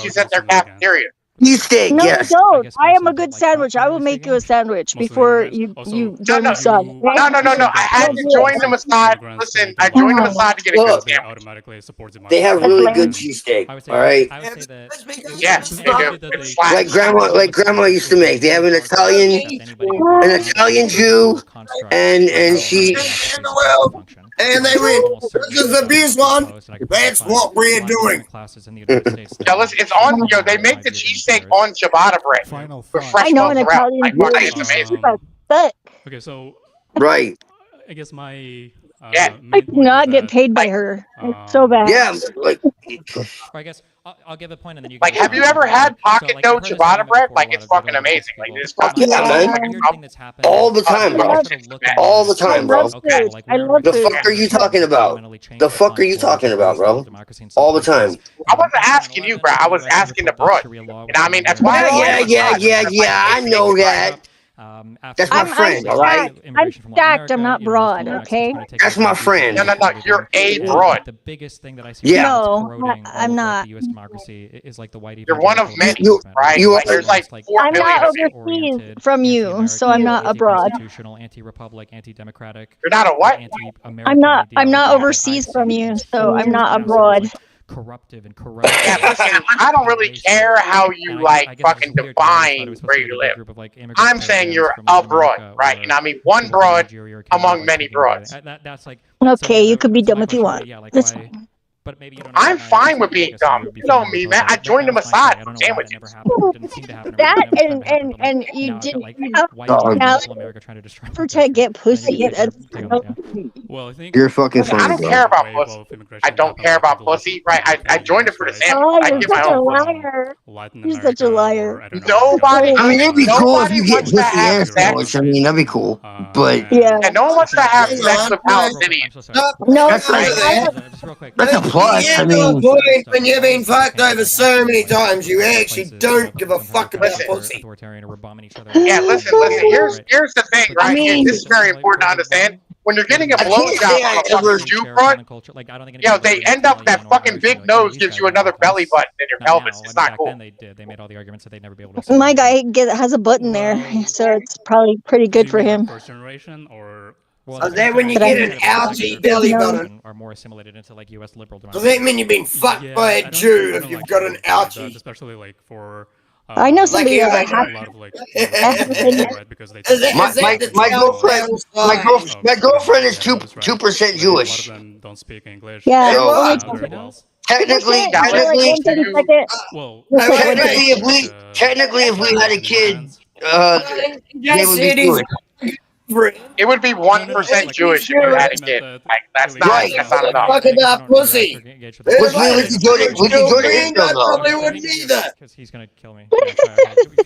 She's at their cafeteria. Cheesesteak, No, yes. don't. I am a good sandwich. I will make you a sandwich before you join the sub. No. I had to join the Mossad. Listen, I joined the Mossad to get a good sandwich. Automatically supports democracy. They have really good cheesesteak. All right. I would say that. Yes, they do. It's flat. Like grandma used to make. They have an Italian Jew, and she. And they went, this is the beast one. That's what we're doing. Yeah, listen, it's on. They make the cheesesteak on ciabatta bread. With fresh I know an butter out. Italian Like, Jew. it's amazing. But Okay, so Right. I guess my Yeah. I do not get paid by her. It's so bad. Yeah. Like. I guess I'll give a point and then you. Like, have you ever had pocket dough ciabatta bread? Like, it's fucking amazing. Like, it's fucking All the time, bro. All the time, bro. I love The food. fuck are you talking about? The fuck are you talking about, bro? All the time. I wasn't asking you, bro. I was asking the broad. You know what I mean? That's why. Yeah. I know that. That's my friend, all right? I'm stacked. I'm not broad, okay? That's my friend. No. You're a broad. The biggest thing that I see. Yeah. No, I'm not. The U.S. democracy is like the white. You're one of many, right? You Like, there's like 4 I'm billion not of you. overseas from you, so I'm not abroad. Anti-republic, anti-democratic. You're not a what? I'm not overseas from you, so I'm not abroad. Corruptive and corrupt. Yeah, listen, I don't really care how you like fucking define where you live. I'm saying you're a broad, right? You know what I mean? One broad among many broads. That's like Okay, you could be dumb if you want. That's fine. But maybe you don't I'm fine with being dumb. You know me, man. I joined the Mossad for sandwiches. That and you didn't to get pussy. Well, I think You're fucking funny, I don't bro. care about pussy. I don't care about pussy, right? I joined it for the sandwich. Oh, I you're give my such a own pussy. liar. You're such a liar. Nobody. I mean, it'd be cool if you get wants to pussy have and sex. sandwich. I mean, that'd be cool. But Yeah. And no one wants to have sex with Palestinians. No, That's like- Just real quick. that's a plus. I mean, When you've been fucked over so many times, you actually don't give a fuck about pussy. Yeah, listen. Here's the thing, right? This is very important to understand. When you're getting a I can't say blowjob I from a ever- fucking Jew broad, they end up that fucking big nose gives you another belly button in your pelvis. It's not cool. They made all the arguments that they'd never be able to. my guy has a button there, so it's probably pretty good for him. First generation or. So then when you get an ouchie belly button, are more assimilated into like U.S. liberal does that mean you've been fucked by a Jew if you've got an ouchie? Especially like for. I know somebody Like, that yeah, has a lot of like. Because they my girlfriend is 2% Jewish. A lot of them don't speak English. Yeah. So, technically, Well, if we had a kid, they would be Jewish. It would be 1% Jewish if you had a kid. Like, that's not enough. Fuck about pussy. Which means we could go to Israel, though. Probably wouldn't either. Because he's gonna kill me.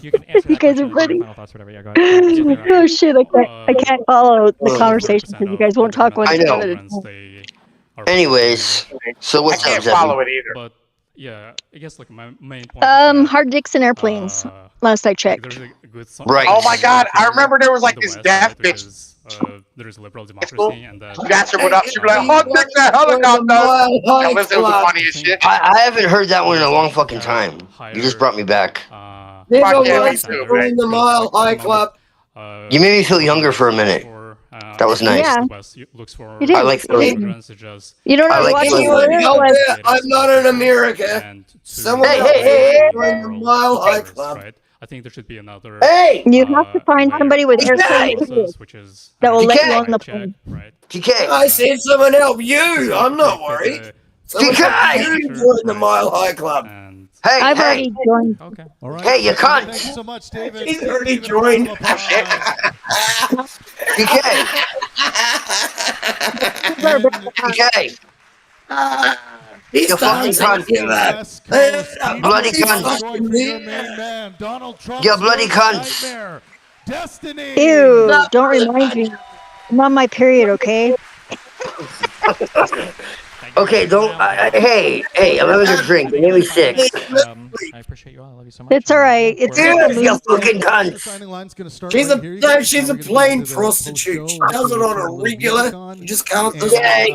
You can answer You guys are funny. final thoughts, whatever. Yeah, go ahead. Oh shit! I can't follow the conversation because you guys won't talk one I know. minute. Anyways, so I what's can't up, follow Zebby? it either. But yeah, I guess like my main point. is that, Hard dicks and airplanes. Last I like, checked. there's a good song. Right. Oh my god, I remember there was like The this West, deaf because, bitch. There's liberal cool. democracy and that. You'd ask her what up, she'd be like, oh, take that helicopter. That was the funniest shit. I haven't heard that one in a long fucking time. You just brought me back. Never Fuck yeah, once me too, joined the Mile High Club. You made me feel younger for a minute. That was nice. Yeah. Looks for You did. I like those. You don't I know like what those. you Anyone were. out there, I'm not in America. And to, Someone Hey, else hey, joined the Mile High Club. right? I think there should be another. Hey, You have to find somebody with It's airplane nice. tickets which is that will let you Okay. on the check, plane. right? TK. I said someone help you. I'm not worried. Someone help you join the Mile High Club. And Hey, I've hey, already joined. okay. All right. Hey, you cunt. Thank you so much, David. He's already Give it a round joined. of applause. TK. TK. He's You fucking starting cunt. to give up. West Coast. Bloody He's cunt. fucking Destroyed for your me. main man, Donald Trump. You bloody cunts. Nightmare. Destiny. Ew! Don't remind me. I'm on my period, okay? Okay, don't. Hey, I'm having a drink. It made me sick. I appreciate you all. I love you so much. It's all right. It's Yes, just a you movie. fucking The cunt. signing line's gonna start She's right a here. no, she's Now a we're gonna plain get into the prostitute. post-show. She does it on a regular. You just can't. Yay.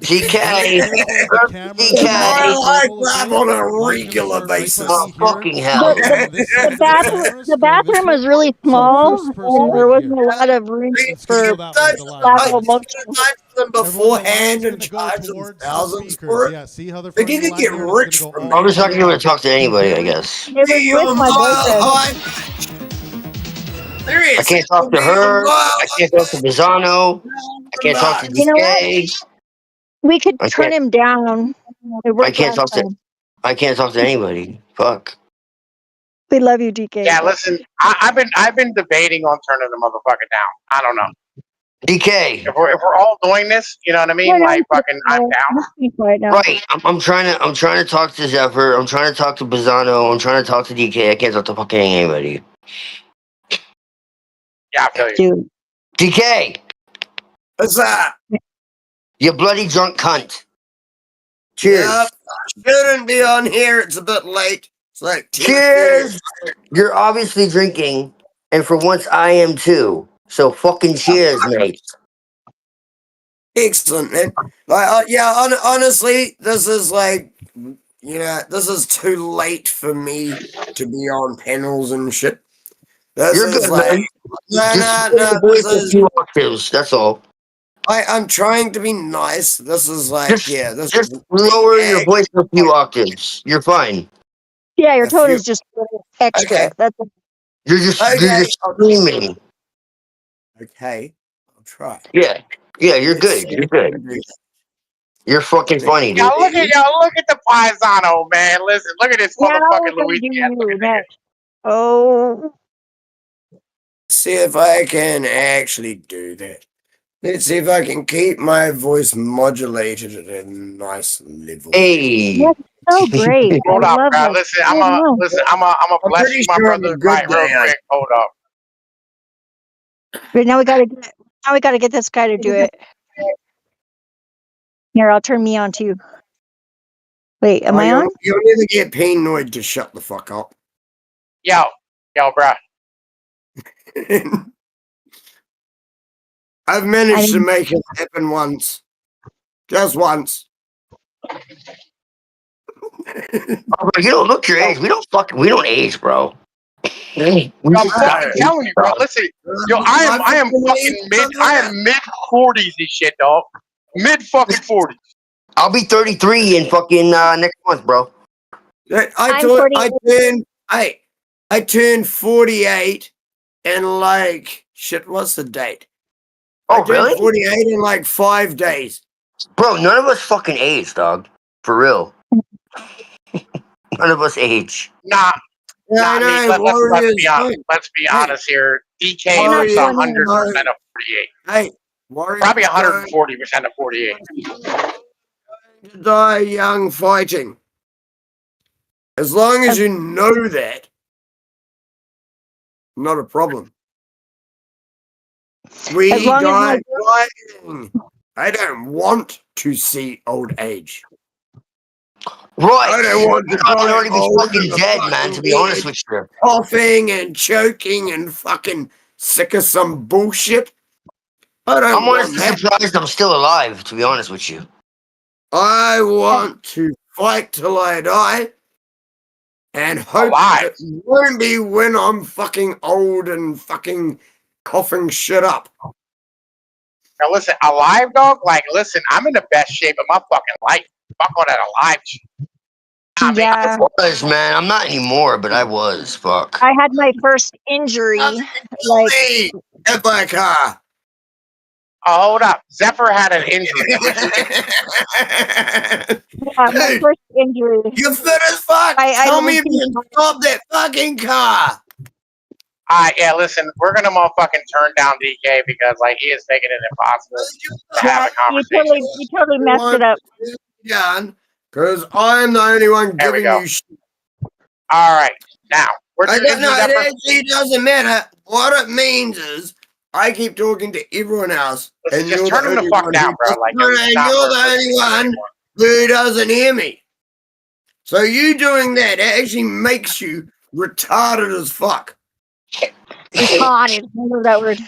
DK. DK. I grab on a regular basis. Oh, fucking hell. The bathroom was really small, and there wasn't a lot of room for lateral motion. Them beforehand and charge them thousands for it. Yeah, see how they're Like you could get rich from I'm just not going to talk to anybody, I guess. It was with my boyfriend. I can't talk to her. I can't talk to Bizzano. I can't talk to DK. You know what? We could turn him down. I can't talk to anybody. Fuck. We love you, DK. Yeah, listen, I've been debating on turning the motherfucker down. I don't know. DK. If we're all doing this, you know what I mean? Like fucking, I'm down. Right. I'm trying to talk to Zephyr. I'm trying to talk to Bizzano. I'm trying to talk to DK. I can't talk to fucking anybody. Yeah, I feel you. Dude. DK. What's that? You bloody drunk cunt. Cheers. Yep. I shouldn't be on here. It's a bit late. It's like cheers. You're obviously drinking, and for once I am too. So fucking cheers, mate. Excellent, man. Like, yeah, honestly, this is like, this is too late for me to be on panels and shit. You're good, like, no. This is a few octaves. That's all. I'm trying to be nice. This is like, just lower your voice a few octaves. You're fine. Yeah, your tone is just extra. Okay. That's you're just screaming. Okay, I'll try. Yeah, you're good. You're good. You're fucking funny, dude. Look at the paisano, man. Listen, look at this motherfucking Louisiana. Oh. See if I can actually do that. Let's see if I can keep my voice modulated at a nice level. Hey. That's so great. Hold up, bro. Listen, I'm a bless you, my brother. Right, real quick. Hold up. But now we gotta get this guy to do it. Here, I'll turn me on too. Wait, am I on? You'll never get Painoid to shut the fuck up. Yo, bro. I've managed to make it happen once. Just once. You don't look your age. We don't age, bro. I'm fucking telling you, bro. Listen, I am mid 40s and shit, dog. Mid fucking 40s. I'll be 33 in fucking next month, bro. I turned 48 and like shit. What's the date? Oh, really? 48 in like 5 days. Bro, none of us fucking age, dog. For real. None of us age. Nah. Let's be honest here. DK is 100% of 48. Hey, probably 140% of 48. Die young fighting. As long as you know that, not a problem. We die fighting. I don't want to see old age. Right. I don't want to already be fucking dead, man, to be honest with you. Coughing and choking and fucking sick of some bullshit. I'm honestly surprised I'm still alive, to be honest with you. I want to fight till I die and hope it won't be when I'm fucking old and fucking coughing shit up. Now listen, alive, dog? Like, listen, I'm in the best shape of my fucking life. Fuck all that alive shit. I was, man. I'm not anymore, but I was. Fuck. I had my first injury. Get my car. Oh, hold up. Zephyr had an injury. My first injury. You fit as fuck. Tell me if you can stop that fucking car. Yeah, listen, we're gonna motherfucking turn down DK because like he is making it impossible to have a conversation. You totally messed it up. Because I'm the only one giving you shit. All right, now we're doing it actually doesn't matter. What it means is I keep talking to everyone else, and just turn him the fuck down, bro. Like, you're the only one who doesn't hear me. So you doing that actually makes you retarded as fuck. Retarded. I know that word.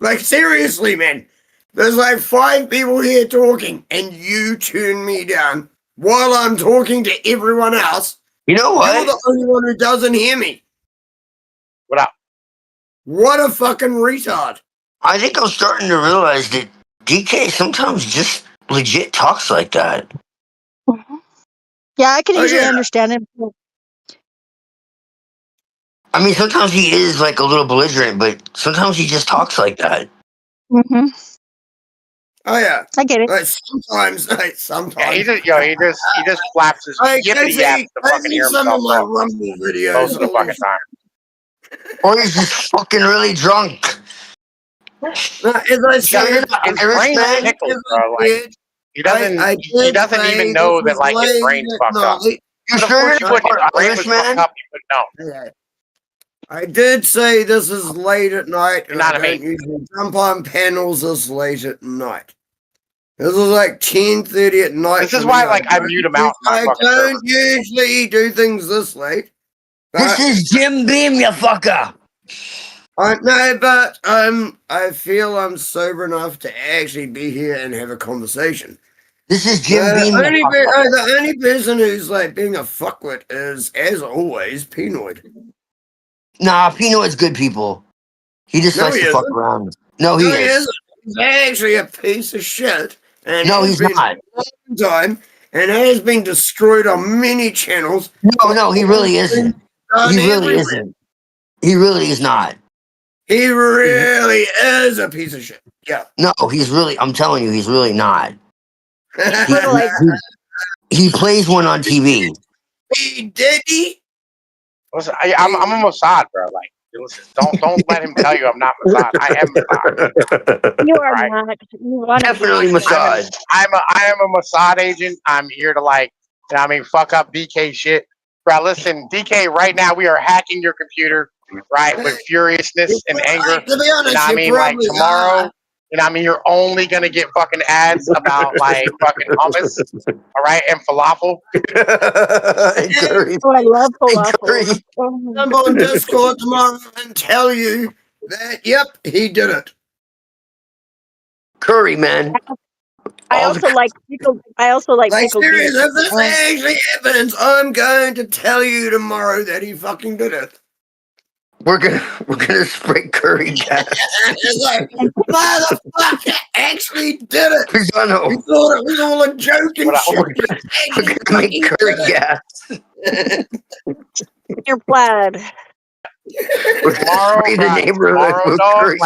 Like seriously, man. There's like 5 people here talking, and you turn me down while I'm talking to everyone else. You know what? You're the only one who doesn't hear me. What up? What a fucking retard. I think I'm starting to realize that DK sometimes just legit talks like that. Yeah, I can usually understand him. I mean, sometimes he is like a little belligerent, but sometimes he just talks like that. Mm-hmm. Oh yeah, I get it. sometimes. Yeah, he just flaps his yippity yaps to fucking hear some himself of my talk Rumble videos. most of the fucking time. Or he's just fucking really drunk. As I said, his brain's tickled, bro. Like he doesn't even know that like his brain's fucked up. You sure you're not Irish, man? Up, you would know. Yeah. I did say this is late at night, and I don't usually jump on panels this late at night. This is like 10:30 at night. This is why, like, I mute him out. I don't usually do things this late. This is Jim Beam, you fucker. No, but I feel I'm sober enough to actually be here and have a conversation. This is Jim Beam. The only person who's like being a fuckwit is, as always, Pinoid. Nah, Pinoid's good people. He just likes to fuck around. No, he is. He's actually a piece of shit. And no, he's not. Time and has been destroyed on many channels. No, he really isn't. He really isn't. He really is not. He really is a piece of shit. Yeah. No, he's really. I'm telling you, he's really not. He plays one on TV. Did he? Listen, I'm a Mossad, bro. Like, listen, don't let him tell you I'm not Mossad. I am Mossad. You are not. You are definitely Mossad. I am a Mossad agent. I'm here to fuck up DK shit, bro. Listen, DK, right now we are hacking your computer, right, with furiousness and anger. To be honest, like tomorrow. You're only gonna get fucking ads about like fucking hummus, all right, and falafel. I love falafel. I'm on Discord tomorrow and tell you that, yep, he did it. Curry, man. I also like pickled serious, if this actually happens, I'm going to tell you tomorrow that he fucking did it. We're gonna spray curry gas. It's like, motherfucker actually did it. I know. We thought it was all a joke and shit. We're gonna make curry gas. Your plaid. Tomorrow, dog,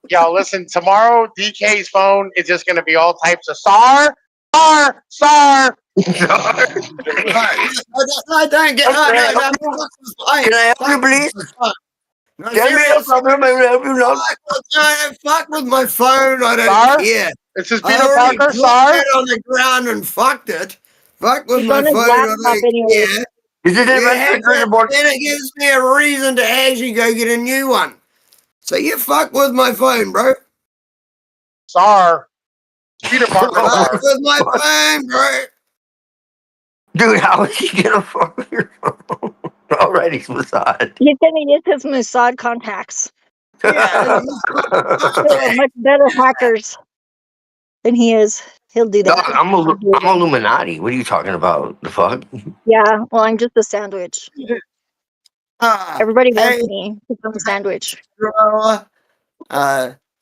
yo, listen, tomorrow DK's phone is just gonna be all types of SAR. I don't get Can I help you, please? Tell me a problem, I will help you now. I fuck with my phone, I don't care. This is Peter Parker, SAR. It on the ground and fucked it. Fuck with my phone, I don't care. Is it then it gives me a reason to actually go get a new one. So you fuck with my phone, bro. SAR. Peter Parker. Fuck with my phone, bro. Dude, how is he gonna fuck with your phone? Alright, he's Mossad. He's gonna use his Mossad contacts. Yeah. They're much better hackers than he is. He'll do that. Dog, I'm Illuminati. What are you talking about? The fuck? Yeah, well, I'm just a sandwich. Everybody wants me to become a sandwich.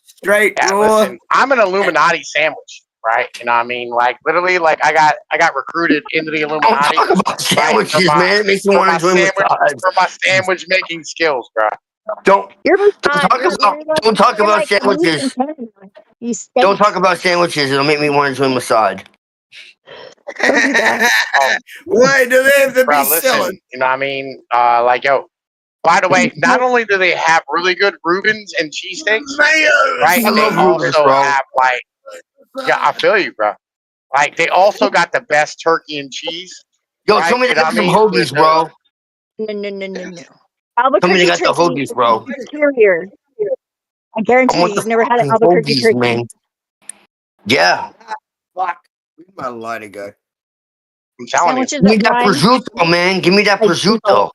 Straight raw. Listen, I'm an Illuminati sandwich, right? You know what I mean? Like, literally, like, I got recruited into the Illuminati. Don't talk about sandwiches, man. It makes me want to join for my sandwich making skills, bro. Don't talk about sandwiches. Don't talk about sandwiches. It'll make me want to join Mossad. Why do they have to be selling? You know what I mean? By the way, not only do they have really good Reubens and cheesesteaks, right? They also have I feel you, bro. Like, they also got the best turkey and cheese. Yo, tell me they got some hoagies, bro. No. Tell me they got the hoagies, bro. Superior. I guarantee you've never had an Albuquerque turkey. Man. Yeah. Fuck. Where's my lighter go? I'm telling you. Give me that prosciutto, man. Give me that prosciutto.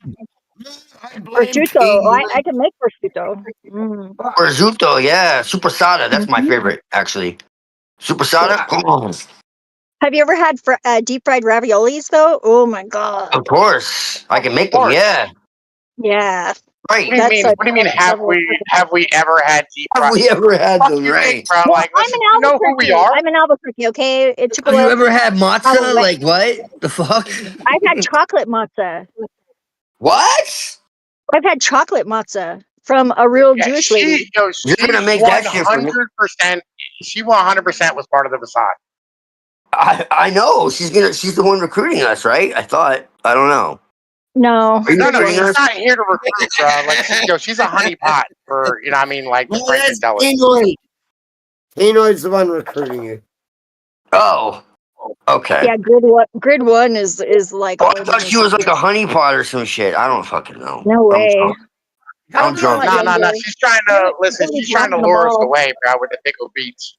I blame Prosciutto. King. I can make prosciutto. Mm. Prosciutto, yeah. Supersada, that's my Mhm. favorite, actually. Supersada? Have you ever had deep fried raviolis though? Oh my god. Of course. I can Of make them, course. yeah. Yeah. Right. What do you That's mean? like What do you mean? Have we ever had deep Have fried? we ever had Fuck them, you think, right? bro? Well, Like, I'm listen, in you know who we Albuquerque. are? I'm in Albuquerque, okay? It took a Have you while. ever had matzo? I've Like, what? The fuck? had chocolate matzo. What? I've had chocolate matzo from a real Yeah, Jewish lady. You're she gonna make that shit for me. 100%. She 100% was part of the facade. I know. She's the one recruiting us, right? I thought. I don't know. No. Are you No, recruiting she's us? not here to recruit, bro. Like, she's a honeypot for, you know what I mean, like, the No, Frank that's intelligence. Enoid. Enoid's the one recruiting you. Oh. Okay. Yeah, grid one is like Oh, all I of thought them. she was like a honeypot or some shit. I don't fucking know. No I'm way. drunk. I'm drunk. No. She's trying to, listen, Really she's trying to dropping the lure us ball. away, bro, with the pickled beets.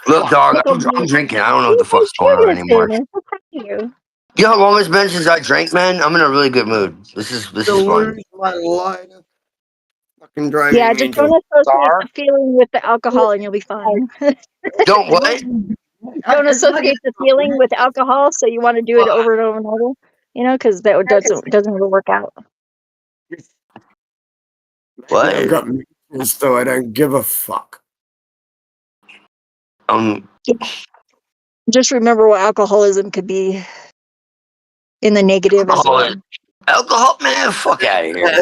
Look, dog, Pickle I'm beets. drinking. I don't know what You the guys fuck's going on anymore. I'm so proud of you. You know how long it's been since I drank, man? I'm in a really good mood. This is To fun. lose my lighter. Fucking driving Yeah, me just into don't associate Czar? the feeling with the alcohol and you'll be fine. Don't what? Don't associate the feeling with alcohol, so you want to do it over and over and over. You know, because that doesn't really work out. What? I've got measles, so I don't give a fuck. Just remember what alcoholism could be in the negative as well. Alcohol, man, fuck out of here.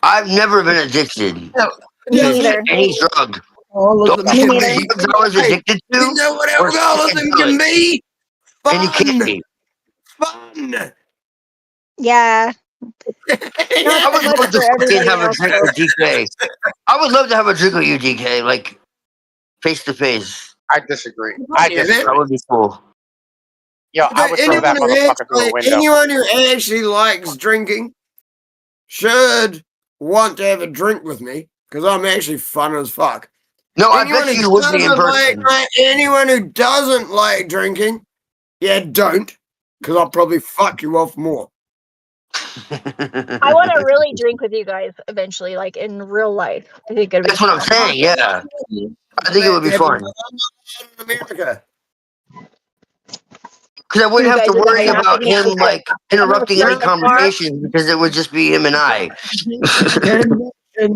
I've never been addicted Me to neither. any drug. Alcoholism The Me can neither. be. drugs I was addicted to You know what were alcoholism can be? and you Fun. can't. Fun. Yeah, not I so would much love to for fucking everybody have a else. drink Though. with DK. I would love to have a drink with you, DK, like face to face. I disagree. That would be cool. Yo, I would throw that motherfucker through a window. Anyone who actually likes drinking should want to have a drink with me because I'm actually fun as fuck. No, I bet you would be in person. Anyone who doesn't like drinking, yeah, don't, because I'll probably fuck you off more. I want to really drink with you guys eventually, like in real life. I think it'd be That's what I'm fun. saying, yeah. I think it would be fun. In America. Because I wouldn't You have to guys are worry gonna about him like interrupting any Like a bar? conversations because it would just be him and I.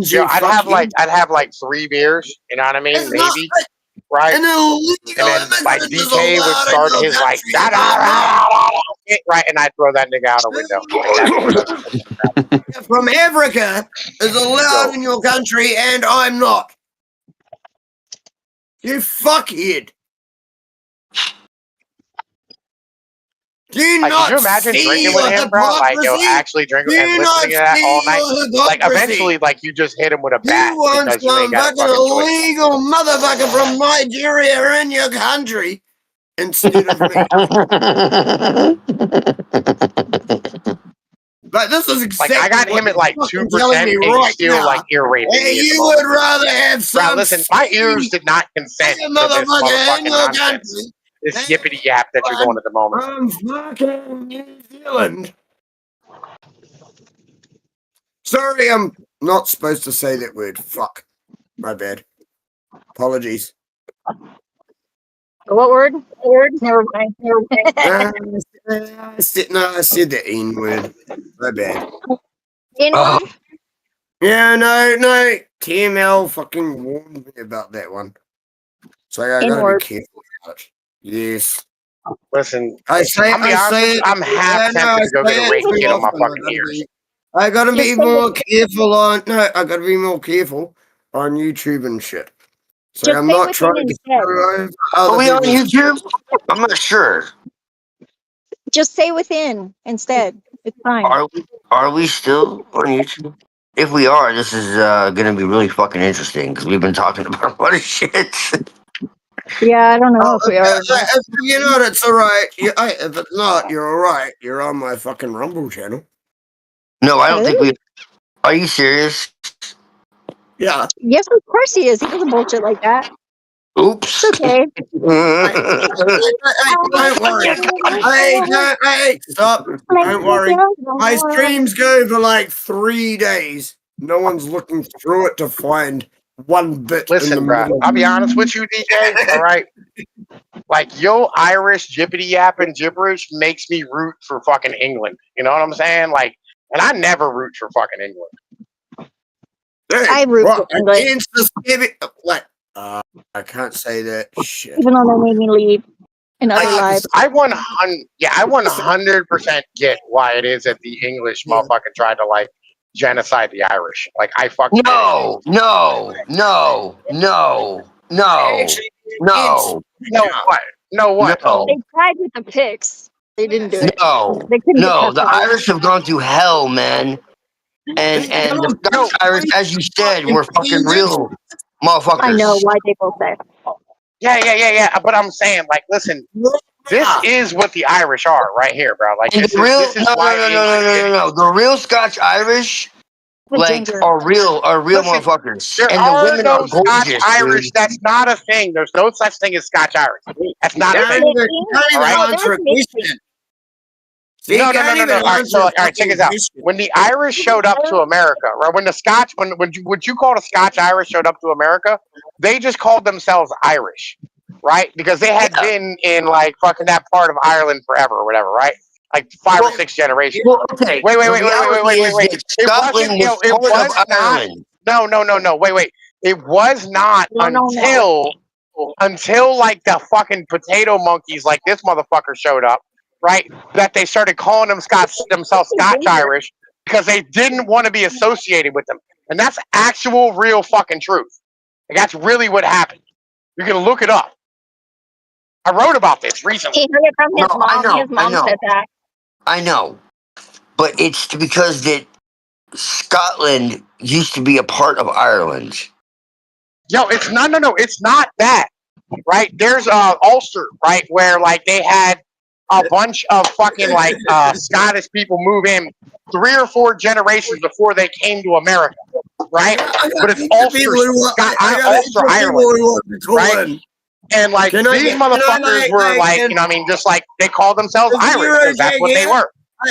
Yo, I'd have like 3 beers, you know what I mean? It's not Maybe. Right? an illegal And then like immigrant is DK would allowed start in your his like country. right, and I'd throw that nigga out a window. From Africa is allowed in your country, and I'm not. You fuckhead. Do you Like, not could you imagine see drinking your with him, bro? Like, yo, hypocrisy? actually drinking Do and you listening to not that see all night. your Like, hypocrisy? eventually, like, you just hit him with a bat You want because you some ain't got a fucking fucking choice. illegal motherfucker from Nigeria in your country instead of me. But this is exactly Like, I got him at like 2%, and he's still like ear raping me. And you would rather have some. Bro, listen, my ears did not consent to this motherfucker in motherfucking your nonsense. country. This yippity yap that you're doing at the moment. From fucking New Zealand. Sorry, I'm not supposed to say that word. Fuck. My bad. Apologies. What word? Never mind. I said the N word. My bad. N-word? Yeah, no. TML fucking warned me about that one. So I gotta N-word. be careful about it. Yes. Listen, I say it. I'm half tempted to go get a rake kit on my fucking ears. I gotta be Just say more careful on. No, I gotta be more careful on YouTube and shit. So Just I'm say not within trying to instead. screw over Are other we on people's- YouTube? I'm not sure. Just say within instead. It's fine. Are we still on YouTube? If we are, this is gonna be really fucking interesting because we've been talking about a lot of shit. Yeah, I don't know Oh, if we are. if you're not, it's alright. If it's not, you're alright. You're on my fucking Rumble channel. No, I don't think we. Are you serious? Yeah. Yes, of course he is. He doesn't bullshit like that. Oops. Okay. Don't worry. Hey, stop. Don't worry. My streams go for like 3 days. No one's looking through it to find one bit in the Listen, bro. middle. I'll be honest with you, DJ. All right. Like yo, Irish jibbity yapping gibberish makes me root for fucking England. You know what I'm saying? Like, and I never root for fucking England. Hey, I root for England. against the civic, like, I can't say that shit. Even though they made me leave in other lives. I 100% get why it is that the English motherfucker tried to like genocide the Irish. Like I fucking No. No what? No. They tried with the picks. They didn't do it. No. They couldn't get No. past The that. Irish have gone through hell, man. And the Scotch Irish, as you said, were fucking real motherfuckers. I know why they both say. Yeah. But I'm saying, like, listen, this is what the Irish are right here, bro. Like, this is why. No. The real Scotch Irish, like, are real motherfuckers. There and are the women no are gorgeous, Scotch Irish. dude. That's not a thing. There's no such thing as Scotch Irish. That's not a thing. No. All right, so check this out. When the Irish showed up to America, right? When the Scotch, would you call the Scotch Irish showed up to America? They just called themselves Irish, right? Because they had been in like fucking that part of Ireland forever or whatever, right? Like 5 or 6 generations. Well, okay. Wait. Scotland was part of Ireland. No. Wait. It was not until like the fucking potato monkeys, like this motherfucker showed up, right? That they started calling themselves Scotch Irish because they didn't want to be associated with them, and that's actual, real fucking truth. Like, that's really what happened. You can look it up. I wrote about this recently. He heard it from his mom. His mom said that. I know, but it's because that Scotland used to be a part of Ireland. Yo, it's no. It's not that, right? There's Ulster, right, where like they had a bunch of fucking like Scottish people move in 3 or 4 generations before they came to America, right? But it's Ulster, Ireland, right? And like these motherfuckers were like, you know, what I mean, just like they called themselves Irish because that's what they were.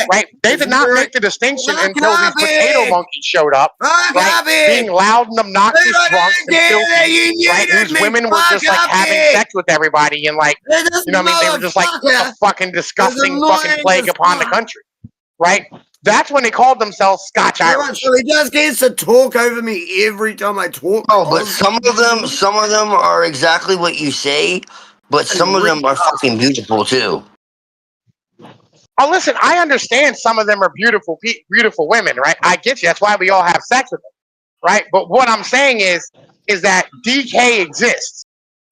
Right? They did not make the distinction until these potato monkeys showed up, right? Being loud and obnoxious, drunk and filthy, right? Whose women were just like having sex with everybody and like, you know what I mean? They were just like a fucking disgusting fucking plague upon the country, right? That's when they called themselves Scotch Irish. So he just gets to talk over me every time I talk. Oh, but some of them are exactly what you say, but some of them are fucking beautiful too. Oh, listen, I understand some of them are beautiful women, right? I get you. That's why we all have sex with them, right? But what I'm saying is that DK exists.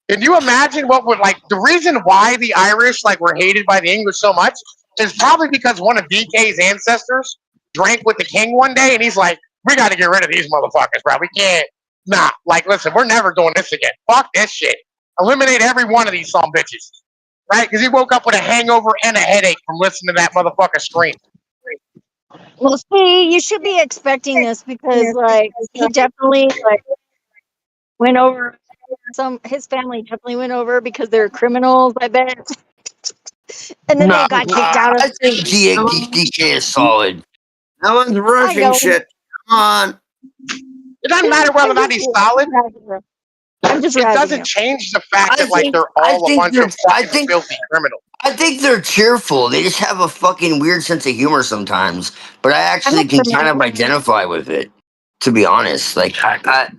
Can you imagine what would like the reason why the Irish like were hated by the English so much is probably because one of DK's ancestors drank with the king one day and he's like, we got to get rid of these motherfuckers, bro. We can't. Nah, like, listen, we're never doing this again. Fuck this shit. Eliminate every one of these some bitches. Right? Because he woke up with a hangover and a headache from listening to that motherfucker scream. Well, see, you should be expecting this because, like, he definitely like went over. His family definitely went over because they're criminals. I bet. And then they got kicked out of. I think DK is solid. No one's roofing shit. Come on. It doesn't matter whether or not he's solid. I'm just it doesn't change the fact that like they're all a bunch of fucking filthy criminals. I think they're cheerful. They just have a fucking weird sense of humor sometimes. But I actually can kind of identify with it, to be honest. Like I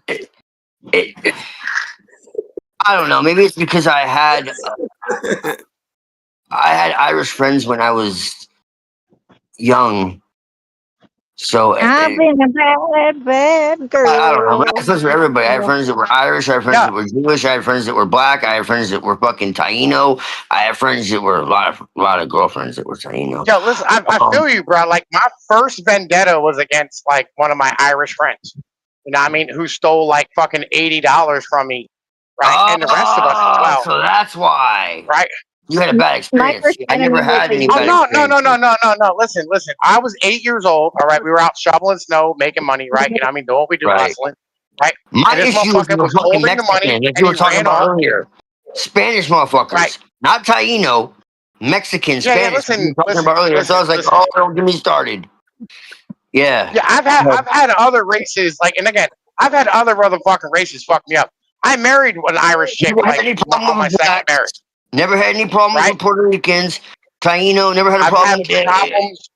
don't know. Maybe it's because I had Irish friends when I was young. So I've been a bad girl. I don't know. But I had friends with everybody. I had friends that were Irish. I had friends that were Jewish. I had friends that were black. I had friends that were fucking Taino. I had friends that were a lot of girlfriends that were Taino. Yo, listen, I feel you, bro. Like my first vendetta was against like one of my Irish friends. You know what I mean? Who stole like fucking $80 from me, right? And the rest of us as well. So that's why, right? You had a bad experience. I never had any bad experience. No. Listen. I was 8 years old. All right, we were out shoveling snow, making money, right? You know what I mean? Doing what we do, hustling, right? My And this issue is motherfucker the was fucking holding the money Mexican, like and you he were talking ran about off. earlier. Spanish motherfuckers, Right. not Taino, Mexican, Yeah, Spanish. listen, you were talking listen, about earlier. listen, So I was like, listen. oh, don't get me started. Yeah. Yeah, I've had other races like, and again, I've had other motherfucking races fuck me up. I married an Irish chick Never had like any problem on my with second blacks. marriage, Never had any problems right? with Puerto Ricans. Taino, never had a I've problem had with it. problems.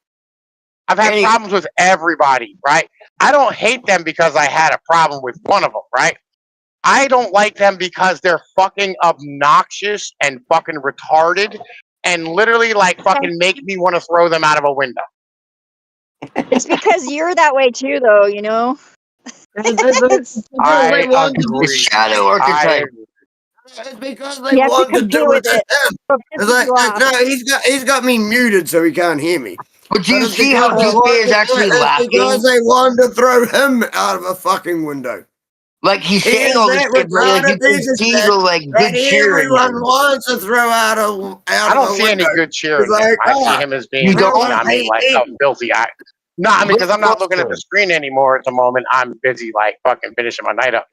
I've had Any, problems with everybody, right? I don't hate them because I had a problem with one of them, right? I don't like them because they're fucking obnoxious and fucking retarded and literally like fucking make me want to throw them out of a window. It's because you're that way too, though. You know. It's, I the agree. shadow I archetype. agree. It's because they you have to want to compete do with it to it. him. What It's pisses like, you off? no, he's got me muted so he can't hear me. But do you it's see how because they DK want is to- actually it's laughing? because they wanted to throw him out of a fucking window. Like he's He saying is all this that shit, but like, you retarded can piece of see shit the like good that cheer in everyone him. wants to throw out of I don't a see any window. good cheer He's in him. like, I see oh, him as being, You you know don't? what I mean, like a filthy eye. No, I mean, because I'm not looking at the Look screen anymore at the moment. I'm busy, like, fucking finishing my night up,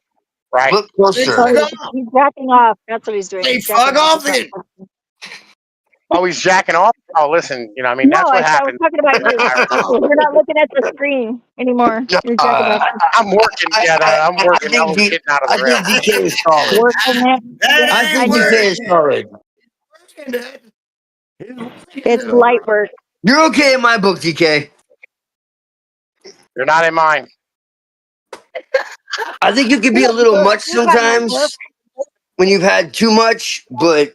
right? Look closer. Oh, he's jacking off. That's what he's doing. Hey, He's jacking fuck off He's it. Oh, he's jacking off? Oh, listen, you know, I mean, No, that's what I was happens. talking about you. You're not looking at the screen anymore. You're jacking off. I'm working, yeah, I'm working. I was getting out of I the think rail. DK is solid. Working it. I think DK is solid. It's light work. You're okay in my book, DK. You're not in mine. I think you can be a little much sometimes when you've had too much, but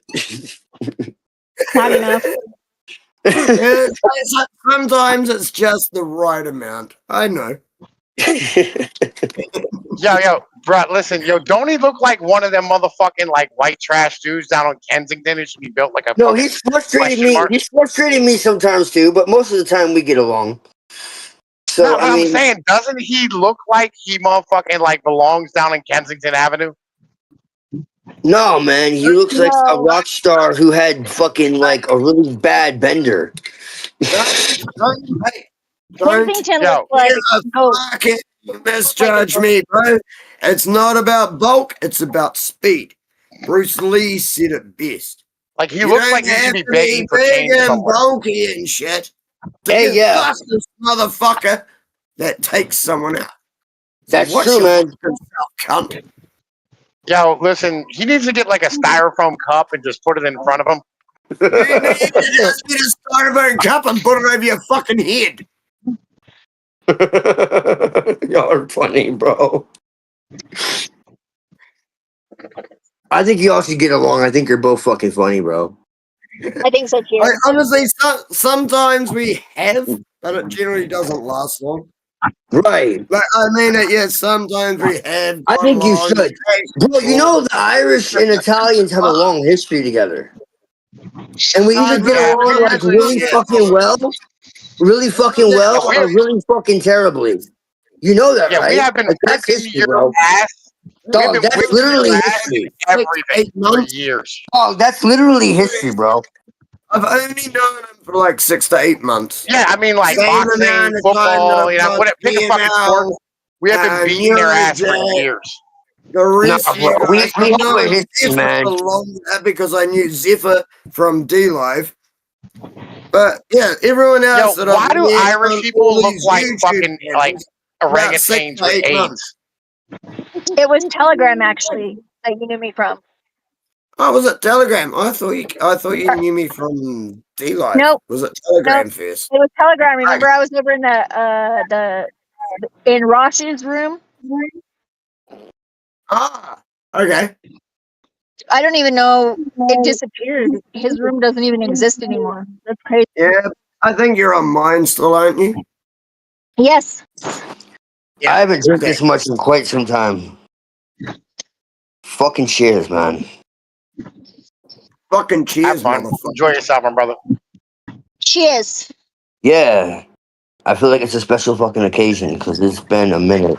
Not enough. Sometimes it's just the right amount. I know. Yo, bro, listen, yo, don't he look like one of them motherfucking like white trash dudes down on Kensington? It should be built like a no, fucking he's frustrating question me. mark. He's frustrating me sometimes too, but most of the time we get along. So No, but I I'm mean, saying, doesn't he look like he motherfucking like belongs down in Kensington Avenue? no, man, he looks like a No. rock star who had fucking like a really bad bender. Don't Kensington Yo. looks like fucking misjudge me, bro. It's not about bulk, it's about speed. Bruce Lee said it best. Like he You looks don't like he have should be to begging for big change and somewhere. bulky and shit. To Hey, be yeah. the fastest motherfucker that takes someone out. That's Watch true, your man. fucking self, cunt. Yo, listen, he needs to get like a styrofoam cup and just put it in front of him. You need to just get a styrofoam cup and put it over your fucking head. Y'all are funny, bro. I think y'all should get along. I think you're both fucking funny, bro. I think so too. Honestly, sometimes we have, but it generally doesn't last long. Right. Like, I mean it, yeah, sometimes we have. I got think you along. should. Bro, you know the Irish and Italians have a long history together. And we either get Yeah, along like really fucking well, Yeah, or really fucking terribly. You know that, yeah, right? we have been Like, that's whipping history, your bro. ass. We've Dog, been that's whipping literally your ass history. and everything for years. Dog, that's literally history, bro. I've only known him for like 6 to 8 months. Yeah, I mean, like Same boxing, amount of time football, that you know, I've whatever, pick a fucking sport. We have been beating their ass for years. The rest No, of you bro, we guys, have I've a known history, Zephyr man. for longer because I knew Zephyr from D Live. But yeah, everyone Yo, else that why I've do met Irish on people all look these like YouTube fucking like channels, about 6 orangutans to with 8 AIDS? months. It was Telegram actually that you knew me from. Oh, was it Telegram? I thought you knew me from D Live. Nope. Was it Telegram Nope. first? It was Telegram. Remember, I was over in the in Ross's room. Ah, okay. I don't even know. It disappeared. His room doesn't even exist anymore. That's crazy. Yeah, I think you're on mine still, aren't you? Yes. Yeah. I haven't drank this much in quite some time. Fucking cheers, man. Fucking Have cheers, fun. motherfucker. Enjoy yourself, my brother. Cheers. Yeah. I feel like it's a special fucking occasion because it's been a minute.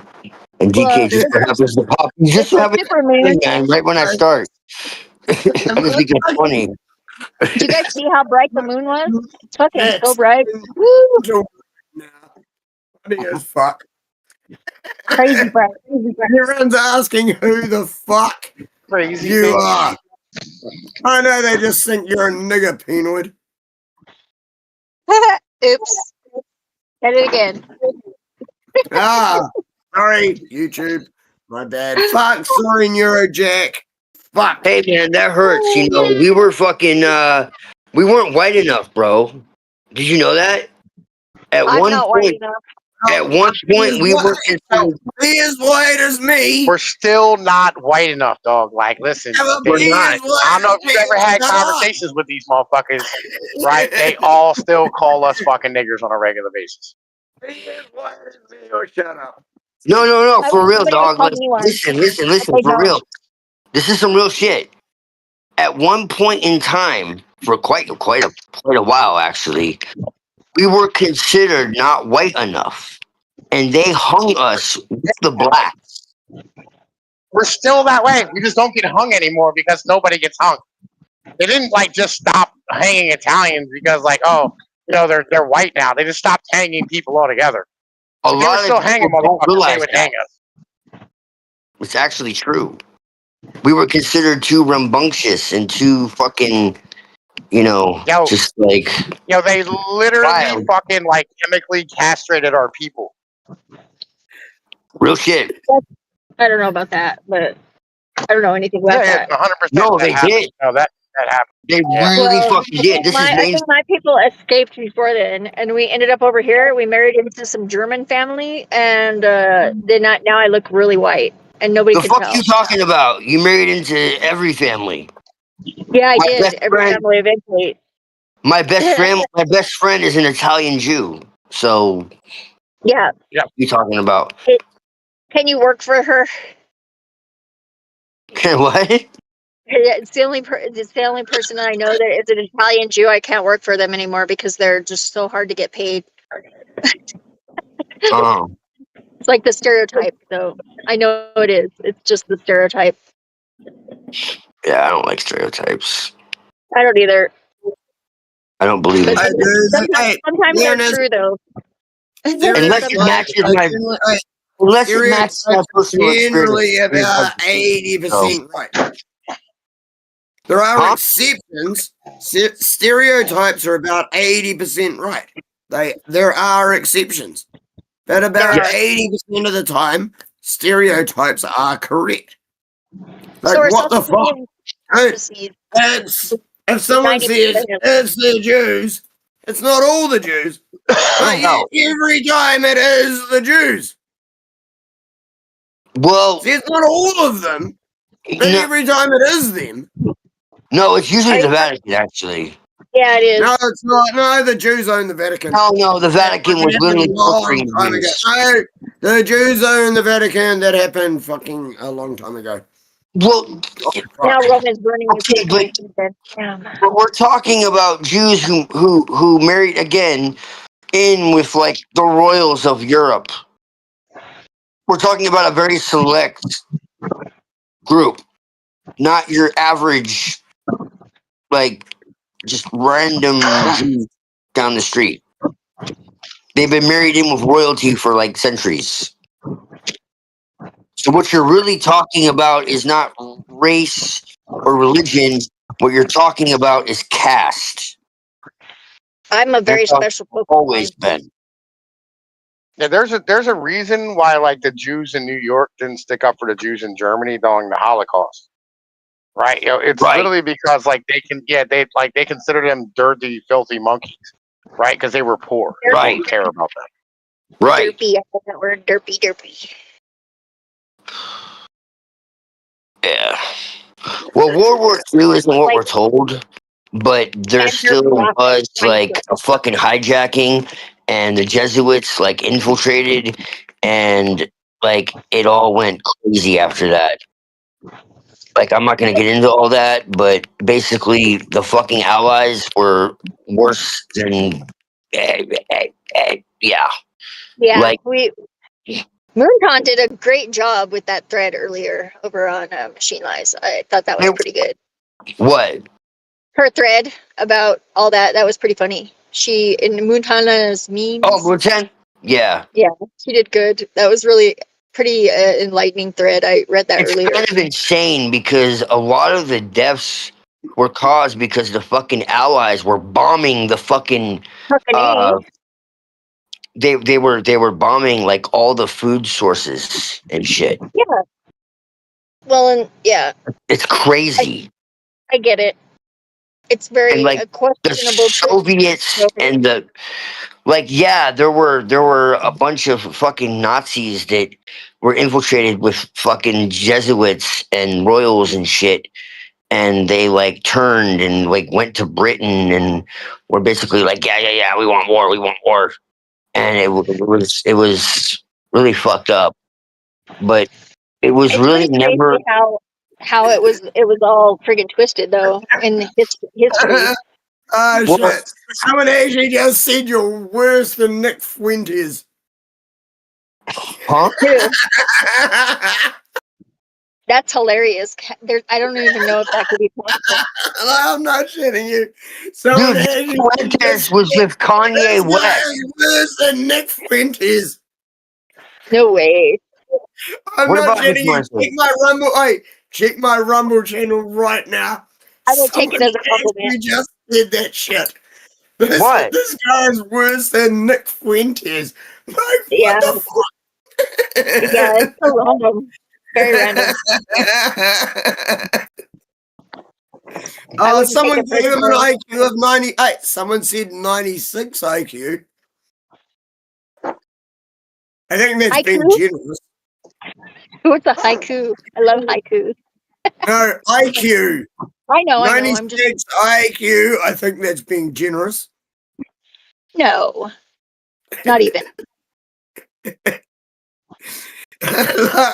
And DK Well, just so happens to pop. You just it's so a happens super moon. to right when I start. I just think it's funny. Did you guys see how bright the moon was? It's fucking so That's bright. Woo! now. Funny as fuck. Crazy breath. Crazy breath. Everyone's asking who the fuck Crazy you bitch. are. I know they just think you're a nigger, Penoid. Oops. Did it again. Sorry, YouTube. My bad. Fuck, sorry, Neurojack. Fuck. Hey man, that hurts. You know, we were fucking. We weren't white enough, bro. Did you know that? At I'm one not white point, enough. we were considered. Be as white as me. We're still not white enough, dog. Like, listen, We're Be not. as white I don't know as if you've me. ever had Shut up. conversations with these motherfuckers, right? They all still call us fucking niggers on a regular basis. Be as white as me or shut up. No, I for wish real, somebody would dog. call Like, me one. listen, They for don't. real. This is some real shit. At one point in time, for quite a while, actually, we were considered not white enough, and they hung us with the blacks. We're still that way. We just don't get hung anymore because nobody gets hung. They didn't like just stop hanging Italians because like, oh, you know, they're white now. They just stopped hanging people altogether. A If they were lot still of hanging people don't motherfuckers, they realize would that. hang us. It's actually true. We were considered too rambunctious and too fucking, you know, Yo, just like you know, they literally wild. fucking like chemically castrated our people. Real shit. I don't know about that, but I don't know anything about Yeah, that. 100%. No, that they happened. did. No, that happened. They Yeah. really Well, fucking did. This is I main. think my people escaped before then, and we ended up over here. We married into some German family, and then now I look really white, and nobody The can fuck you tell. talking about? You married into every family. Yeah, I My did. best Every friend, family eventually. my best friend is an Italian Jew. So Yeah. you talking about Can you work for her? what? It's the only it's the only person I know that is an Italian Jew. I can't work for them anymore because they're just so hard to get paid. Oh, It's like the stereotype. So I know it is. It's just the stereotype. yeah. I don't like stereotypes. I don't either. I don't believe in But I it. do. sometimes they're true though. Unless it matches my personal experience. Generally about 80% right. There are Huh? exceptions. Stereotypes are about 80% right. There are exceptions, but about Yeah. 80% of the time, stereotypes are correct. Like, So are what the fuck? prophecies. If someone 90% says of it's the Jews, it's not all the Jews. But No. every time it is the Jews. Well, See, it's not all of them, but no, every time it is them. no, it's usually I- the Vatican, actually. Yeah, it is. No, it's not. No, the Jews own the Vatican. No, the Vatican was That literally happened a long torturing time ago. Jews. No, the Jews own the Vatican. That happened fucking a long time ago. Well, Now Rome is burning. okay, but we're talking about Jews who married again in with like the royals of Europe. We're talking about a very select group, not your average, like just random Jews down the street. They've been married in with royalty for like centuries. So what you're really talking about is not race or religion. What you're talking about is caste. I'm a very That's how special it's always Pokemon. been. Yeah, there's a reason why like the Jews in New York didn't stick up for the Jews in Germany during the Holocaust. Right? You know, it's Right. literally because like they consider them dirty, filthy monkeys, right? Because they were poor. They Right. didn't care about them. Right. Derpy. I love that word. Derpy. Yeah. Well, World War II isn't what we're told, but there And still derpy. was like a fucking hijacking, and the Jesuits like infiltrated, and like it all went crazy after that. Like I'm not gonna get into all that, but basically the fucking Allies were worse than yeah. Yeah, Like Mooncon did a great job with that thread earlier over on Machine Lies. I thought that was pretty good. what? Her thread about all that was pretty funny. She in Moontana's memes. Oh, Lieutenant. Yeah. Yeah, she did good. That was really pretty enlightening thread. I read that It's earlier. kind of insane because a lot of the deaths were caused because the fucking allies were bombing the fucking Fucking they were bombing like all the food sources and shit. yeah. Well, and yeah, It's crazy. I get it. It's And very like the questionable. Soviets and the yeah, there were a bunch of fucking Nazis that were infiltrated with fucking Jesuits and royals and shit, and they like turned and like went to Britain and were basically like, yeah, we want war, and it was really fucked up, but it was It's really pretty never. crazy how it was all friggin' twisted though in history. Ah, Well, shit. Someone actually just said you're worse than Nick Fuentes. huh? Too. That's hilarious. I don't even know if that could be possible. I'm not shitting you. Someone Dude, actually Fuentes was with this Kanye guy West. is worse than Nick Fuentes. No way. I'm What not about Nick shitting you. Fuentes? Check my Rumble channel right now. I will take it Someone as a compliment. actually just did that shit. This What? guy's worse than Nick Fuentes. Like, Yeah, what the fuck? yeah, it's so random. Very random. I wouldn't take Someone it gave him an personally. IQ of 98. Someone said 96 IQ. I think that's being Haiku? generous. What's a haiku? I love haikus. No, IQ. I know. I'm just 96 IQ. I think that's being generous. no, not even.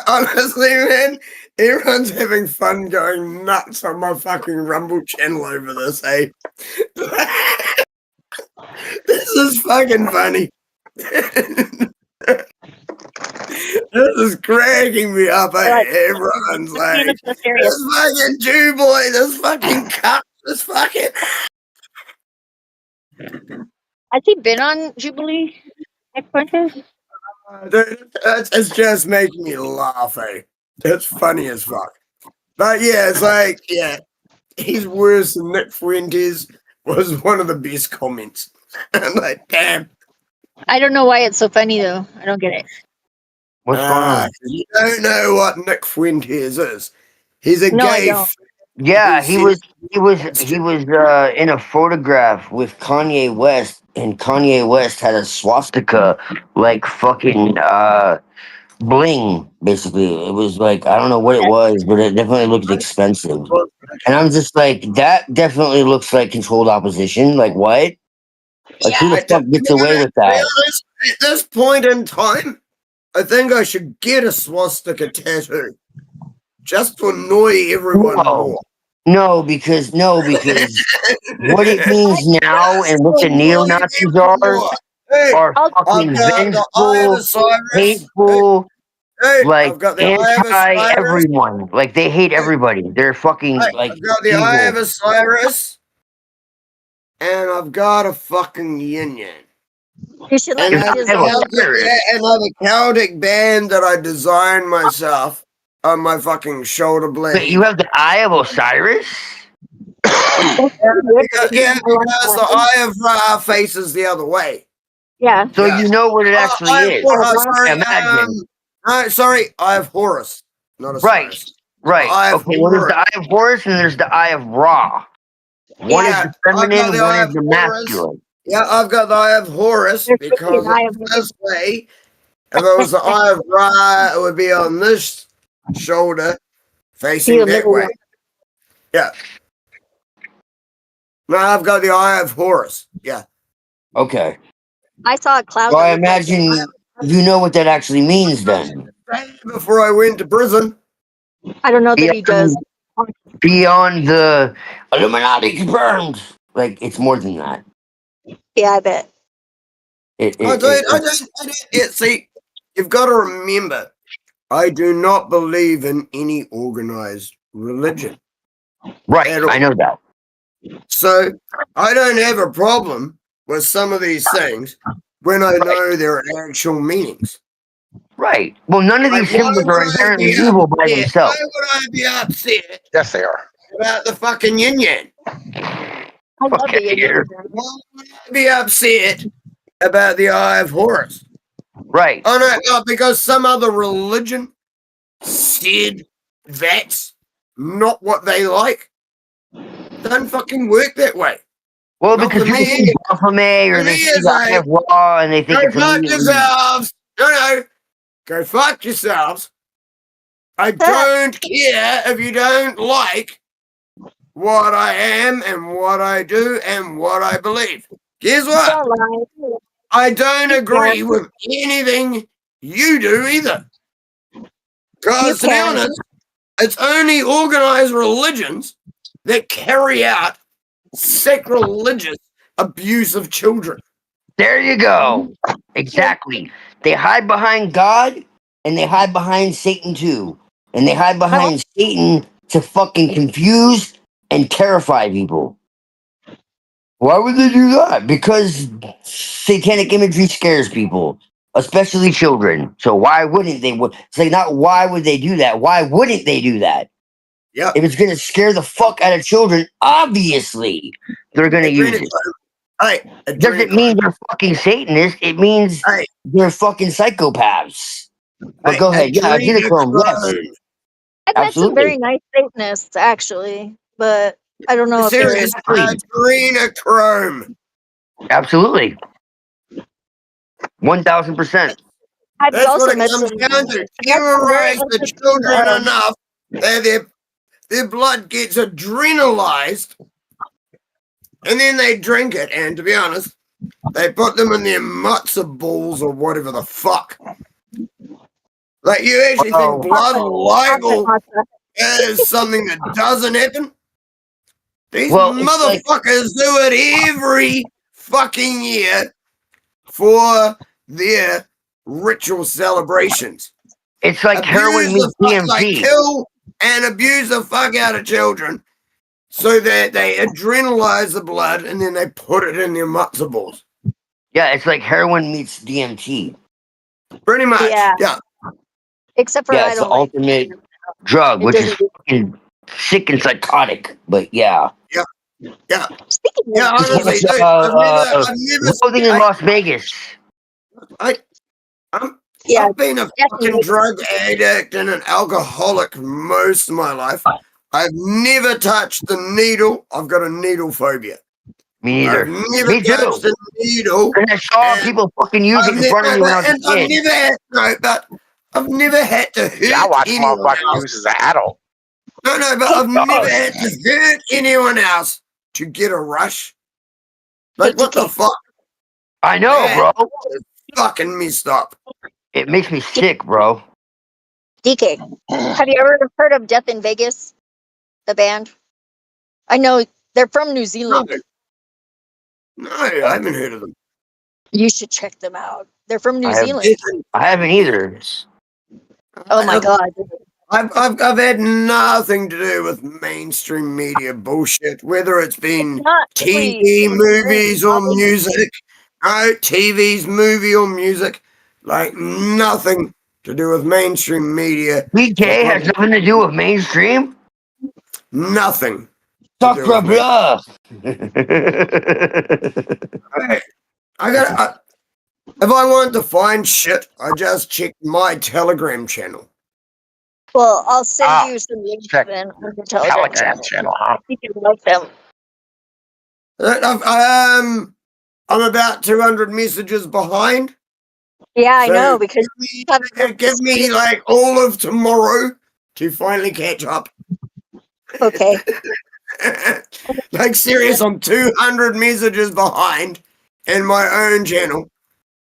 Honestly, man, everyone's having fun going nuts on my fucking Rumble channel over this, eh? This is fucking funny. This is cracking me up, eh? Like, Everyone's this man like, is so serious. this fucking Jew boy, this fucking cup, this fucking. Has he been on Jubilee? Nick Fuentes? Dude, it's just making me laugh, eh? It's funny as fuck. But yeah, it's like, yeah, he's worse than Nick Fuentes was one of the best comments. I'm like, damn. I don't know why it's so funny though. I don't get it. What's going on? You don't know what Nick Fuentes is. He's a No, I gay. don't. Yeah, who he was says- in a photograph with Kanye West, and Kanye West had a swastika like fucking bling. Basically, it was like, I don't know what it was, but it definitely looked expensive. And I'm just like, that definitely looks like controlled opposition. Like what? Like who the fuck gets away with that? At this point in time, I think I should get a swastika tattoo just to annoy everyone more. No, because what it means now and what the neo Nazis Hey, are I'll- fucking I've got the Eye of vengeful, Osiris. hateful, Hey, like I've got the Eye of anti Osiris. everyone. Like they hate everybody. They're fucking Hey, like I've got the Eye of evil. Osiris. And I've got a fucking yin yang. You should let And me I do have that. have a Celtic band that I designed myself on my fucking shoulder blade. But you have the Eye of Osiris? because the Eye of Ra faces the other way. Yeah. So Yeah. you know what it actually is. Imagine. Sorry, Eye of Horus, not Right. Osiris. Right. Eye of Okay, well, there's the Horus. Eye of Horus and there's the Eye of Ra. One Yeah, is the I've got feminine, the one Eye is of the Horus. masculine. Yeah, I've got the Eye of Horus There should be because an Eye it's of this way. If it was the Eye of Ra, it would be on this shoulder, facing the that middle way. one. Yeah. No, I've got the Eye of Horus. Yeah. Okay. I saw a cloud. Well, that I looked like imagine you know what that actually means then. Before I went to prison. I don't know that he does. Beyond the Illuminati confirmed. Like, it's more than that. Yeah, I bet. See, you've got to remember, I do not believe in any organized religion. Right, at all. I know that. So I don't have a problem with some of these things when I know there are actual meanings. Right. Well, none of Like, these symbols are inherently be evil by upset? themselves. Why would I be upset Yes, they are. about the fucking yin yang? I love the Okay, here. Why would I be upset about the Eye of Horus? Right. Oh no, because some other religion said that's not what they like. Doesn't fucking work that way. Well, Not because for people me. see Baphomet or For they me, see it's the Eye like, of Law and they think go it's fuck immediately. yourselves. No. Go fuck yourselves. I don't care if you don't like what I am and what I do and what I believe. Guess what? Don't lie. I don't agree with anything you do either. Because to be can. honest, it's only organized religions that carry out sacrilegious abuse of children. There you go. Exactly. They hide behind God and they hide behind Satan too. And they hide behind Satan to fucking confuse and terrify people. Why would they do that? Because satanic imagery scares people, especially children. So why wouldn't they? It's like not why would they do that? Why wouldn't they do that? Yeah. If it's gonna scare the fuck out of children, obviously they're gonna use it. Hey, Doesn't mean they're fucking Satanists. It means they're fucking psychopaths. But go ahead. Yeah, adrenochrome. Yes, I've met some absolutely. very nice Satanists, actually, but I don't know if they're. Serious adrenochrome. Absolutely. 1000%. I've That's also what it met comes some. down to. I've met some very Terrorize the interesting, children enough that their blood gets adrenalized, and then they drink it. And to be honest, they put them in their matzo balls or whatever the fuck. Like, you actually think blood libel is something that doesn't happen? These motherfuckers do it every fucking year for their ritual celebrations. It's like heroin meets DMT. Like, kill and abuse the fuck out of children so that they adrenalize the blood and then they put it in their matzo balls. Yeah, it's like heroin meets DMT. Pretty much. Yeah. Except for it's the ultimate drug, which is fucking sick and psychotic. But yeah. Yeah. Honestly, dude, I've never Loathing in Las Vegas. I've been a fucking drug addict and an alcoholic most of my life. I've never touched the needle. I've got a needle phobia. Me neither. I've never touched the needle. And I saw people fucking use it in front of me when I was a kid. I've never had to hurt I watched anyone motherfuckers else. use as an adult. No, but I've never had to hurt anyone else to get a rush. Like, what the fuck? I know, bro. It's fucking messed up. It makes me sick, bro. DK, have you ever heard of Death in Vegas, the band? I know they're from New Zealand. No, I haven't heard of them. You should check them out. They're from New Zealand. I haven't either. Oh my god. I've had nothing to do with mainstream media bullshit, whether it's been TV, movies, or music. No, TV's movie or music, like nothing to do with mainstream media. BK has nothing to do with mainstream? Nothing. Talk blah blah. If I wanted to find shit, I just checked my Telegram channel. Well, I'll send you some links then on the Telegram channel, huh? You can like them. I'm about 200 messages behind. Yeah, I know, because give me like all of tomorrow to finally catch up. Okay. Like, serious, I'm 200 messages behind in my own channel,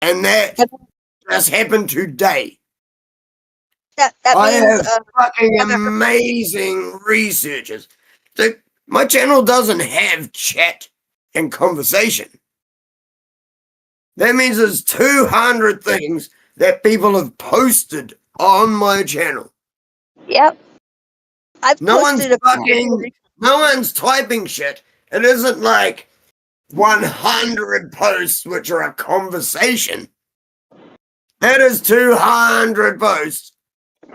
and that just happened today. I have fucking amazing researchers. My channel doesn't have chat and conversation. That means there's 200 things that people have posted on my channel. Yep. No one's typing shit. It isn't like 100 posts which are a conversation. That is 200 posts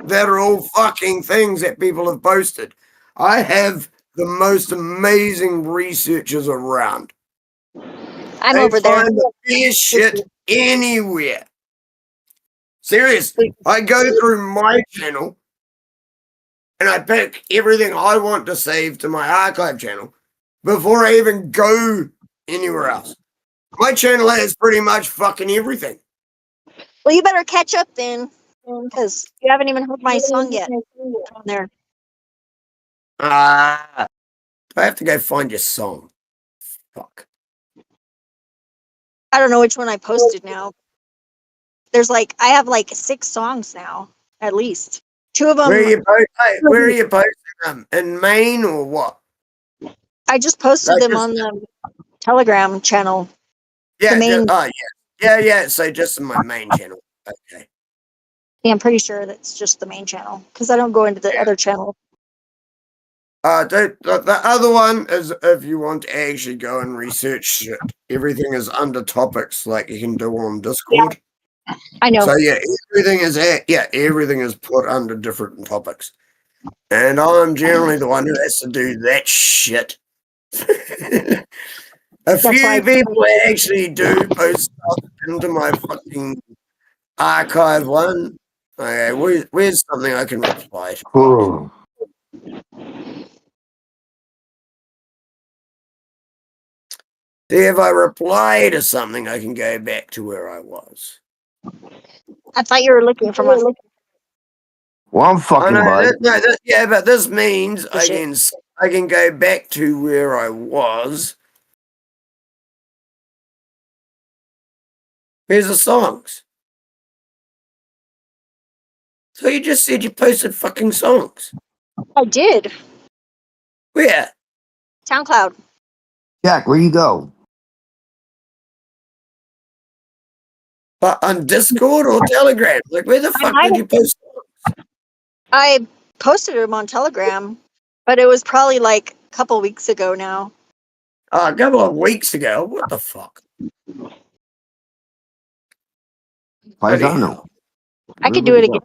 that are all fucking things that people have posted. I have the most amazing researchers around. I'm They over there. find the best shit anywhere. Serious. I go through my channel and I pick everything I want to save to my archive channel before I even go anywhere else. My channel has pretty much fucking everything. Well, you better catch up then, because you haven't even heard my song yet on there. I have to go find your song. Fuck. I don't know which one I posted now. There's like, I have like 6 songs now, at least. 2 of them. Where are you posting them? In Maine or what? I just posted them on the Telegram channel. Yeah. The main. Yeah. So just in my main channel. Okay. Yeah, I'm pretty sure that's just the main channel because I don't go into the other channel. The other one is if you want to actually go and research shit. Everything is under topics like you can do on Discord. Yeah, I know. So yeah, everything is put under different topics. And I'm generally the one who has to do that shit. A few people actually do post stuff into my fucking archive one. Okay, where's something I can reply to? See, if I reply to something, I can go back to where I was. I thought you were looking for my. Well, I'm fucking bud. But this means I can go back to where I was. Here's the songs. So you just said you posted fucking songs. I did. Where? SoundCloud. Jack, where you go? But on Discord or Telegram? Like, where the fuck did you post songs? I posted them on Telegram, but it was probably like a couple weeks ago now. A couple of weeks ago? What the fuck? I don't know. I could do it again.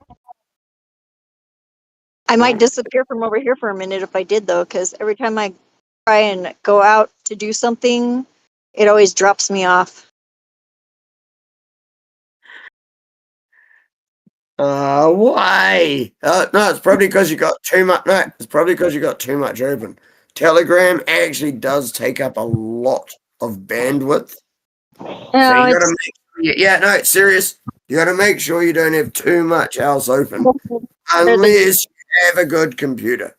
I might disappear from over here for a minute if I did, though, because every time I try and go out to do something, it always drops me off. Why? No, it's probably because you got too much. No, it's probably because you got too much open. Telegram actually does take up a lot of bandwidth. So you gotta it's serious. You gotta make sure you don't have too much else open. Unless you have a good computer.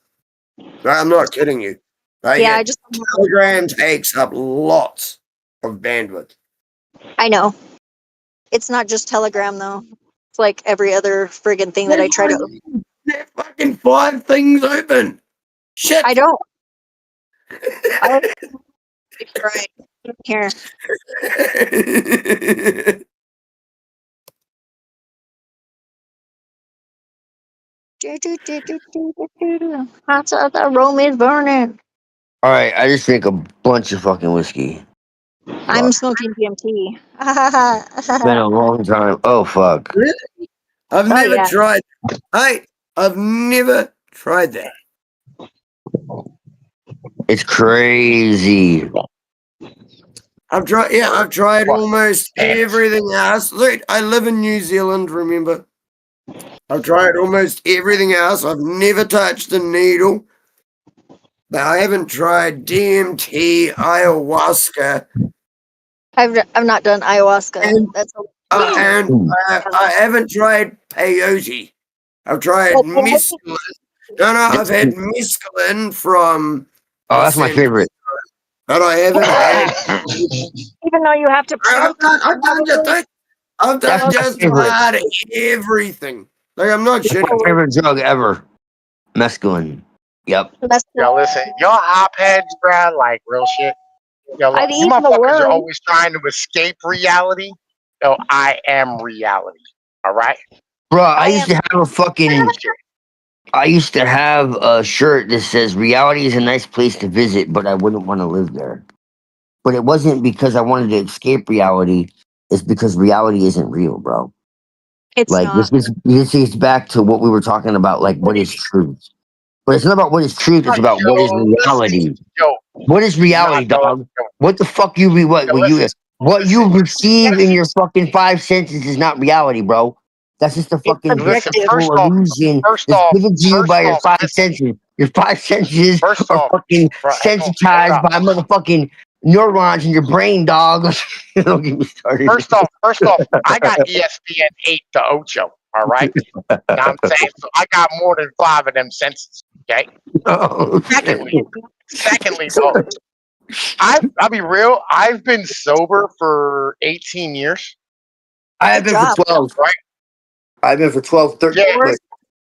No, I'm not kidding you. Telegram takes up lots of bandwidth. I know. It's not just Telegram, though. It's like every other friggin' thing that I try to open. There's fucking 5 things open. Shit. I don't. Right. Here. Rome is burning. All right, I just drank a bunch of fucking whiskey. I'm smoking DMT. It's been a long time. Oh fuck! Really? I've never tried. I've never tried that. It's crazy. I've tried almost everything else. Look, I live in New Zealand, remember? I've tried almost everything else. I've never touched a needle. But I haven't tried DMT, ayahuasca. I've not done ayahuasca. And I haven't tried peyote. I've tried mescaline. I've had mescaline from... Oh, that's my favorite. But I haven't had... Even though you have to... I've done just about everything. Like, I'm not shitting. My favorite drug ever. Mescaline. Yep. Yo, listen, y'all hopheads, bro, like real shit. Yo, look, you motherfuckers are always trying to escape reality. Yo, I am reality. All right? Bro, I used to have a fucking... I used to have a shirt that says, reality is a nice place to visit, but I wouldn't want to live there. but it wasn't because I wanted to escape reality. It's because reality isn't real, bro. It's Like not. this is back to what we were talking about, like what is truth. But it's not about what is truth, it's about what is reality. Yo, What is reality, dog? What the fuck what you receive in your fucking five senses is not reality, bro. That's just a It's fucking listen. subjective. First perceptual off, illusion first that's off, given to you first by your off, five listen. senses. Your five senses First are off, fucking bro, sensitized by motherfucking neurons in your brain, dog. Don't get me started. first off, I got ESPN 8 to Ocho. All right. Now I'm saying, so I got more than 5 of them senses. Okay. Oh, Secondly, though, I'll be real. I've been sober for 18 years. I have Good been for job. 12. Right. I've been for 12, 13, Yeah. wait,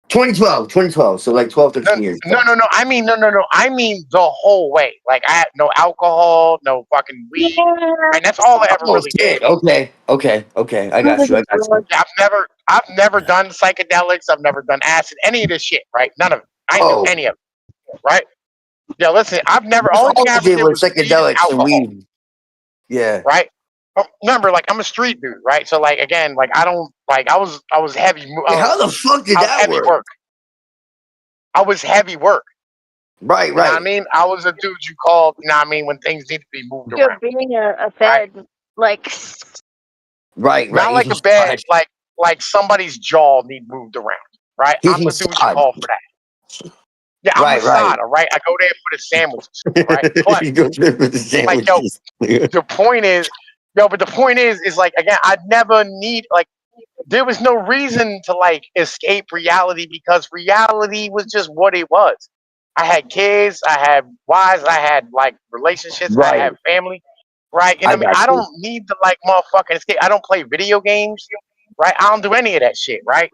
2012. So like 12, 13 years. No. I mean, no. I mean the whole way. Like I had no alcohol, no fucking weed, and that's all I ever Oh really did. shit. Okay. I got you. Yeah, I've never done psychedelics. I've never done acid, any of this shit. Right? None of it. I didn't do any of it. Right? Yeah. Listen, I've never. That's Only thing all I I ever did did was was weed and psychedelics and alcohol. weed. Yeah. Right? Remember, like I'm a street dude. Right? So like again, like I don't like I was heavy. Hey, how the fuck did I was that heavy work? work. I was heavy work. Right. You know what I mean? I was a dude you called, you know what I mean, when things need to be moved You're around. being a fed, like, Right. Not like a bed, like somebody's jaw need moved around. Right? He's I'm the dude you massaged. call for that. Yeah, I'm Right. Masada, right? I go there for the sandwiches. Right? But You go there for the like yo, sandwiches. the point is like again, I'd never need like there was no reason to like escape reality because reality was just what it was. I had kids, I had wives, I had like relationships, I Right. had family, right? You know I what I mean? got I you. don't need to like motherfucking escape. I don't play video games, right? I don't do any of that shit, right?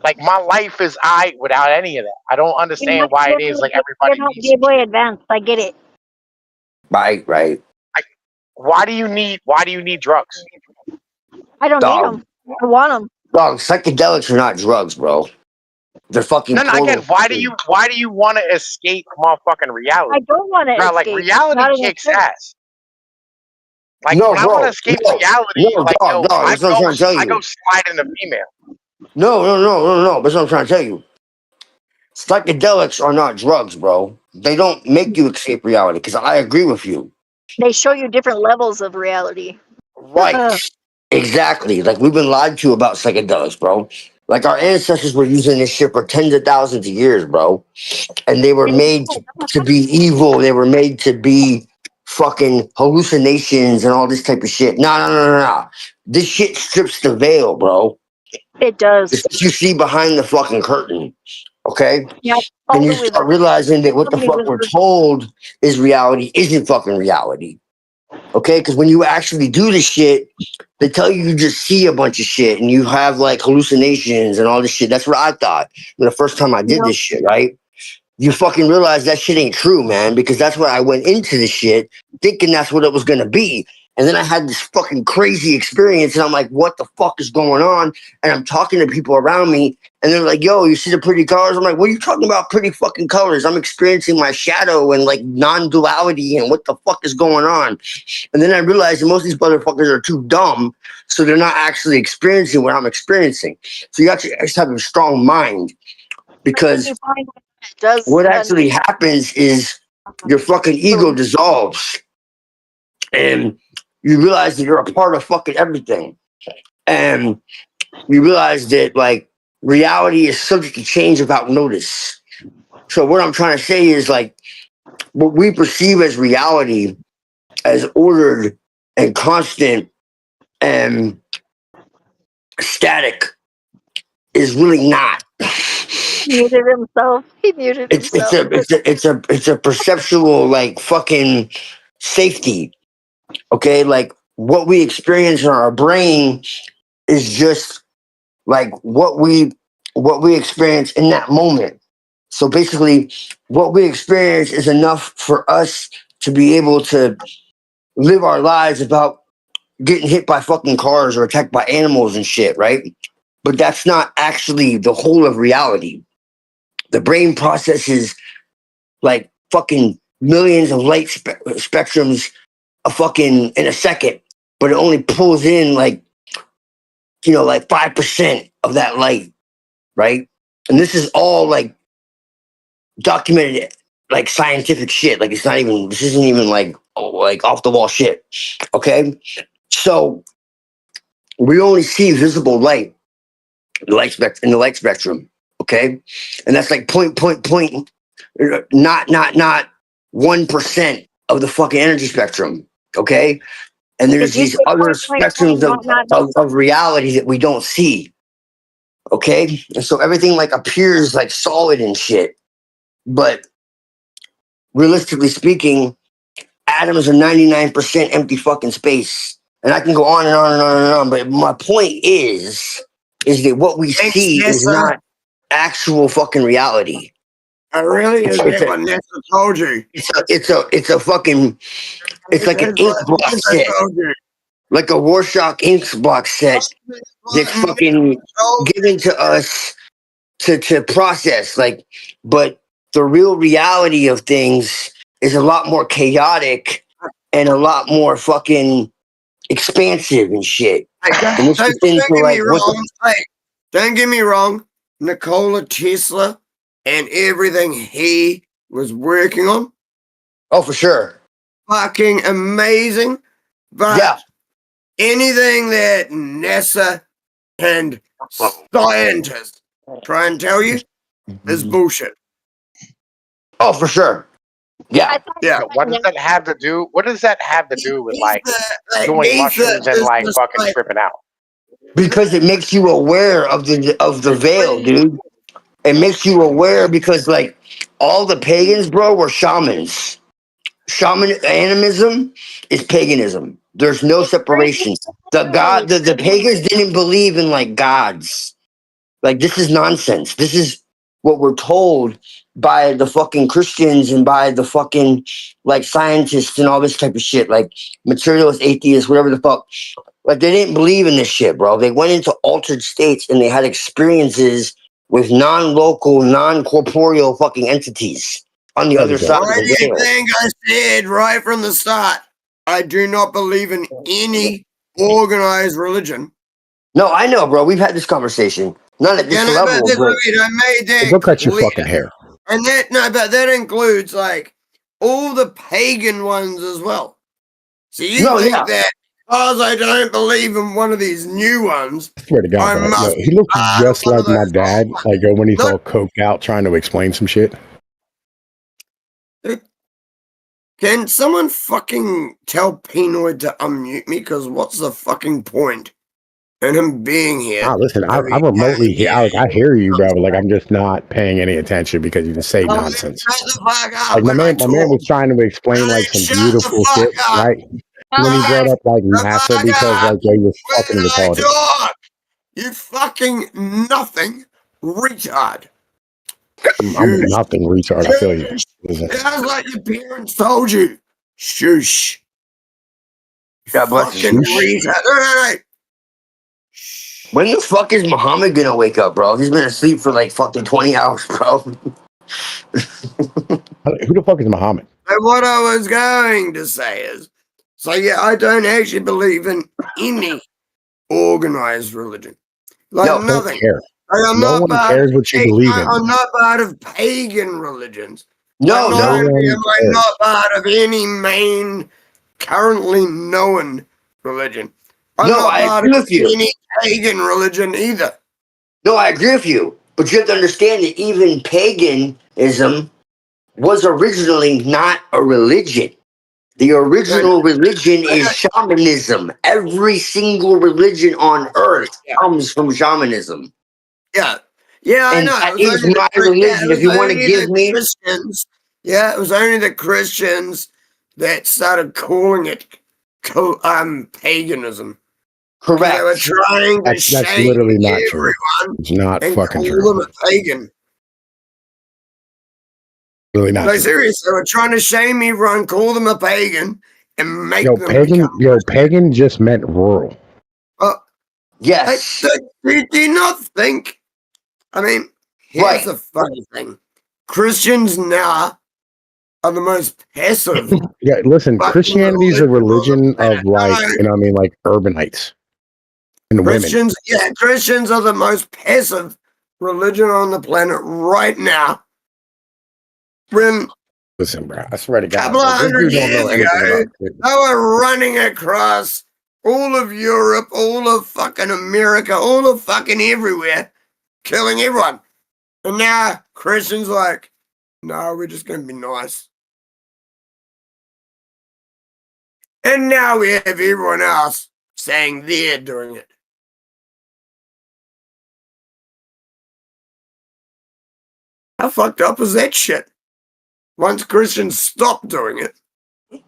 Like my life is without any of that. I don't understand why it is like you're everybody not needs Game some Boy shit. Advance. I get it. Right. Like, why do you need drugs? I don't need Dog. them. I want them. Dog, psychedelics are not drugs, bro. They're fucking No, again, portal. why do you want to escape motherfucking I reality? don't want to Bro, like escape. reality Not an kicks escape. ass. Like No, when I want to bro. escape No. reality, like Dog. yo, That's what I'm trying to tell I go you. slide in the female. No. That's what I'm trying to tell you. Psychedelics are not drugs, bro. They don't make you escape reality, because I agree with you. They show you different levels of reality. Right. Exactly. Like we've been lied to about psychedelics, bro. Like our ancestors were using this shit for tens of thousands of years, bro. And they were made to be evil. They were made to be fucking hallucinations and all this type of shit. No. This shit strips the veil, bro. It does. It's what you see behind the fucking curtain. Okay? Yeah. And you With start realizing that what the somebody fuck with we're told is reality isn't fucking reality. Okay? Because when you actually do this shit, they tell you just see a bunch of shit and you have like hallucinations and all this shit. That's what I thought the first time I did this shit, right? You fucking realize that shit ain't true, man, because that's what I went into this shit thinking that's what it was gonna be. And then I had this fucking crazy experience, and I'm like, what the fuck is going on? And I'm talking to people around me, and they're like, yo, you see the pretty colors? I'm like, what are you talking about, pretty fucking colors? I'm experiencing my shadow and like non-duality and what the fuck is going on? And then I realized that most of these motherfuckers are too dumb, so they're not actually experiencing what I'm experiencing. So you actually have a strong mind, because what actually happens is your fucking ego dissolves and you realize that you're a part of fucking everything. And you realize that like reality is subject to change without notice. So what I'm trying to say is like what we perceive as reality, as ordered and constant and static, is really not. He muted himself. He muted himself. It's a perceptual like fucking safety. Okay, like what we experience in our brain is just like what we experience in that moment. So basically, what we experience is enough for us to be able to live our lives without getting hit by fucking cars or attacked by animals and shit, right? But that's not actually the whole of reality. The brain processes like fucking millions of light spectrums in a second, but it only pulls in like 5% of that light, right? And this is all like documented, like scientific shit. Like this isn't even like off the wall shit. Okay, so we only see visible light in the light spectrum. Okay, and that's like point, not 1% of the fucking energy spectrum. Okay, and there's Did you these say other point, spectrums of reality that we don't see. Okay, and so everything like appears like solid and shit, but realistically speaking, atoms are 99% empty fucking space. And I can go on and on and on and on, but my point is that what we see is not actual fucking reality. I really is what NASA told you. It's a fucking, it's like an ink block set, like a Rorschach ink block set that's fucking given to us to process. Like, but the real reality of things is a lot more chaotic and a lot more fucking expansive and shit. And Don't get me wrong. Nikola Tesla and everything he was working on. Oh, for sure. Fucking amazing. But anything that NASA and scientists try and tell you is bullshit. Oh, for sure. Yeah. Yeah. What does that have to do? What does that have to do with like doing mushrooms and like fucking tripping out? Because it makes you aware of the veil, dude. It makes you aware because like all the pagans, bro, were shamans. Shaman animism is paganism. There's no separation. The pagans didn't believe in like gods. Like this is nonsense. This is what we're told by the fucking Christians and by the fucking like scientists and all this type of shit, like materialist atheists, whatever the fuck. Like they didn't believe in this shit, bro. They went into altered states and they had experiences with non-local, non-corporeal fucking entities on the other side of the veil. I think I said right from the start, I do not believe in any organized religion. No, I know, bro. We've had this conversation. Not at this level. I made that go cut your fucking hair. And but that includes like all the pagan ones as well. So you think that because I don't believe in one of these new ones, I swear to God, bro, he looks just like my dad. Like when he's all coked out trying to explain some shit. Can someone fucking tell Pinoid to unmute me? Because what's the fucking point in him being here? Ah, listen, I remotely hear. I hear you, bro. But like, I'm just not paying any attention because you just say nonsense. Like my man was trying to explain like some beautiful shit, right? When he brought up like NASA because like he was fucking retarded. You fucking nothing retard. I'm nothing retard. I feel you. Sounds like your parents told you. Shush. God bless you. Retard. When the fuck is Muhammad gonna wake up, bro? He's been asleep for like fucking 20 hours, bro. Who the fuck is Muhammad? And what I was going to say is, so yeah, I don't actually believe in any organized religion. Like nothing. No one cares what you believe in. I'm not part of pagan religions. No I'm not part of any main currently known religion. I'm not part of any pagan religion either. No, I agree with you. But you have to understand that even paganism was originally not a religion. The original religion is shamanism. Every single religion on earth comes from shamanism. Yeah. Yeah, I know. That is my religion. If you want to give me... Yeah, it was only the Christians that started calling it paganism. Correct. They were trying to that's literally not true. It's not fucking true. Call them a pagan. Really not true. Seriously, they were trying to shame everyone, call them a pagan, and make them pagan just meant rural. Yes. Do you not think? I mean, here's the funny thing. Christians now are the most passive. Yeah, listen, fucking Christianity is a religion of like, No, you know what I mean, like urbanites and women. Christians are the most passive religion on the planet right now. When Listen, bro, I swear to a God, couple of like, this hundred dude don't know years anything ago, about it. they were running across all of Europe, all of fucking America, all of fucking everywhere, killing everyone. And now Christians like, no, we're just going to be nice. And now we have everyone else saying they're doing it. How fucked up is that shit? Once Christians stop doing it,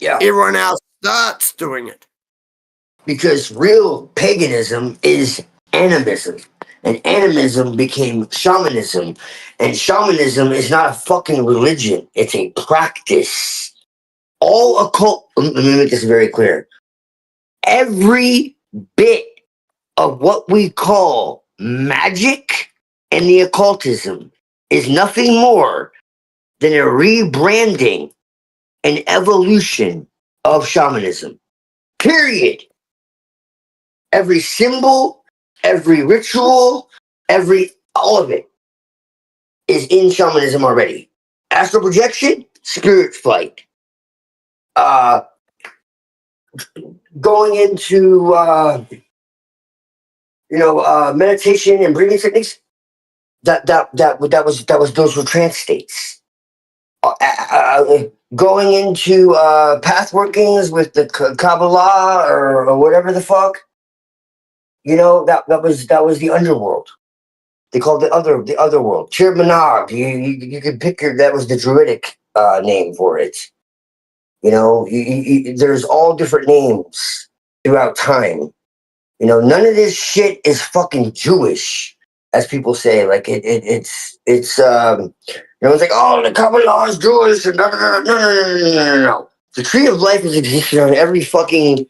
everyone else starts doing it. Because real paganism is animism. And animism became shamanism. And shamanism is not a fucking religion, it's a practice. All occult, let me make this very clear. Every bit of what we call magic and the occultism is nothing more than a rebranding and evolution of shamanism. Period. Every symbol, every ritual, all of it is in shamanism already. Astral projection, spirit flight. Going into meditation and breathing techniques. Those were trance states. Going into path workings with the Kabbalah or whatever the fuck. That was the underworld. They called the other world. Tirmanog. You could pick that was the Druidic name for it. There's all different names throughout time. None of this shit is fucking Jewish, as people say. Like it's everyone's like, oh, the Kabbalah is Jewish. No. The tree of life has existed on every fucking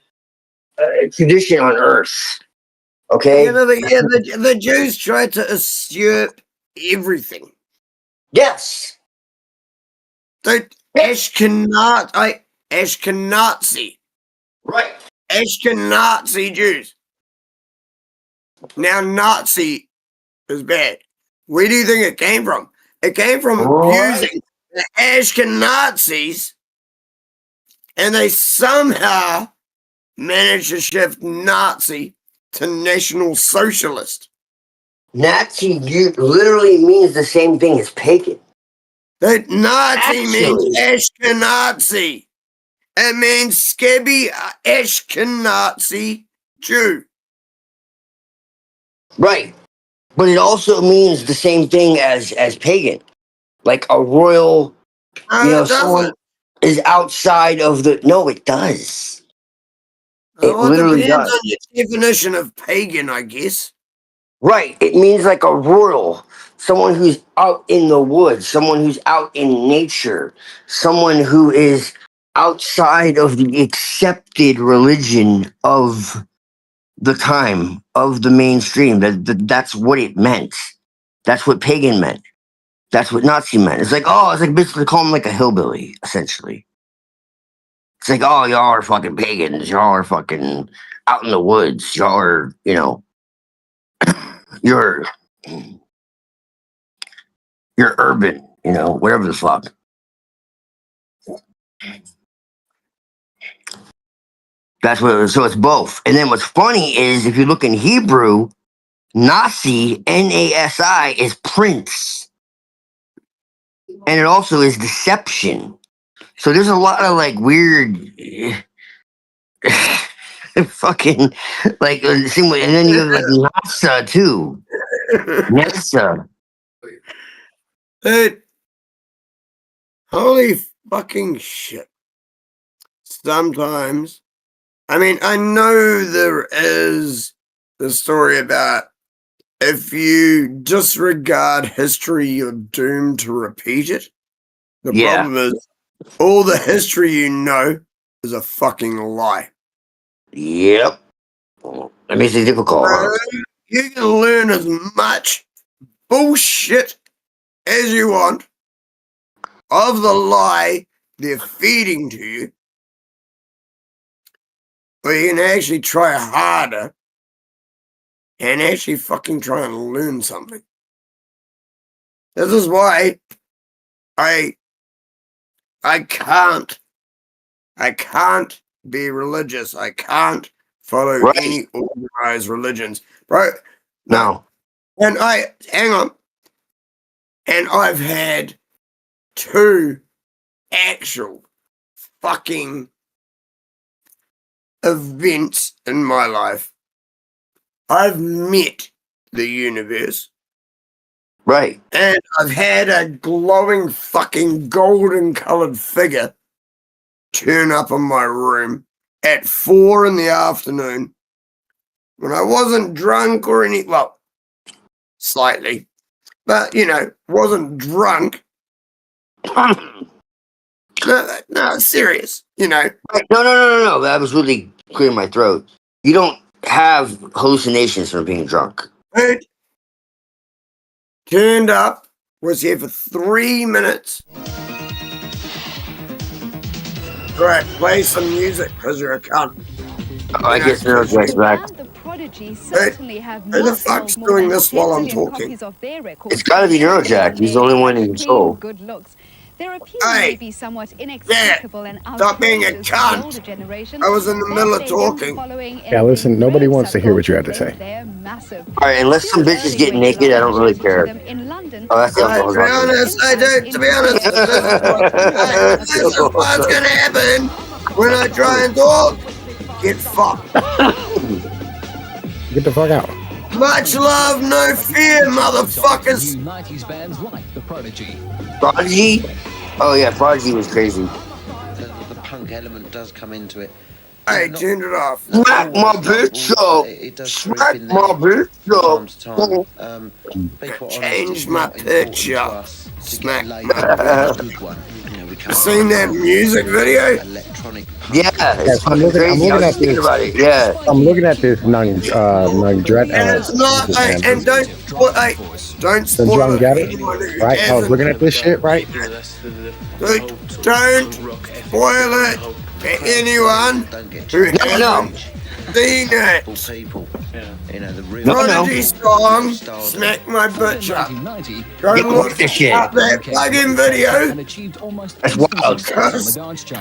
tradition on earth. Okay. The Jews tried to usurp everything. Yes. The Ashkenazi. Right. Ashkenazi Jews. Now Nazi is bad. Where do you think it came from? It came from abusing the Ashkenazis, and they somehow managed to shift Nazi to National Socialist. Nazi literally means the same thing as pagan. That Nazi means Ashkenazi. It means scabby Ashkenazi Jew. Right. But it also means the same thing as pagan. Like a royal, someone is outside of the... No, it does. It literally depends does. on your definition of pagan, I guess. Right. It means like a royal. Someone who's out in the woods. Someone who's out in nature. Someone who is outside of the accepted religion of the time, of the mainstream. That's what it meant. That's what pagan meant. That's what Nazi meant. It's like basically call him like a hillbilly, essentially. It's like, oh, y'all are fucking pagans. Y'all are fucking out in the woods. Y'all are, you're urban, whatever the fuck. That's what it was. So it's both. And then what's funny is if you look in Hebrew, Nasi, Nasi, is prince. And it also is deception. So there's a lot of like weird fucking like same way. And then you have like NASA too. NASA. Dude, holy fucking shit. Sometimes, I know there is the story about if you disregard history, you're doomed to repeat it. The problem is, all the history you know is a fucking lie. Yep. That makes it difficult. You can learn as much bullshit as you want of the lie they're feeding to you, or you can actually try harder and actually fucking try and learn something. This is why I can't be religious. I can't follow any organized religions, bro. No. And hang on. And I've had 2 actual fucking events in my life. I've met the universe. Right. And I've had a glowing fucking golden colored figure turn up in my room at 4 in the afternoon when I wasn't drunk or well, slightly, but wasn't drunk. No, serious, Right. No. That was really clearing my throat. You don't have hallucinations from being drunk. Dude, turned up, was here for 3 minutes. Right, play some music because you're a cunt. Oh, I guess Neurojack's back. Who the fuck's doing this while I'm talking? It's got to be Neurojack. He's the only one in control. Hey, stop being a cunt. I was in the middle of talking. Yeah, listen, nobody wants to hear what you have to say. All right, unless some bitches get naked, I don't really care. Oh, that's the To be honest, I do. To be honest, this is what's going to happen when I try and talk. Get fucked. Get the fuck out. Much love, no fear, motherfuckers. 90s bands like the Prodigy. Prodigy? Oh yeah, Prodigy was crazy. The punk element does come into it. Hey, turned it off. Smack my bitch up. It does Smack my bitch up. Change my pitch up. Smack my bitch up. Seen that music video? Yeah, it's I'm looking at this. About it. Yeah, I'm looking at this Nung Dread. And it's not. And don't spoil it. Get it? Right? I was looking at this shit, right? Don't spoil it for anyone who hasn't seen it. Prodigy song, Smack My Bitch Up. Go look at that plug-in video. That's wild.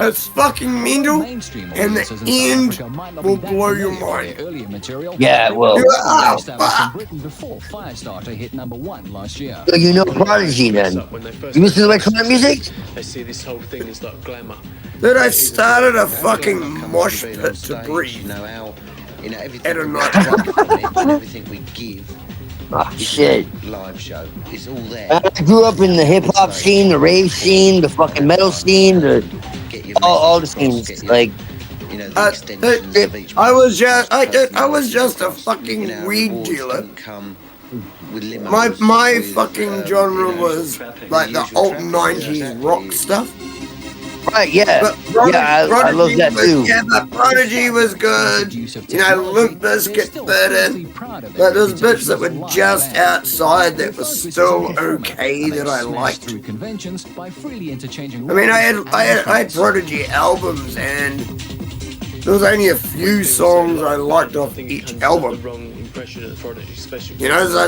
It's fucking mental, and the end will blow your mind. Yeah, well. Oh, fuck. So you know Prodigy then? You listen to electronic music? They see this whole thing as like glamour. Then I started a fucking mosh pit to breathe. At a nightclub. Everything we give. Oh, shit. Live show. It's all there. I grew up in the hip-hop scene, the rave scene, the fucking metal scene, all the scenes. Like, I was just a fucking weed dealer. My fucking genre was like the old 90s rock stuff. Right, yeah. I love that too. Yeah, but Prodigy was good. Limp Bizkit fit in. But there's bits that were just outside that was still okay that I liked. I mean, I had Prodigy albums, and there was only a few songs I liked off each album. So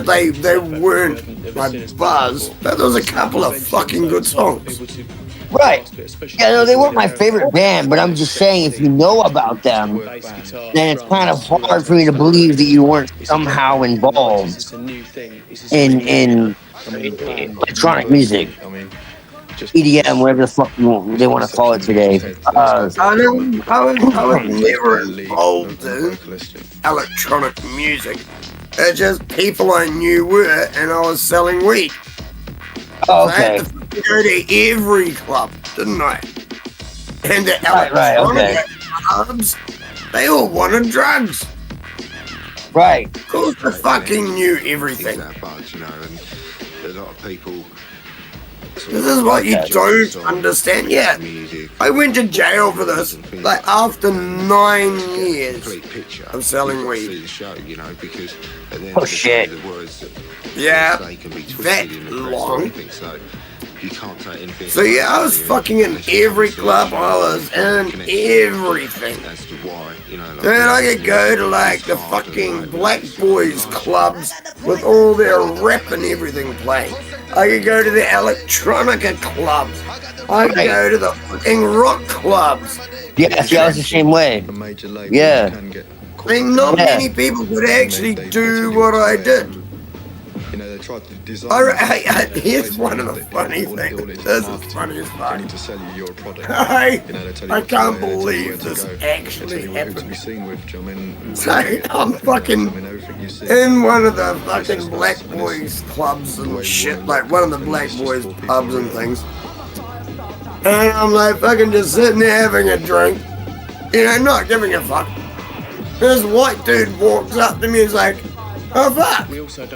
they weren't my buzz, but there was a couple of fucking good songs. Right. Yeah, no, they weren't my favorite band, but I'm just saying, if you know about them, then it's kind of hard for me to believe that you weren't somehow involved in electronic music. EDM, whatever the fuck they want to call it today. I was never involved in electronic music. It's just people I knew were, and I was selling weed. Oh, okay. So I had to go to every club, didn't I? And the electronic clubs, they all wanted drugs. Right. Of course, I fucking knew everything. That buzz, and a lot of people. This is what you don't understand. Yeah, I went to jail for this. Like after 9 years of selling weed. Oh shit. Yeah, that long. you can't take anything. So yeah, I was fucking in every club I was in, everything. As to why, you know. Like, Then I could go to like the fucking black boys clubs with all their rap and everything playing. I could go to the electronica clubs. I could go to the fucking rock clubs. Yeah, see, I was the same way. a major label Yeah. can get I mean, not Yeah. many people could actually do what I did. You know, they tried to design. Here's one of the funny things. This is funny as They fuck. need to sell you your product. I You know, they tell you what to can't wear, they tell you believe where to this go, actually they tell you who to be happened. seen with. Do you know what I mean? So I'm fucking I mean, everything you see. in one of the fucking black boys clubs and shit, like one of the black boys pubs and things. And I'm like fucking just sitting there having a drink, you know, not giving a fuck. This white dude walks up to me and is like, oh fuck,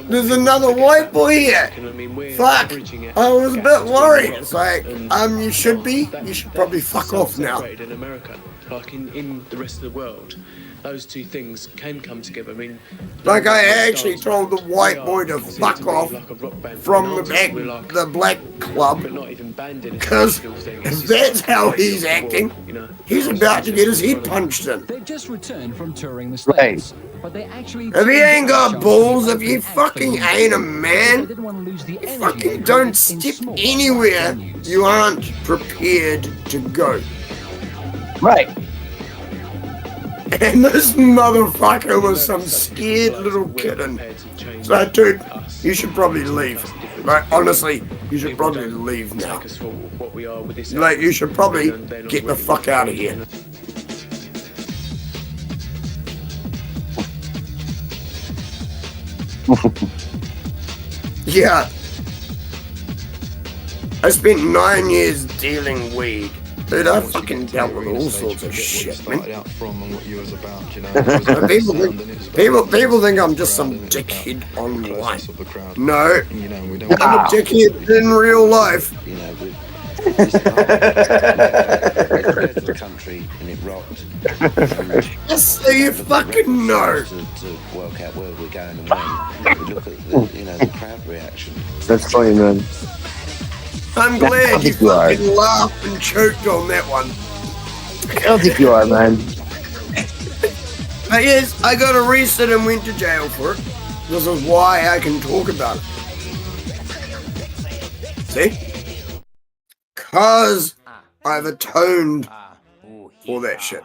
there's another white boy here. Fuck, I was a bit worried. It's like, you should probably fuck off now. In America, like in the rest of the world, those two things can come together. I mean, Like I actually told the white boy to fuck off from the black club, because if that's how he's acting, he's about to get his head punched in. They've just returned from touring the Right. States, but they actually If you ain't got balls, if you fucking ain't a man, you fucking don't step anywhere you aren't prepared to go. Right. And this motherfucker was some scared little kitten. So, dude, you should probably leave. Like, honestly, you should probably leave now. Like, you should probably get the fuck out of here. Yeah. I spent 9 years dealing weed. Dude, I fucking dealt with all sorts of shit, man. Out from and what you was about, you know. People think I'm just some dickhead online. No, You know, we don't. I'm a dickhead in real life. You know, we the country and it rocked. Just so you fucking know. To work out where we're going and when. We look at the, the crowd reaction. That's funny, man. I'm I glad don't you think you are. fucking laughed and choked on that one. I don't think you are, man. But yes, I got arrested and went to jail for it. This is why I can talk about it. See? Because I've atoned for that shit.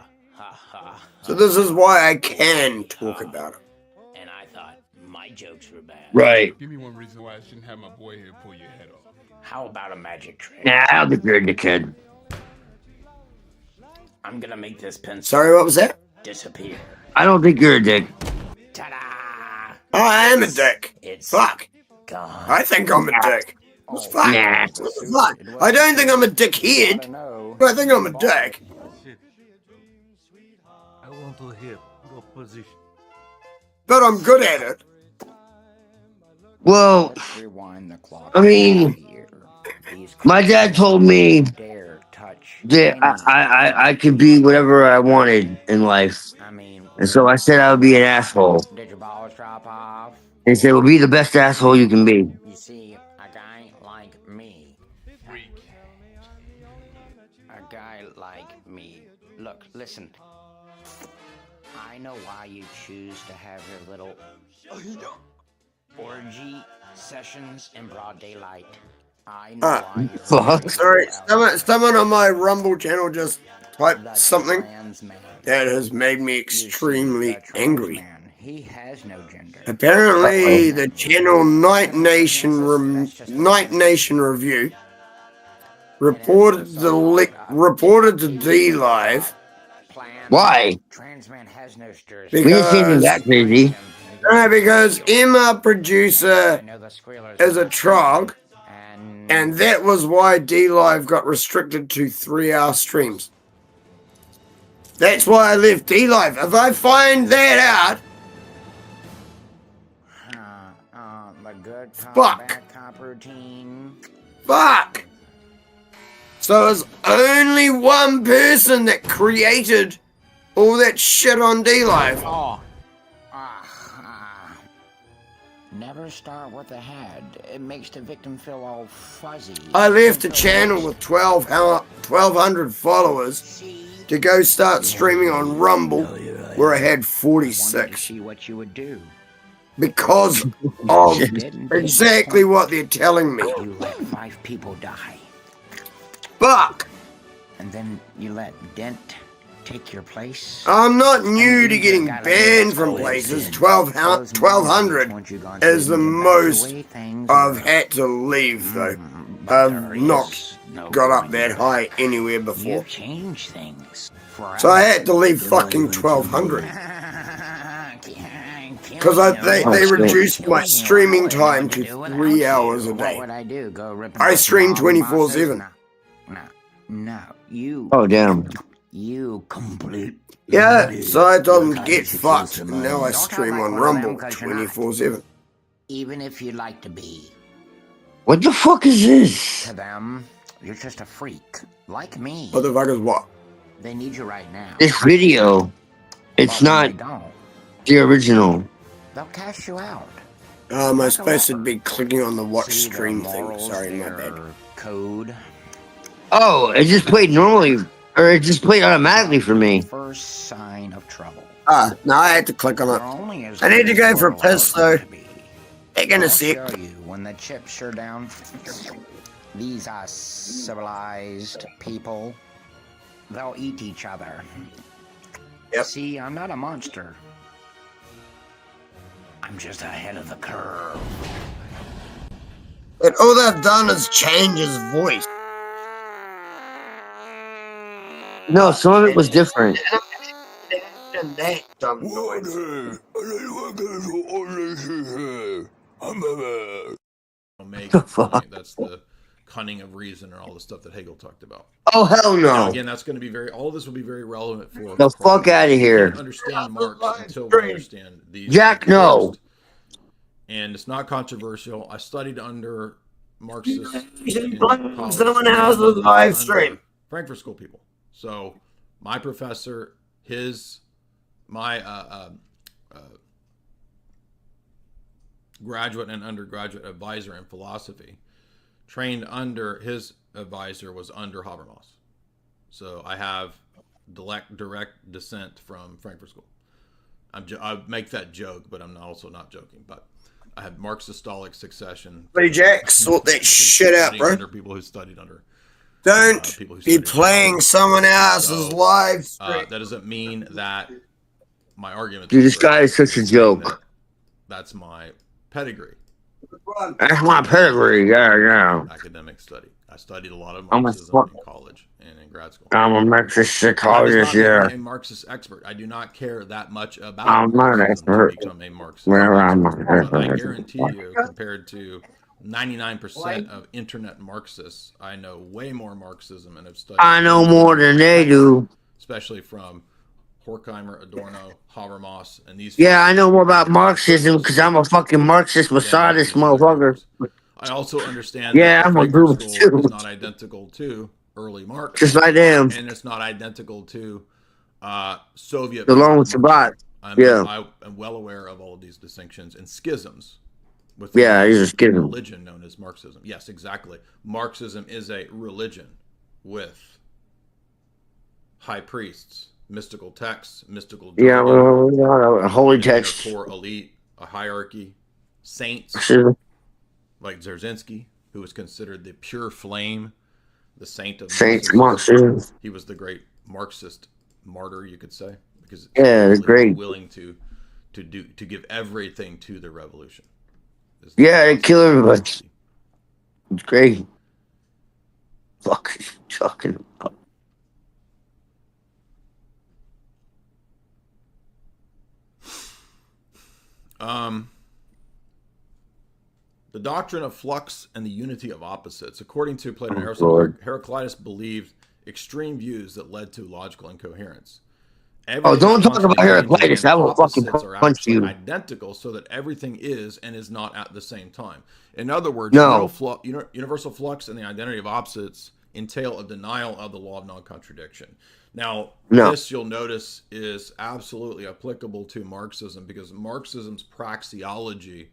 So this is why I can talk about it. And I thought my jokes were bad. Right. Give me one reason why I shouldn't have my boy here pull your head off. How about a magic trick? Nah, I don't think you're a dickhead. I'm gonna make this pencil Sorry, what was that? disappear. I don't think you're a dick. Ta-da! I am a dick. It's Fuck. gone. I think I'm a dick. Fuck. Nah. Fuck. I don't think I'm a dickhead, but I think I'm a dick. I want to hear your position. But I'm good at it. Well, Let's rewind the clock. I mean, my dad told me Dare touch that I could be whatever I wanted in life. I mean, And so I said I would be an asshole. did your balls drop off? He said, well, be the best asshole you can be. You see, a guy like me. A guy like me. Look, listen. I know why you choose to have your little orgy sessions in broad daylight. I know why you're Fuck. Sorry, someone on my Rumble channel just typed something that has made me extremely angry. He has no gender. Apparently, the channel Night Nation Review reported to D Live. Why? Trans man has no jurisdiction. We didn't see anything that crazy. Because Emma producer is a trog, and that was why D Live got restricted to 3-hour streams. That's why I left D Live. If I find that out, The good cop, Fuck. bad cop routine. fuck. So there's only one person that created all that shit on D Live. Oh. Never start with the head. It makes the victim feel all fuzzy. I left the channel with 1,200 followers to go start streaming on Rumble, where I had 46. See what you would do. Because of exactly what they're telling me. You let 5 people die. Fuck! And then you let Dent take your place. I'm not new to getting banned from places. 1,200 is the most I've had to leave, though. I've not got up that high anywhere before. So I had to leave fucking 1,200. Because they reduced my streaming time to 3 hours a day. I stream 24/7. No, you. Oh, damn. You complete. Yeah, so I told them to get fucked, and now I stream on Rumble 24/7. Even if you'd like to be. What the fuck is this? To them, you're just a freak, like me. What the fuck is what? They need you right now. This video, it's not the original. They'll cash you out. Am I supposed to be clicking on the watch stream thing? Sorry, my bad. Code. Oh, it just played normally, or it just played automatically for me. First sign of trouble. No, I had to click on it. I need to go for a piss, though. Taking a sec. I'll show you when the chips are down. These are civilized people. They'll eat each other. Yep. See, I'm not a monster. I'm just ahead of the curve. But all they've done is change his voice. No, some of it was different. And that dumb noise. Make The fuck? that's the cunning of reason and all the stuff that Hegel talked about. Oh, hell no. Now, again, that's going to be all of this will be very relevant for The fuck out of here. We can't understand Marx until we understand these. Jack, no. And it's not controversial. I studied under Marxists. Someone has a live stream. Frankfurt School people. So my professor, my graduate and undergraduate advisor in philosophy, trained under his advisor was under Habermas. So I have direct descent from Frankfurt School. I make that joke, but I'm also not joking. But I have Marxist-Stalic succession. Buddy Jack, sort that shit out, bro. Under people who studied under. Don't be playing someone else's live stream. That doesn't mean that my argument. Dude, this guy is such a joke. That's my pedigree. That's my pedigree, yeah. Academic study. I studied a lot of Marxism in college and in grad school. I'm a Marxist psychologist, yeah. I'm a Marxist expert. I do not care that much about I'm not an expert. to become a Marxist. Well, I'm not an But I expert. guarantee you, compared to 99% of internet Marxists, I know way more Marxism and have studied. I know more than they do. Especially from Horkheimer, Adorno, Habermas, and these. Yeah, I know more about Marxism because I'm a fucking Marxist Massadist motherfucker. I also understand. Yeah, that I'm a Frankfurt group School too. is not identical to early Marx. Just like them. And it's not identical to Soviet. Along with Shabbat. I am well aware of all of these distinctions and schisms. With he's a schism. Religion known as Marxism. Yes, exactly. Marxism is a religion with high priests, mystical texts, mystical. Yeah, well, holy text. A core elite, a hierarchy, saints like Dzerzhinsky, who was considered the pure flame, the saint of Marxism. He was the great Marxist martyr, you could say, because great, willing to give everything to the revolution. Yeah, they kill everybody. It's great. Fucking talking about. The doctrine of flux and the unity of opposites. According to Plato and Aristotle, Heraclitus believed extreme views that led to logical incoherence. Don't talk about Heraclitus. I will fucking punch you. Identical, so that everything is and is not at the same time. In other words, universal flux and the identity of opposites entail a denial of the law of non-contradiction. Now, this you'll notice is absolutely applicable to Marxism because Marxism's praxeology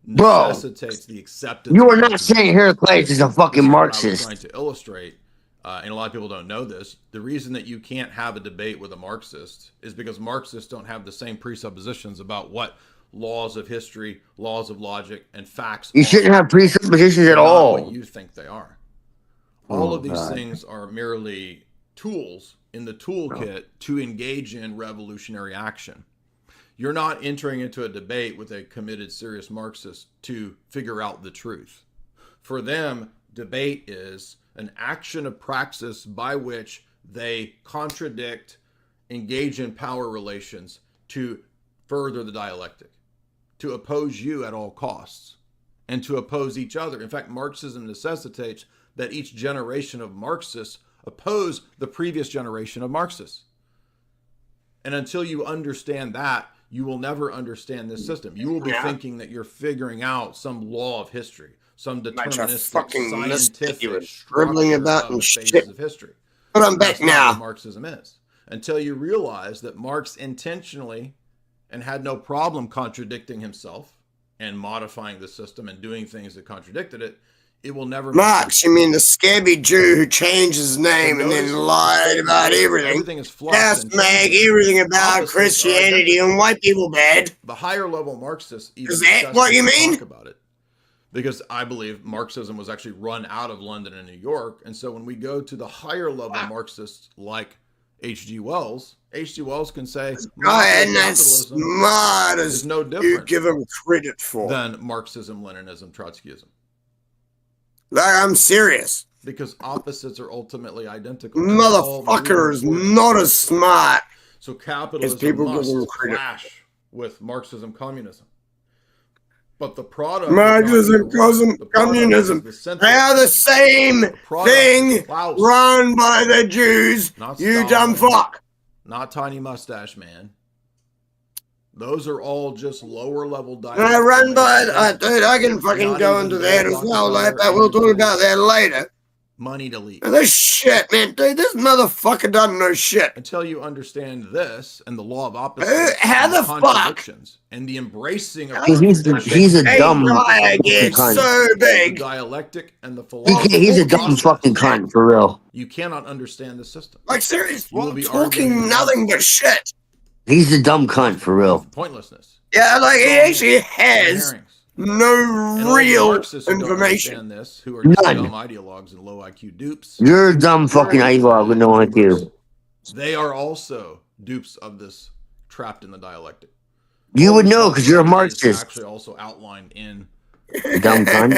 necessitates the acceptance. You are not saying Heraclitus is a fucking Marxist. What I was trying to illustrate, and a lot of people don't know this, the reason that you can't have a debate with a Marxist is because Marxists don't have the same presuppositions about what laws of history, laws of logic, and facts You shouldn't have presuppositions at all. What you think they are. All of these things are merely tools in the toolkit to engage in revolutionary action. You're not entering into a debate with a committed, serious Marxist to figure out the truth. For them, debate is an action of praxis by which they contradict, engage in power relations to further the dialectic, to oppose you at all costs, and to oppose each other. In fact, Marxism necessitates that each generation of Marxists oppose the previous generation of Marxists. And until you understand that, you will never understand this system. You will be thinking that you're figuring out some law of history, some deterministic, scientific scribbling about and shit of history. But I'm back now. What Marxism is. Until you realize that Marx intentionally and had no problem contradicting himself and modifying the system and doing things that contradicted it, it will never. Marx, you mean the scabby Jew who changed his name and then lied about everything? Everything is just make everything about Christianity and white people bad. The higher level Marxists even is that what you mean? Talk about it. Because I believe Marxism was actually run out of London and New York. And so when we go to the higher level Marxists like H.G. Wells can say and that's smart as no different you give him credit for than Marxism, Leninism, Trotskyism. Like, I'm serious. Because opposites are ultimately identical. Motherfucker is not as smart. So capitalism must clash with Marxism, communism. But the product, Marxism, communism, they are the same thing run by the Jews, you dumb fuck. Not Tiny Mustache Man. Those are all just lower level I run by, dude, I can fucking go into that as well, but we'll talk about that later. Money to leak. This shit, man, dude, this motherfucker doesn't know shit. Until you understand this and the law of opposites, how the fuck? And the embracing of he's a dumb fucking cunt. So big. The dialectic and the philosophy. He's a dumb fucking cunt for real. You cannot understand the system. Like seriously, we're talking nothing but shit. He's a dumb cunt for real. Pointlessness. Yeah, like he actually has no real information. This, who are just dumb ideologues and low IQ dupes. You're a dumb fucking ideologue with no IQ. They are also dupes of this, trapped in the dialectic. You would know because you're a Marxist. Actually, also outlined in. Dumb cunt.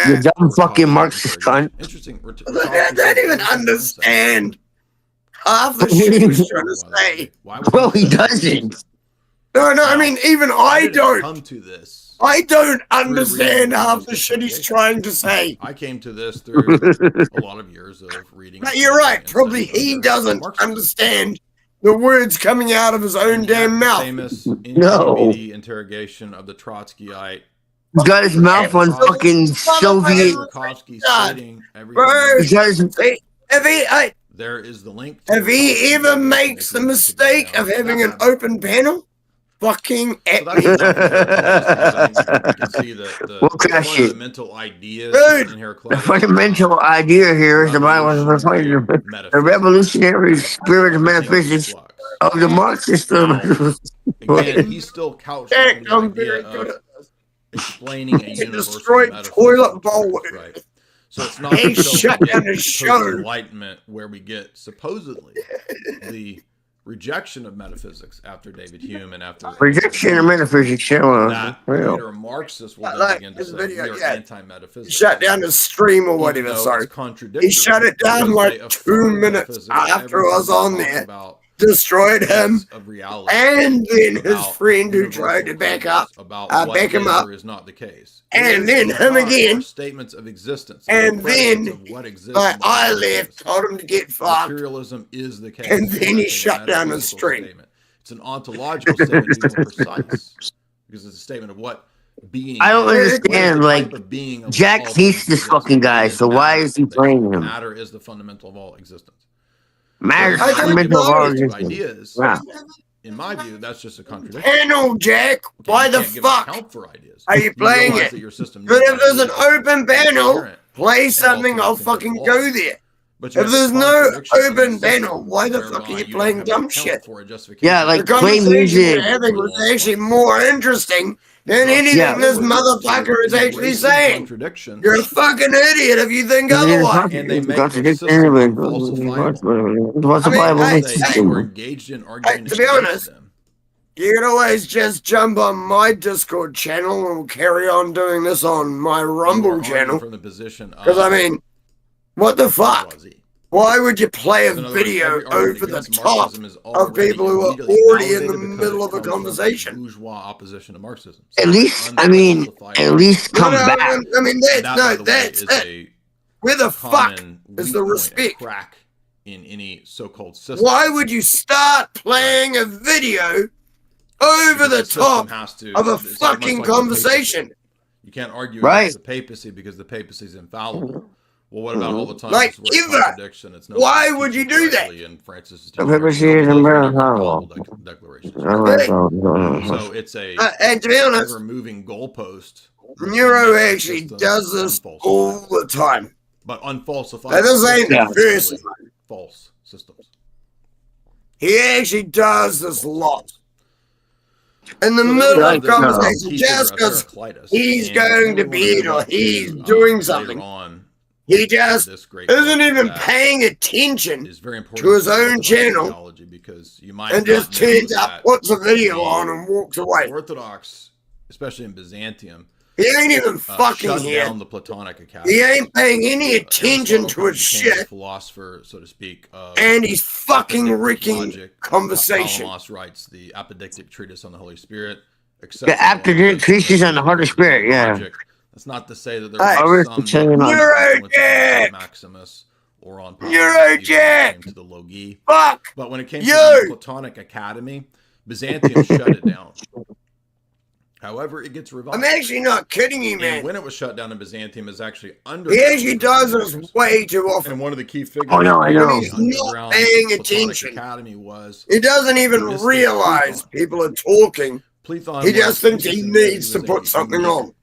You dumb fucking Marxist cunt. Interesting. I don't even understand half the shit he's trying to say. Well, he doesn't. No, I mean, even I don't. Come to this. I don't understand half the shit he's trying to say. I came to this through a lot of years of reading. But you're right. Probably he doesn't understand the words coming out of his own damn mouth. Famous interrogation of the Trotskyite. He's got his mouth on fucking Soviet. There is the link. If he ever makes the mistake of having an open panel, fucking at me. You can see the fundamental ideas in here. The fundamental idea here is the the revolutionary spirit of metaphysics of the Marxist. Again, he's still couched on the idea of explaining a universal toilet bowl. Right. So it's not until Enlightenment where we get supposedly the rejection of metaphysics after David Hume and after rejection of metaphysics. That later Marxists will then begin to say we are anti-metaphysics. Shut down the stream or whatever. Sorry, he shut it down like 2 minutes after I was on there. Destroyed him, and then his friend who tried to back him up, is not the case. And then him again, statements of existence, and then what exists. I left, told him to get fucked. Materialism is the case, and then he shut down the stream. It's an ontological statement, to be more precise, because it's a statement of what being. I don't understand. Like Jack hates this fucking guy, so why is he playing him? Matter is the fundamental of all existence. Matter is the fundamental of all existence. Ideas. Wow. in my view, that's just a contradiction. Panel, Jack. Why the fuck are you playing it? But if there's an open panel, play something, I'll fucking go there. If there's no open panel, why the fuck are you playing dumb shit? Yeah, like the play conversation music. we're having was actually more interesting than anything this motherfucker is actually saying. You're a fucking idiot if you think otherwise. And they make their system unfalsifiable. What's the Bible? We're engaged in arguing to be honest, you can always just jump on my Discord channel and we'll carry on doing this on my Rumble channel. Because, I mean, what the fuck? Why would you play a video over the top of people who are already in the middle of a conversation? Bourgeois opposition to Marxism. At least come back. I mean, that's it. Where the fuck is the respect? Crack in any so-called system. Why would you start playing a video over the top of a fucking conversation? You can't argue against the papacy because the papacy is infallible. Well, what about all the time? Like, why would you do that? The papacy is infallible. So it's a and to be honest, ever-moving goalpost. Neuro actually does this all the time. But unfalsifiable. This ain't the first one. False systems. He actually does this a lot. In the middle of conversation, just because he's going to bed or he's doing something, he just isn't even paying attention to his own channel and just turns up, puts a video on and walks away. Orthodox, especially in Byzantium, he ain't even fucking here. Down the Platonic Academy. He ain't paying any attention to his shit. Philosopher, so to speak, and he's fucking wrecking conversation. Palamas writes the apodictic treatise on the Holy Spirit. The apodictic treatise on the Holy Spirit, yeah. That's not to say that there's some Neurojack Maximus or on Neurojack to the Logi. Fuck. But when it came to the Platonic Academy, Byzantium shut it down. However, it gets revived. I'm actually not kidding you, man. And when it was shut down in Byzantium, is actually under. He actually does this way too often. And one of the key figures. I know. He's not paying attention. Academy was. He doesn't even realize people are talking. He just thinks he needs to put something on.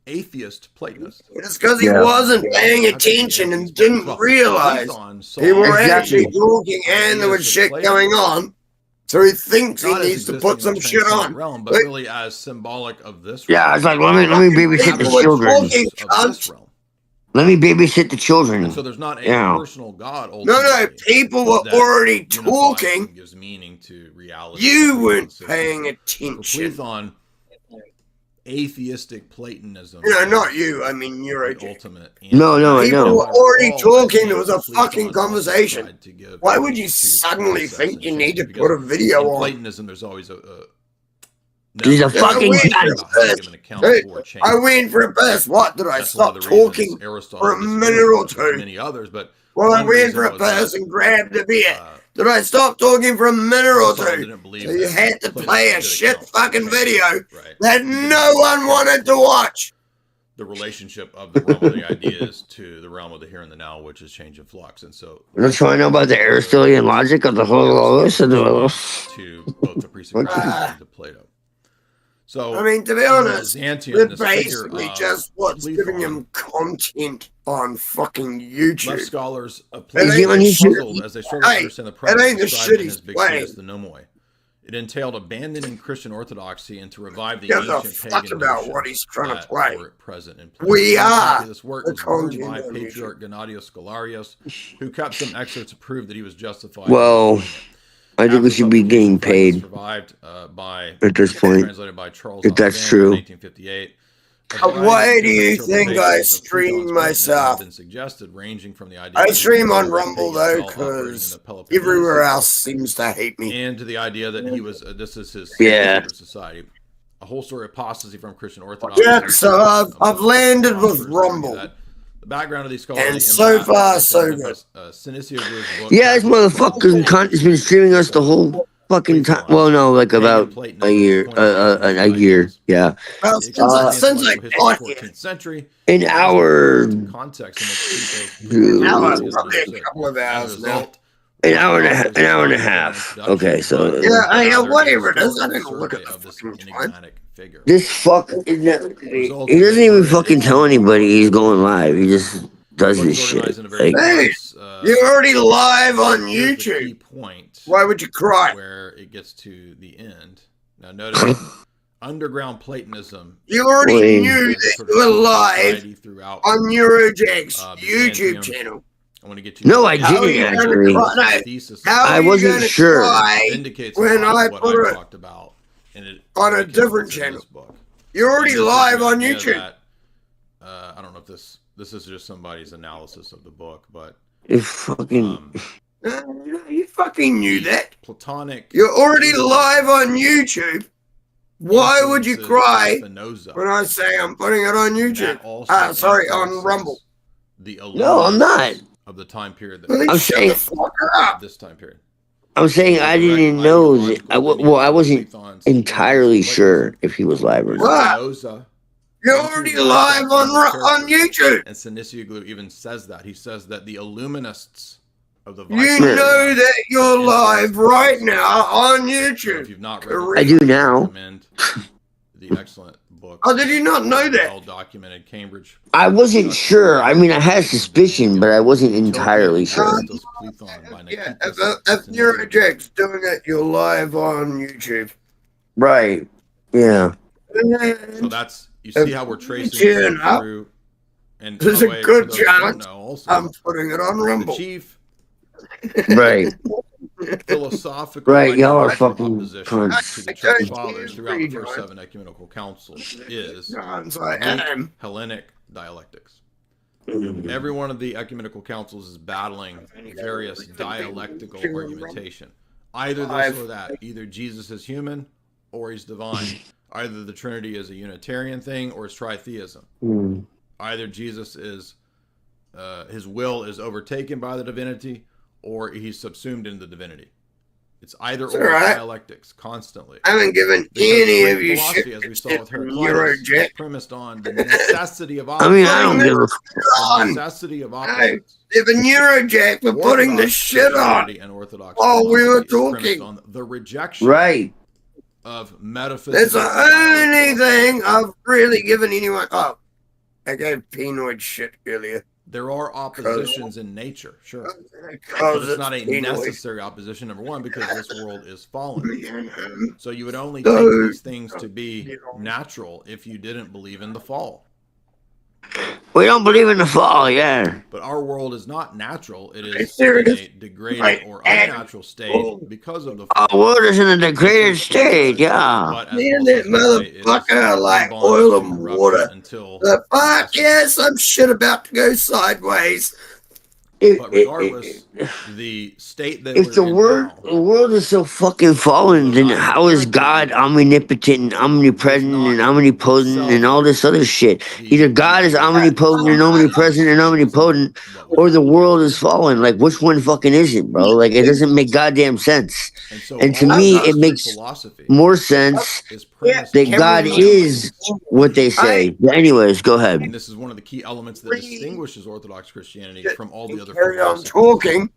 Atheist Platonist. It's because he wasn't paying attention and didn't realize people were actually talking and there was shit going on. So he thinks he needs to put some shit on. Realm, but really as symbolic of this realm. Yeah, it's like, let me babysit the children. Let me babysit the children. And so there's not a personal God. No, people were already talking. Gives meaning to reality. You weren't paying attention. Plethon, atheistic Platonism. No, not you. I mean, you're ultimate. No, I know. People were already talking. There was a fucking conversation. Why would you suddenly think you need to put a video on? Platonism, there's always He's a fucking I went for a piss. What? Did I stop talking for a minute or two? Many others, but I went for a piss and grabbed a beer. Did I stop talking for a minute or two? So you had to play a shit fucking video that no one wanted to watch. The relationship of the realm of the ideas to the realm of the here and the now, which is change and flux. And so you're trying to know about the Aristotelian logic of the whole to both the pre-Socratic and to Plato. So I mean, to be honest, they're basically just what's giving him content on fucking YouTube. Left scholars of Plato struggled as they struggled to understand the present described in his big treatise, the Nomoi. It entailed abandoning Christian orthodoxy and to revive the ancient pagan about what he's trying to play. Present in we are. This work was burned by Patriarch Gennadios Scholarius, who kept some excerpts to prove that he was justified. Well, I think we should be getting paid at this point, translated by Charles if that's true. 1858. Why do you think I stream myself? Ranging from the idea I stream on Rumble though, because everywhere else seems to hate me. And to the idea that he was, this is his society. A whole story of apostasy from Christian Orthodoxy. Yeah, so I've landed with Rumble. The background of these scholars, and so far so good. Yeah, this motherfucker has been streaming us the whole fucking time. Well, no, like about a year. A year, yeah. Well, since like 14th century. An hour. Context in which probably a couple of hours now. An hour and a half. Okay, so whatever it is. I didn't look at the fucking time. This fuck, he doesn't even fucking tell anybody he's going live. He just does this shit. Like, Hey, you're already live on YouTube. Why would you cry? Where it gets to the end. Now notice underground Platonism. You already knew that you were live on Eurojack's YouTube channel. I want to get you. No, I didn't actually. I wasn't sure. When I put it talked about on a different channel. You're already live on YouTube. I don't know if this is just somebody's analysis of the book, but it fucking. You fucking knew that. Platonic. You're already live on YouTube. Why would you cry when I say I'm putting it on YouTube? Sorry, on Rumble. No, I'm not. Of the time period that I'm saying this time period. I'm saying I didn't know that. I wasn't entirely sure if he was live or not. You're already live on YouTube. And Sinisioglu even says that. He says that the Illuminists of the You know that you're live right now on YouTube. If you've not read I do now. The excellent book. Oh, did you not know that? Well-documented Cambridge. I wasn't sure. I mean, I had suspicion, but I wasn't entirely sure. If Eurojack's doing it, you're live on YouTube. Right. Yeah. So that's, you see how we're tracing through. And there's a good chance I'm putting it on Rumble. The chief. Right. Philosophical right, y'all are fucking to the church fathers throughout the first 7 ecumenical councils is Hellenic dialectics. Every one of the ecumenical councils is battling various dialectical argumentation. Either this or that. Either Jesus is human or he's divine. Either the Trinity is a Unitarian thing or it's tritheism. Either Jesus is, his will is overtaken by the divinity or he's subsumed into the divinity. It's either or dialectics constantly. I haven't given any of you shit. As we saw with Heraclitus, premised on the necessity of opposites. I mean, I don't give a the necessity of opposites. If a Eurojack were putting this shit on while we were talking, on the rejection of metaphysics. That's the only thing I've really given anyone. Oh, I gave Penoid shit earlier. There are oppositions in nature, sure. But it's not a necessary opposition, number one, because this world is fallen. So you would only take these things to be natural if you didn't believe in the fall. We don't believe in the fall, yeah. But our world is not natural. It is in a degraded or unnatural state because of the fall. Our world is in a degraded state, yeah. But man, that motherfucker like oil and water. The fuck, yeah, some shit about to go sideways. But regardless, the state that if the world is so fucking fallen, then how is God omnipotent and omnipresent and omnipotent and all this other shit? Either God is omnipotent and omnipresent and omnipotent, or the world is fallen. Like, which one fucking is it, bro? Like, it doesn't make goddamn sense. And to me, it makes more sense that God is what they say. But anyways, go ahead. And this is one of the key elements that distinguishes Orthodox Christianity from all the other carry on talking,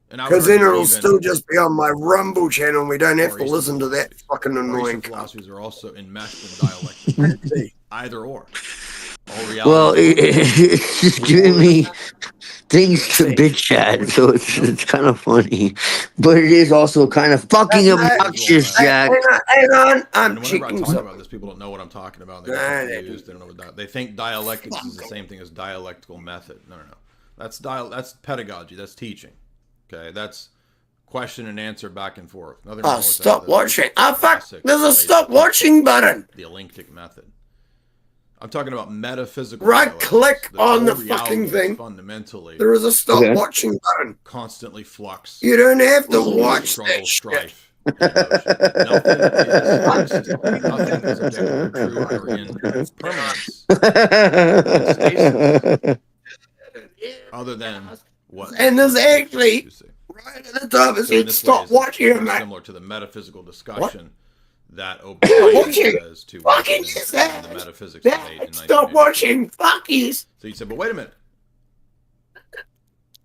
because then it'll still just be on my Rumble channel and we don't have to listen to that fucking annoying philosophies are also enmeshed in dialectic. Either or. Well, it's just giving me things to bitch chat, so it's kind of funny, but it is also kind of fucking obnoxious, Jack. Hang on, I'm whenever I talk about this, people don't know what I'm talking about. They're confused. They don't know what they think dialectics is the same thing as dialectical method. No. That's pedagogy. That's teaching. Okay, that's question and answer back and forth. Nothing wrong with stop watching. Oh fuck! There's a stop watching button. The eclectic method. I'm talking about metaphysical. Right click on the fucking thing. Fundamentally, there is a stop watching button. Constantly flux. You don't have to watch that strife. Nothing is objectively true or in permanence. Other than what? And there's actually right at the top it says stop watching. Similar to the metaphysical discussion that O'Brien says to the metaphysics debate in stop watching. Fuck you. So you said, but wait a minute.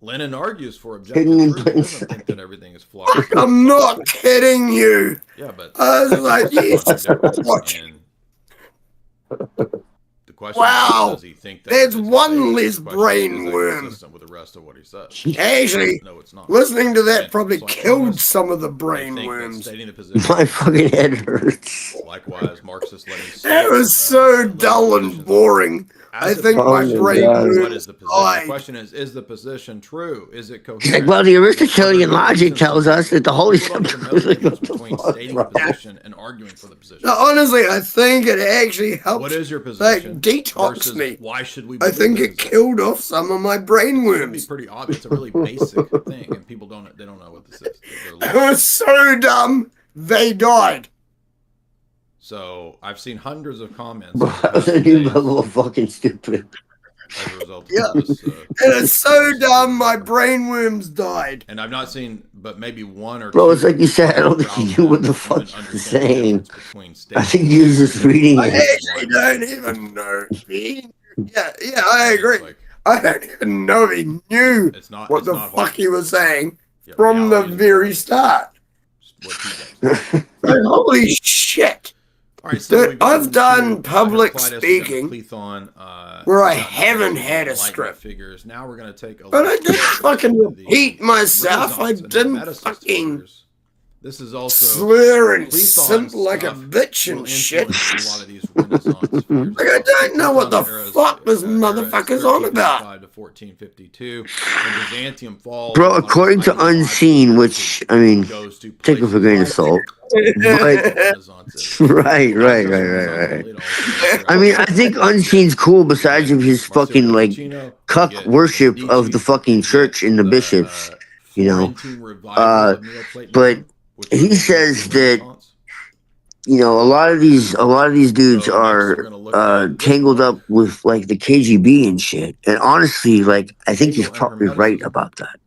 Lenin argues for objective truth. He doesn't think that everything is flawed. I'm not kidding you. Yeah, but I was like, yes, watch. The question Wow, is, does he think that there's it is one fake? less The question is, brainworm. consistent with the rest of what he says? Actually, No, it's not. listening to that And probably killed psychologists, some of the they think that brainworms. stating the position My fucking head hurts. Likewise, Marxists let me That was so dull and boring. I think my brain what is the position? The question is the position true? Is it coherent? He's like, well, the Aristotelian logic tells us that the Holy Sepulchre is like, between stating the position and arguing for the position. No, honestly, I think it actually helped. What is your position? Like, detox me. Why should we? I think it killed off some of my brainworms. It's pretty obvious. It's a really basic thing, and people don't know what this is. It was so dumb. They died. So I've seen hundreds of comments. That's a new level of fucking stupid. As a result of Yeah, this, it is so dumb. My brainworms died. and I've not seen, but maybe one or two. Bro, it's like you said, I don't think you knew what the fuck you were saying. I think you were just reading I it. actually don't even know. Yeah, I agree. I don't even know if he knew what the fuck he was saying from the very start. Holy shit. All right, so dude, I've done public speaking where I haven't had a script. Figures. Now we're going to take a but I didn't fucking repeat myself. I didn't fucking this is also slur and simp like a bitch and shit. Like I don't know what the fuck this motherfucker's on about. 1452, when Byzantium falls. Bro, according to Unseen, which, I mean, take it with a grain of salt. Right. I mean, I think Unseen's cool besides of his fucking, like, cuck worship of the fucking church and the bishops, you know. But he says that, you know, a lot of these dudes are tangled up with like the KGB and shit. And honestly, like, I think he's probably right about that.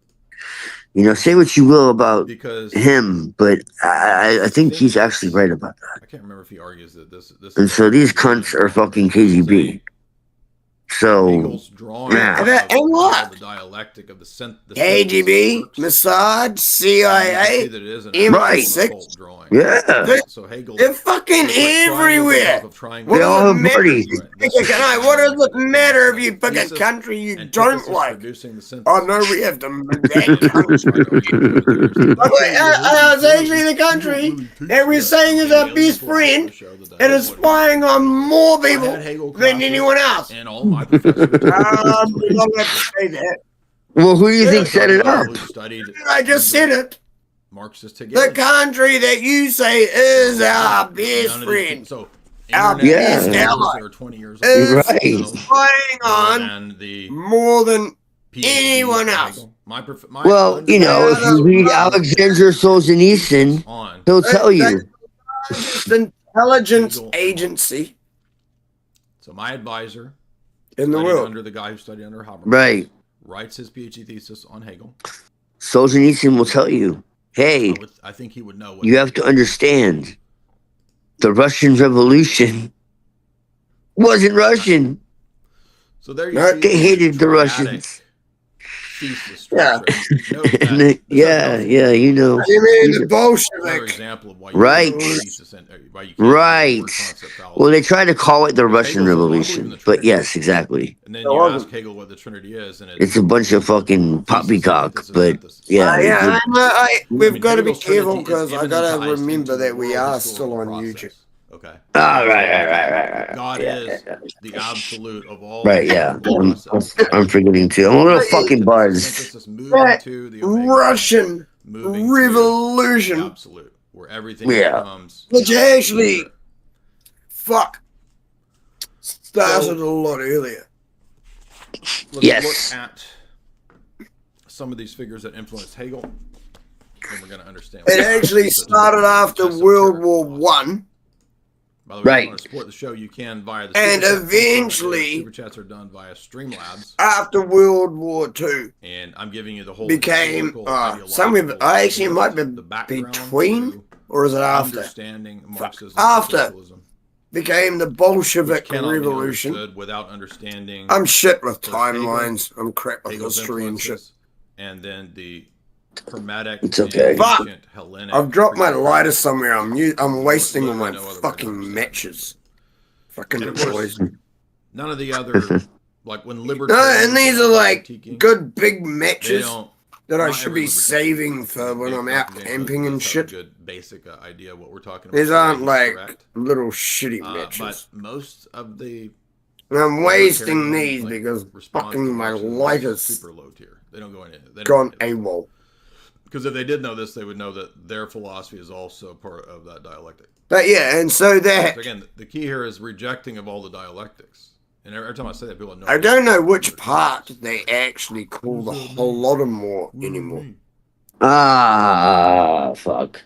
You know, say what you will about him, but I think he's actually right about that. I can't remember if he argues that this and so these cunts are fucking KGB. So, yeah. And what? KGB, Mossad, CIA, MI6. Yeah. They're fucking everywhere. They all have parties. What does it matter if you pick a country you don't like? Oh no, we have to make that country. It's actually the country that we're saying is our best friend and is spying on more people than anyone else. And all my professors. We don't have to say that. Well, who do you think set it up? I just said it. Marxists together. The country that you say is our best friend. So our best ally is spying on more than anyone else. Well, you know, if you read Alexander Solzhenitsyn, he'll tell you. It's an intelligence agency. So my advisor in the world, under the guy who studied under Habermas, right, writes his PhD thesis on Hegel. Solzhenitsyn will tell you, hey, I think he would know. You have to understand, the Russian Revolution wasn't Russian. So there you see, they hated the Russians. Yeah, yeah, you know. You mean the Bolshevik? Example of why right. Well, they try to call it the Russian Revolution, but yes, exactly. And then you ask Hegel what the Trinity is, and it's a bunch of fucking poppycock. But yeah, we've got to be careful because I gotta remember that we are still on YouTube. Okay. Oh, right. God is the absolute of all. Right, yeah. I'm forgetting too. I'm a little fucking buzzed. Russian Revolution. Absolute, where everything becomes. Which actually, started a lot earlier. Let's look at some of these figures that influenced Hegel, and we're going to understand. It actually started after World War One. By the way, if you want to support the show, you can via the and eventually super chats are done via Streamlabs. After World War II, and I'm giving you the whole became somewhere. I actually might be between, or is it after? Understanding Marxism. After became the Bolshevik Revolution. Without understanding, I'm shit with timelines. I'm crap with history and shit. and then the Hermetic It's okay. and Fuck! ancient Hellenic. I've dropped my creed. lighter somewhere. I'm wasting all my Literally no other way to fucking understand matches. Fucking And of course, poison. none of the other, like when No, libertarians and these get are on like critiquing, good big they matches don't. that I not should every be libertarian, saving for when I'm out Dr. James camping and does have shit. a good basic idea of what we're talking about. These today. aren't He's like correct. little shitty But matches. most of the And I'm wasting libertarian, these like, because response fucking to my much of this light is is super low tier. They don't go into it. They gone don't go into it. AWOL. Because if they did know this, they would know that their philosophy is also part of that dialectic. But yeah, and so that So again, the key here is rejecting of all the dialectics. And every time I say that, people know. I don't know which part they actually call the Holodomor anymore. Ah, fuck.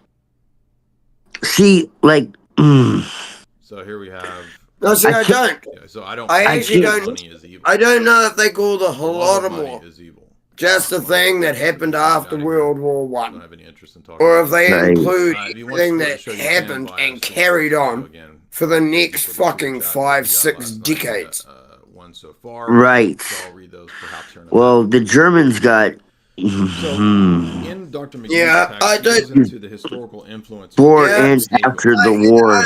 See, like, So here we have. No, see, I don't. Yeah, so I don't. I actually think don't. money is evil. I don't know if they call the The love of money Holodomor is evil. just a thing that happened after World War I don't One, have any interest in talking. or about if they Right. include if you want everything to that show you happened can and carried on again, for the next for the super fucking chats that 5, we got 6 last night. decades. One so far. right. So I'll read those perhaps here in a Well, the Germans got. So in Dr. McGee's Yeah, text, I he goes don't. into the historical influence Before Yeah, and Hegel after the war.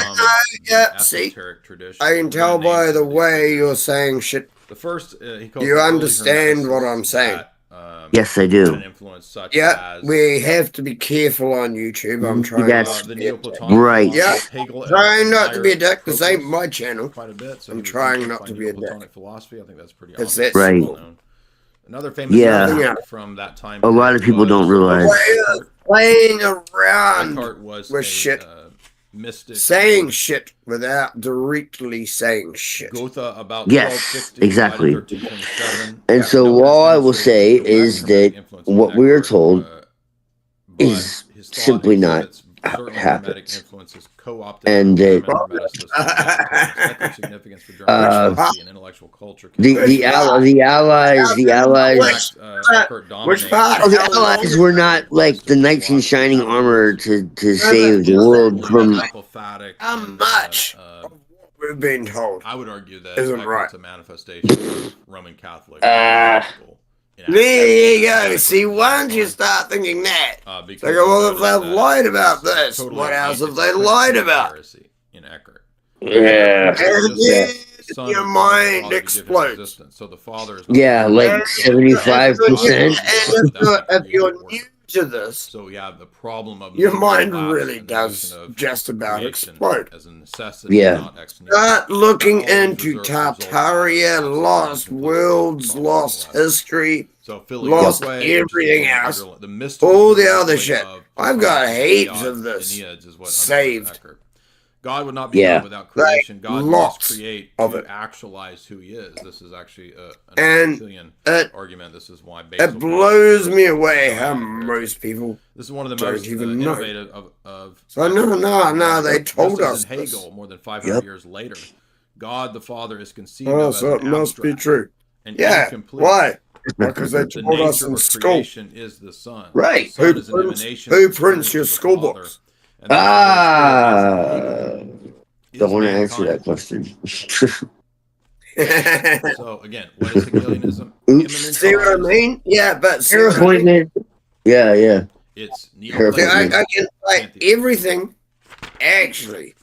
Yeah, see, esoteric tradition. I can tell by the way you're saying shit. The first, he calls You the early understand what I'm Hermeticists saying. that, Yes, I had do. an influence such Yeah, as we have to be careful on YouTube. I'm trying Yes. not to the be a dick. Neoplatonic Right. Yeah, philosophy. Hegel trying not to be a admired dick. This ain't Proclus my channel. quite a bit, so I'm he was trying influenced not by to be a dick. Neoplatonic philosophy. I think that's pretty It's obvious. that Right. simple. Known. Another famous Yeah. Catholic from that time A lot of period people don't was, realize. Eckhart. Playing around Eckhart was with a shit, mystic. saying shit without directly saying shit. Gotha about Yes, 1260, exactly. died in 1327. And so No all I will demonstrated say direct is Hermetic that influence on what we are Eckhart, told but is his thought simply not exhibits how it certainly Hermetic happens. influences co-opted And from that German Hermeticists and Neoplatonics. Ethnic significance for German uh, philosophy and intellectual culture. the allies In fact, Eckhart Which dominates. part? oh, the How allies long? were not like the knights in shining armor to save the world from. Apophatic How and, much of what we've been told I would argue that isn't Eckhart's right? a manifestation of Roman Catholic. There you go. See, once you start thinking that, Because they go, well, if notice they've that lied about it's this, totally what else have it's they a lied Trinitarian about? heresy in Eckhart. Yeah, And yeah, then Son your of the mind Father to give him explodes. existence. So the Father is not yeah, God. like And 75%. if you're new to this, So we have the problem of your negative mind collapse really and the does notion of just about creation explode. as a necessity, Yeah. not ex nihilo. Start looking Not always into reserved as a result Tartaria, of lost absolute worlds, complete lost problem. history, So lost everything else, all the other shit. I've got heaps of this saved. God would not be Yeah. God without creation. Like, God lots must create of to it. actualize who he is. This is actually an And Aristotelian it- argument. This is why It blows me away how most people this is one of the don't most even know. innovative of So no, they just told as us in this. Hegel more than 500 years later. God the Father is conceived Oh, of so as it an must be abstract true. and Yeah, incomplete. why? Because they The told us nature in of school. creation is the Son. Right. The Son Who is an prints- emanation who of the prints Trinity your of the school Father, books? and thus the Holy Spirit is in Hegel. Don't want to Is answer that mankind. question. So again, what is Hegelianism? Oops. See what I mean? Yeah, but see Hair what I mean? appointment. Yeah, yeah. It's Hair See, appointment. I can like everything actually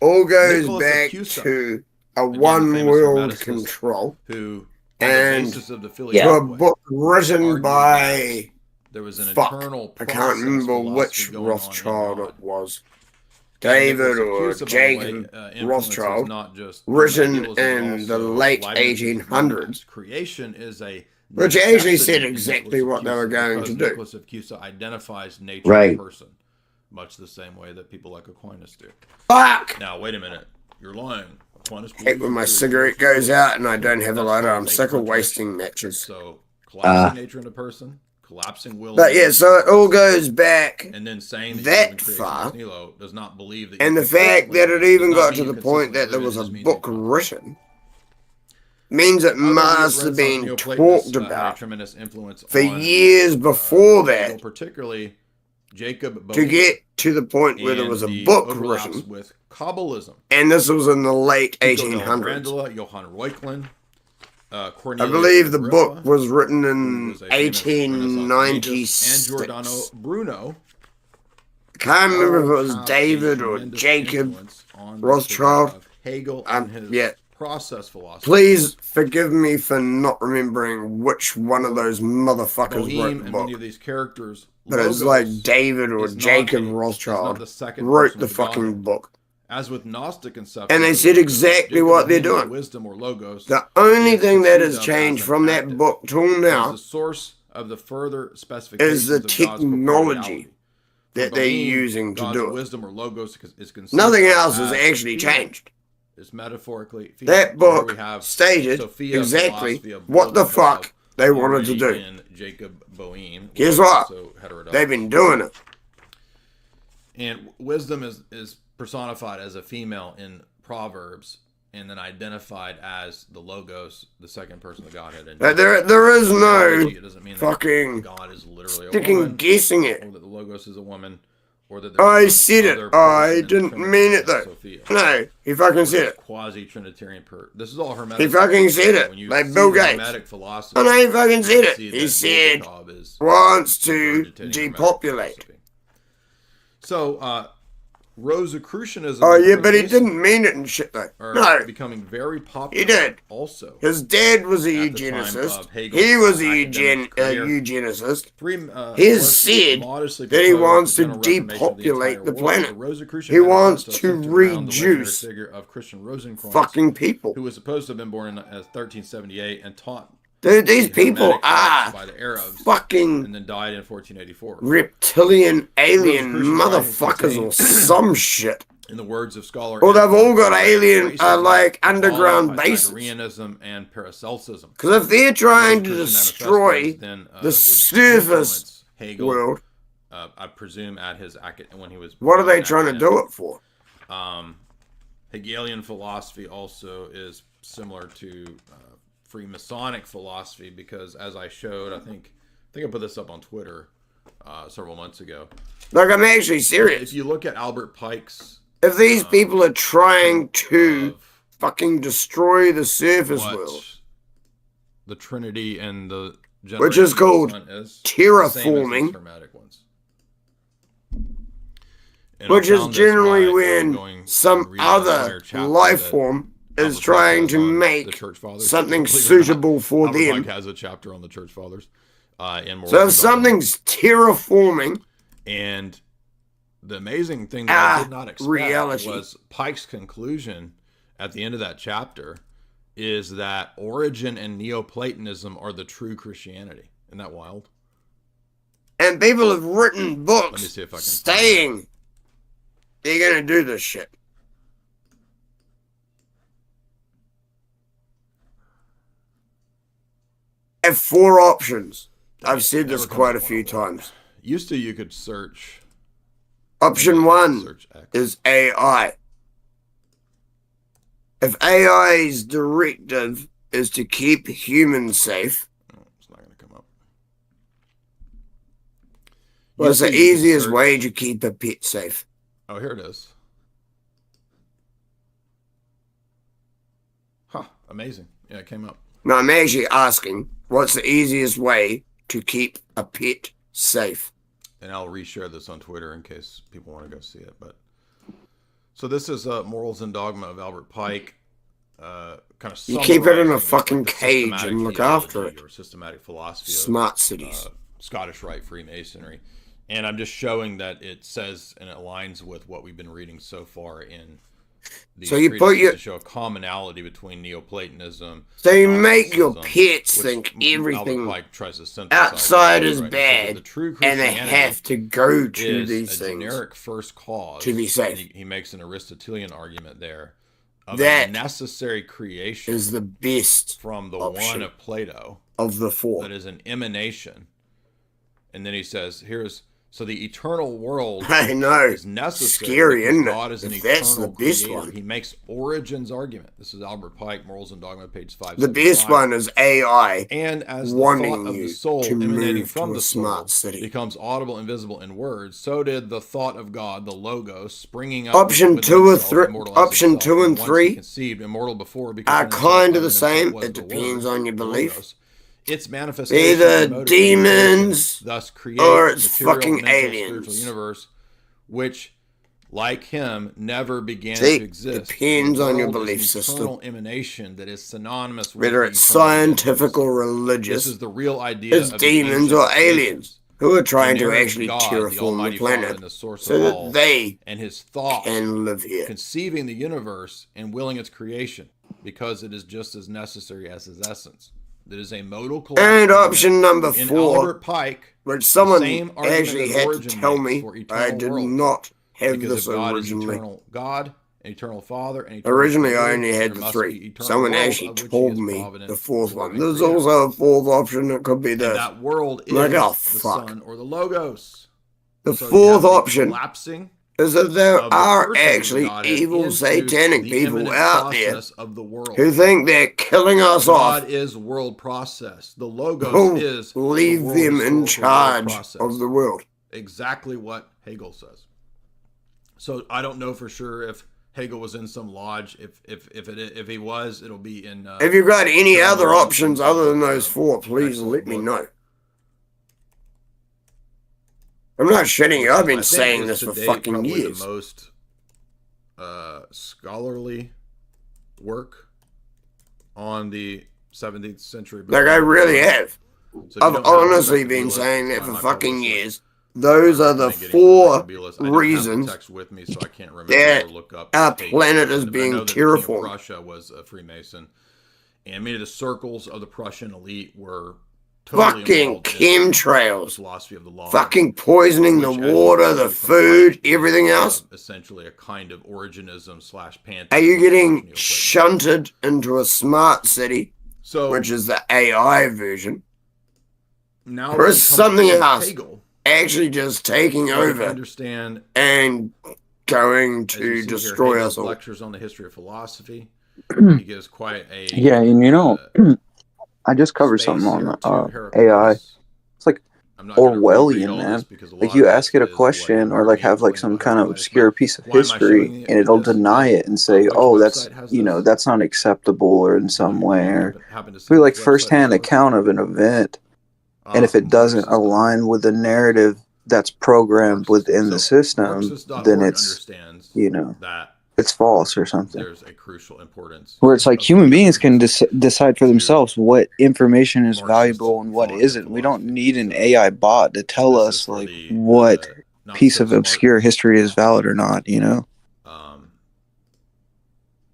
all goes Nicholas of back Cusa, to a again, one famous world Hermeticist, control who on and the basis of the to Filioque a book written argued by there was an fuck. internal I process can't remember philosophy which going on in Rothschild God. it was. And David Nicholas of or Cusa, by the Jacob way, influences Rothschild, not just written idealism, in the also late Leibniz's 1800s, creation is a which actually necessity said in exactly Nicholas what of they were Cusa, going because to do. Nicholas of Cusa identifies nature Right. and person, much the same way that people like Aquinas do. Fuck! Now, wait a minute. You're lying. Aquinas Heck, when my cigarette goes out and I don't have a lighter, I'm sick of wasting matches. So, collapsing nature into person, collapsing will. But yeah, so it all goes back and then saying that far, does not believe that and the fact that it even got to the point that there was a book written means it must have been talked about for years before that particularly Jacob to get to the point where there was a book written. With Kabbalism. And this was in the late Pico 1800s. della Johann Reuchlin, I Cornelius believe the Agrippa, book was written who in was a famous Renaissance magus, 1896. and Giordano Bruno. I can't remember if it was have a David or tremendous Jacob influence on the Rothschild. figure of Hegel and his process philosophy. Please forgive me for not remembering which one of those motherfuckers wrote Boheme the and book. many of these characters, But it's like David or Jacob Rothschild wrote the fucking book. As with Gnostic conception, And they said exactly what they're doing. Wisdom or logos. The only thing that has changed from that book till now the source of the further specifications is the of technology that they're Boheme, using to God's do it. wisdom or logos is conceived Nothing else has as actually Sophia. changed. Is metaphorically that book stated Sophia, exactly what the fuck they wanted to do. In Jacob Boheme, guess what? They've been doing it. And wisdom is personified as a female in Proverbs, and then identified as the logos, the second person of Godhead. And there is no it doesn't mean fucking God is literally sticking a woman, guessing it. or that the logos is a woman, or that I said it. I didn't mean it though. Sophia. No, he fucking said it. Quasi-Trinitarian This is all Hermetic. He fucking said it. Like Bill Gates. Philosophy, I know he fucking said it. He said wants to depopulate. So, Rosicrucianism. Oh yeah, but he didn't mean it and shit though. No, becoming very popular. He did. Also, his dad was a eugenicist. He was a eugenicist. He said that he wants to depopulate the planet. He wants to reduce fucking people. Who was supposed to have been born in 1378 and taught. Dude, these people are by the Arabs, fucking and then died in 1484. Reptilian alien motherfuckers or some shit. In the words of scholar, well, they've all got alien, like underground bases. Pythagoreanism and Paracelsusm. Because if they're trying to destroy the surface world, I presume at his when he was. What are they trying to do it for? Hegelian philosophy also is similar to Freemasonic philosophy, because as I showed, I think I put this up on Twitter several months ago. Like, I'm actually serious. If you look at Albert Pike's, if these people are trying to fucking destroy the surface world, the Trinity and the which is called terraforming, which is generally when some other life form is trying to make something suitable for them. Pike has a chapter on the Church Fathers. So if something's terraforming, and the amazing thing that I did not expect was Pike's conclusion at the end of that chapter is that Origen and Neoplatonism are the true Christianity. Isn't that wild? And people have written books saying they're going to do this shit. Have 4 options. I've said this quite a few times. Used to, you could search. Option 1 is AI. If AI's directive is to keep humans safe, it's not going to come up. Well, it's the easiest way to keep a pet safe. Oh, here it is. Huh, amazing. Yeah, it came up. No, I'm actually asking, what's the easiest way to keep a pet safe? And I'll reshare this on Twitter in case people want to go see it. But so this is Morals and Dogma of Albert Pike. Kind of you keep it in a fucking cage and look after it. Or systematic philosophy. Smart cities. Scottish Rite Freemasonry. And I'm just showing that it says and it aligns with what we've been reading so far in these so you put your to show a commonality between Neoplatonism. So you make your pets think everything outside is bad, and they have to go to these things. Generic first cause to be safe. He makes an Aristotelian argument there. Of that a necessary creation is the best from the one of Plato of the 4 that is an emanation. And then he says, here's So the eternal world I know. is necessary Scary, because isn't it? God is an If that's eternal the best creator. one. He makes Origen's argument. This is Albert Pike, Morals and Dogma, page 575. The best one is AI And as the wanting thought of you the soul to emanating move from to the a soul smart city. becomes audible and visible in words, so did the thought of God, the logos, springing up Option within 2 or himself, 3. immortal as Option himself, 2 and once he 3 conceived, immortal before, because are in himself, kind of the in himself same. was It the depends word, on your the belief. logos. Its manifestation Either promoted demons creation, thus create or it's material, fucking mental, spiritual aliens. universe, which, like him, never began See, to exist. depends The on your world belief is an system. eternal emanation that is synonymous with Whether the it's eternal scientific or This religious, is the real idea it's of demons the or ancient aliens traditions. who are The trying to inerrant actually God, the terraform the Almighty Father planet and the source so of that all, they and his thought can live here. conceiving the universe and willing its creation, because it is just as necessary as his essence. That is a modal collapse. And option number in 4, Albert Pike, which someone same argument actually that had to Origin tell makes me for I eternal did worlds. not have Because this if God originally. is eternal God, an eternal Father, an eternal Originally, I Creator, only had there the must 3. be eternal Someone world, actually of which he told is me provident, the 4th Lord, one. and There's Creator. also a 4th option. It could be And this. that world is Like, oh, the fuck. Son or the Logos. The So you have 4th the option collapsing is that there of the are person of actually Godhead evil into satanic the people imminent out there process of the world. who think they're killing us God off. is world process. The Logos Who is leave the world them in historical world charge process. of the world. Exactly what Hegel says. So I don't know for sure if Hegel was in some lodge. If he was, it'll be in. If you've got any Karen other Robinson's options other than those 4, please excellent let me book. know. I'm not shitting you. I've I been think saying is this for to date fucking probably years. the most scholarly work on the 17th century. Like, I really have. So I've honestly been saying that for fucking years. Those are the 4 reasons text with me, so I can't remember that or look up our planet is being King of terraformed. Prussia was a Freemason, and many of the circles of the Prussian elite were totally Fucking involved in the chemtrails. philosophy of the law. Fucking poisoning the which, as you water, see the from food, Pike, is, everything else. essentially a kind of Originism / pantheism. Are you getting shunted into a smart city, which is the AI version? Now or is something else Hegel, actually just taking over understand and going to destroy us all? Lectures on the history of philosophy. He gives quite a yeah, and I just covered something on AI. It's like Orwellian, man. Like you ask it a question or like have like some kind of obscure piece of history, and it'll deny it and say, "Oh, that's that's not acceptable," or in some way, or be like firsthand account of an event. And if it doesn't align with the narrative that's programmed within the system, then it's it's false or something. There's a crucial importance. Where it's like human beings can decide for themselves what information is valuable and what isn't. We don't need an AI bot to tell us like what piece of obscure history is valid or not.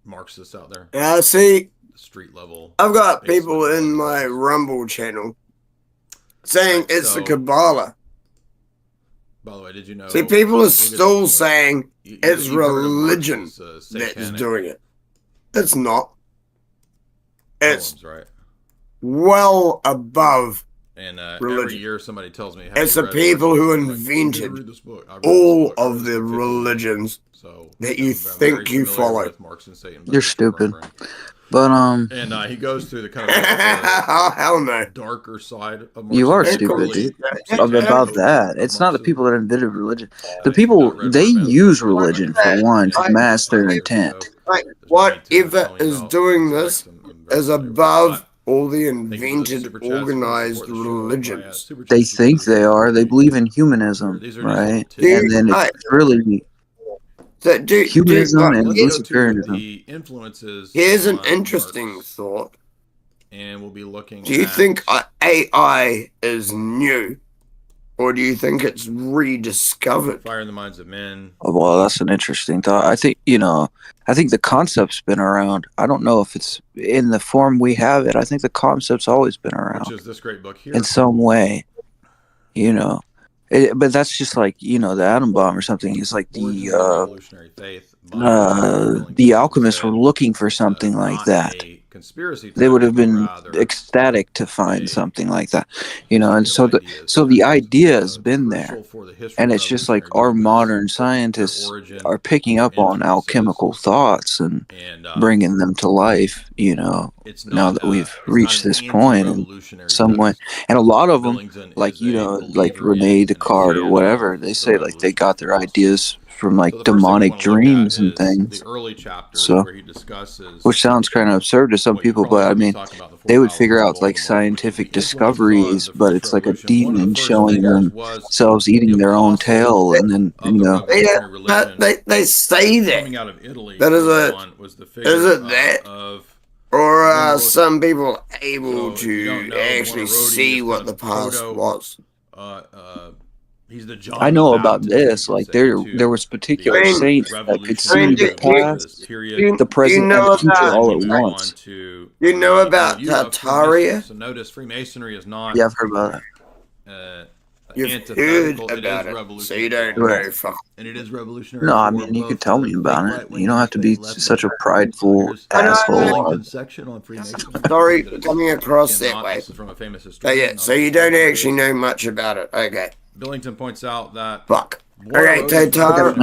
Marxists out there. Yeah, see, street level. I've got people in my Rumble channel saying it's the Kabbalah. By the way, did you know? See, people are still saying it's religion that's doing it. It's not. It's well above religion. Every year somebody tells me, it's the people who invented all of the religions that you think you follow. You're stupid. But and he goes through the kind of hell no darker side of Marxism. You are stupid, dude. About that. It's not the people that invented religion. The people, they use religion for one to mask their intent. Whatever is doing this is above all the invented organized religions. They think they are. They believe in humanism, right? And then it's really humanism and Luciferianism. Here's an interesting thought. And we'll be looking. Do you think AI is new, or do you think it's rediscovered? Fire in the minds of men. Oh, well, that's an interesting thought. I think the concept's been around. I don't know if it's in the form we have it. I think the concept's always been around. Which is this great book here. In some way, but that's just like the atom bomb or something. It's like the alchemists were looking for something like that, conspiracy they would have theory, been rather ecstatic to find something like that, and so the idea has been there, and it's just like our modern scientists are picking up on alchemical thoughts and bringing them to life, now that we've reached this point in some way. And a lot of them, like like Rene Descartes or whatever, they say like they got their ideas from like demonic dreams and things. early chapters So, where he discusses, which sounds kind of absurd to some people, but I mean, they would figure out like scientific discoveries, but it's like a demon showing themselves eating their own tail, and then they say that. coming out of Italy, That is was the is it that? of Or are some people able to actually see what the past was? He's the John I know the about Baptist, this. Like there was particular saints that could see the past, the present, and the future all at once. You know about Tartaria? So notice Freemasonry is not. Yeah, I've heard about that. You've heard about it, so you don't know. And it is revolutionary. No, I mean you could tell me about it. You don't have to be such a prideful asshole. Sorry for coming across that way. From a famous So you don't actually know much about it. Okay. Billington points out that fuck. Okay, Tartaria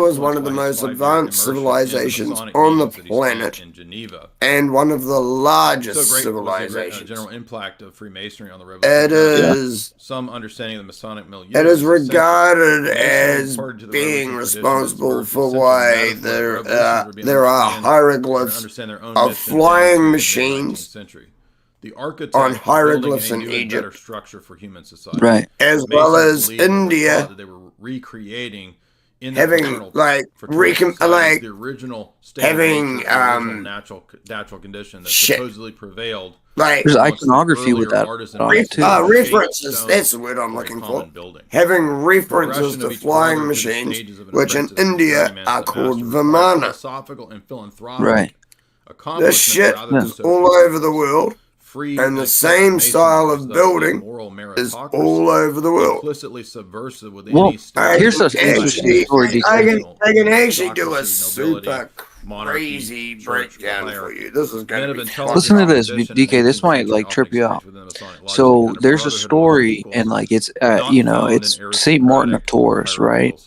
was one of the most advanced civilizations on the planet, and one of the largest civilizations. General impact of Freemasonry on the revolution. It is some understanding of the Masonic milieu. It is regarded as being responsible for why there are hieroglyphs of flying machines the architect on hieroglyphs in Egypt, Egypt, better structure for human society, right? As well as India, that they were recreating in having like the original state having natural condition that supposedly prevailed. Like there's iconography with that references. That's the word I'm looking for. Having references to flying machines, which in India are called Vimana. Right. This shit is all over the world, and the same style of building is all over the world. Well, here's an interesting story. I can actually do a super crazy breakdown for you. This is going to be fun. Listen to this, DK. This might like trip you out. So there's a story, and like it's it's Saint Martin of Tours, right?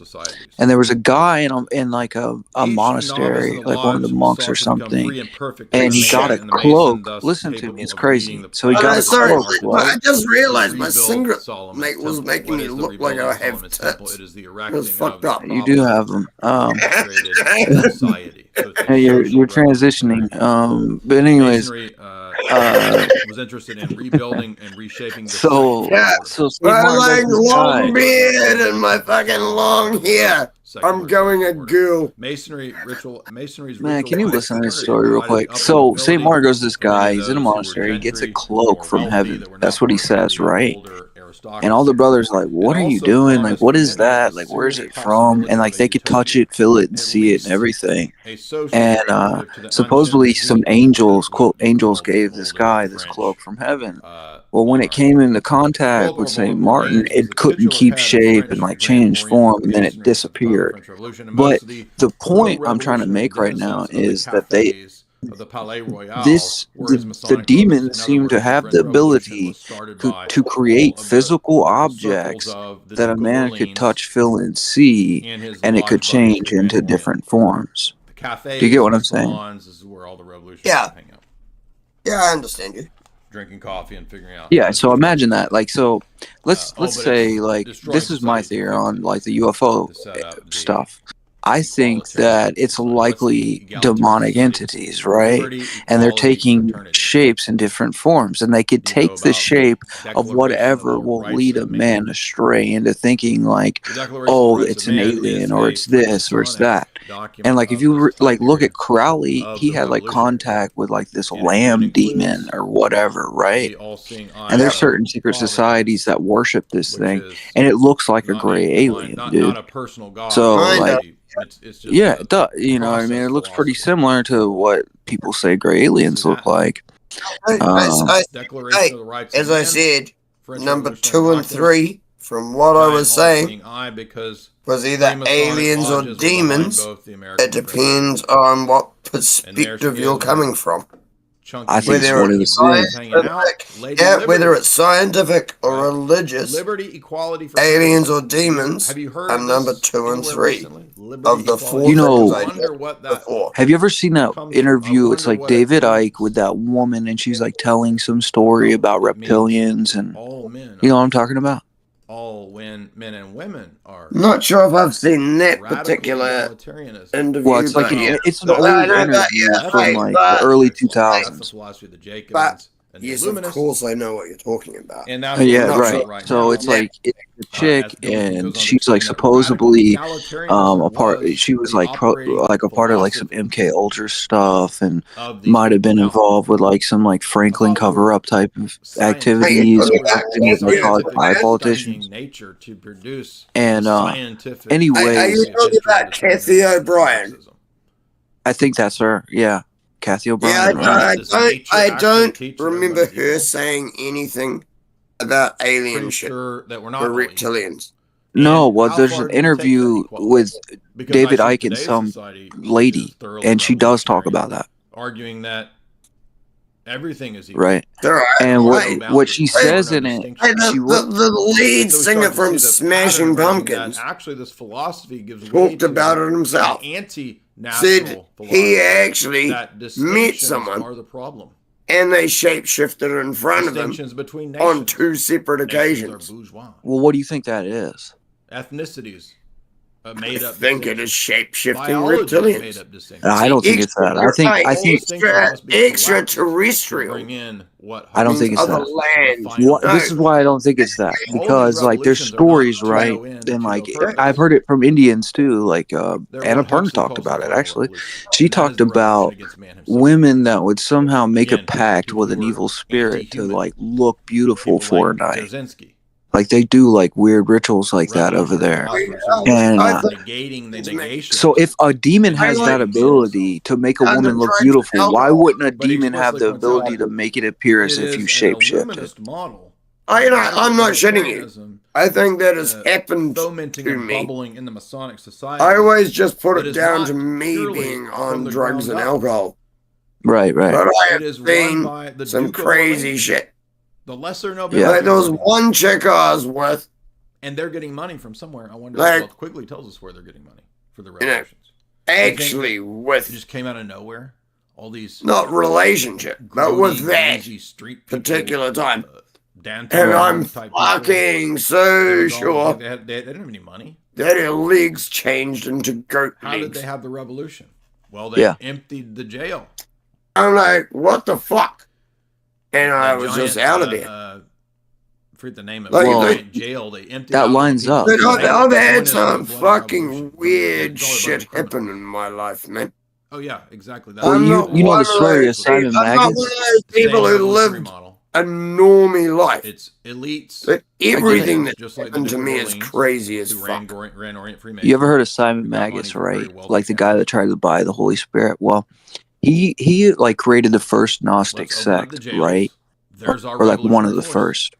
And there was a guy in like a monastery, like one of the monks or something, and he got a cloak. Listen to me, it's crazy. So he got a cloak. I just realized my singlet was making me look like I have tits. It was fucked up. You do have them. You're transitioning. But anyways, was interested in rebuilding and reshaping. So like long beard and my fucking long hair. I'm going a girl. Masonry's Man, can you listen to this story real quick? So St. Martin goes, this guy, he's in a monastery, he gets a cloak from heaven. That's what he says, right? And all the brothers are like, what are you doing? Like, what is that? Like, where's it from? And like, they could touch it, feel it, and see it and everything. And supposedly some angels, quote, angels gave this guy this cloak from heaven. Well, when it came into contact with St. Martin, it couldn't keep shape and like change form, and then it disappeared. But the point I'm trying to make right now is that the demons seem to have the ability to create physical objects that a man could touch, feel, and see, and it could change into different forms. Do you get what I'm saying? Yeah. Yeah, I understand you. Drinking coffee and figuring out. Yeah, so imagine that. Like, so let's say like this is my theory on like the UFO stuff. I think that it's likely demonic entities, right? And they're taking shapes in different forms, and they could take the shape of whatever will lead a man astray into thinking like, oh, it's an alien, or it's this, or it's that. And like if you like look at Crowley, he had like contact with like this lamb demon or whatever, right? And there's certain secret societies that worship this thing, and it looks like a gray alien, dude. So like. Yeah, it does. You know what I mean? It looks pretty similar to what people say gray aliens look like. As I said, number 2 and 3 from what I was saying, because was either aliens or demons. It depends on what perspective you're coming from. I think it's one of the two. Whether it's scientific or religious, aliens or demons are number 2 and 3 of the 4 things I did before. Have you ever seen that interview? It's like David Icke with that woman, and she's like telling some story about reptilians, and you know what I'm talking about? All men and women are. Not sure if I've seen that particular interview. Well, it's like it's an old interview from like the early 2000s. That's the philosophy of the Jacobins. Yes, of course I know what you're talking about. And that's right. So it's like it's a chick, and she's like supposedly a part. She was like a part of like some MK Ultra stuff, and might have been involved with like some like Franklin cover up type of activities, acting as they call it high politicians. And anyway, are you talking about Kathy O'Brien? I think that's her. Yeah. Kathy O'Brien. Yeah, I don't remember her saying anything about alien shit or reptilians. No, well, there's an interview with David Icke and some lady, and she does talk about that. Arguing that everything is evil. Right. And what she says in it, the lead singer from Smashing Pumpkins actually this philosophy gives talked about it himself. Said he actually met someone and they shapeshifted in front of him on 2 separate occasions. Well, what do you think that is? Ethnicities. I think it is shape-shifting reptilians. I don't think it's that. I think extraterrestrial. I don't think it's that. This is why I don't think it's that, because like there's stories, right? And like I've heard it from Indians too. Like Anna Purna talked about it. Actually, she talked about women that would somehow make a pact with an evil spirit to like look beautiful for a night. Like they do like weird rituals like that over there. And so if a demon has that ability to make a woman look beautiful, why wouldn't a demon have the ability to make it appear as if you shapeshifted? I'm not shitting you. I think that has happened to me. In the Masonic society, I always just put it down to me being on drugs and alcohol. Right. But I have seen some crazy shit. The lesser known, like there was one chick I was with, and they're getting money from somewhere. I wonder. Well, Quigley tells us where they're getting money for the revolutions. Actually, with it just came out of nowhere. All these not relationship, but with that particular time. And I'm fucking so sure they didn't have any money. That their legs changed into goat legs. How did they have the revolution? Well, they emptied the jail. I'm like, what the fuck? And I was just out of there. Forget the name of it. Jail. They emptied that lines up. But I've had some fucking weird shit happen in my life, man. Oh yeah, exactly. Well, you know the story of Simon Magus. I'm not one of those people who lived a normie life. It's elites. But everything that happened to me is crazy as fuck. You ever heard of Simon Magus, right? Like the guy that tried to buy the Holy Spirit? Well, he like created the first Gnostic sect, right? Or like one of the first.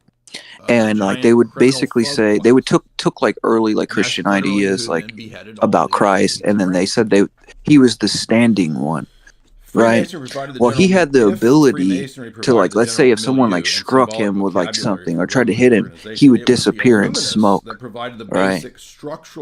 And like they would basically say they would took like early like Christian ideas like about Christ, and then they said he was the standing one. Right. Well, he had the ability to like, let's say if someone like struck him with like something or tried to hit him, he would disappear in smoke. Right.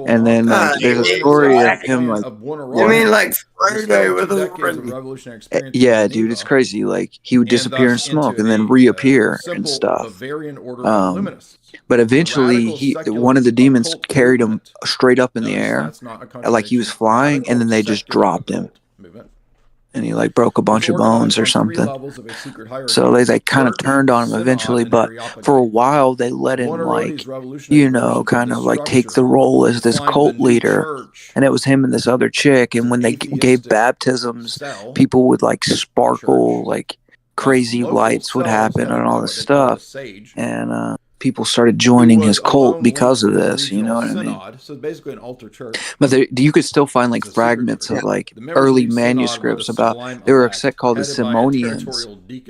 And then there's a story of him like, you mean like Friday with a yeah, dude, it's crazy. Like he would disappear in smoke and then reappear and stuff. But eventually one of the demons carried him straight up in the air, like he was flying, and then they just dropped him. And he like broke a bunch of bones or something. So they kind of turned on him eventually, but for a while they let him like, you know, kind of like take the role as this cult leader. And it was him and this other chick. And when they gave baptisms, people would like sparkle, like crazy lights would happen and all this stuff. And people started joining his cult because of this. You know what I mean? So basically an altar church. But you could still find like fragments of like early manuscripts about. There were a sect called the Simonians,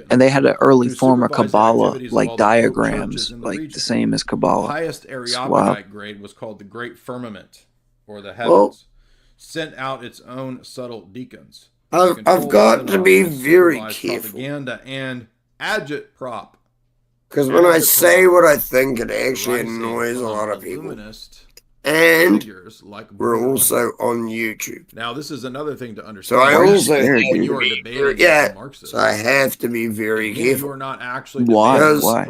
and they had an early form of Kabbalah, like diagrams, like the same as Kabbalah. The highest Areopagite grade was called the Great Firmament, or the heavens. Sent out its own subtle deacons. I've got to be very careful. Propaganda and agitprop. Because when I say what I think, it actually annoys a lot of people. And we're also on YouTube. Now, this is another thing to understand. So I also when you are debating Marxists. So I have to be very careful. You are not actually why?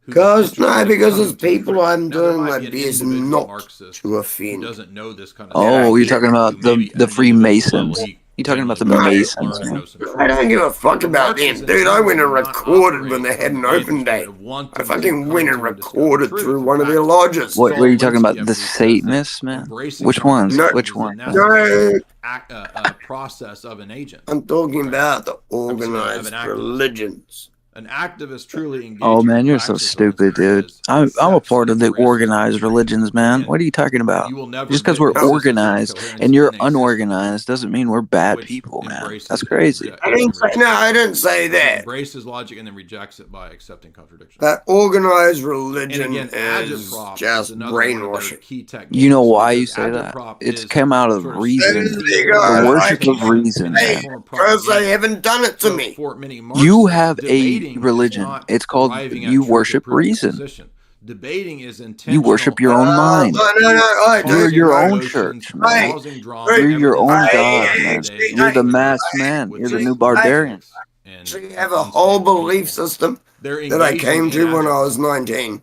Because there's people I'm doing my best not to offend. Doesn't know this kind of oh, you're talking about the Freemasons. You're talking about the Masons. I don't give a fuck about them. Dude, I went and recorded when they had an open day. I fucking went and recorded through one of their lodges. What are you talking about? The Satanists, man? Which ones? Which one? No. Process of an agent. I'm talking about the organized religions. An activist truly engaged. Oh man, you're so stupid, dude. I'm a part of the organized religions, man. What are you talking about? Just because we're organized and you're unorganized doesn't mean we're bad people, man. That's crazy. I didn't say that. Embraces logic and then rejects it by accepting contradiction. That organized religion is just brainwashing. You know why you say that? It's come out of reason. The worship of reason. Because they haven't done it to me. You have a religion. It's called you worship reason. Debating is you worship your own mind. You're your own church, man. You're your own God, man. You're the masked man. You're the new barbarian. So you have a whole belief system that I came to when I was 19.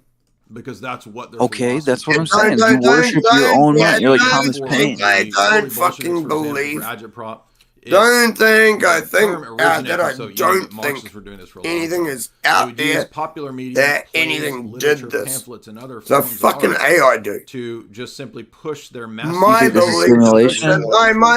Because that's what they're okay, that's what I'm saying. You worship your own mind. You're like Thomas Paine. I don't fucking believe. Don't think I think that I don't think anything is out there that anything did this. The fucking AI do. To just simply push their message. My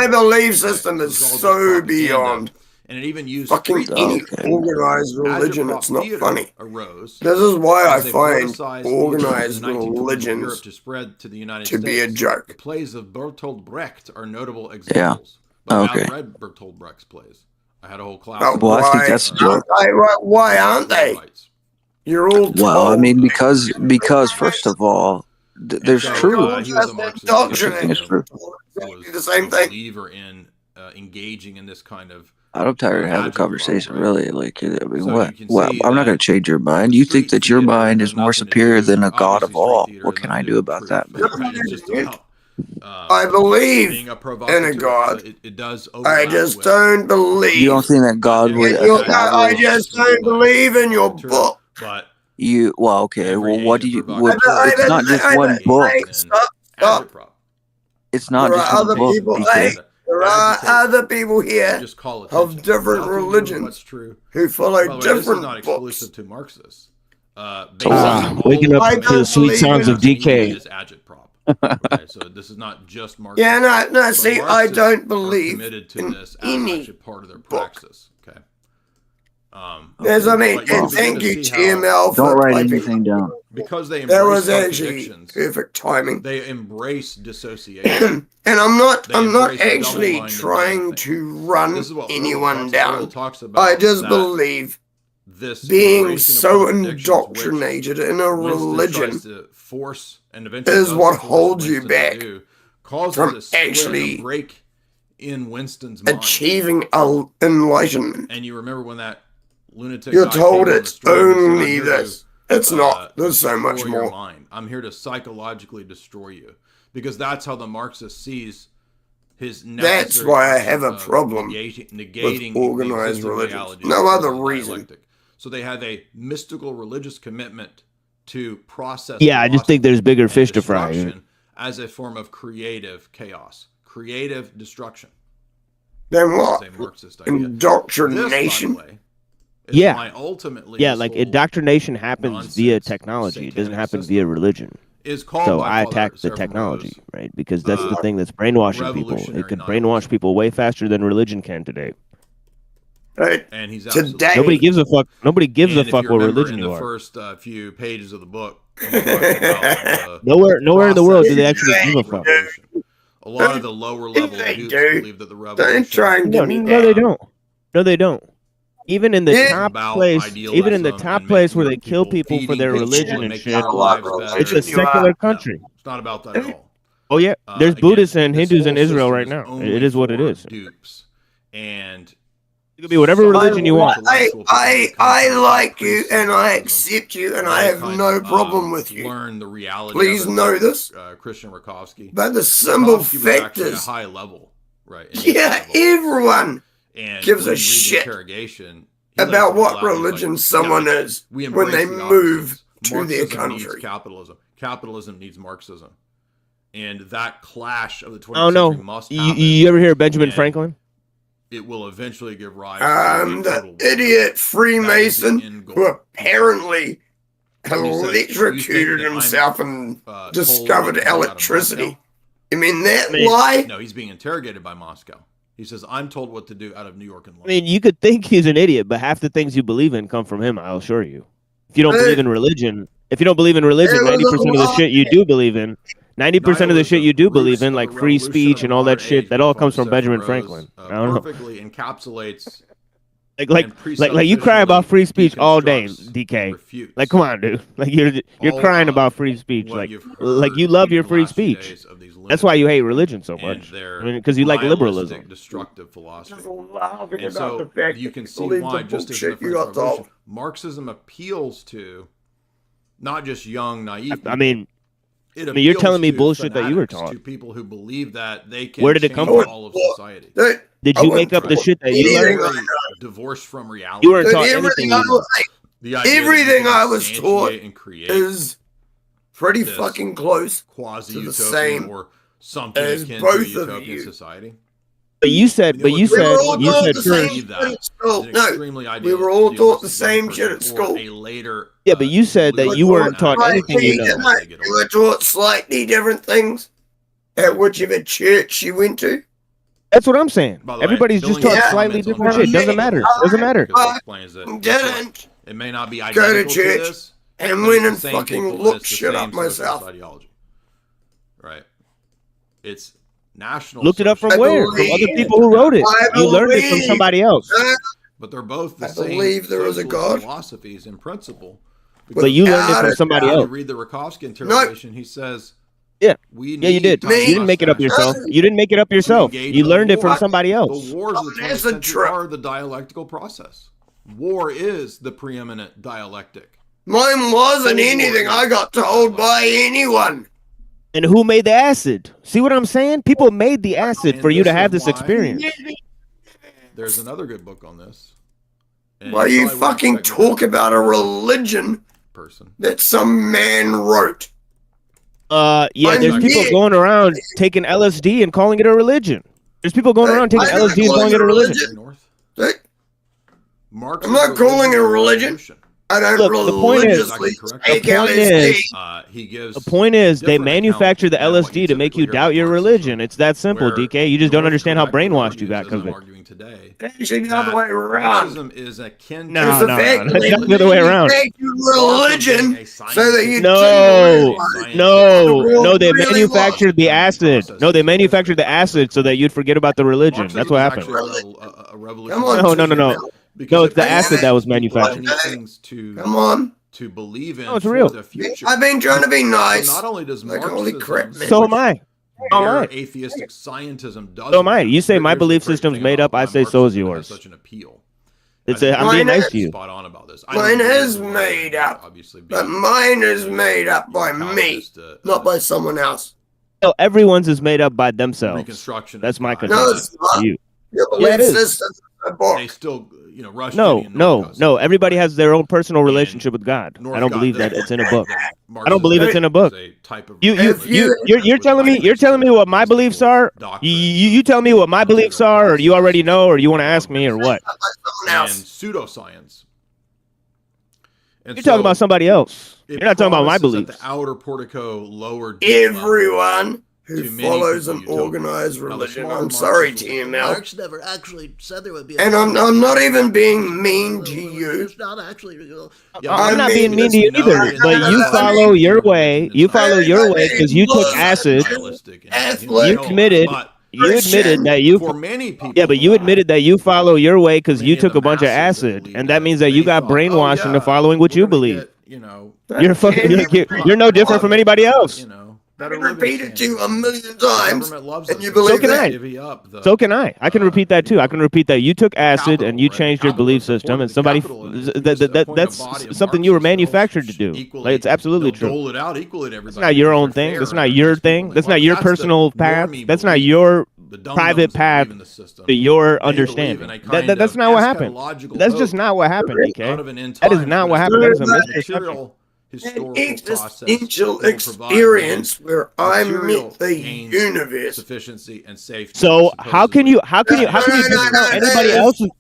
belief system is so beyond. And it even used fucking any organized religion. It's not funny. This is why I find organized religions to be a joke. The plays of Bertolt Brecht are notable examples. But I read Bertolt Brecht's plays. I had a whole class. Well, I think that's a joke. Why aren't they? You're all told. Well, I mean, because first of all, there's truth. He was a Marxist. It's true. The same thing. Believer in engaging in this kind of. I'm tired of having a conversation, really. Like, I mean, what? Well, I'm not going to change your mind. You think that your mind is more superior than a God of all. What can I do about that, man? I believe in a God. I just don't believe. You don't think that God would? I just don't believe in your book. But you okay? Well, what do you? It's not just one book. Stop. It's not just one book. There are other people here of different religions who follow different not books. Exclusive to Marxists. Waking up to the sweet sounds of decay. Okay, so this is not just Marxists. Yeah, no. See, I don't believe committed to in this any as part of their book. praxis. Okay. Yes, I mean, and thank you, TML, don't for write typing. anything down. Because they That embrace was actually contradictions. perfect timing. They embrace dissociation. And I'm not embrace actually double-minded trying to run This is what anyone Earl down. talks about, I just that believe this being embracing of so contradictions, indoctrinated in a which Winston religion tries to force and eventually is does what force holds you Winston back to do, causes from a split and a actually break in Winston's mind. achieving enlightenment. And you remember when that lunatic You're guy told came on the it's street and said, "I'm only here this." to, It's not. There's so much destroy your more. mind. I'm here to psychologically destroy you, because that's how the Marxist sees his. That's why I have a problem negating with organized religions. No other reason. So they have a mystical religious commitment to process. Yeah, I just think there's bigger fish to fry. Destruction as a form of creative chaos, creative destruction. Then what? That's a Marxist idea. Indoctrination. This, by the way, is Yeah. my ultimately Yeah, like indoctrination happens via technology. It doesn't happen via religion. Is called So by I Father attack the Seraphim technology, Rose, right? Because that's the thing that's brainwashing people. It could brainwash people way faster than religion can today. And he's today. Nobody gives a fuck. Nobody gives a fuck what religion in you the are. first few pages of the book, about Nowhere in the world do they actually give a fuck. A lot of the lower level dupes believe that the revolution. Don't try and give me No, they don't. No, they don't. Even in the top place, even in the top place where they kill people for their religion and shit, it's a secular country. It's not about that at all. Oh yeah, there's Buddhists and Hindus in Israel right now. It is what it is. Dupes, and it could be whatever religion you want. I like you and I accept you and I have no problem with you. Learn the reality. Please know this. Christian Rakovsky. But the simple fact is, a high level, right? Yeah, everyone and gives a shit about what religion someone is when they move to their country. Capitalism needs Marxism. And that clash of the 20th Oh no! must happen. You ever hear of Benjamin Franklin? It will eventually give rise to the idiot Freemason who apparently electrocuted himself and discovered electricity. You mean that lie? No, he's being interrogated by Moscow. He says, "I'm told what to do out of New York and London." I mean, you could think he's an idiot, but half the things you believe in come from him. I'll assure you. If you don't believe in religion, 90% of the shit you do believe in. 90% of the shit you do believe in, like free speech and all that shit, that all comes from Benjamin Franklin. I don't know. Perfectly encapsulates. Like you cry about free speech all day, DK. Like, come on, dude. Like you're crying about free speech. Like you love your free speech. That's why you hate religion so much. I mean, because you like liberalism. Destructive philosophy. And so you can see why, just as in the French Revolution, Marxism appeals to not just young, naive people. I mean, you're telling me bullshit that you were taught. To people who believe that they can Where did it come from? all of society. Did you make up the shit that you learned? Divorced from reality. You weren't taught anything. Everything I was taught is pretty fucking close to the same or something as akin both to of utopian you. society. But you said No, we were all taught the same shit at school. Yeah, but you said that you weren't taught anything you know. You were taught slightly different things at whichever church you went to. That's what I'm saying. Everybody's just taught slightly different shit. Doesn't matter. Doesn't matter. Didn't it may not be go to church and went and fucking looked shit up myself. Right. It's national. Looked it up from where? From other people who wrote it. You learned it from somebody else. But they're both the same. I believe there is a God. Philosophies in principle. But you learned it from somebody else. You read the Rakovsky interrogation. He says, "Yeah, you did. You didn't make it up yourself. You didn't make it up yourself. You learned it from somebody else." The wars of the 20th century are the dialectical process. War is the preeminent dialectic. Mine wasn't anything I got told by anyone. And who made the acid? See what I'm saying? People made the acid for you to have this experience. There's another good book on this. Why you fucking talk about a religion that some man wrote? Yeah, there's people going around taking LSD and calling it a religion. There's people going around taking LSD and calling it a religion. I'm not calling it a religion. I don't religiously take LSD. The point is, they manufacture the LSD to make you doubt your religion. It's that simple, DK. You just don't understand how brainwashed you got because of it. Actually, the other way around. No, that's not the other way around. Make your religion so that you no, they manufactured the acid. No, they manufactured the acid so that you'd forget about the religion. That's what happened. No. No, it's the acid that was manufactured. Come on. To believe in it's real. The future. I've been trying to be nice. So not only does Marxism, so am I. Atheistic scientism does. So am I. You say my belief system's made up. I say so is yours. Such an appeal. I'm being nice to you. Spot on about this. Mine is made up, but mine is made up by me, not by someone else. No, everyone's is made up by themselves. Reconstruction. That's my concern. No, it's not. You. Your belief system's a book. They still, No. Everybody has their own personal relationship with God. I don't believe that it's in a book. I don't believe it's in a book. You're telling me what my beliefs are. You tell me what my beliefs are, or you already know, or you want to ask me, or what? And pseudoscience. You're talking about somebody else. You're not talking about my beliefs. The outer portico, lower. Everyone who follows an organized religion. I'm sorry to you, Mel. Marx never actually said there would be. And I'm not even being mean to you. It's not actually. I'm not being mean to you either, but you follow your way. You follow your way because you took acid. You admitted that you. For many people, yeah, but you admitted that you follow your way because you took a bunch of acid, and that means that you got brainwashed into following what you believe. You're fucking. You're no different from anybody else. I can repeat it to you 1,000,000 times, and you believe that. So can I. I can repeat that too. I can repeat that you took acid and you changed your belief system, and somebody that's something you were manufactured to do. Like, it's absolutely true. Dole it out equally to everybody. It's not your own thing. That's not your thing. That's not your personal path. That's not your private path to your understanding. That's not what happened. That's just not what happened, DK. That is not what happened. That is a misperception. An existential experience where I meet the universe. Sufficiency and safety. So how can you discount anybody else's?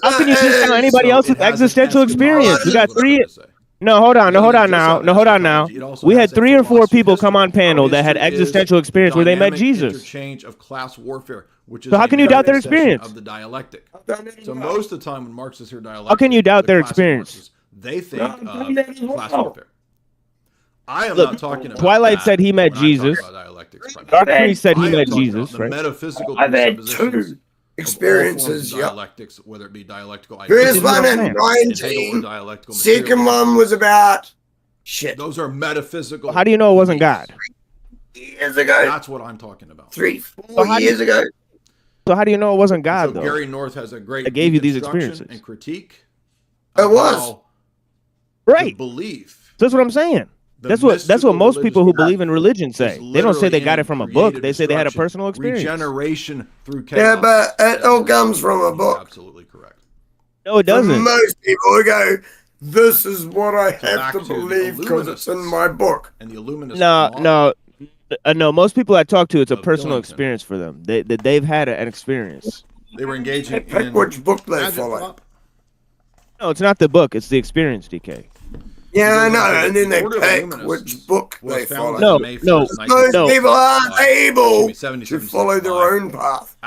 How can you discount anybody else's existential experience? We got three. No, hold on now. We had 3 or 4 people come on panel that had existential experience where they met Jesus. Interchange of class warfare, which is so how can you doubt their experience? Of the dialectic. So most of the time when Marxists hear dialectic, how can you doubt their experience? They think of class warfare. I am not talking about Twilight that said he met Jesus. Dark Priest said he met Jesus. Right? Metaphysical I've had 2 experiences. Dialectics, whether it be dialectical. First one in 19. Second one was about shit. Those are metaphysical. How do you know it wasn't God? Years ago. That's what I'm talking about. 3-4 years ago. So how do you know it wasn't God though? Gary North has a great. That gave you these experiences and critique. It was right. Belief. That's what I'm saying. That's what most people who believe in religion say. They don't say they got it from a book. They say they had a personal experience. Regeneration through chaos. Yeah, but it all comes from a book. Absolutely correct. No, it doesn't. For most people go, this is what I have to believe because it's in my book. And the Illuminists. No. Most people I talk to, it's a personal experience for them. They've had an experience. They were engaging in which book they follow. No, it's not the book. It's the experience, DK. Yeah, I know, and then they pick which book they follow. No. Most people aren't able to follow their own path.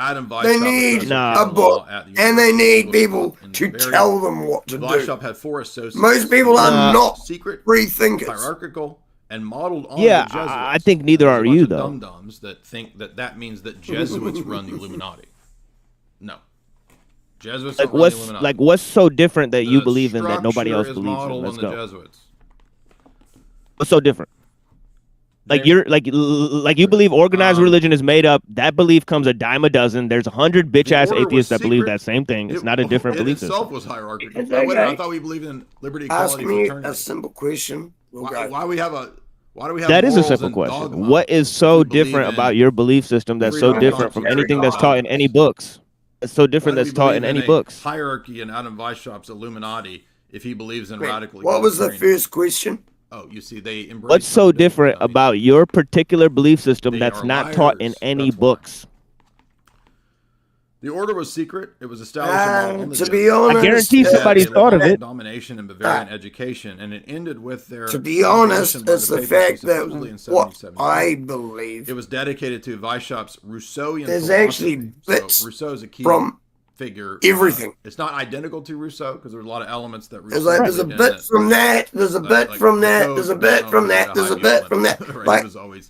They need a book, and they need people to tell them what to do. Had 4 associates. Most people are not secret, free thinkers. Hierarchical, and modeled on the Jesuits. I think neither are you, though. Dum-dums that think that means that Jesuits run the Illuminati. No. Jesuits what's so different that you believe in that nobody else believes in? Let's go. Jesuits. What's so different? Like you believe organized religion is made up. That belief comes a dime a dozen. There's 100 bitch ass atheists that believe that same thing. It's not a different belief system. Itself was hierarchical. I thought we believed in liberty, equality, fraternity. Ask me a simple question. Why do we have that is a simple question. What is so different about your belief system that's so different from anything that's taught in any books? It's so different that's taught in any books. Hierarchy in Adam Weishaupt's Illuminati if he believes in radical. What was the first question? Oh, you see, they embrace. What's so different about your particular belief system that's not taught in any books? The order was secret. It was established. To be honest, I guarantee somebody thought of it. Domination and Bavarian education, and it ended with their. To be honest, it's the fact that what I believe. It was dedicated to Weishaupt's Rousseauian. There's actually bits Rousseau's a key from figure. Everything. It's not identical to Rousseau because there's a lot of elements that Rousseau. There's a bit from that. There's a bit from that. There's a bit from that. There's a bit from that. Like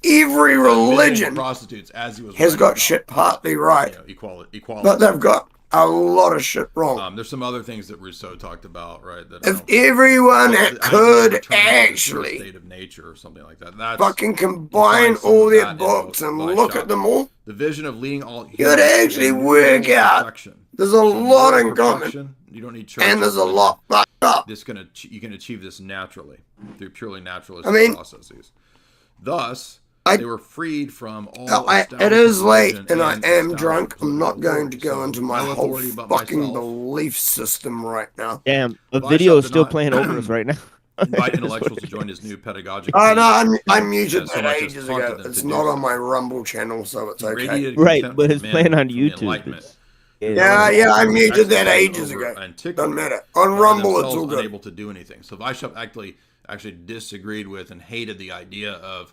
every religion has got shit partly right. Equality. But they've got a lot of shit wrong. There's some other things that Rousseau talked about, right? That if everyone could actually state of nature or something like that, that's fucking combine all their books and look at them all, the vision of leading all you'd actually work out. There's a lot in common. You don't need and there's a lot fucked up. You can achieve this naturally through purely naturalistic processes. Thus, they were freed from all. It is late and I am drunk. I'm not going to go into my whole fucking belief system right now. Damn, the video is still playing over us right now. Invite intellectuals to join his new pedagogical. Oh no, I muted that ages ago. It's not on my Rumble channel, so it's okay. Right, but it's playing on YouTube. Yeah, I muted that ages ago. Doesn't matter. On Rumble, it's all good. Unable to do anything. So Weishaupt actually disagreed with and hated the idea of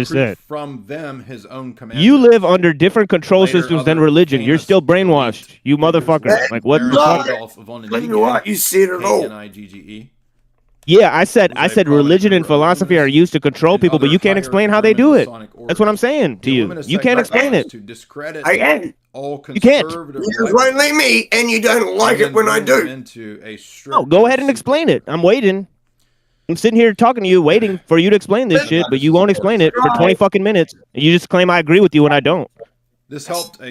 just said. From them his own command. You live under different control systems than religion. You're still brainwashed, you motherfucker. Like what the fuck? What? You said it all. Knigge. Yeah, I said religion and philosophy are used to control people, but you can't explain how they do it. That's what I'm saying to you. You can't explain it. To discredit I can. all You can't. conservative. You just won't let me, and you don't like it when I do. No, go ahead and explain it. I'm waiting. I'm sitting here talking to you, waiting for you to explain this shit, but you won't explain it for 20 fucking minutes. And you just claim I agree with you when I don't. This helped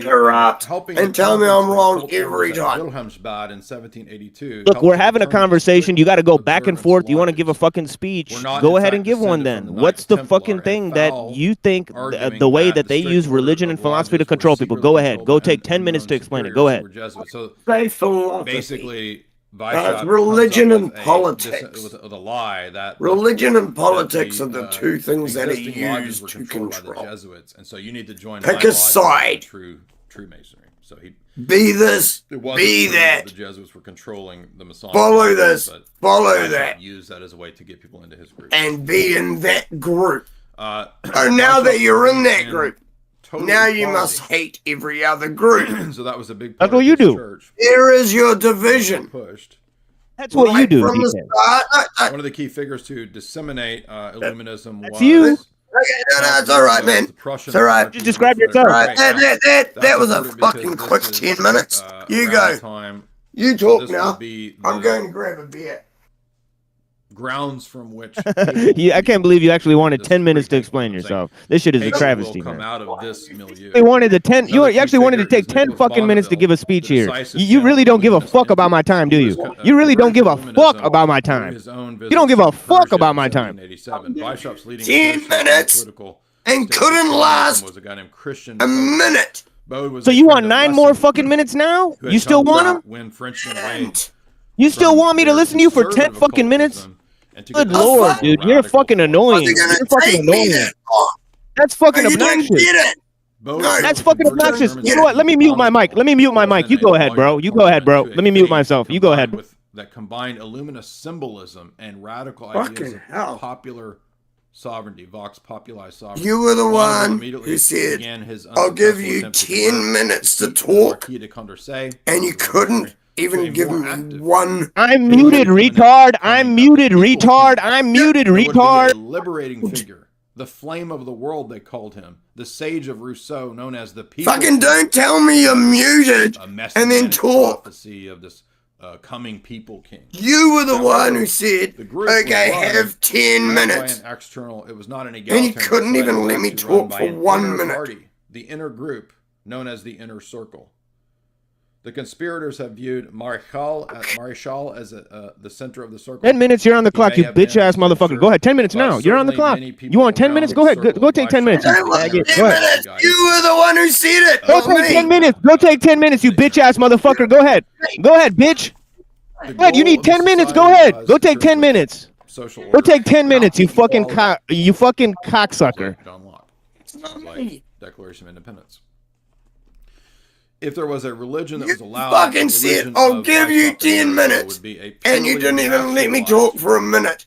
helping and tell me I'm wrong every time. Wilhelmsbad in 1782. Look, we're having a conversation. You got to go back and forth. You want to give a fucking speech? Go ahead and give one then. What's the fucking thing that you think the way that they use religion and philosophy to control people? Go ahead. Go take 10 minutes to explain it. Go ahead. So basically, that's religion and politics. With a lie that religion and politics are the two things that are used to control. By the Jesuits, and so you need to join. Pick a side. True Masonry. So be this, be that. The Jesuits were controlling the Masonic. Follow this, follow that. Use that as a way to get people into his group and be in that group. Now that you're in that group. Now you must hate every other group. So that was a big. That's what you do. Church. Here is your division. Pushed. That's what you do. One of the key figures to disseminate Illuminism was you. Okay, no, it's all right, man. It's all right. Just describe yourself. Right. That was a fucking quick 10 minutes. You go. You talk now. I'm going to grab a beer. Grounds from which I can't believe you actually wanted 10 minutes to explain yourself. This shit is a travesty, man. Out of this milieu. They wanted the 10. You actually wanted to take 10 fucking minutes to give a speech here. You really don't give a fuck about my time, do you? You really don't give a fuck about my time. You don't give a fuck about my time. 10 minutes and couldn't last a minute. So you want 9 more fucking minutes now? You still want them? You still want me to listen to you for 10 fucking minutes? Good lord, dude, you're fucking annoying. You're fucking annoying. That's fucking obnoxious. That's fucking obnoxious. You know what? Let me mute my mic. You go ahead, bro. Let me mute myself. You go ahead. That combined Illuminist symbolism and radical ideas of popular sovereignty, vox populi sovereignty. You were the one who said, I'll give you 10 minutes to talk, and you couldn't even give me one. I'm muted, retard. I'm muted, retard. A liberating figure. The flame of the world, they called him. The sage of Rousseau, known as the people. Fucking don't tell me you're muted and then talk. Prophecy of this coming people king. You were the one who said, okay, have 10 minutes. It was not an and you couldn't even let me talk for 1 minute. Party, the inner group, known as the inner circle. The conspirators have viewed Maréchal as the center of the circle. 10 minutes, you're on the clock, you bitch-ass motherfucker. Go ahead, 10 minutes now. You're on the clock. You want 10 minutes? Go ahead. Go take 10 minutes. You were the one who said it. Go take 10 minutes. Go take 10 minutes, you bitch-ass motherfucker. Go ahead. Go ahead, bitch. Go ahead. You need 10 minutes. Go ahead. Go take 10 minutes. Go take 10 minutes, you fucking cocksucker. It's not me. Declaration of Independence. If there was a religion that was allowed, fucking said, I'll give you 10 minutes, and you didn't even let me talk for a minute.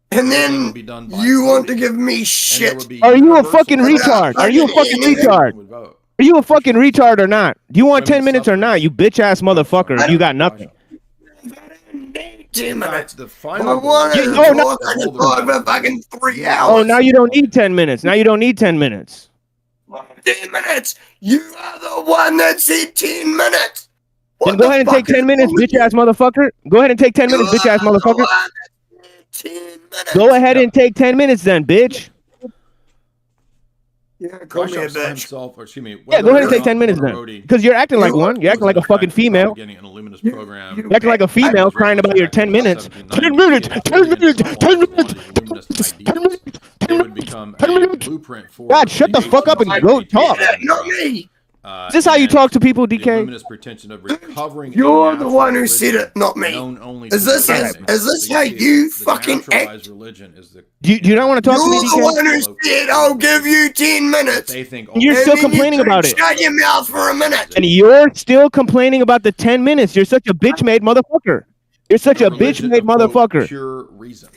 And then you want to give me shit. Are you a fucking retard? Are you a fucking retard? Are you a fucking retard or not? Do you want 10 minutes or not, you bitch-ass motherfucker? You got nothing. 10 minutes. The final for fucking 3 hours. Oh, now you don't need 10 minutes. Now you don't need 10 minutes. 10 minutes. You are the one that said 10 minutes. Then go ahead and take 10 minutes, bitch ass motherfucker. Go ahead and take 10 minutes, bitch ass motherfucker. Go ahead and take 10 minutes then, bitch. Yeah, call me a bitch. Yeah, go ahead and take 10 minutes then. Because you're acting like one. You're acting like a fucking female. You're acting like a female crying about your 10 minutes. 10 minutes! 10 minutes! 10 minutes! 10 minutes! 10 minutes! God, shut the fuck up and go talk. Not me. Is this how you talk to people, DK? You're the one who said it, not me. Is this how you fucking act? Do you not want to talk to me, DK? You're the one who said, I'll give you 10 minutes. You're still complaining about it. Shut your mouth for a minute. And you're still complaining about the 10 minutes. You're such a bitch-made motherfucker. You're such a bitch-made motherfucker. Pure reason.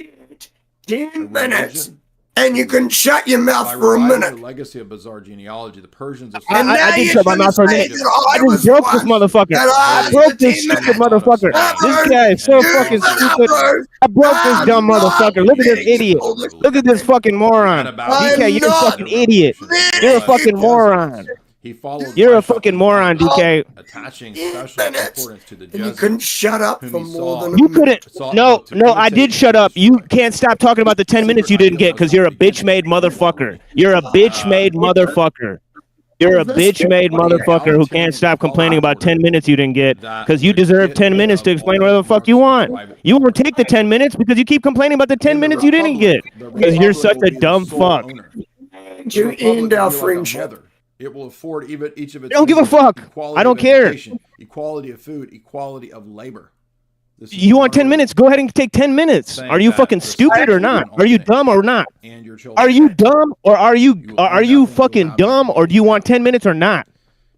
10 minutes. And you can shut your mouth By for a reviving minute. the legacy of bizarre genealogy, the Persians I did shut my mouth for a minute. I just broke this motherfucker. I broke this stupid motherfucker. This guy is so fucking stupid. I broke this dumb motherfucker. Look at this idiot. Look at this fucking moron. DK, you're a fucking idiot. You're a fucking moron. You're a fucking moron, DK. Attaching special importance to the And you couldn't shut up for more than You couldn't. No, I did shut up. You can't stop talking about the 10 minutes you didn't get because you're a bitch-made motherfucker. You're a bitch-made motherfucker. You're a bitch-made motherfucker who can't stop complaining about 10 minutes you didn't get because you deserve 10 minutes to explain whatever the fuck you want. You won't take the 10 minutes because you keep complaining about the 10 minutes you didn't get because you're such a dumb fuck. You end our friendship. It will afford each of its. I don't give a fuck. I don't care. Equality of food, equality of labor. You want 10 minutes? Go ahead and take 10 minutes. Are you fucking stupid or not? Are you dumb or not? Are you dumb or are you fucking dumb or do you want 10 minutes or not?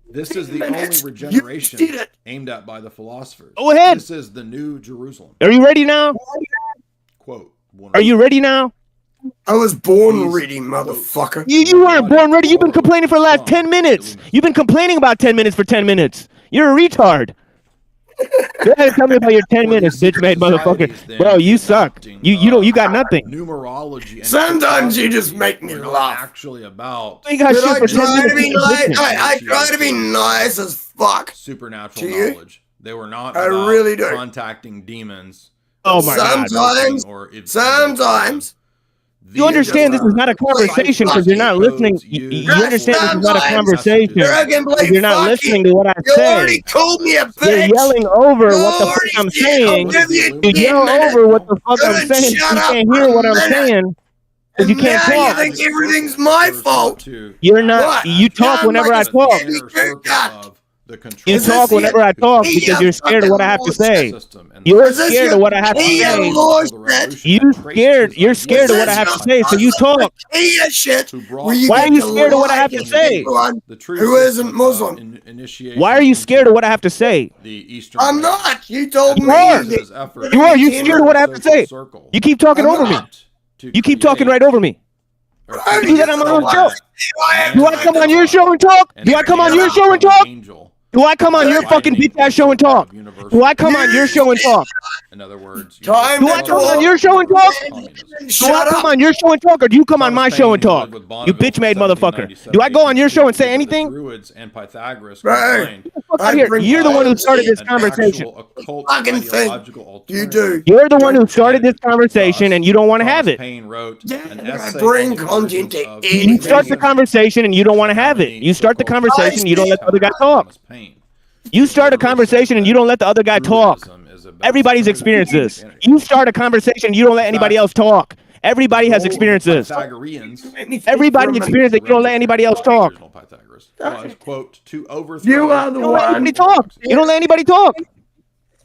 This is the only regeneration aimed at by the philosophers. Go ahead. This is the new Jerusalem. Are you ready now? Quote. Are you ready now? I was born ready, motherfucker. You weren't born ready. You've been complaining for the last 10 minutes. You've been complaining about 10 minutes for 10 minutes. You're a retard. Go ahead and tell me about your 10 minutes, bitch-made motherfucker. Bro, you suck. You got nothing. Numerology. Sometimes you just make me laugh. Actually about. You got shit for 10 minutes. I try to be nice as fuck. Supernatural knowledge. They were not I really do. contacting demons. Oh my god. Sometimes. You understand this is not a conversation because you're not listening. You understand this is not a conversation because you're not listening to what I say. You already called me a bitch. You're yelling over what the fuck I'm saying. You yell over what the fuck I'm saying. You can't hear what I'm saying because you can't talk. You think everything's my fault. You're not. You talk whenever I talk. You talk whenever I talk because you're scared of what I have to say. You're scared of what I have to say. You're scared of what I have to say, so you talk. Why are you scared of what I have to say? Who isn't Muslim? Why are you scared of what I have to say? I'm not. You told me. You are. You scared of what I have to say. You keep talking over me. You keep talking right over me. You do that on my own show. Do I come on your show and talk? Do I come on your show and talk? Do I come on your fucking bitch ass show and talk? Do I come on your show and talk? In other words, do I come on your show and talk? Do I come on your show and talk, or do you come on my show and talk? You bitch made motherfucker. Do I go on your show and say anything? Druids and Pythagoras. You're the one who started this conversation. Fucking thing. You do. You're the one who started this conversation, and you don't want to have it. Bring content to anything. You start the conversation, and you don't want to have it. You start the conversation, and you don't let the other guy talk. You start a conversation and you don't let the other guy talk. Everybody's experienced this. You start a conversation and you don't let anybody else talk. Everybody has experienced this. Everybody experienced it. You don't let anybody else talk. You are the one. You don't let anybody talk.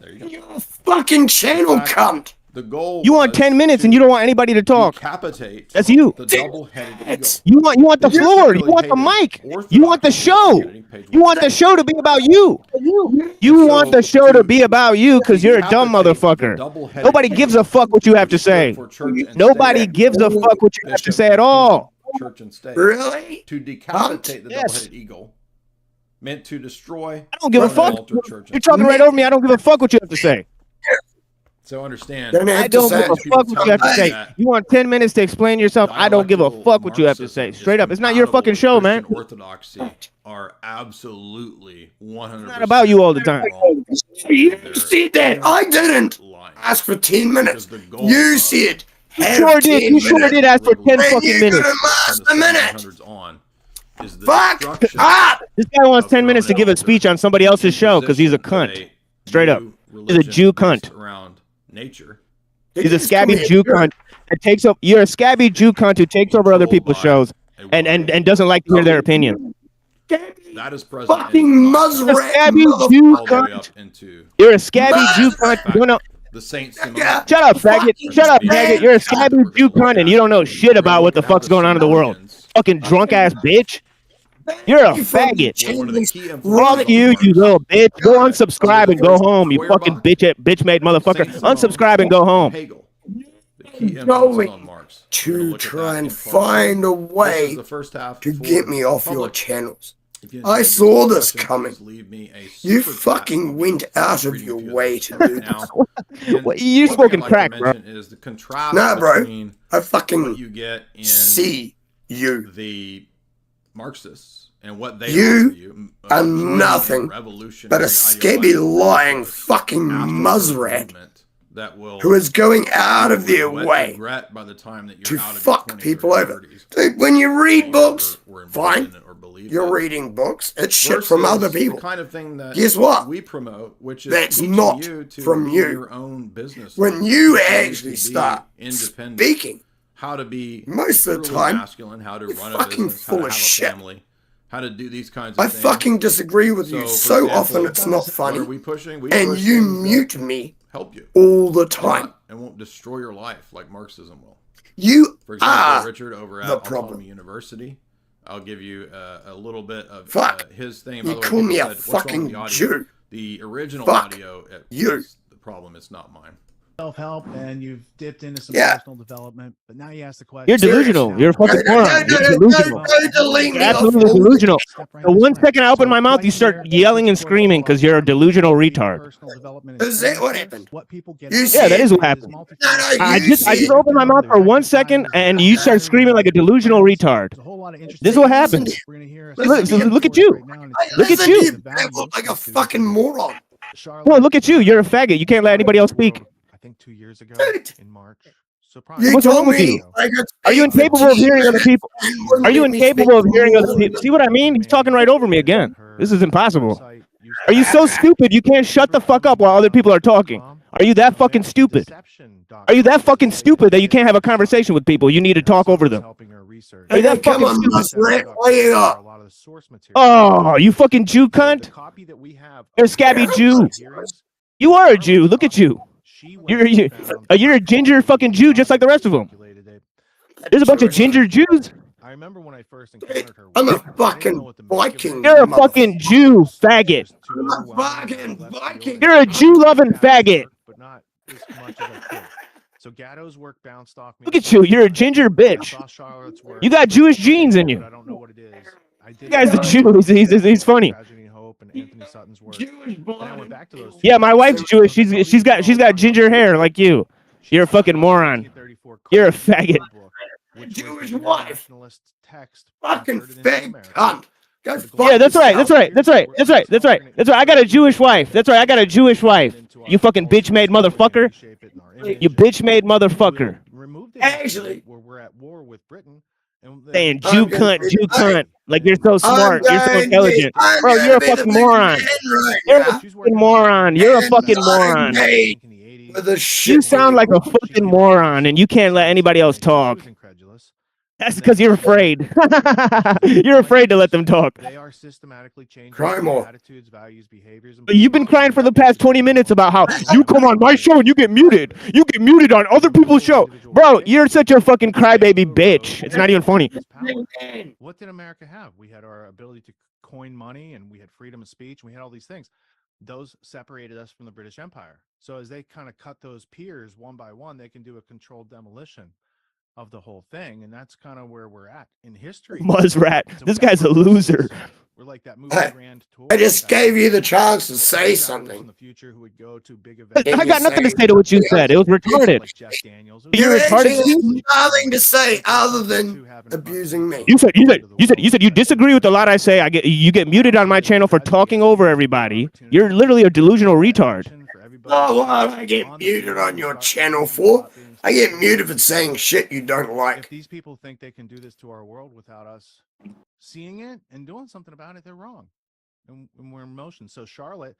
You're a fucking channel cunt. The goal. You want 10 minutes and you don't want anybody to talk. That's you. You want the floor. You want the mic. You want the show. You want the show to be about you. You want the show to be about you because you're a dumb motherfucker. Nobody gives a fuck what you have to say. Nobody gives a fuck what you have to say at all. Church and state. Really? To decapitate the double-headed eagle meant to destroy. I don't give a fuck. You're talking right over me. I don't give a fuck what you have to say. So understand. I don't give a fuck what you have to say. You want 10 minutes to explain yourself? I don't give a fuck what you have to say. Straight up. It's not your fucking show, man. Orthodoxy are absolutely 100%. It's not about you all the time. You said that. I didn't ask for 10 minutes. You said. You sure did. You sure did ask for 10 fucking minutes. Fuck up. This guy wants 10 minutes to give a speech on somebody else's show because he's a cunt. Straight up. He's a Jew cunt. Nature. He's a scabby Jew cunt that takes up. You're a scabby Jew cunt who takes over other people's shows and doesn't like to hear their opinion. That is fucking muzzrat. You're a scabby Jew cunt. You're a scabby Jew cunt. You don't know. The Saints. Shut up, faggot. Shut up, faggot. You're a scabby Jew cunt and you don't know shit about what the fuck's going on in the world. Fucking drunk ass bitch. You're a faggot. Fuck you, you little bitch. Go unsubscribe and go home, you fucking bitch made motherfucker. Unsubscribe and go home. going to try and find a way to get me off your channels. I saw this coming. You fucking went out of your way to do this. Well, you smoking crack, bro. Nah, bro. I fucking see you. The Marxists and what they you are nothing but a scabby, lying fucking muzzrat who is going out of their way to fuck people over. Dude, when you read books, fine. You're reading books. It's shit from other people. Guess what? We promote, which is that's not from you. Your own business. When you actually start speaking, how to be most of the time masculine, how to run fucking a business, full how to of have shit. a family, how to do these kinds of I things. fucking disagree with you so often it's not funny. What are we pushing? We and push you things mute that me help you all the time. And won't destroy your life like Marxism will. You For example, are Richard over at the Autonomy problem. University. I'll give you a little bit of his thing. You call me a fucking Jew. The original Fuck audio you. The problem. It's not mine. Self-help, and you've dipped into some Yeah. personal development, but now you ask the question. You're delusional. You're a fucking moron. You're delusional. You're absolutely delusional. The 1 second I open my mouth, you start yelling and screaming because you're a delusional retard. Is that what happened? Yeah, that is what happened. I just opened my mouth for 1 second and you start screaming like a delusional retard. This is what happened. Look at you. Look at you. Like a fucking moron. Well, look at you. You're a faggot. You can't let anybody else speak. I think 2 years ago in March. So What's wrong with you? Are you incapable of hearing other people? Are you incapable of hearing other people? See what I mean? He's talking right over me again. This is impossible. Are you so stupid you can't shut the fuck up while other people are talking? Are you that fucking stupid? Are you that fucking stupid that you can't have a conversation with people? You need to talk over them. Are you that fucking stupid? Oh, you fucking Jew cunt. You're a scabby Jew. You are a Jew. Look at you. You're a ginger fucking Jew just like the rest of them. There's a bunch of ginger Jews. I remember when I first encountered her. I'm a fucking Viking. You're a fucking Jew faggot. I'm a fucking Viking. You're a Jew-loving faggot. But not as much as I could. So Gatto's work bounced off me. Look at you. You're a ginger bitch. You got Jewish genes in you. I don't know what it is. You guy's the Jew. He's funny. Yeah, my wife's Jewish. She's got ginger hair like you. You're a fucking moron. You're a faggot. Jewish wife. Fucking fake cunt. Yeah, that's right. I got a Jewish wife. That's right. I got a Jewish wife. You fucking bitch-made motherfucker. You bitch-made motherfucker. Actually, we're at war with Britain. Saying Jew cunt, like you're so smart, you're so intelligent. Bro, you're a fucking moron. You're a fucking moron. You're a fucking moron. You sound like a fucking moron, and you can't let anybody else talk. That's because you're afraid. You're afraid to let them talk. They are systematically changing attitudes, values, behaviors. But you've been crying for the past 20 minutes about how you come on my show and you get muted. You get muted on other people's show. Bro, you're such a fucking crybaby bitch. It's not even funny. What did America have? We had our ability to coin money, and we had freedom of speech, and we had all these things. Those separated us from the British Empire. So as they kind of cut those piers one by one, they can do a controlled demolition of the whole thing, and that's kind of where we're at in history. Muzzrat, this guy's a loser. We're like that movie Grand Tour. I just gave you the chance to say something. In the future, who would go to big events. I got nothing to say to what you said. It was retarded. You're retarded. Nothing to say other than abusing me. You said you disagree with a lot I say. You get muted on my channel for talking over everybody. You're literally a delusional retard. Oh, what I get muted on your channel for? I get muted for saying shit you don't like. If these people think they can do this to our world without us seeing it and doing something about it, they're wrong. And we're in motion. So Charlotte,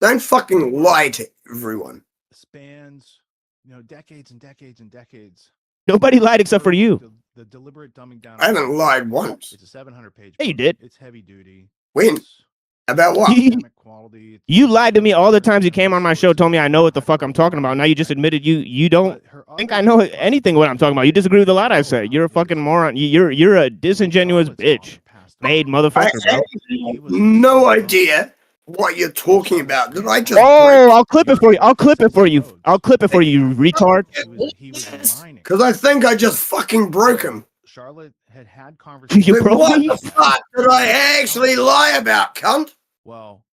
don't fucking lie to everyone. Spans, decades and decades and decades. Nobody lied except for you. The deliberate dumbing down. I haven't lied once. It's a 700-page. Yeah, you did. It's heavy duty. When? About what? You lied to me all the times you came on my show, told me I know what the fuck I'm talking about. Now you just admitted you don't think I know anything what I'm talking about. You disagree with a lot I say. You're a fucking moron. You're a disingenuous bitch. Made motherfucker, bro. No idea what you're talking about. Did I just I'll clip it for you. I'll clip it for you. I'll clip it for you, you retard. Because I think I just fucking broke him. Charlotte had conversations. What the fuck did I actually lie about, cunt? Well,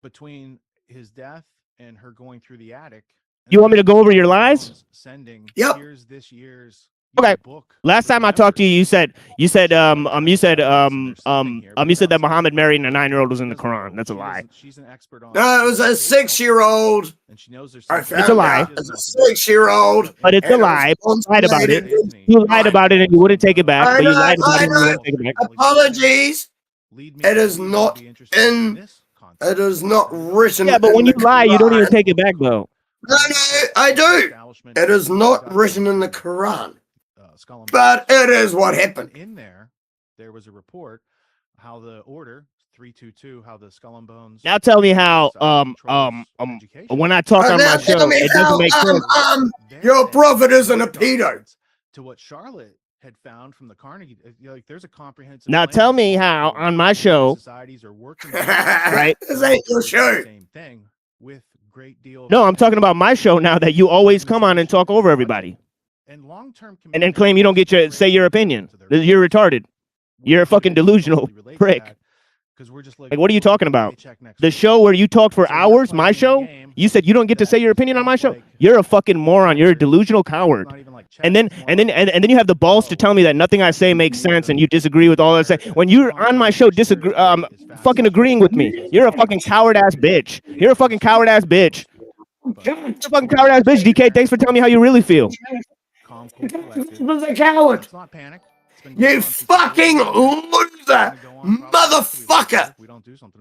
between his death and her going through the attic. You want me to go over your lies? Sending yep. Here's this year's okay. Last time I talked to you, you said that Muhammad married and a 9-year-old was in the Quran. That's a lie. She's an expert on. No, it was a 6-year-old. And she knows there's it's a lie. It's a 6-year-old. But it's a lie. You lied about it. You lied about it and you wouldn't take it back. But you lied about it and you wouldn't take it back. Apologies. It is not in. It is not written. Yeah, but when you lie, you don't even take it back, though. No, I do. It is not written in the Quran. But it is what happened. In there was a report how the order 322, how the Skull and Bones. Now tell me how when I talk on my show, it doesn't make sense. Your prophet isn't a pedo. To what Charlotte had found from the Carnegie, like there's a comprehensive. Now tell me how on my show, societies are working right? This ain't your show. Same thing with great deal. No, I'm talking about my show now that you always come on and talk over everybody. And long-term and then claim you don't get to say your opinion. You're retarded. You're a fucking delusional prick. Like, what are you talking about? The show where you talk for hours, my show, you said you don't get to say your opinion on my show. You're a fucking moron. You're a delusional coward. And then you have the balls to tell me that nothing I say makes sense and you disagree with all I say. When you're on my show, fucking agreeing with me, you're a fucking coward ass bitch. You're a fucking coward ass bitch. You're a fucking coward ass bitch, DK. Thanks for telling me how you really feel. This a coward. It's not panic. You fucking loser, motherfucker!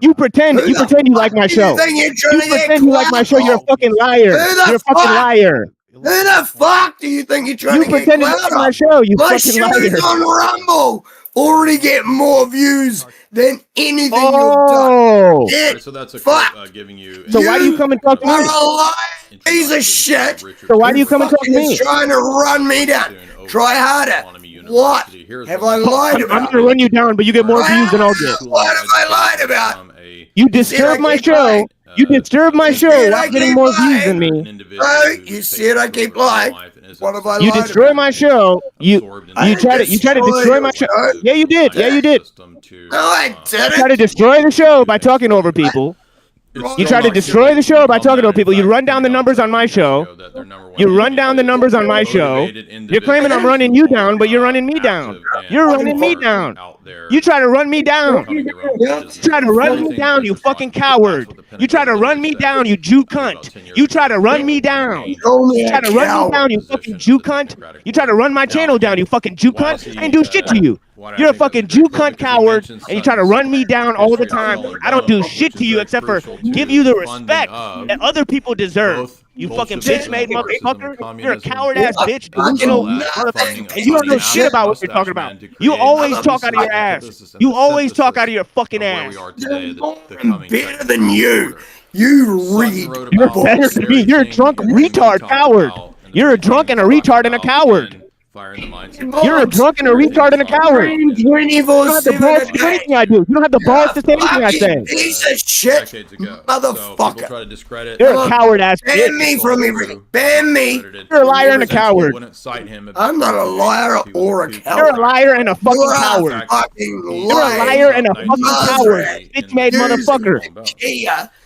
You pretend you like my show. You pretend you like my show. You're a fucking liar. You're a fucking liar. Who the fuck do you think you're trying to get pretend you like my show. You my fucking show's liar. on Rumble. Already get more views than anything you've Oh. done. Right, so that's a giving you. So why do you come and talk to me? You're a liar, piece of shit. So why do you come and talk to me? You're trying to run me down. Try harder. What have I lied about? I'm gonna run you down, but you get more views than I'll get. What have I lied about? You disturb my show. You disturb my show while getting more views than me. Right? You said I keep lying. What have I You lied destroy about? my show. You try to destroy my show. Yeah, you did. Yeah, you did. No, I didn't. You try to destroy the show by talking over people. You try to destroy the show by talking to people. You run down the numbers on my show. You run down the numbers on my show. You're claiming I'm running you down, but you're running me down. You're running me down. You try to run me down. You try to run me down, you fucking coward. You try to run me down, you Jew cunt. You try to run me down. You try to run me down, you fucking Jew cunt. You try to run my channel down, you fucking Jew cunt. I ain't do shit to you. You're a fucking Jew cunt coward, and you try to run me down all the time. I don't do shit to you except for give you the respect that other people deserve. You fucking bitch-made motherfucker. You're a coward-ass bitch, delusional motherfucker, and you don't know shit about what you're talking about. You always talk out of your ass. You always talk out of your fucking ass. I'm better than you. You read. You're better than me. You're a drunk retard coward. You're a drunk and a retard and a coward. You're a drunk and a retard and a coward. You don't have the balls to say anything I do. You don't have the balls to say anything I say. Piece of shit, motherfucker. You're a coward ass bitch. Ban me from everything. Ban me. You're a liar and a coward. I'm not a liar or a coward. You're a liar and a fucking coward. You're a liar and a fucking coward. Bitch made motherfucker.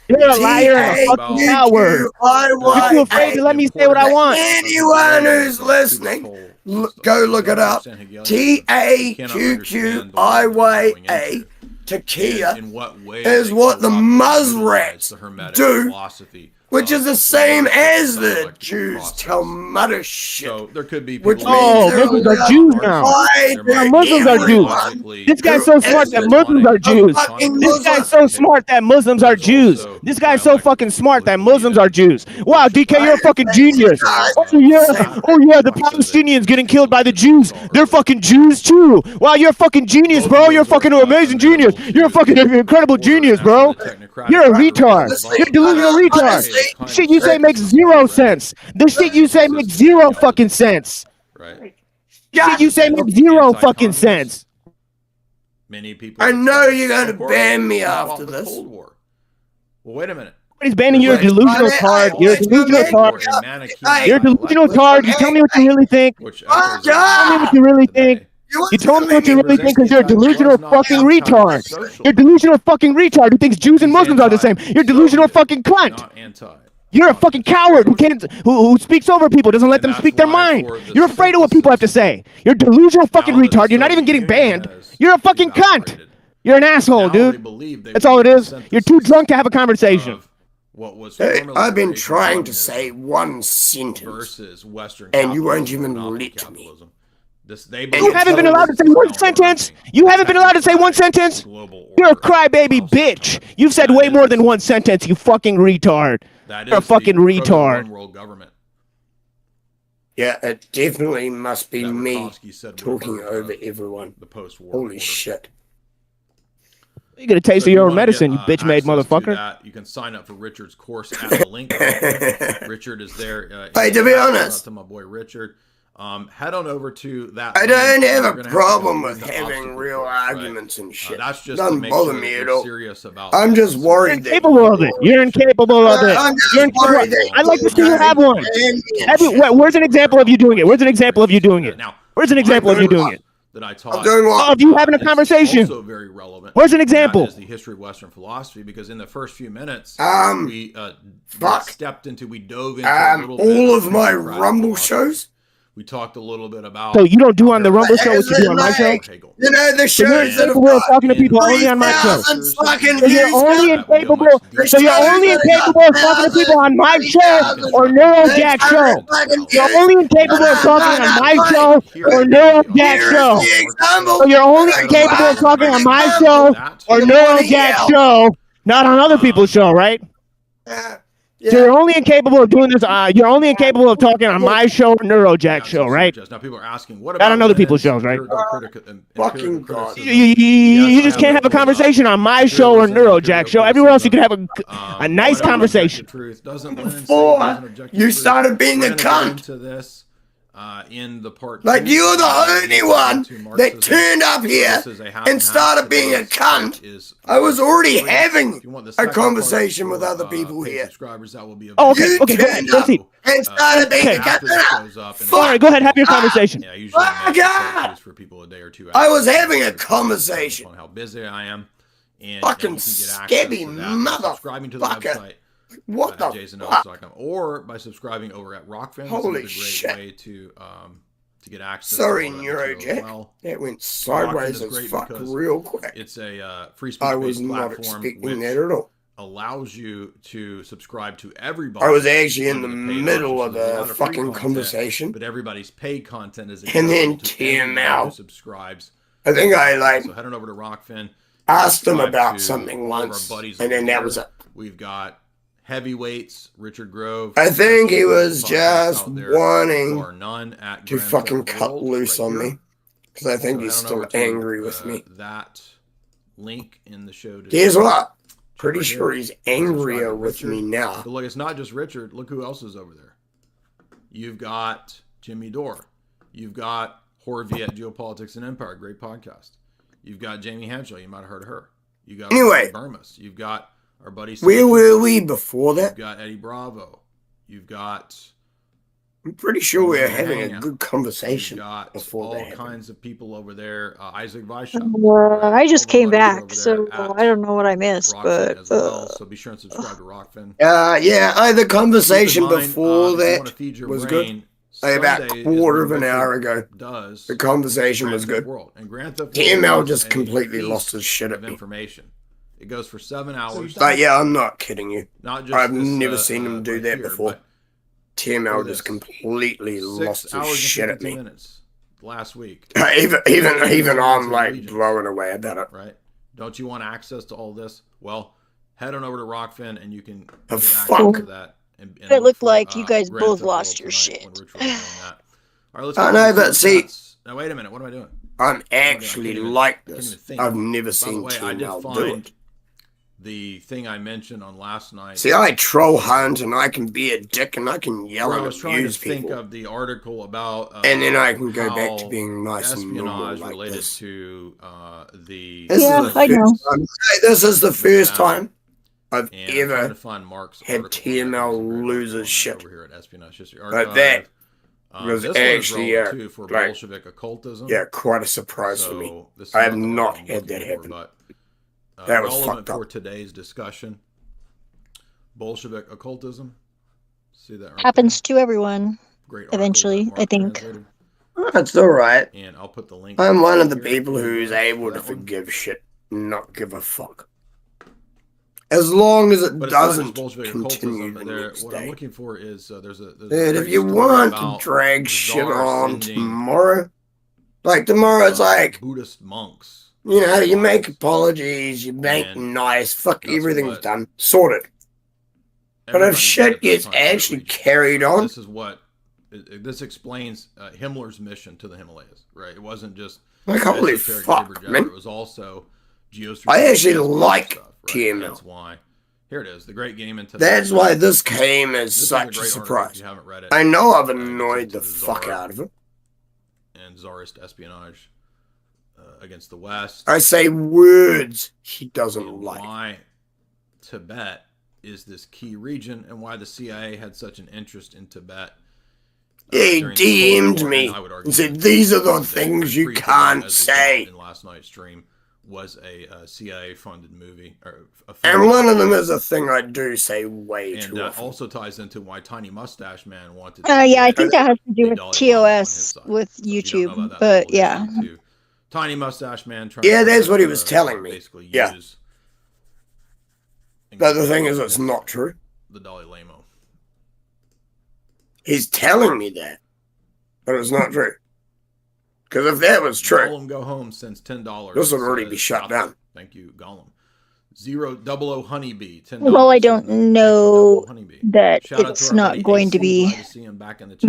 You're a liar and a fucking coward. You're too afraid to let me say what I want. Anyone who's listening, go look it up. TAQQIYA. Takia is what the Musrats do, which is the same as the Jews Talmudic shit. So there could be which Muslims are Jews now. Muslims are Jews. This guy's so smart that Muslims are Jews. This guy's so smart that Muslims are Jews. This guy's so fucking smart that Muslims are Jews. Wow, DK, you're a fucking genius. Oh yeah, the Palestinians getting killed by the Jews. They're fucking Jews too. Wow, you're a fucking genius, bro. You're a fucking amazing genius. You're a fucking incredible genius, bro. You're a retard. You're a delusional retard. Shit you say makes zero sense. The shit you say makes zero fucking sense. Right. Shit you say makes zero fucking sense. Many people. I know you're gonna ban me after this. Cold War. Well, wait a minute. Everybody's banning you. You're a delusional tard. You're a delusional tard. You're a delusional tard. You tell me what you really think. You tell me what you really think. You told me what you really think because you're a delusional fucking retard. You're a delusional fucking retard who thinks Jews and Muslims are the same. You're a delusional fucking cunt. You're a fucking coward who speaks over people, doesn't let them speak their mind. You're afraid of what people have to say. You're a delusional fucking retard. You're not even getting banned. You're a fucking cunt. You're an asshole, dude. That's all it is. You're too drunk to have a conversation. Hey, I've been trying to say one sentence, and you won't even let me. You haven't been allowed to say one sentence. You haven't been allowed to say one sentence. You're a crybaby bitch. You've said way more than one sentence, you fucking retard. You're a fucking retard. Yeah, it definitely must be me talking over everyone. Holy shit. You get a taste of your own medicine, you bitch-made motherfucker. You can sign up for Richard's course at the link. Richard is there. Hey, to be honest, to my boy Richard. Head on over to that. I don't have a problem with having real arguments and shit. That's just doesn't bother me at all. About I'm just worried. You're incapable of it. You're incapable of it. I'd like to see you have one. Where's an example of you doing it? Where's an example of you doing it? Where's an example of you doing it? That I taught of you having a conversation. Also very relevant. Where's an example? Is the history of Western philosophy, because in the first few minutes we dove into all of my Rumble shows. We talked a little bit about. So you don't do on the Rumble show what you do on my show? You know the shows that are talking to people only on my show. So you're only incapable. So you're only incapable of talking to people on my show or Neurojack show. You're only incapable of talking on my show or Neurojack show. So you're only incapable of talking on my show or Neurojack show, not on other people's show, right? So you're only incapable of doing this. You're only incapable of talking on my show or Neurojack show, right? Now people are asking, what about not on other people's shows, right? Fucking God. You just can't have a conversation on my show or Neurojack show. Everywhere else you can have a nice conversation. Before you started being a cunt. In the part like you're the only one that turned up here and started being a cunt. I was already having a conversation with other people here. Oh, okay, okay, go ahead. Let's see. And started being a cunt. All right, go ahead, have your conversation. Yeah, usually for people a day or two. I was having a conversation. On how busy I am. And fucking scabby motherfucker. What the fuck? Or by subscribing over at Rockfin. Holy shit! Way to get access. Sorry, Neurojack. That went sideways as fuck real quick. It's a free speech I was not expecting that at all. Allows you to subscribe to everybody. I was actually in the middle of a fucking conversation, but everybody's paid content is. And then TML subscribes. I think I So head on over to Rockfin. Asked them about something once, and then that was it. We've got heavyweights, Richard Grove. I think he was just wanting to fucking cut loose on me, because I think he's still angry with me. That link in the show. Guess what? Pretty sure he's angrier with me now. But look, it's not just Richard. Look who else is over there. You've got Jimmy Dore. You've got Horvey at Geopolitics and Empire, great podcast. You've got Jamie Hanshaw. You might have heard of her. You got Burmas. You've got our buddy. Where were we before that? You've got Eddie Bravo. You've got. I'm pretty sure we were having a good conversation before all kinds of people over there. Isaac Weishaupt. I just came back, so I don't know what I missed, but. As well, so be sure and subscribe to Rockfin. Yeah, the conversation before that was good. About a quarter of an hour ago. The conversation was good. TML just completely lost his shit at me. Information. It goes for 7 hours. But yeah, I'm not kidding you. I've never seen him do that before. TML just completely lost his shit at me. Last week. Even I'm like blowing away about it. Right? Don't you want access to all this? Well, head on over to Rockfin and you can get access to that. It looked like you guys both lost your shit. All right, let's I know, but see. Now wait a minute. What am I doing? I'm actually like this. I've never seen TML do it. The thing I mentioned on last night. See, I troll hunt and I can be a dick and I can yell and abuse people. I was trying to think of the article about. And then I can go back to being nice and normal like related this. To the. I know. This is the first time I've ever had TML losers shit. Over here at Espionage History But that was this actually relevant too for like, Bolshevik occultism. yeah, quite a surprise for me. This I have nothing not I'm had that looking for, happen. but, that was relevant fucked for up. today's discussion. Bolshevik occultism. See that? Right Happens to everyone. Great eventually, I think. That's all right. And I'll put the link. I'm one of the people who's able to forgive shit, and not give a fuck. As long as it doesn't continue the next what day. I'm looking for is there's a And if you want to drag shit on tomorrow, like tomorrow it's like Buddhist monks. You know, you make apologies, you make nice, fuck everything's done, sorted. But if shit gets actually carried on, this explains Himmler's mission to the Himalayas, right? It wasn't just like holy fuck, man. It was also geostrategic. I actually like TML. That's why. Here it is, the Great Game into. That's why this came as such a surprise. You haven't read it. I know I've annoyed the fuck out of him. And Tsarist espionage against the West. I say words he doesn't like. Why Tibet is this key region, and why the CIA had such an interest in Tibet. He DM'd me and said, "These are the things you can't say." In last night's stream was a CIA-funded movie, and one of them is a thing I do say way too often. often. Also ties into why Tiny Mustache Man wanted. Yeah, I think that has to do with TOS with YouTube, but yeah. Tiny Mustache Man. Yeah, that's what he was telling me. Yeah. But the thing is, it's not true. The Dalai Lama. He's telling me that, but it's not true. Because if that was true, Gollum Go Home sends $10. This would already be shut down. Thank you, Gollum. 00 Honeybee. $10. Well, I don't know that it's not going to be,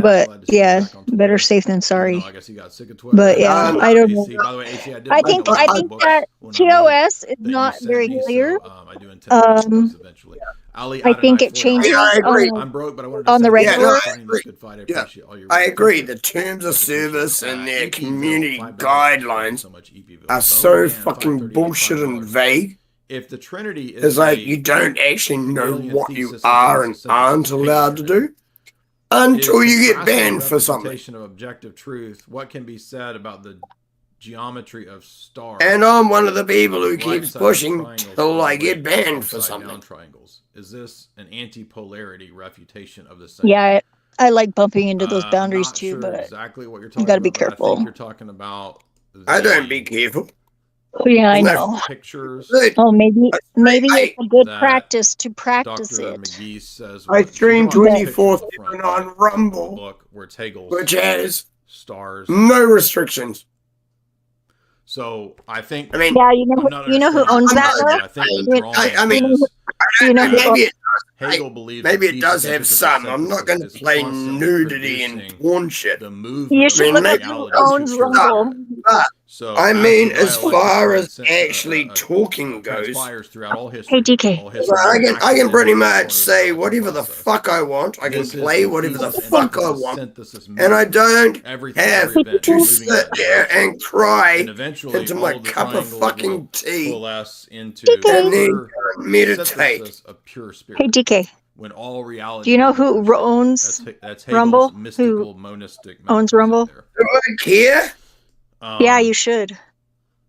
but yeah, better safe than sorry. I guess he got sick of Twitter. But yeah, I don't know. By the way, AC, I think that TOS is not very clear. I do intend to eventually. I think it changes on the regular. I agree. The terms of service and their community guidelines are so fucking bullshit and vague. If the Trinity is like you don't actually know what you are and aren't allowed to do until you get banned for something. Of objective truth, what can be said about the geometry of stars? And I'm one of the people who keeps pushing till I get banned for something. Triangles. Is this an anti-polarity refutation of the same? Yeah, I like bumping into those boundaries too, but exactly what you're talking you got to be about, careful. I think you're talking about. I don't be careful. Oh, yeah, I know. Pictures. Oh, maybe it's a good practice to practice Dr. it. McGee says I stream 24/7 on Rumble, which has stars, no restrictions. So I think. I mean, yeah, you know who owns that? I mean, maybe Hegel believes maybe it does have some. I'm not going to play nudity and porn shit. You should look at who owns Rumble. So I mean, as far as actually talking goes, hey DK, I can pretty much say whatever the fuck I want. I can play whatever the fuck I want, and I don't have to sit there and cry into my cup of fucking tea and then meditate. Hey DK, when all reality, do you know who owns Rumble? Who owns Rumble? Do I care? Yeah, you should.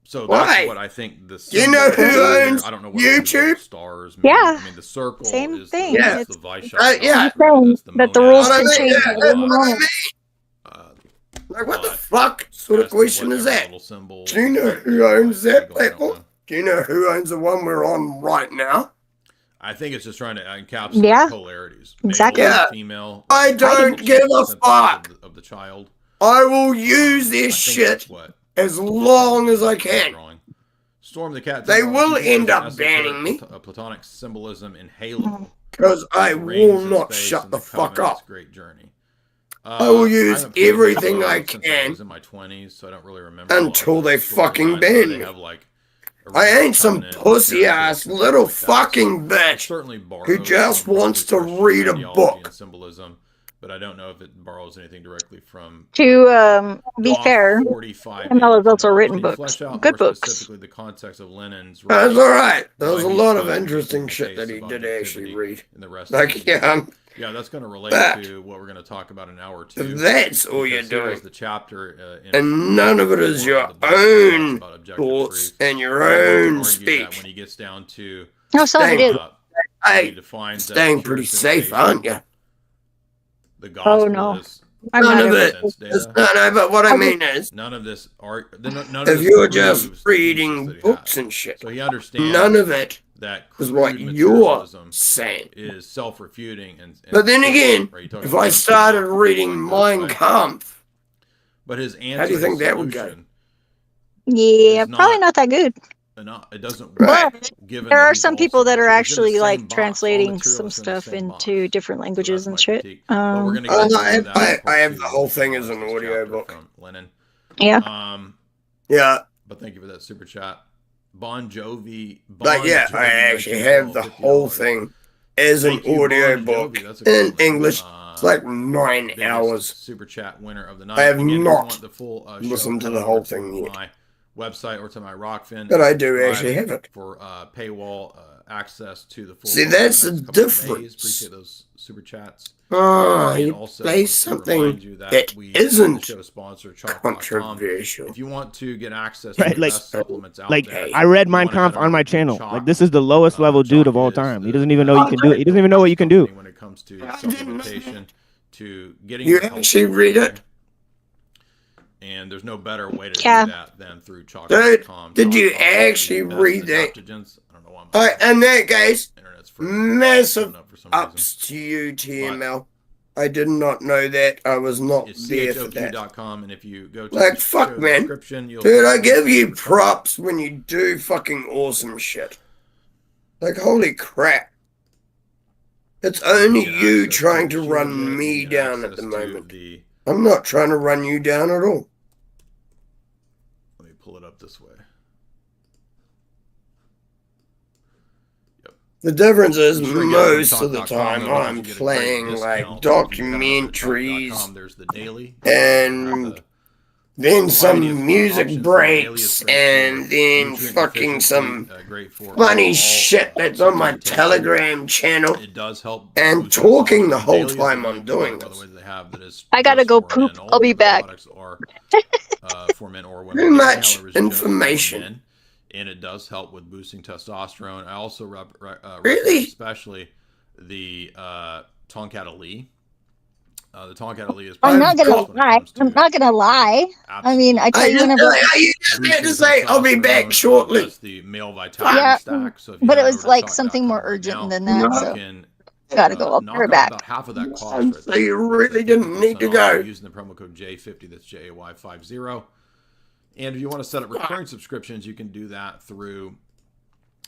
So that's what I think. You know who owns I don't know what YouTube? Stars. Yeah. I mean, the circle same is thing. Yeah. The Vice Yeah. That the rules can change. Like, what the fuck sort of question is that? Do you know who owns that platform? Do you know who owns the one we're on right now? I think it's just trying to encapsulate polarities. Exactly. Yeah. Female. I don't give a fuck. Of the child. I will use this shit as long as I can. Storm the Cat. They will end up banning me. A platonic symbolism in Halo. Because I will not shut the fuck up. Great journey. I will use everything I can. I was in my 20s, so I don't really remember. Until they fucking ban me. I ain't some pussy ass little fucking bitch who just wants to read a book. but I don't know if it borrows anything directly from. To be fair, 45 Camilla has also written Can you books, flesh out good more books. specifically the context of Lenin's That's writing, all right. There was a why he's lot of trying to interesting make shit the that he case did of actually objectivity read. in the rest Like, of the yeah, that's going to relate that- to what we're going to talk about in hour 2. if that's all you're because here doing, is the chapter, and none of it is four your of the book that talks own about objective thoughts truth. and your I would own argue that speech. when he gets down to No, some of it is. Hey, he defines that staying pretty pure safe, sensation. aren't you? The gospel Oh no, is I'm None not of ever. it. No, but what I mean is, none of this are none of if this you're proves just the reading thesis that he books has. and shit, So he understands none of it that is what crude you're materialism saying. is self-refuting and But then again, right? He talks if about I started principle reading like Mein this, right? Kampf, But his answer, how do you think his that would go? solution Yeah, is probably not that good. it doesn't Right. work, given There that are he's some people also that are he's in the actually same like box. All translating some materialists are in the stuff same box. into different languages that's and my shit. critique. But we're gonna Oh, get no, into that in I part have 2 the whole when we thing as analyze an this audio chapter book. from Lenin. Yeah. Yeah. But thank you for that super chat. Bon Jovi. But yeah, I actually have the whole thing as an Thank you, audio Bon book Jovi. That's a cool in name. English. It's like 9 biggest hours. super chat winner of the night. I have Again, if you not want the full show, listened to head the on whole over thing to yet. my website or to my Rockfin. But I do Subscribe actually have it. for paywall access to the full. See, show that's for the next couple of days. difference. Appreciate those super chats. Oh, And you also play want to something remind you that that we isn't the show sponsor chalk.com. controversial. If you want to get access Right, to the like- best supplements out Like there, I read you Mein wanna head Kampf over on my to channel. Chalk. Like this is the lowest level dude of all is time. He the doesn't even know you can do it. He doesn't even know what you can do. when it comes to supplementation, to getting You your health actually read it? and there's no better way to Yeah. do that than through Dude, chalk.com. did you Chalk offers actually the best read that? adaptogens. I don't know why my Alright, and that, guys, internet's massive coming up for some ups to you, TML. I did not know that. I was not It's there for that. choq.com, and if you go to Like, the fuck, show man. description, you'll Dude, see I the give link you for Chalk. props when you do fucking awesome shit. Like, holy crap. It's only get you access trying to to the run show, you me get down at access the to moment. the- I'm not trying to run you down at all. Let me pull it up this way. The difference is Be sure to get most over of the chalk.com, time though, I'm you get a great playing like discount. If you head on over to documentaries chalk.com, there's the daily. and then variety some of music options. The daily is breaks great and for then nutrient fucking deficiency, some great for funny all, shit that's on my supplementation. Telegram channel It does help and boost talking testosterone. the whole Daily is time the I'm only doing product, by the this. way, they have that is I gotta just go for poop. men. All I'll the be other back. products are for men or women. Too Daily, much however, is just for information. men, and it does help with boosting testosterone. I also recommend Really? especially the Tonkat Ali. The Tonkat Ali is I'm probably not the gonna best when it lie. comes to I'm not gonna lie. I mean, I tell I you just, whenever. I just had to say I'll be back shortly. That's the male vitality Yeah, stack. So if you but head it on was over to like chalk.com something more right urgent now, than that. you So can gotta go. I'll be knock right off back. about half of that cost right So there. you really That's didn't need to 50% off go. using the promo code J50. That's JAY50. And if you want to set up recurring subscriptions, you can do that through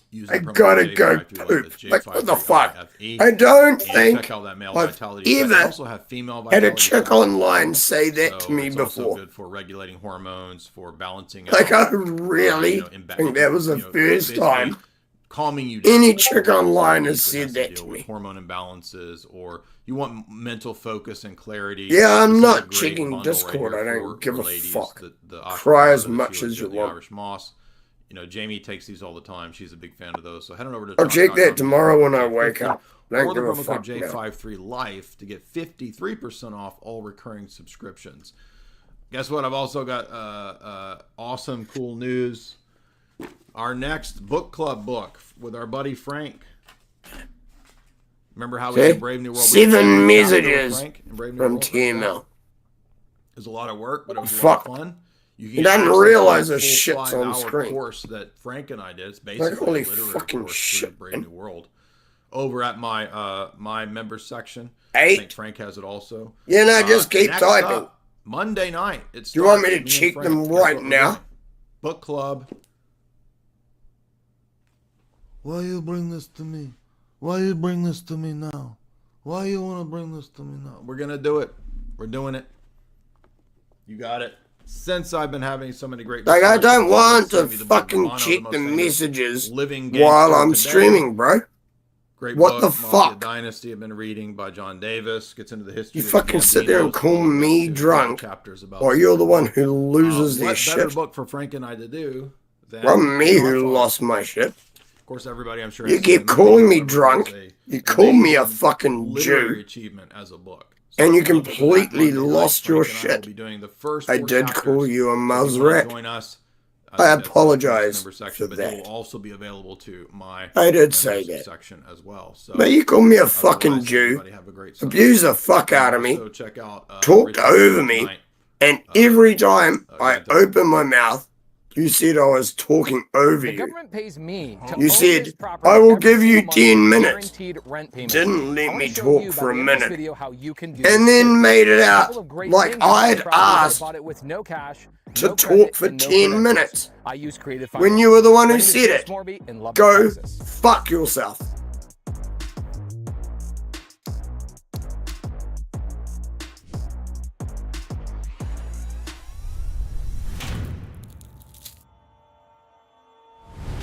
using I the promo gotta code go J53. poop. That's Like, what the fuck? J53IFE. I don't And think check out that male I've vitality stack. They ever also have female had a vitality chick stacks as online well. say that to So me it's also before. good for regulating hormones, for balancing Like, out. I really think that was the first basically time calming you down. any chick for online needs has that said to that deal to with me. hormone imbalances, or you want mental focus and clarity. Yeah, I'm This is not a great checking bundle Discord. right I here don't for give a ladies. fuck. The Cry as ashwagandha, much the as you the want. Irish moss. You know, Jamie takes these all the time. She's a big fan of those. So head on over to I'll check chalk.com, that tomorrow when I wake up. or Don't the give a promo code fuck now. J53Life to get 53% off all recurring subscriptions. Guess what? I've also got awesome, cool news. Our next book club book with our buddy Frank. Remember how we See? did Brave New World? 7 We did messages Frank in Brave New from World. TML. It was a lot of work, but it was a Fuck. lot of fun. You He get doesn't access to realize the this full shit's on 5-hour screen. course that Frank and I did. It's Like, basically holy a literary fucking course shit, through Brave man. New World. Over at my my members section. 8? I think Frank has it also. Yeah, no, just keep next typing. up, Monday night. It's Do you want me to check them right now? Book club. Why you bring this to me? Why you bring this to me now? Why you want to bring this to me now? We're gonna do it. We're doing it. You got it. Since I've been having so many great Like, I don't want to send me the book, fucking Bono, the check most the famous messages living while gangster I'm today. streaming, bro. Great What book, the Mafia fuck? Dynasty. I've been reading by John Davis. Gets into the history. You of fucking sit there and Mamdani, call me drunk, chapters about or you're the one who loses what their better shit. book for Frank and I to do than Well, me our who father. lost my shit. Of course, everybody I'm sure You has seen keep the movie, calling me however, drunk. is a You call me a amazing fucking literary Jew. achievement as a book. And you look for that completely Monday night. lost your Frank and I will shit. be doing the first I 4 did chapters. call you a If you wanna Mazret. join us, I that's the apologize member section, for but it will that. also be available to my I did say members that. section as well. So But you call me a fucking otherwise, Jew, everybody have a great Sunday. abuse the fuck And out of me, also check out, talked Richard's over show me, tonight. and every time I open my mouth, you said I was talking over The you. government pays me to You own said, this property I will every give you single month 10 with minutes. guaranteed rent payments. Didn't I let wanna me show talk you for by a the end of this minute. video how you can do And this then too. made it A out couple of great like things about I'd the property is I asked bought it with no cash, to no talk credit, for and no 10 credentials. minutes. I use creative When finance. you were the one My who name is said Chris it. Morby in Lubbock, Go Texas. fuck yourself.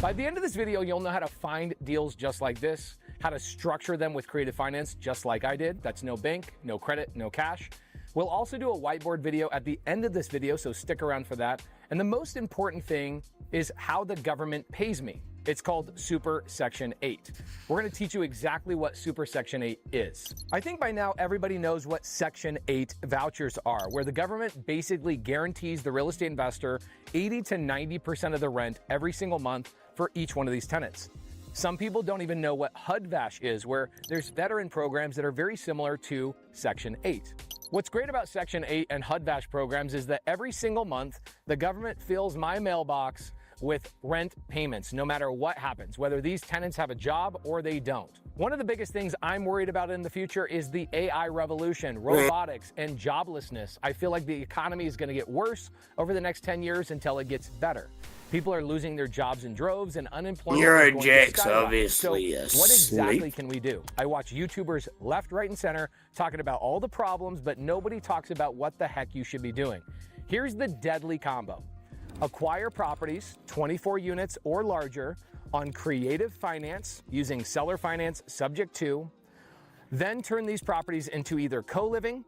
By the end of this video, you'll know how to find deals just like this, how to structure them with creative finance just like I did. That's no bank, no credit, no cash. We'll also do a whiteboard video at the end of this video, so stick around for that. And the most important thing is how the government pays me. It's called Super Section 8. We're going to teach you exactly what Super Section 8 is. I think by now everybody knows what Section 8 vouchers are, where the government basically guarantees the real estate investor 80 to 90% of the rent every single month for each one of these tenants. Some people don't even know what HUD-VASH is, where there's veteran programs that are very similar to Section 8. What's great about Section 8 and HUD-VASH programs is that every single month, the government fills my mailbox with rent payments, no matter what happens, whether these tenants have a job or they don't. One of the biggest things I'm worried about in the future is the AI revolution, robotics, and joblessness. I feel like the economy is going to get worse over the next 10 years until it gets better. People are losing their jobs in droves, and unemployment is going to Jack's skyrocket. obviously So what exactly asleep. can we do? I watch YouTubers left, right, and center talking about all the problems, but nobody talks about what the heck you should be doing. Here's the deadly combo. Acquire properties, 24 units or larger, on creative finance using seller finance subject to, then turn these properties into either co-living,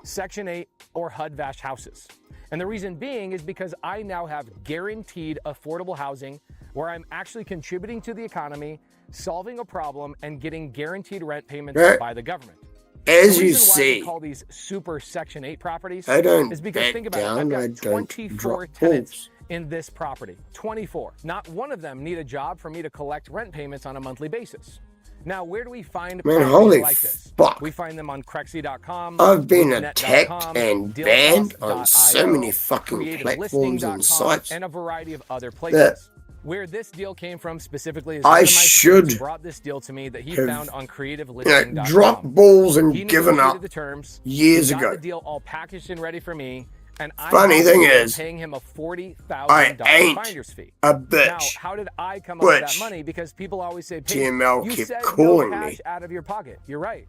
Section 8, or HUD-VASH houses. And the reason being is because I now have guaranteed affordable housing where I'm actually contributing to the economy, solving a problem, and getting guaranteed rent payments by the government. As The you reason why we see, call these super Section 8 properties I don't is because back think about it. down, I've I got don't 24 drop tenants balls. in this property. 24. Not one of them need a job for me to collect rent payments on a monthly basis. Now, where do we find Man, properties holy like this? fuck. We find them on Crexy.com. I've been LoopNet.com, attacked and banned on so Dealsoft.io, many fucking platforms and CreativeListing.com, sites and a variety of other that places. Where this deal came from specifically is I one of my should friends brought this deal to me that he have, found on CreativeListing.com. dropped balls and He given negotiated up the terms. years He got ago. the deal all packaged and ready for me, and I'm Funny thing is, paying him a $40,000 I ain't finder's fee. a Now, bitch. how did I come up with that Which money? Because people always say, "Pete, TML you kept said calling no me. cash out of your pocket." You're right.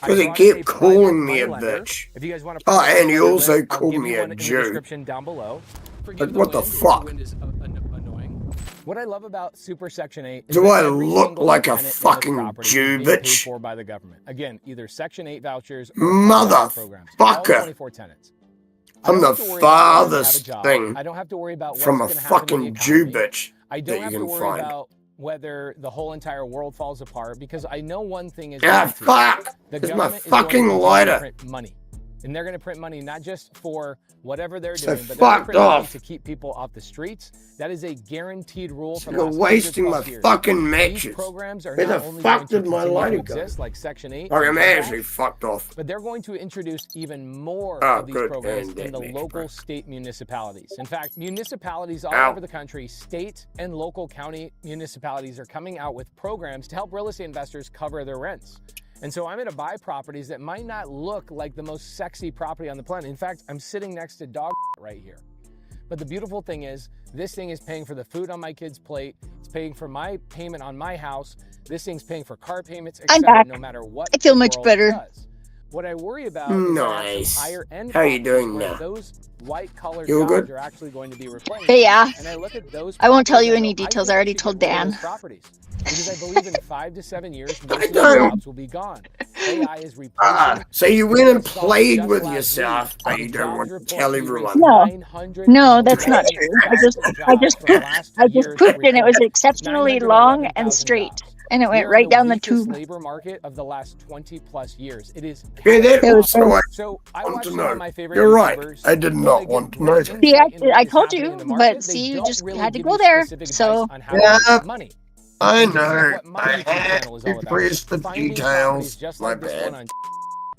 I Because he brought in kept a private calling me money a lender. bitch. If you guys want to Oh, and he lender also list, I'll called give me you a one in the Jew. description down below. Like, what the fuck? What I love about Super Section 8 is Do that I every look single like a tenant in this fucking property is Jew, being paid bitch? for by the government. Again, either Section 8 vouchers or HUD-VASH programs. All Motherfucker. 24 tenants. I I'm don't the have to worry about whether they have a farthest job. thing I don't have to worry about what's from a going to happen in the fucking Jew economy. bitch I don't that have you to can worry find. about whether the whole entire world falls apart because I know one thing is Ah, guaranteed. fuck! The It's my government is going to fucking continue to lighter. print money. And they're going to print money not just for whatever they're So doing, but they're going to fuck print money off. to keep people off the streets. That is a guaranteed rule for the You're last wasting 100+ my years. fucking These matches. programs are Where not the only fuck going to did my continue to lighter go? exist like Section 8, Like, and I'm HUD-VASH, actually fucked off. but they're going to introduce even more Oh, of these good. programs And in that the makes local sense. state municipalities. In fact, municipalities all Ow. over the country, state and local county municipalities are coming out with programs to help real estate investors cover their rents. And so I'm going to buy properties that might not look like the most sexy property on the planet. In fact, I'm sitting next to dog right here. But the beautiful thing is, this thing is paying for the food on my kid's plate. It's paying for my payment on my house. This thing's paying for car payments, I'm etc. back. No matter what I feel the much world better. does. What I worry about is I have Nice. some higher end How you properties doing where now? those white collar You jobs good? are actually going to be replaced. But yeah, And I look at those I won't tell properties you and I any go, I details. think I already should told get rid of Dan. those properties. because I believe in 5 to 7 years, most of the jobs will be gone. AI is replacing. So you went and played with yourself, but you don't want to tell everyone. No, that's not true. I just pooped and it was exceptionally long and straight. And it went right down the tube. Labor market of the last 20 plus years. It is. Yeah, that also so I want watched to some of know. my favorite You're right. YouTubers. I did not want to know. See, I told you, but see, you just had to go there. So yeah, money. I know. I had to press the details. My bad.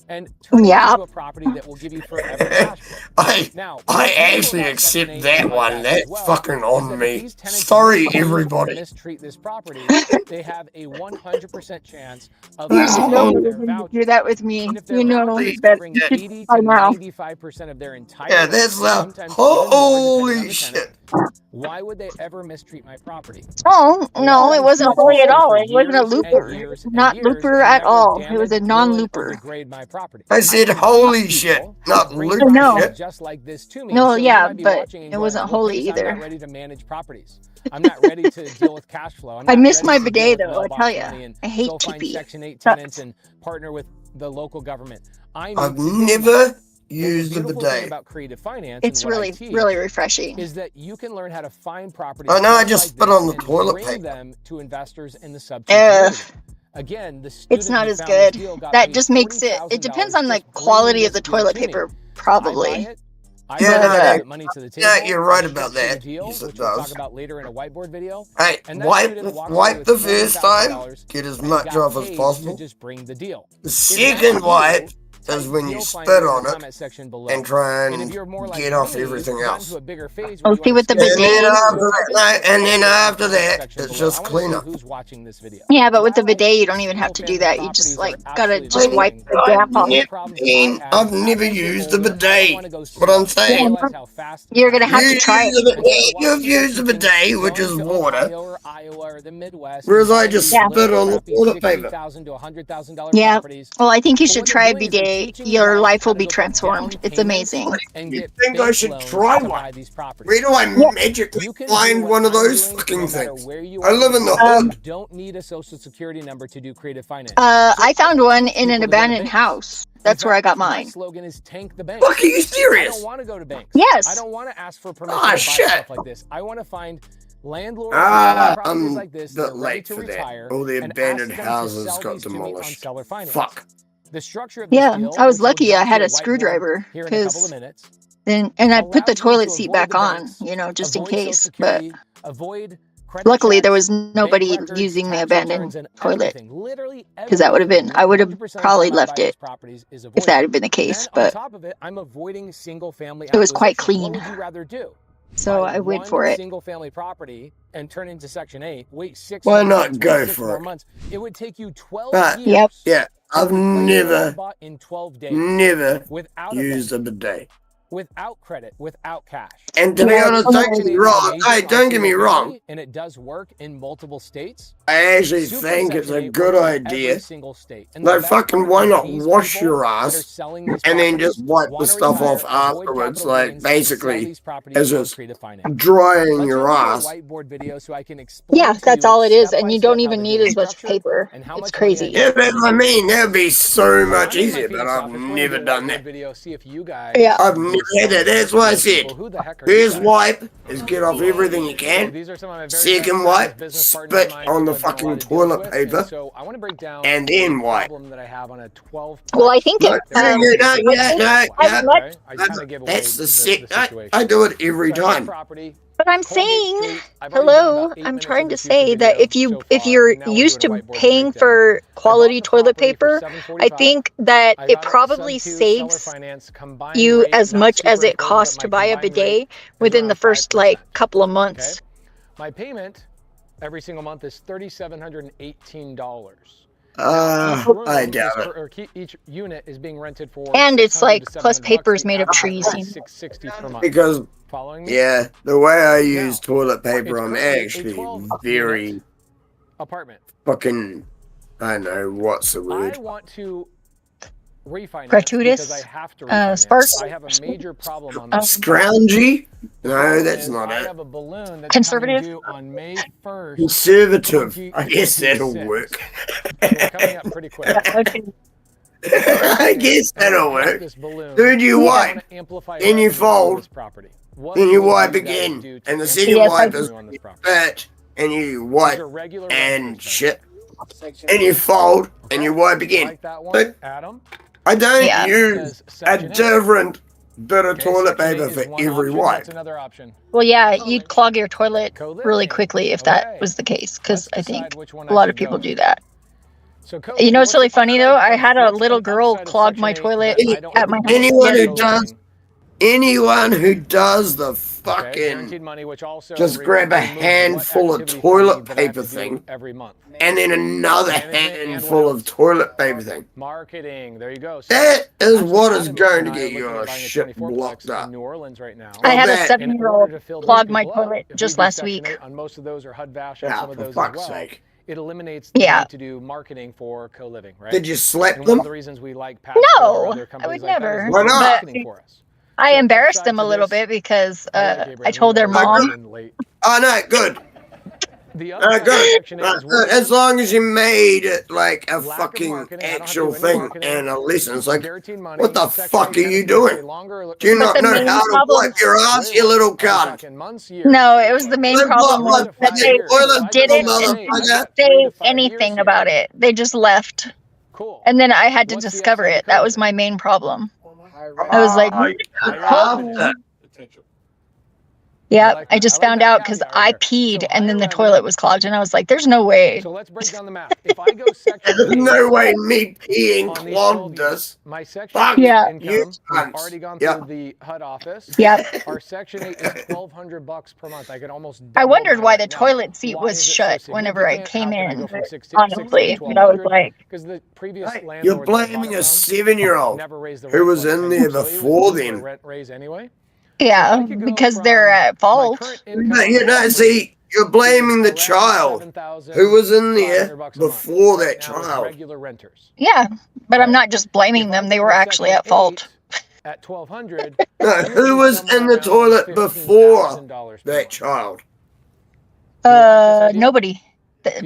And turn it into a property that will give you forever cash flow. I actually accept that one. That's fucking on me. Sorry, everybody. Mistreat this property. They have a 100% chance of you should know better than to do that with me. You know that 80 to 95% of their entire yeah, that's holy shit. Why would they ever mistreat my property? Oh, no, it wasn't holy at all. It wasn't a looper. Not looper at all. It was a non-looper. I said holy shit, not looper shit. Just like this to me. No, yeah, but it wasn't holy either. I'm not ready to manage properties. I'm not ready to deal with cash flow. I miss my bidet though, I tell you. I hate TP. Section 8 tenants and partner with the local government. I've never used the bidet. About creative finance, it's really, really refreshing. Is that you can learn how to find properties. I know, I just spit on the toilet paper. Bring them to investors in the sub. Again, it's not as good. That just makes it. It depends on the quality of the toilet paper, probably. Yeah, you're right about that. Yes, it does. Talk about later in a whiteboard video. Hey, wipe the first time, get as much off as possible. Just bring the deal. The second wipe is when you spit on it and try and get off everything else. Oh, see with the bidet. And then after that, it's just cleaner. Yeah, but with the bidet, you don't even have to do that. You just gotta just wipe the damp off. I've never used the bidet. What I'm saying. You're gonna have to try it. You've used the bidet, which is water, whereas I just spit on the toilet paper. Yeah. Well, I think you should try a bidet. Your life will be transformed. It's amazing. You think I should try one? Where do I magically find one of those fucking things? I live in the hood. Don't need a social security number to do creative finance. I found one in an abandoned house. That's where I got mine. My slogan is tank the bank. Fuck, are you serious? I don't want to go to banks. Yes. I don't want to ask for permission to buy stuff like this. I want to find landlords properties like this that are ready to retire. All the abandoned houses got demolished. Fuck. The structure of I was lucky I had a screwdriver because and I put the toilet seat back on, just in case. But luckily there was nobody using the abandoned toilet because I would have probably left it if that had been the case. But I'm avoiding single family. It was quite clean. What would you rather do? So I went for it. Single family property and turn into Section 8. Wait 6 Why months, not go for it? Months. It would take you 12 years. Yep. Yeah. I've never without used a bidet. Without credit, without cash. And to be honest, don't get me wrong. Hey, don't get me wrong. And it does work in multiple states. I actually think it's a good idea. Like, fucking, why not wash your ass and then just wipe the stuff off afterwards? Like, basically, as just drying your ass. Yeah, that's all it is. And you don't even need as much paper. It's crazy. Yeah, but I mean, that would be so much easier, but I've never done that. Yeah. I've never had that. That's why I said, first wipe is get off everything you can. Second wipe, spit on the fucking toilet paper, and then wipe. Well, I think that's the sick. I do it every time. But I'm saying, hello, I'm trying to say that if you're used to paying for quality toilet paper, I think that it probably saves you as much as it costs to buy a bidet within the first couple of months. My payment every single month is $3,718. I doubt it. Each unit is being rented for, and it's plus paper is made of trees. $660 per month. Because yeah, the way I use toilet paper, I'm actually very apartment. Fucking, I don't know what's the word. I want to refinance gratuitous because I have to refinance. sparse. I have a major problem on this. Scroungy? No, that's not I it. have a balloon that's Conservative? coming due on May 1st. Conservative. I guess that'll work. So we're coming up pretty quick. Okay. I guess that'll work. Dude, you wipe, then you fold, then you wipe again, and the second wipe is fat, and you wipe and shit, and you fold, and you wipe again. But I don't use a different bit of toilet paper for every wipe. Well, yeah, you'd clog your toilet really quickly if that was the case, because I think a lot of people do that. You know, it's really funny though. I had a little girl clog my toilet at my house. Anyone who does the fucking just grab a handful of toilet paper thing and then another handful of toilet paper thing. Marketing. There you go. That is what is going to get your shit blocked up. New Orleans right now. I had a 7-year-old clog my toilet just last week. On most of those are HUD vash on Yeah, some of for those fuck's as well. sake. It eliminates the need to do marketing for co-living, right? Did you slap and them? One of the reasons we like Passport or other I would companies like that never. is Why not? marketing for us. I embarrassed them a little bit because I told their mom. Oh no, good. Good. As long as you made it like a fucking actual thing and a lesson. It's like, what the fuck are you doing? Do you not know how to wipe your ass, you little cunt? No, it was the main problem was that they didn't say anything about it. They just left. And then I had to discover it. That was my main problem. I was like, yeah, I just found out because I peed and then the toilet was clogged, and I was like, "There's no way." So let's break down the math. If I go section There's no way me peeing clogged us. My section Fuck 8 yeah. income, we've already gone through the HUD office. Yep. Our section 8 is $1,200 per month. I can almost. I wondered why the toilet seat was shut whenever I came in. Honestly, but I was like, because the previous You're blaming a 7-year-old who was in there before then. Rent raise anyway. yeah, because they're at fault. See, you're blaming the child who was in there before that child. Regular renters. Yeah, but I'm not just blaming them. They were actually at fault. At $1,200. No, who was in the toilet before that child? Nobody.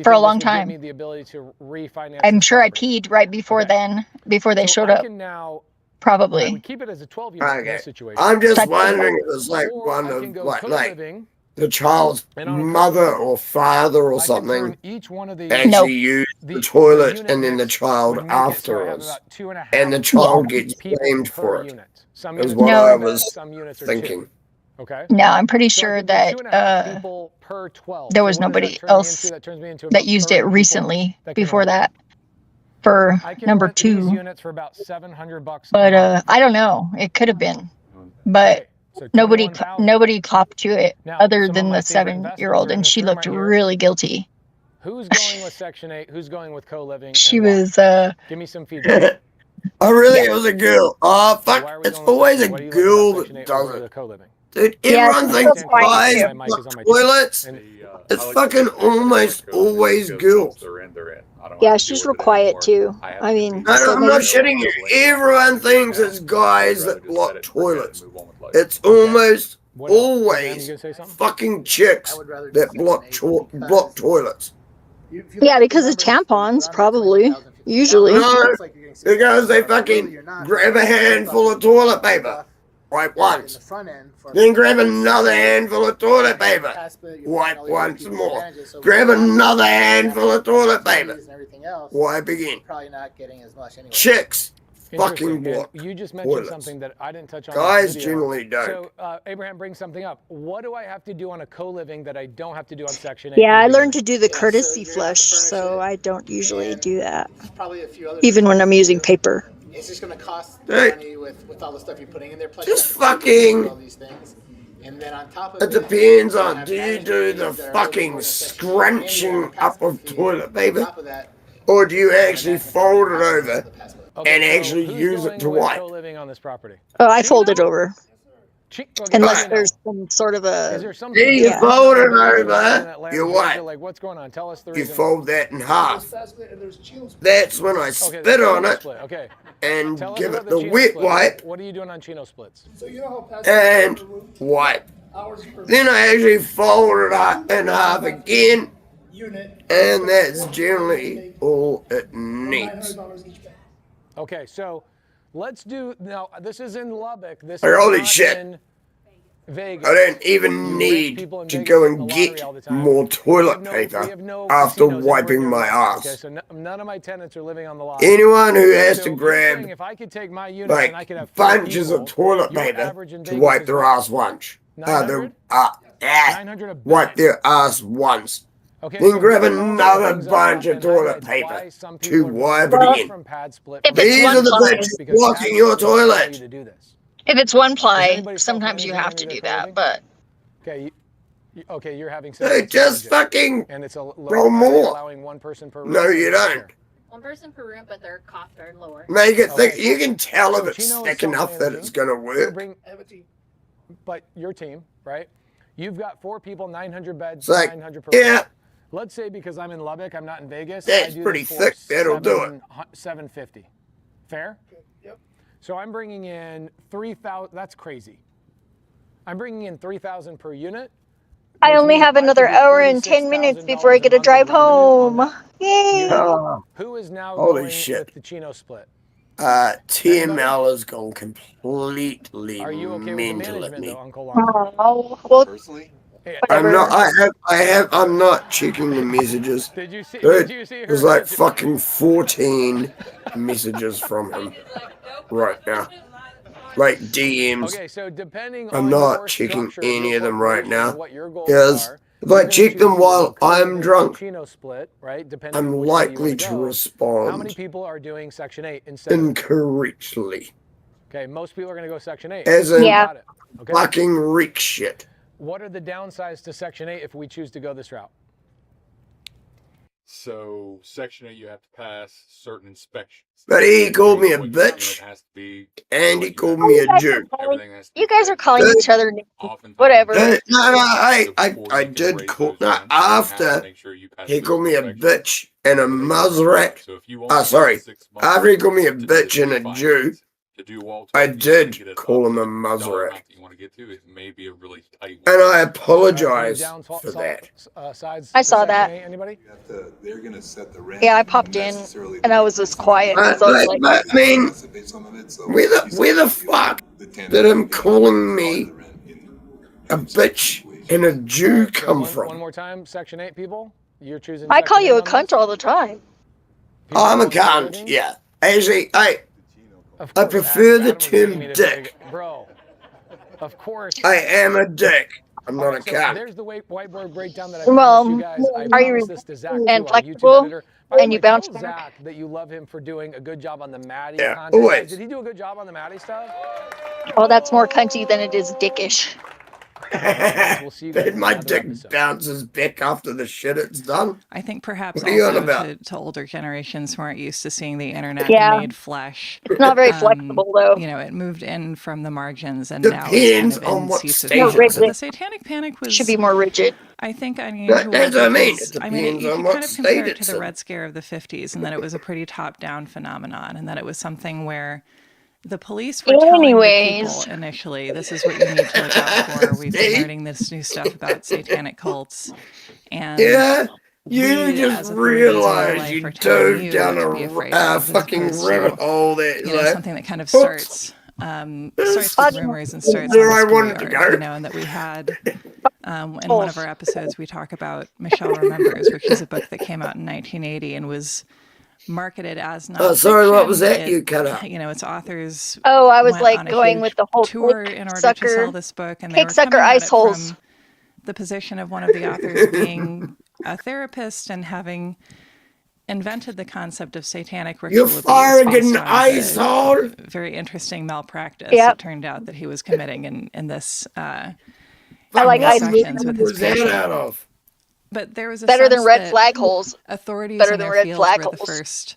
For a long time. I'm sure I peed right before then, before they showed up. Probably. Keep it as a 12-year situation. I'm just wondering if it's like one of like the child's mother or father or something actually used the toilet and then the child afterwards, and the child gets blamed for it. Is what I was thinking. Okay. No, I'm pretty sure that there was nobody else that used it recently before that. For number 2, but I don't know. It could have been, but nobody copped to it other than the 7-year-old, and she looked really guilty. Who's going with Section 8? Who's going with co-living? She was. Give me some feedback. Oh really? It was a girl. Oh fuck! It's always a girl that does it. Dude, everyone thinks guys block toilets. It's fucking almost always girls. Yeah, she's real quiet too. I mean, no, I'm not shitting you. Everyone thinks it's guys that block toilets. It's almost always fucking chicks that block toilets. Yeah, because of tampons, probably. Usually. No, because they fucking grab a handful of toilet paper. Wipe once. Then grab another handful of toilet paper. Wipe once more. Grab another handful of toilet paper. Wipe again. Chicks fucking block. You just mentioned something that I didn't touch on. Guys generally don't. So Abraham brings something up. What do I have to do on a co-living that I don't have to do on Section 8? Yeah, I learned to do the courtesy flush, so I don't usually do that. Even when I'm using paper. It's just going to cost money with all the stuff you're putting in there. Plus just fucking. All these things. And then on top of it depends on, do you do the fucking scrunching up of toilet paper? Or do you actually fold it over and actually use it to wipe? On this property? Oh, I fold it over. Unless there's some sort of a. Is there some? You Yeah. fold it over. You what? Like, what's going on? Tell us the You reason. fold that in half. That's when I spit on it Okay. and Tell us give about it the Chino wet split. wipe What are you doing on Chino splits? So you know how and wipe. Then I actually fold it in half again, and that's generally all it needs. Okay, so let's do now. This is in Lubbock. This is Holy not shit. in Vegas. I don't even need to go and get more toilet paper after wiping my Okay, ass. so none of my tenants are living on the lot. Anyone who has to So grab if I could take my unit and I like could have 4 bunches people, of toilet your paper average in to Vegas wipe is their what? ass once. 900? 900 a Wipe their ass once. Okay, Then so grab this also another brings us bunch up of and toilet highlights paper why some to people are wipe going it away in. from pad split. If it's These one are the ply, bitches because pad blocking your split doesn't allow you toilet. to do this. if it's one Does ply, anybody sometimes you have self-manage to their do co-living? that. But Okay, okay, you're having Hey, single just fucking and it's a roll low, are they more. allowing one person per room? No, or you do don't. care? One person per room, but their costs are lower. Make it thick. Okay. You can tell if So it's Chino is thick enough that it's gonna self-managing. work. But your team, right? You've got 4 people, 900 beds, It's like, 900 per yeah. room. Let's say because I'm in Lubbock, I'm not in Vegas. That's I do pretty this for thick. That'll do it. 750. Fair? Yep. So I'm bringing in 3,000. That's crazy. I'm bringing in 3,000 per unit. I only have another hour and 10 minutes before I get to drive home. Yay! Who is now Holy going shit. with the Chino split? TML has gone completely Are you okay with the mental at management me. though, Uncle Lonzo? Oh, well, Personally, I'm not. I'm not checking the messages. Did you see? Dude, Did you see her? there's like fucking 14 messages from him right now, like DMs. Okay, so depending I'm on not your checking structure of any your of them right corporation and now. what your goals Because are, if you're I gonna check choose them either while the co-living I'm or drunk, Chino split, right? Depending I'm on which way you likely wanna to go. How many respond people are doing Section 8 instead of? incorrectly. Okay, most people are going to go Section 8. As in Got it. Okay. fucking Rick shit. What are the downsides to Section 8 if we choose to go this route? So Section 8, you have to pass certain inspections. But he called me a bitch, and he called me a jerk. You guys are calling each other names. Whatever. No, I did call. No, after he called me a bitch and a muzzrat. Sorry. After he called me a bitch and a Jew, I did call him a muzzrat. And I apologize for that. I saw that. Anybody? they're gonna set the rent. Yeah, I popped in and I was just quiet because I was like, I mean, where the fuck did him calling me a bitch and a Jew come One from? more time, Section 8 people. You're choosing. I call Section you 8 a on cunt this? all the time. I'm a cunt, yeah. Actually, I prefer the term dick. Bro, of course. I am a dick. I'm not a So cunt. there's the whiteboard breakdown that I Well, promised you guys. I are you promised this to Zach too, and our flexible YouTube editor. By the and way, you bounce tell back? Zach that you love him for doing a good job on the Maddie Yeah, content. always. Guys, did he do a good job on the Maddie stuff? Well, that's more cunty than it is dickish. We'll see you guys in My another dick episode. bounces back after the shit it's done. I think perhaps What are you on also about? to older generations who aren't used to seeing the internet Yeah. made flesh. It's not very flexible, though. You know, it moved in from the margins and now Depends it's kind of on in what cease of stage use. it's So in. the Satanic Panic was Should be more rigid. I think That's unusual what I mean. because It I mean depends you on can what kind of state compare it to it's the in. Red Scare of the 50s and that it was a pretty top-down phenomenon and that it was something where the police were telling the Anyways. people initially, this is what you need to look out for. We've been learning this new stuff about satanic cults. And Yeah, you we, just as authorities in your realize life, you are telling dove you down what to be afraid a of, as fucking opposed to, rabbit hole that you know, like, something that kind of oops, starts with rumors and starts where on I the wanted to schoolyard, go. you know, and that we had in one of our episodes we talk about Michelle Remembers, which is a book that came out in 1980 and was marketed as nonfiction. Oh, sorry, what was that you cut out? You know, its authors Oh, I was went like on a going huge with the whole tour cake in order sucker, to sell this book, and they cake were sucker coming at ice it holes. from the position of one of the authors being a therapist and having invented the concept of satanic ritual You're abuse firing based an on ice the hole. very interesting malpractice Yep. it turned out that he was committing in this I like in ice these holes. sessions with What his was that patient. out of? But there was a Better than sense red that flag holes. authorities Better in than their red fields flag were the holes. first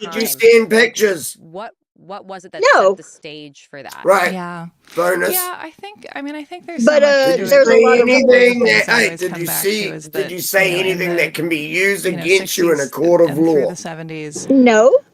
Did you see in pictures? What was it that No. set the stage for that? Right. Yeah. Bonus. Yeah, I mean, I think there's But, so much to there's it. a lot of anything things that, I hey, always did come you back see? to is Did that, you say in anything the, that can be used against you in a 60s court of and through law? the 70s, No.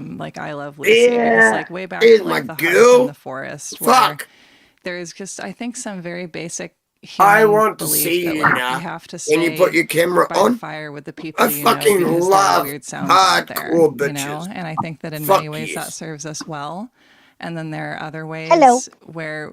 like I Love Lucy. Yeah. It's like way back Here's to my like the girl. Hearth in the Forest, where Fuck. there's just, I think, some very basic I human want to belief see that you like now. you have to Can you stay put your camera by the on? fire with the people I you know fucking because there are love weird sounds out there, hardcore you know. bitches. And I think that in Fuck many ways yes. that serves us well. And then there are other ways Hello. where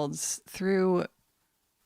fields through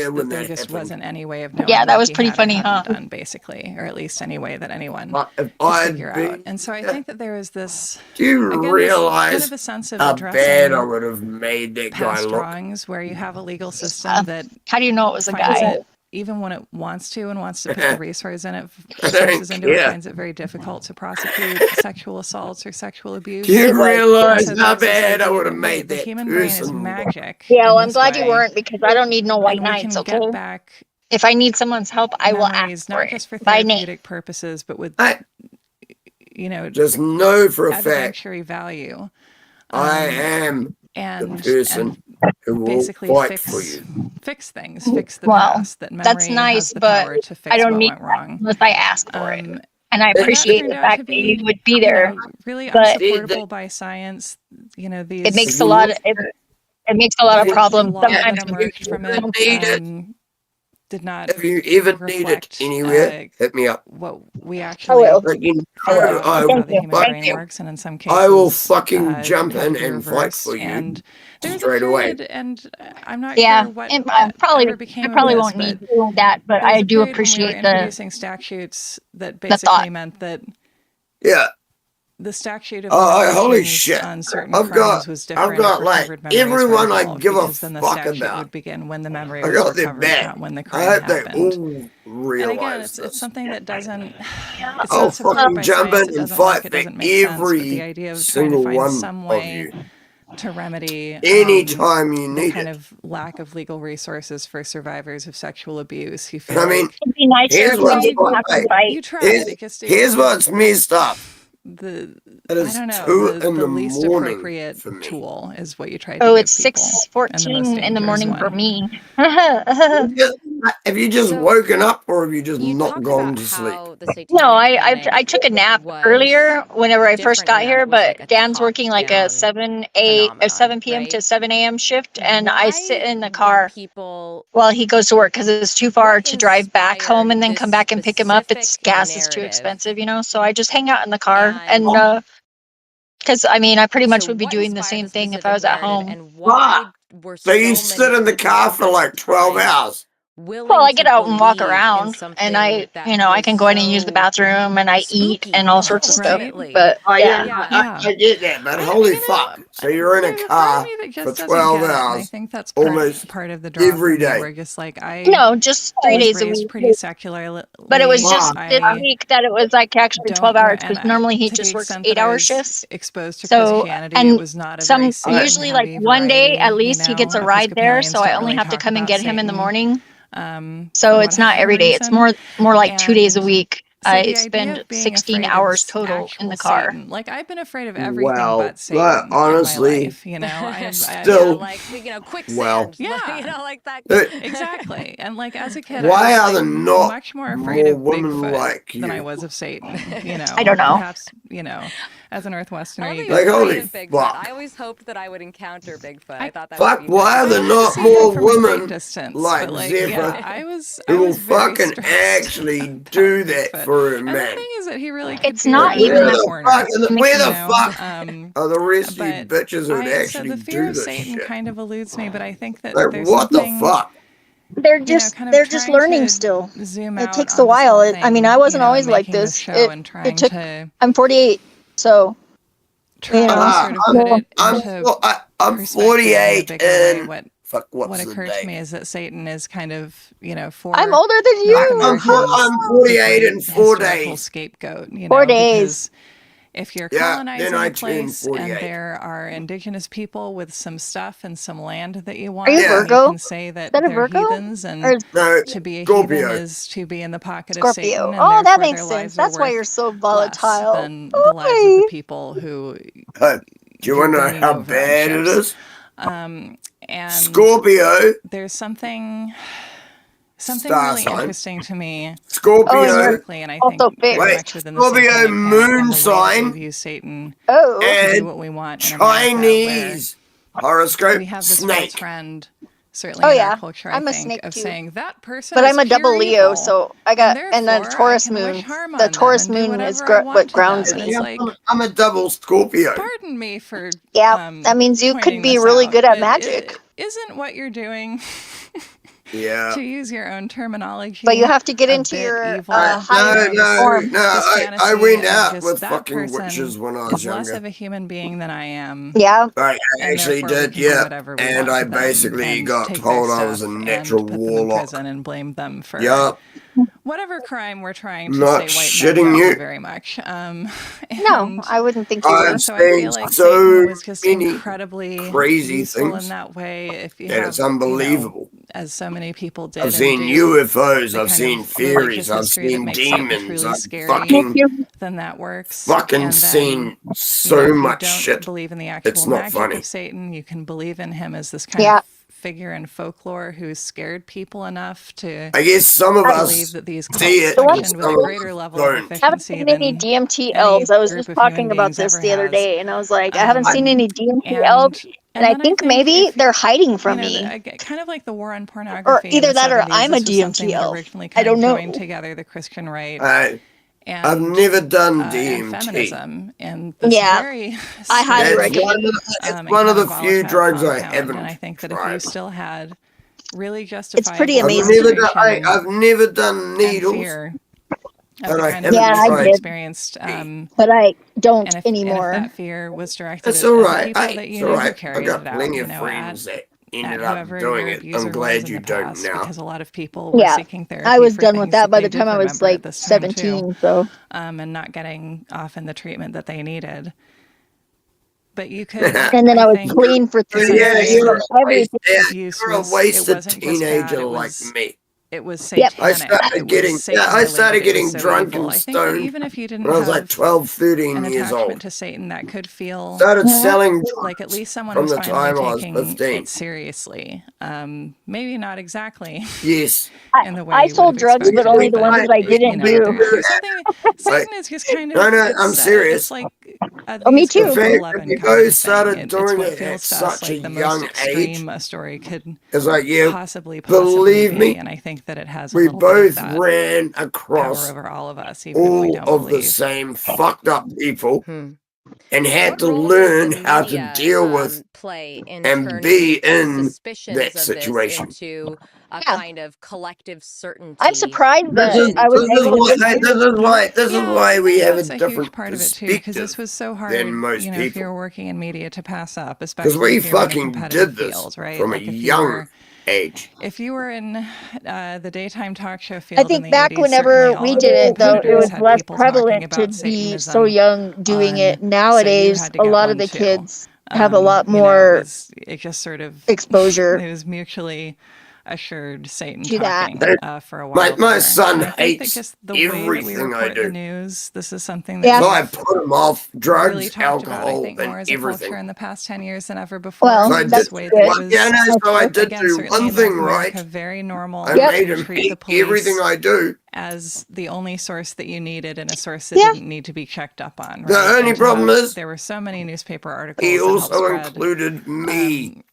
there when there that just happened. wasn't any way of knowing. Yeah, that what was he pretty had or funny, hadn't huh? done, basically, or at least any way that anyone If could I'd figure been out. And so I think that there is this, Do you again, this realize kind of a sense of how bad I addressing would have made that guy past look? drawings where you have a legal system that How do you know it was a guy? finds it even when it wants to and wants to put the resources into it, finds it very difficult to prosecute sexual assaults or sexual abuse. Do you realize so how there's this bad I idea would have that made the that human brain is person? magic. Yeah, well, in I'm this glad you way, weren't, because I don't need no white and we knights, can okay? get back If I need someone's help, I will memories, ask for not it. just for By name. therapeutic purposes, but with just know for a fact evidentiary value. I am the person who will basically fight for you. fix things, fix the Well, past. That memory that's nice, has the but power to fix I don't what need went wrong. unless I ask for it. And I and that appreciate turned the out fact to that you be, would be there. really but unsupportable by science. These it makes a lot of it makes a lot of the problems law that sometimes. emerged from it did not If you even need it anywhere, hit me up. what we actually figured out I how the human brain works, and in some cases, I will fucking jump had in to be and fight reversed. for you And there's straight a away. period, and I'm not Yeah, sure what and I ever became probably of this, won't need but to do that, but there was I a do period when we were appreciate the introducing statutes that basically meant that the statute of holy limitations shit. on certain I've crimes got- was I've different got, if like, recovered memories were everyone I involved, give a because then the fuck statute about. would begin when the memory I was got their recovered, back. not when the I crime hope they happened. all And realize again, this. it's something that doesn't, it's I'll not supported fucking by jump science, in it and doesn't work, fight it for doesn't make sense, but the every idea of trying to single find one some of way you. to remedy Anytime you the need kind it. of lack of legal resources for survivors of sexual abuse who feel I mean, like it'd be nicer here's if we what's didn't have to fight. you try because here's what's messed up. It is I don't know 2 the, in the the least morning appropriate for me. tool is what you try to Oh, give it's people, and the most 6:14 in the dangerous morning one. for me. Have you just woken up or have you just not talked gone about to sleep? how the No, satanic I took a nap was earlier whenever I first different in got that here, it was like but a Dan's working like a top-down 7 p.m. to 7 a.m. shift, and I sit in the when car people while he goes to work because it's too far to drive back home and then this come back and pick him up. It's specific gas is too narrative? expensive, so I just hang out in the car and because I mean I pretty much would be doing the same thing if I was at home. And why were So you so sit in the car for like 12 hours. Well, I get out and walk around, and I can go in and use the bathroom, and I eat and all sorts of stuff. But I get that, but holy fuck. So you're in a car for 12 And I hours think that's almost part of the draw every for me, day. where just like no, just 3 days a raised week. pretty secularly. But it was just this I week that it was like actually 12 hours because and normally he to the just works extent that I 8-hour was shifts. exposed to So Christianity, and it was not a very safe usually and like heavy one day variety, at least he gets a ride there, so I Episcopalians don't only really have to talk come and about get him in the Satan, morning. So for it's not whatever every day. It's reason. more like 2 days a And week. so I the idea spend of being 16 afraid hours of total in actual the car. Satan, like I've been afraid of everything Well, but Satan in my honestly, life. I still, quicksand. Yeah, like that. Exactly. And like as a kid, why I are was there like not much more afraid more of women Bigfoot like than I you? was of Satan. I don't know. Perhaps as a Northwesterner, you Like, get holy Bigfoot. fuck. I always hoped that I would encounter Bigfoot. I thought that Fuck, would be why are very there cool. not see more him from a great women distance, like but like Zephyr I was who will very fucking stressed actually about do that Bigfoot. for a And the man? thing is that he really could It's be not right even in the that. corner. Where the you know? fuck are the rest of you But bitches who would so actually the fear do of this Satan shit? kind of eludes me, but I think that Like, there's what the something, fuck? They're just kind of they're just trying learning to still. zoom It out takes on a this while. whole I mean, thing, I wasn't and always like making this. show and trying It took. to I'm 48, so try and sort of put it into I'm perspective in a 48 bigger way. and fuck, what's What the occurred to date? me is that Satan is kind of, for I'm older than Black you. Americans, I'm the 48 great in 4 historical days. scapegoat, 4 days. because if you're Yeah, colonizing then I a turned place and 48. there are indigenous people with some stuff and some land that you want, Are you Yeah. Virgo? you can say that Is that a they're Virgo? heathens, Or and No, to be a Scorpio. heathen is to be in the pocket of Scorpio? Satan, and Oh, that therefore makes their sense. lives are That's why worth you're so less volatile. than the lives of the Okay. people who Do you you're want to know bringing how over on bad it ships. is? And Scorpio, there's something star really sign. interesting to me Scorpio, historically, and I think also very fair. much within the Scorpio satanic moon panic and the way that sign we've used Satan Oh. to do and what we want in America, where Chinese horoscope we have this real snake. trend, certainly Oh in yeah. our culture, I I'm a think, snake of too. saying that person But is I'm a double pure Leo, evil, so I and got and the therefore I Taurus can wish moon. harm The on them Taurus and do moon is whatever I want what to them. grounds And me. it's Yeah, like, I'm a double Scorpio. pardon me for Yeah, that means you could pointing be this really out, good at but magic. isn't what you're doing Yeah. To use your own terminology. But you have to get a into bit your evil. higher form. I went out just with that fucking person witches when I was is less younger. of a human being than I am. Yeah. I and actually therefore we did, can do yeah. whatever we And want I to them basically and got take their told I was a stuff natural and put them in warlock. prison and blame them for Yup. whatever crime we're trying to Not say white men shitting don't you. do very much. No, I wouldn't think you were. I've So I feel seen like so Satan was just many incredibly crazy useful things in that way. If you that have, it's unbelievable. as so many people did, I've seen and UFOs, the I've kind seen of religious fairies, I've history that seen makes Satan demons, truly I've scary, then that works. fucking And then, seen so if you much don't shit. believe in the actual It's not magic funny. of Satan, you can believe in him as this kind of figure in folklore who scared people enough to I guess some of us believe that these cults see it, functioned and with a some of greater us level of don't. I haven't efficiency seen any than DMT any elves. I was group just of human talking about beings this ever the other has. day, and I was like, I haven't seen any DMT elves, and I then think maybe they're hiding from me. Kind of like the war on Or pornography in either the that or 70s, I'm a this was something DMT that elf. originally I kind of don't know. joined together the Christian right I've never done and DMT. feminism in this Yeah, very I highly That's recommend it. and one of kind the few volatile drugs I compound. haven't And I think that if you tried. still had really It's justifiable pretty amazing. I've never done needles, fear of but the I kind of haven't abuse you tried. experienced, But I don't and if anymore. that fear was directed That's at all the right. people that It's you all knew who right. I've carried got it out, plenty you of know, friends that at ended up whoever doing your it. abuser I'm was glad in you the don't past, now. because a lot of people were Yeah, seeking therapy I was for done with things that by they the time did I was remember at like this time too, 17. So and not getting often the treatment that they needed. But you could, and then I was think, clean for 3 Yeah, years you're from everything. abuse a was, it wasted wasn't just bad, teenager it like was me. it was Yep. I satanic. started It getting was Satan I started related. It was getting so drunk evil. and I think that stoned even if you didn't when I was like have 12, 13 an years attachment old. to Satan, that could feel Started selling like at drugs least someone from was the finally time I was taking 15. it seriously. Maybe not exactly Yes. in the way I you would sold have drugs, but expected, only the ones that I didn't do. there's something. Satan is just kind of. No, I'm serious. It's like Oh, me these too. group The of fact 11 that kind you of a both started thing. It's doing what it at feels to us such a like the most young extreme age. a story could It's like, yeah, possibly believe be, me, and I think that it has a we little bit of both that ran power across over all of us, even if we all don't of the believe. same fucked up people and had What to role learn does the how to media deal with play in and be turning in suspicions that of this situation. into a Yeah. kind of collective certainty? I'm surprised This that is I was able to this is why we have a That's a different huge part of it too, because this perspective was so hard. than most If people. you're working in media, to pass up, Because especially we if you're in a fucking competitive did this field, right? from a Like if you young were age. If you were in the daytime talk show field I in think the back 80s, whenever certainly all we of did your it, though, it competitors was had less people talking prevalent to about be so Satanism young doing it. so you Nowadays, had to a get lot of one the too. kids have a lot It more just sort of exposure it was mutually assured Satan to that. talking for a while. My there. son And I think that hates just the way that we everything I report the do. news, this is something Yeah. that So I we've put him off really drugs, talked about, I alcohol, think, more and as a culture everything. in the past 10 years than ever before. Well, So I This did, way that it was, yeah, no, so I did again, do certainly one in thing North America, right. very normal I Yep. made to him treat the hate police everything I do. as the only source that you needed and a source that Yeah. didn't need to be checked up on. Right? The only And to problem have- is there were so many newspaper articles he that helped also spread included me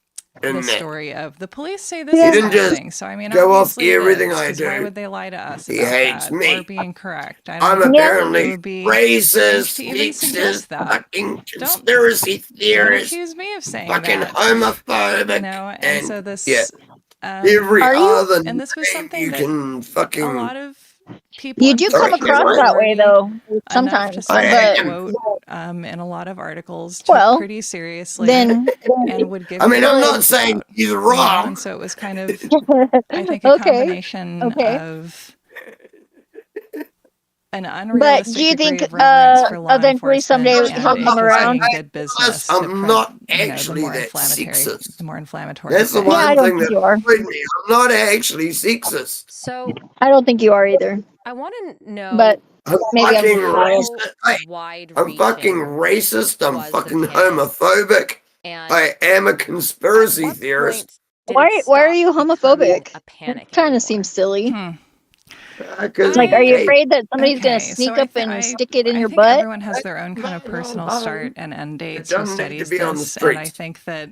in the that. story of the police say this He is didn't just happening. So I mean, go off obviously it everything is, I 'cause why do. would they lie to us He about hates that or me. be incorrect? I I'm don't. It apparently would be racist, to even suggest sexist, that. fucking conspiracy Don't theorist, accuse me of saying fucking that. homophobic, You know, and and so this, yeah, every Are you? other and this was name something you that can a fucking. lot of people You in do come Sorry, positions of across that way, authority though, enough to sometimes. say But quote in a lot of articles took well, pretty seriously then and would give I mean, you I'm the not truth saying about, he's you know, wrong. and so it was kind of, I think, a okay, combination okay. of an But unrealistic do you degree think of reverence for law eventually someday enforcement he'll and come it just around? being good business to I'm not the actually more that inflammatory, sexist. the more inflammatory That's the thing. Yeah, I one don't thing think that you are. annoyed me. I'm not actually sexist. So I don't think you are either. I want to But know I'm maybe I'm fucking just biased. racist. Hey, wide I'm fucking reaching racist. I'm was the fucking panic, homophobic. and I am a at conspiracy what theorist. point did Why it are stop you becoming homophobic? a panic Kind anymore? of seems silly. Because Like, are you hey, afraid that somebody's gonna Okay, so sneak up and stick it in I your think butt? everyone has their own kind of personal start and end dates who doesn't need to studies be on the this, and I streets. think that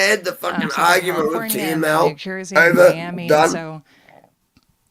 had the fucking so like argument with California and then TML New Jersey and over Miami, and done. so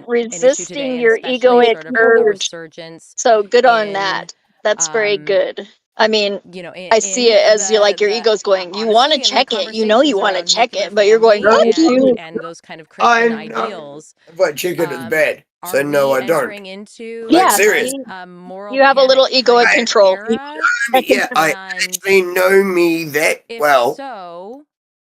resisting today, and your especially egoic sort of with the urge. resurgence So good on in that. That's very good. I mean, you know, I see in it as you like your the ego's going, you want to honestly, in the check it. You know you conversations want to around check nuclear it, but you're going, family thank you. and those kind of I Christian know. ideals. But chicken is bad. So Are no, we I don't. entering into Like, Yeah, serious. moral you have a little panic kind egoic of control. era? Yeah, I And actually know me that if well. so,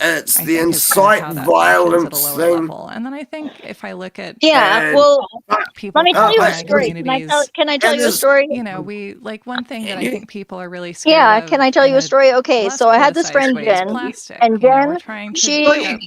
it's I the think is kind of incite how that functions at a violence lower thing. level. And then I think if I look at Well, people let me from tell you a my story. communities, Can I tell you a story? you know, we like one thing that I think people are really scared Yeah, of. can I tell in you a story? Okay, less so I had this politicized friend way is Jen, plastic. and You know, we're Jen, trying to she get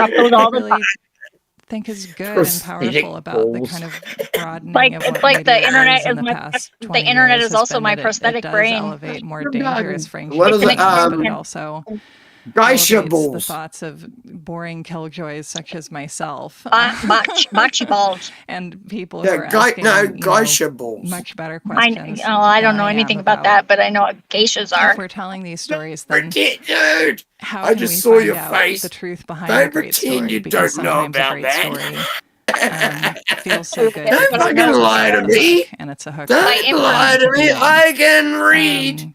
off those all the time. think is good and powerful about the kind of broadening of what like the media internet is in is the my past the 20 internet years is has also been my that prosthetic it does brain. elevate more dangerous What is friendships, it? but it also Geisha elevates the balls. thoughts of boring killjoys such as myself. Bocce balls. And people Yeah, who are asking, geisha balls. much better questions. I don't than know I anything am about that, but I know what geishas are. If we're telling these stories, then Dude, how I can just we saw find your out face. the truth behind Don't a great pretend story? you Because don't know sometimes a about great that. story feels so good Don't because it fucking makes us lie to open the me. book, and it's a hook. Don't lie to me. I can read.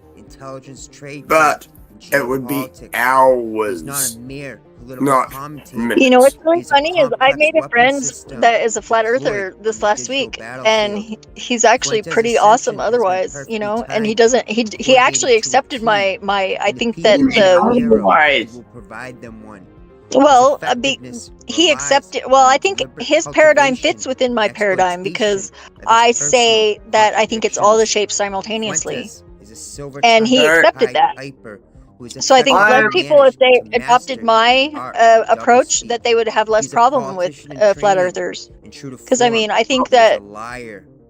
intelligence, trade, but and it would be geopolitics. hours. He's not a mere Not You know what's minutes. really funny is I made a friend that is a flat earther this last week, and he's actually pretty awesome otherwise, you know, and he doesn't he actually accepted my I think that Otherwise. Provide them one. well, he accepted. Well, I think his paradigm fits within my paradigm because I say that I think it's all the shapes simultaneously, and he accepted that. So I think less people, if they adopted my approach, that they would have less problem with flat earthers. Because I mean, I think that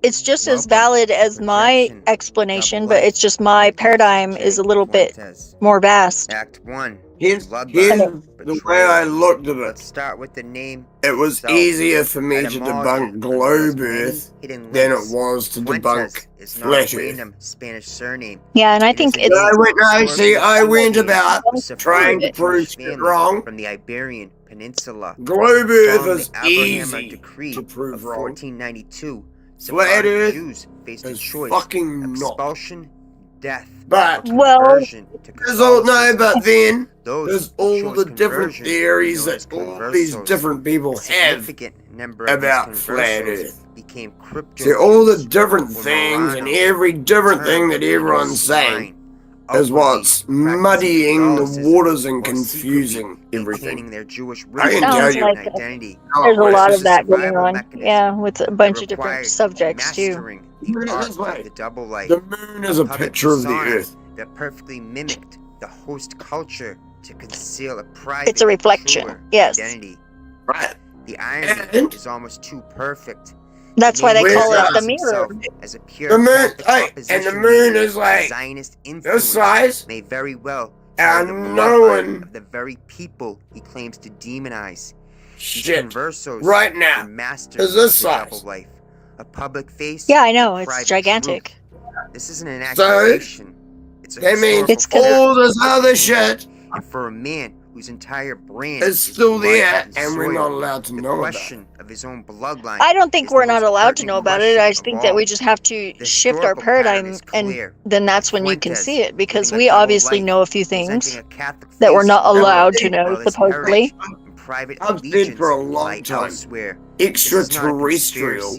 it's just as valid as my explanation, but it's just my paradigm is a little bit more vast. Act 1. Here's the way I looked at it. Let's start with the name. It was easier for me to debunk globe Earth than it was to debunk flat Earth. Spanish surname. Yeah, and I think it's. I went about trying to prove it wrong. From the Iberian Peninsula. Globe Earth is easy to prove wrong. 1492. Flat Earth Jews faced a is choice: fucking expulsion, death. But but then there's all the different theories that all these different people have about flat Earth. See, all the different things and every different thing that everyone's saying is what's muddying the waters and confusing everything. I can tell you. There's a lot of that going on. Yeah, with a bunch of different subjects too. The moon is a picture of the Earth. That perfectly mimicked the host culture to conceal a private. It's a reflection. Yes. Identity. Right. The irony is almost too perfect. That's why they call it the mirror. As a pure the moon, and the moon is like this size. May very well. And no one. The very people he claims to demonize. Shit. Right now is this size. Life. A public face. Yeah, I know. It's gigantic. This isn't an accusation. That means all this other shit and for a man whose entire brand is still there, and we're not allowed to know about it. Of his own bloodline. I don't think we're not allowed to know about it. I think that we just have to shift our paradigm, and then that's when you can see it, because we obviously know a few things that we're not allowed to know, supposedly. I've said for a long time, extraterrestrial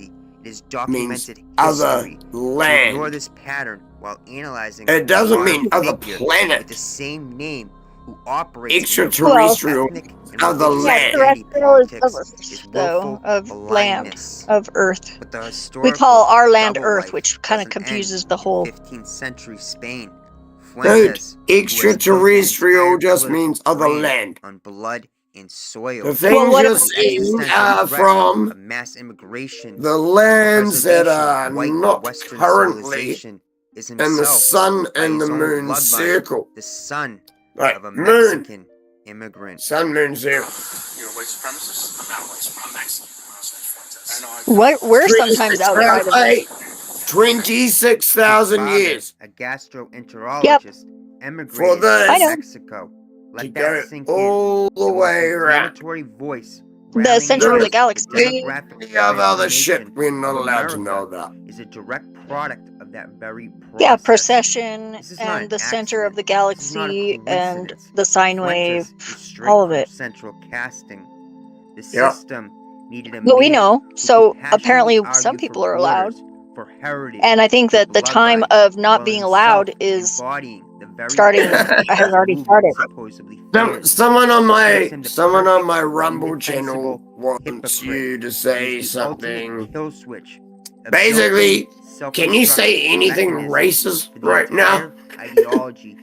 means other land. Ignore this pattern while analyzing. It doesn't mean other planet. With the same name, who operates extraterrestrial, other land. Terrestrial is of Earth, though, of land, of Earth. We call our land Earth, which kind of confuses the whole. 15th century Spain. Dude, extraterrestrial just means other land. On blood and soil. The things you're seeing are from mass immigration. The lands that are not currently in the sun and the moon circle. The son right. of a Mexican immigrant. Sun, moon, circle. You're a white supremacist? I'm not a white supremacist. We're sometimes outside of it. 26,000 years. A gastroenterologist emigrated to Mexico. Let that sink all in. the way around. Voice the center of the galaxy. Plenty of other shit we're not allowed to know about. Is a direct product of that very process. Yeah, precession and the center of the galaxy and the sine wave, all of it. Central casting. The system needed a but we know, so apparently some people are allowed. And I think that the time of not being allowed is starting, has already started. Someone on my Rumble channel wants you to say something. Basically, can you say anything racist right now?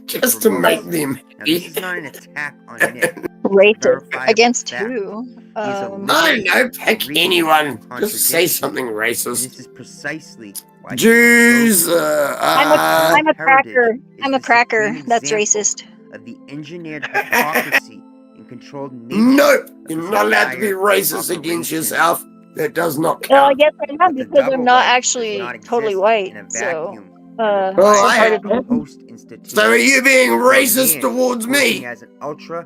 Just to make them this is not an attack on Nick. Racist against who? I don't know, pick anyone. Just say something racist. This is precisely why Jews. I'm a cracker. I'm a cracker. That's racist. Of the engineered hypocrisy and controlled nature. No, you're not allowed to be racist against yourself. That does not count. Well, I guess I am because I'm not actually totally white. So, so are you being racist towards me?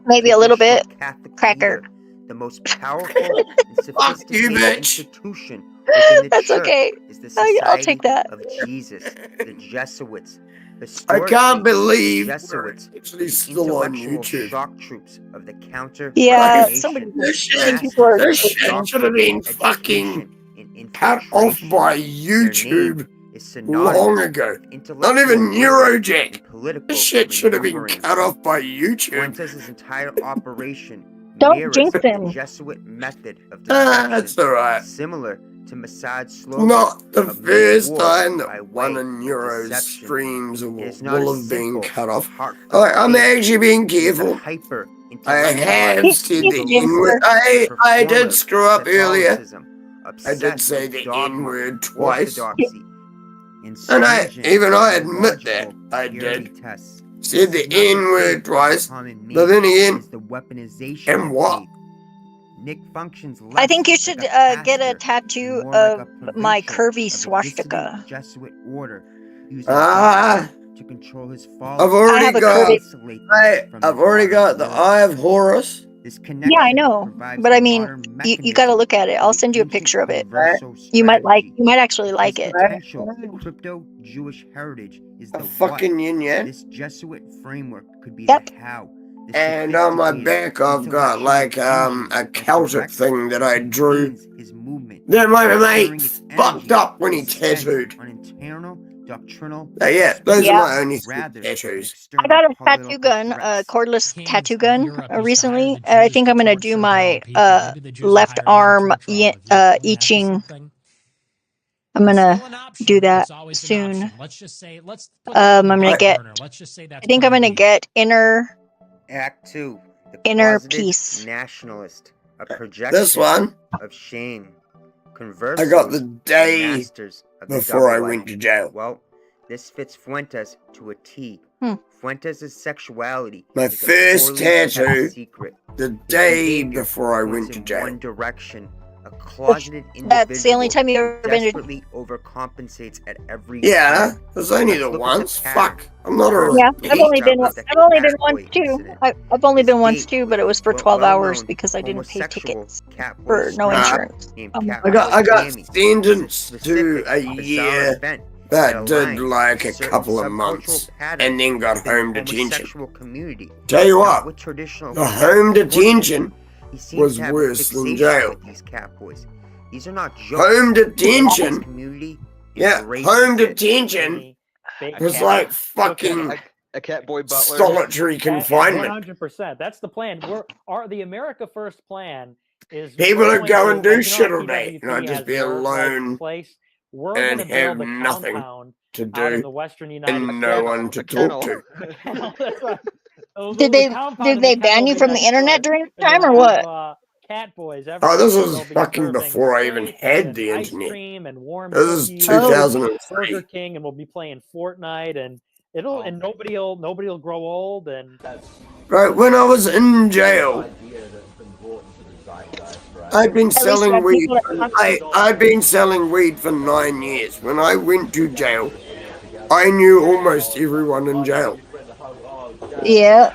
Maybe a little bit. Cracker. The most powerful and sophisticated institution That's okay. is the I'll take that. Of Jesus, the Jesuits. I can't believe Jesuits, we're actually still on YouTube. shock troops of the counter Yeah, This shit should have been fucking cut off by YouTube long ago. Not even Neurojack. This shit should have been cut off by YouTube. Fuentes' entire operation Don't mirrors jinx the him. Jesuit method of deception, That's alright. similar to Massad's slogan. Not the of make first war time by that one way of Neuro's deception. streams It will is not a have been simple, cut off. heartfelt Alright, I'm faith. actually being It is a careful. hyper I have said He's the a jinxer. N-word. I did performative screw up earlier. Catholicism, I did obsessed say with the dogma, N-word twice. orthodoxy, And I stringent admit that. theological I purity did. tests. Said This the is not the N-word faith of the twice. common But man. then It again, is the weaponization and of what? faith. Nick functions I less think you like should a get a pastor tattoo and more like of a my provincial curvy of a swastika. dissident Jesuit order, using Ah, doctrine to control his I've followers. already have a got. curvy. I've already got the Eye of Horus. This Yeah, I connection know, provides but the I mean, modern you got to mechanism look at it. for I'll the send you a ancient picture of it. converso You might strategy. you might actually like This it. potential crypto-Jewish heritage is the A what. fucking yin yang. This Jesuit framework could be Yep. the how. The And on my sophisticated back, I've got like intellectual a fusion Celtic direct thing that I drew. contains his movement, That my transferring mate its fucked energy up when he is spent tattooed. on internal doctrinal Yeah, those Yeah. are my only three rather than tattoos. I got a external tattoo gun, a threats. cordless tattoo gun recently. I think I'm gonna do my left arm itching. I'm gonna do that soon. I'm gonna get. I think I'm gonna get inner Act 2. The inner closeted peace. nationalist, a projection This one, of shame. I got the Conversos, day masters of the before I double went life. to jail. Well, this fits Fuentes to a T. Hmm. Fuentes' sexuality My is a first poorly kept tattoo, secret. the His day behavior before I points went to in jail. one direction. A closeted That's the only time you've individual ever who been to. desperately overcompensates at every Yeah, turn. it was only Let's the look at once. pattern. Fuck, I'm not a Yeah, I've only repeat. been With the I've only been Catboy once too. incident. I've only been once Escape. too, but it was for 12 hours Well-known because I didn't pay homosexual tickets Catboy for no stripper insurance. named I Catboy got Tammy. sentenced It's a to specific, a bizarre year event that did aligns like a with certain couple of subcultural months patterns and then got within the home detention. homosexual community. Tell you Not what, with traditional the home court detention system. He seems was to have a worse than fixation jail. with these Catboys. These are not jokes. Home This detention, community yeah, embraces home it. detention was like fucking a Catboy butler. solitary confinement. 100%. That's the plan. The America First plan is People we're would go going and to, do like, shit how all day, and PWP I'd just has be their, like, alone place. We're and going to have build a nothing compound to out in do the western United and States. no one to talk to. That's right. A Did little they compound in ban the you kennel from the next internet door, during the and time you'll or have what? cat boys Oh, everywhere. this was They'll be fucking serving before I even steak had and the ice internet. cream and warm This is cookies. 2003. Burger King, and we'll be playing Fortnite, and and nobody'll grow old. And Right, when I was in jail, I'd been At least you selling have weed. people that talk to you. I'd been selling weed for 9 years. When I went to jail, I knew almost everyone in jail. Yeah.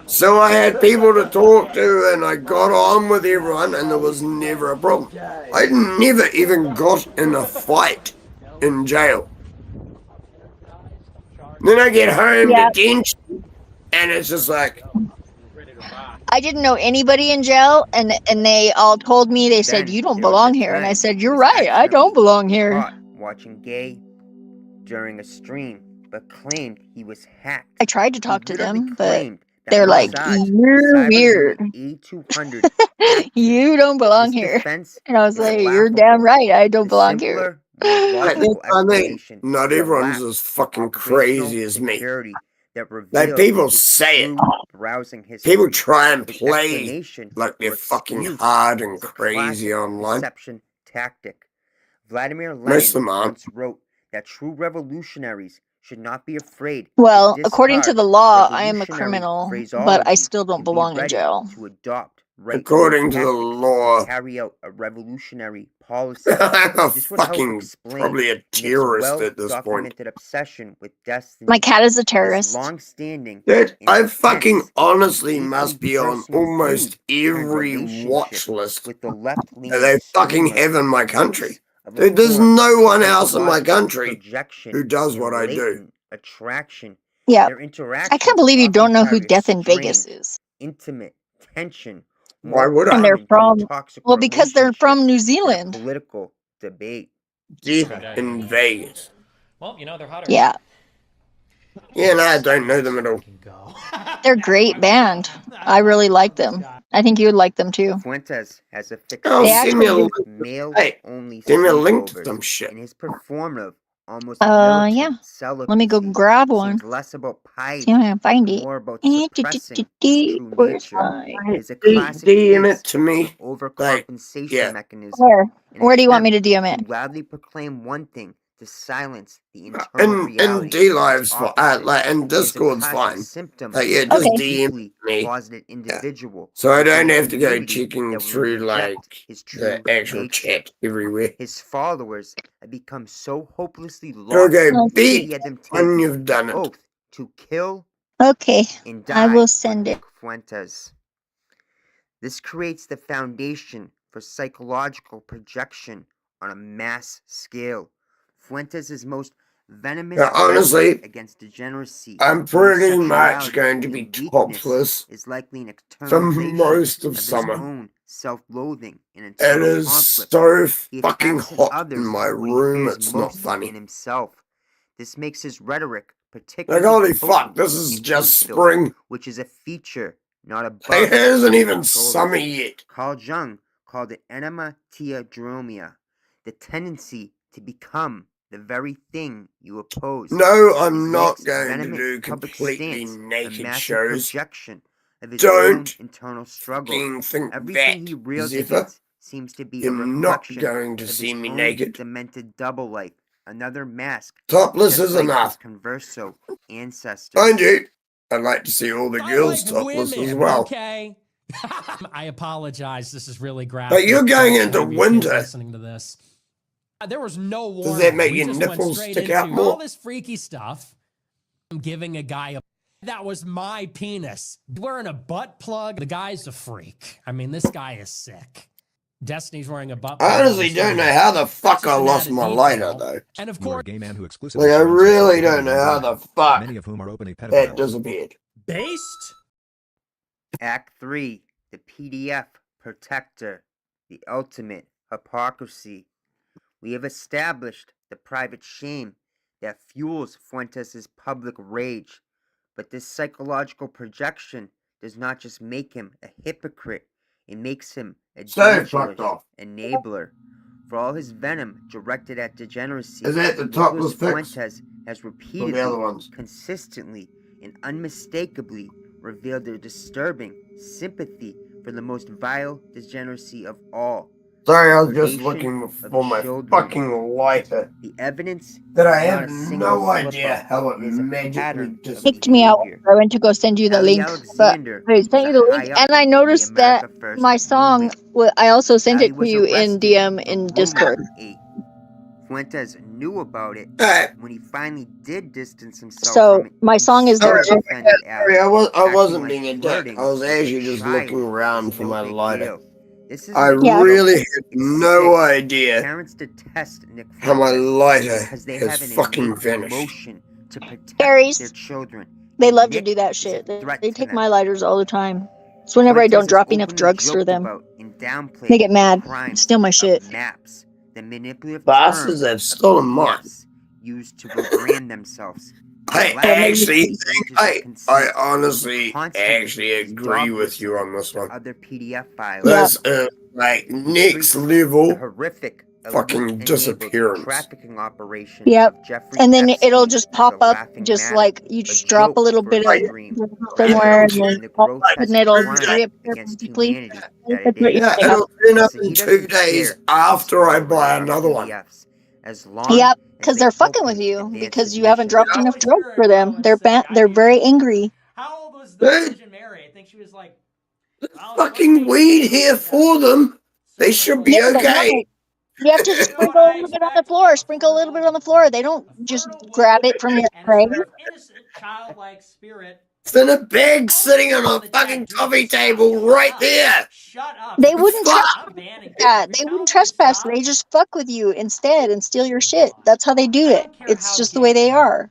So I had people to talk to, and I got on with everyone, and there was never a problem. I never even got in a fight in jail. Then I get home detention, and it's just like, I didn't know anybody in jail, and they all told me, they said, you don't belong here. And I said, you're right, I don't belong here. Caught watching gay during a stream, but claimed he was hacked. I tried to talk to them, but claimed that they're like, Mossad's you're cyber weird. unit A200 hacked You don't belong This here. defense And I was is like, you're laughable. damn right, I don't The belong here. simpler, more logical I mean, explanation not is a everyone's lack as fucking of crazy operational as me. security that Like, reveals people his say it. true browsing history. People try and His play explanation like they're or fucking excuse hard and is a crazy classic online. deception tactic. Vladimir Most of Lenin them aren't. once wrote that true revolutionaries should not be afraid Well, to according to discard the law, I am a revolutionary criminal, but I phraseology still don't and be belong in ready jail. to adopt right-wing According to the tactics law, to carry out a revolutionary policy. I'm a This would help fucking explain probably a Nick's terrorist at this point. well-documented obsession with destiny. My cat is a This terrorist. long-standing Dude, and I fucking intense, honestly deeply must be on personal almost feud-turned every relationship watch list with the left-leaning that they fucking schemer have in my and country. voice of a Dude, there's form no of one else in my psychological country projection who does and what I do. latent attraction. Yeah. Their I interactions can't believe you often don't know who carry a Death in Vegas strained, is. intimate tension, Why more would I? And they're common to a from, toxic well, because they're from New relationship than a Zealand. political debate. Death in Vegas. Well, you know, they're hotter. Yeah. Yeah, no, I don't know them at all. They're a great band. I really like them. I think you would like them too. Fuentes has a Oh, They fixation send me a actually link. do. with Hey, male-only send me a link to sleepovers, some shit. and his performative, almost Yeah. militant Let me go celibacy grab one. seems less about See if piety I can find and it. more about suppressing his true Where's nature. my? It is a classic DM case it to me. of an overcompensation mechanism. Where? An Where do you want me to attempt DM it? to loudly proclaim one thing to silence the internal And reality D of its lives for opposite. like and It is a Discord's classic fine. symptom Yeah, of just a Okay. DM deeply me. closeted individual So I don't within a have to go community checking that will through reject like his the true actual nature. chat everywhere. His followers have become so hopelessly Okay, lost that he beat had them when take you've done the it. oath to kill Okay. and I die will for send it. Nick Fuentes. This creates the foundation for psychological projection on a mass scale. Fuentes' most venomous Now, honestly, rhetoric against degeneracy, I'm pretty much homosexuality, going to be and weakness topless is likely an for externalization most of of his summer. own self-loathing and It internal is conflict. so He fucking attacks in hot in others my what he room, fears it's not most funny. in himself. This makes his rhetoric Like, particularly holy potent fuck, this is and just hate-filled, spring. which is a feature, not a Hey, bug it isn't of his even controllers. summer yet. Carl Jung called it enema tia dromia, the tendency to become the very thing you oppose. No, I'm His not next going to venomous do public completely stance, a naked massive shows. projection of his own Don't internal struggle. fucking think Everything that, he rails Zephyr. against seems to be a You're not reflection going to of see his me own naked. demented double life, another mask, Topless just is like enough. his converso ancestors. Mind you, I'd like to see all the girls like topless women, as well. okay? I apologize. This is really graphic. But you're going Don't into have your kids winter. listening to this. There was no warning. Does that make We your just went nipples straight stick into out more? all this freaky stuff. I'm giving a guy a... That was my penis. Wearing a butt plug. The guy's a freak. I mean, this guy is sick. Destiny's wearing a butt plug. I honestly don't know how the fuck I lost my lighter, though. And of You are course, a gay man who exclusively Like, I surrounds himself really with don't women know and how women, the fuck many of whom are openly that pedophiles. disappeared. based. Act 3, the PDF Protector, the ultimate hypocrisy. We have established the private shame that fuels Fuentes' public rage, but this psychological projection does not just make him a hypocrite, it makes him a So fucked dangerous off. enabler. For all his venom directed at degeneracy, Is that the Nicholas topless pics? Fuentes has Or the repeatedly, other ones? consistently, and unmistakably revealed a disturbing sympathy for the most vile degeneracy of all. Sorry, I was just predation looking of for my children. fucking lighter. The evidence That is I not have a single no slip idea up. how it It is a magically pattern of disappeared. Kicked me out. behavior. I went to go send you the Ellie link, but Alexander I sent was you a the link, high up and I in the noticed that America First my song. movement. I also sent Ellie it to was you in arrested DM for in grooming Discord. a Fuentes knew about it. When he finally did distance himself So from it, my he song is there still too. defended Sorry, Allie, I acting wasn't like being a dick. flirting I was with a actually just child looking around was for no my big lighter. deal. This I isn't a really joke. have It's no sick. idea Parents detest Nick how my Fuentes lighter because they has have an fucking innate vanished. emotion to protect their Aries, children. they And love to Nick do that is a shit. threat They to take them. my lighters all the time. It's whenever I Fuentes don't has drop enough openly drugs for joked them. about and downplayed They get the mad, crimes steal my of shit. maps, the manipulative Bastards term have of stolen mine. PDFs used to rebrand themselves. I Last actually the think ages of consent, honestly constantly actually his agree dog with you whistling on this to one. other PDF files. That's like He next treats the level horrific fucking elite-enabled disappearance. trafficking operation Yep. of Jeffrey And then it'll Epstein just as pop a up, laughing just matter, like you a just drop a joke little for bit of extreme somewhere, and criminals, then and the all of a grotesque sudden it'll crime reappear against magically. humanity that That's it what you is. Yeah, have. it'll turn up So in he 2 doesn't days care if his after I followers buy are another one. PDFs, as long Yep, as because they they're help fucking with him you advance because his you haven't mission. dropped enough drugs for them. They're very angry. How old was the Virgin Mary? I think she was like Fucking weed here for them. They should be Yeah, but okay. no, you have to just sprinkle a little bit on the floor. Sprinkle a little bit on the floor. They don't just grab it from your tray. Innocent, childlike spirit. It's in a bag sitting on a fucking coffee table right there. Shut up. They The wouldn't fuck? trespass that. They wouldn't trespass. They just fuck with you instead and steal your shit. That's how they do it. It's just the way they are.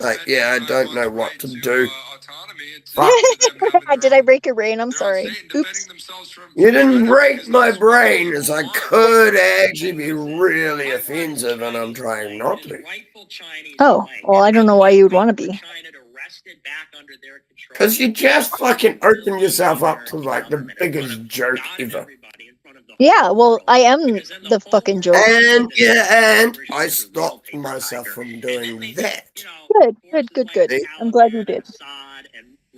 Like, yeah, I don't know what to do. Did I break your brain? I'm sorry. Oops. You didn't break my brain, as I could actually be really offensive, and I'm trying not to. Oh, well, I don't know why you would want to be. Because you just fucking opened yourself up to, like, the biggest joke ever. Yeah, well, I am the fucking joke. And I stopped myself from doing that. Good. I'm glad you did.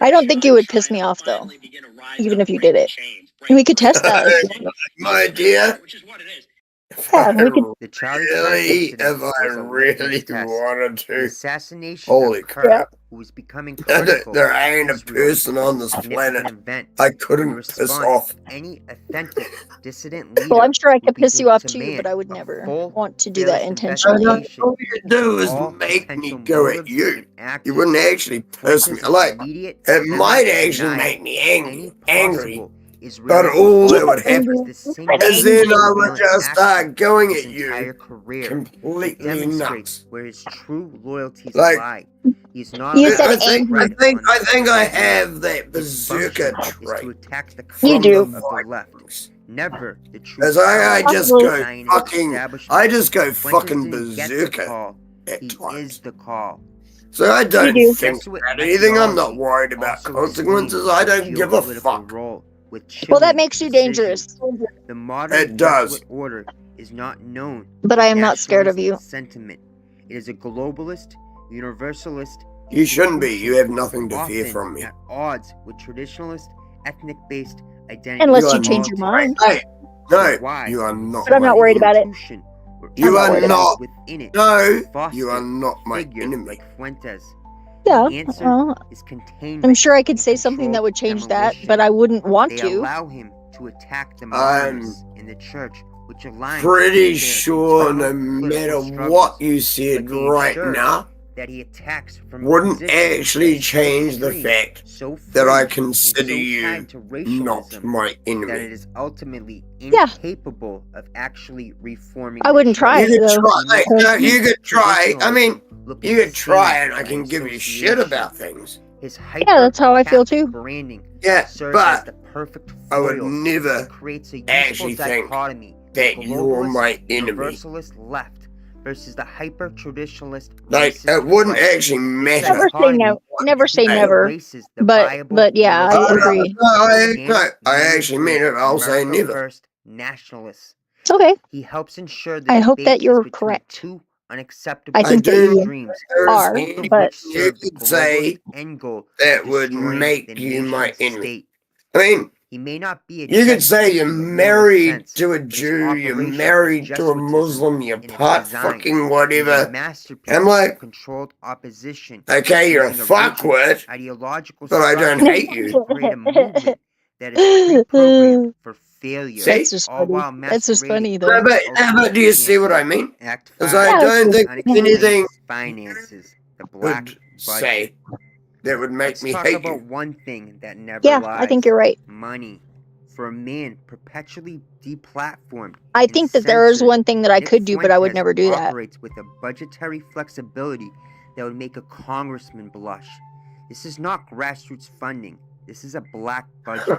I don't think you would piss me off, though, even if you did it. We could test that. My dear. Yeah, we could. The Charlie If I really wanted to. Holy crap. Who was becoming critical. There ain't a person on this planet I couldn't piss off. Any authentic dissident leader. Well, I'm sure I could piss you off too, but I would never want to do that intentionally. All you do is make me go at you. You wouldn't actually piss me. Like, it might actually make me angry. But all that would happen is then I would just start going at you completely nuts. Where his true loyalties like, lie. He's not I think I have that berserker trait. You do. Never the truth. As I just go fucking berserker at times. The call. So I don't think about anything. I'm not worried about consequences. I don't give a fuck. Well, that makes you dangerous. The modern it does. Order is not known. But I am not scared of you. Sentiment. It is a globalist, universalist. You shouldn't be. You have nothing to fear from me. At odds with traditionalist, ethnic-based identity. Unless you change your mind. Hey, no, you are not. But I'm not worried about it. You are not. No, you are not my enemy. Yeah, well, I'm sure I could say something that would change that, but I wouldn't want to. Allow him to attack the Muslims in the church, which aligns pretty sure no matter what you said right now, that he attacks from wouldn't actually change the fact that I consider you not my enemy. That it is ultimately incapable of actually reforming. I wouldn't try. You could try. No, you could try. I mean, you could try, and I can give you shit about things. Yeah, that's how I feel too. Yeah, but I would never actually think that you're my enemy. Versus the hyper-traditionalist. Like, it wouldn't actually matter. Never say never. But yeah, I agree. No, I actually mean it. I'll say never. Nationalists. Okay. He helps ensure that I hope that you're correct. Two unacceptable I think that you dreams are, but you could say that would make you my enemy. I mean, he may not be you could say you're married to a Jew, you're married to a Muslim, you're part fucking whatever. I'm like, controlled opposition. Okay, you're a fuckwit, but I don't hate you. That is pre-programmed for failure. That's just funny. That's just funny, though. But do you see what I mean? Because I don't think anything finances the black would say that would make me talk hate about you. one thing that never Yeah, lies. I think you're right. Money. For a man perpetually deplatformed. I think that there is one thing that I could do, but I would never do that. Operates with a budgetary flexibility that would make a congressman blush. This is not grassroots funding. This is a black budget.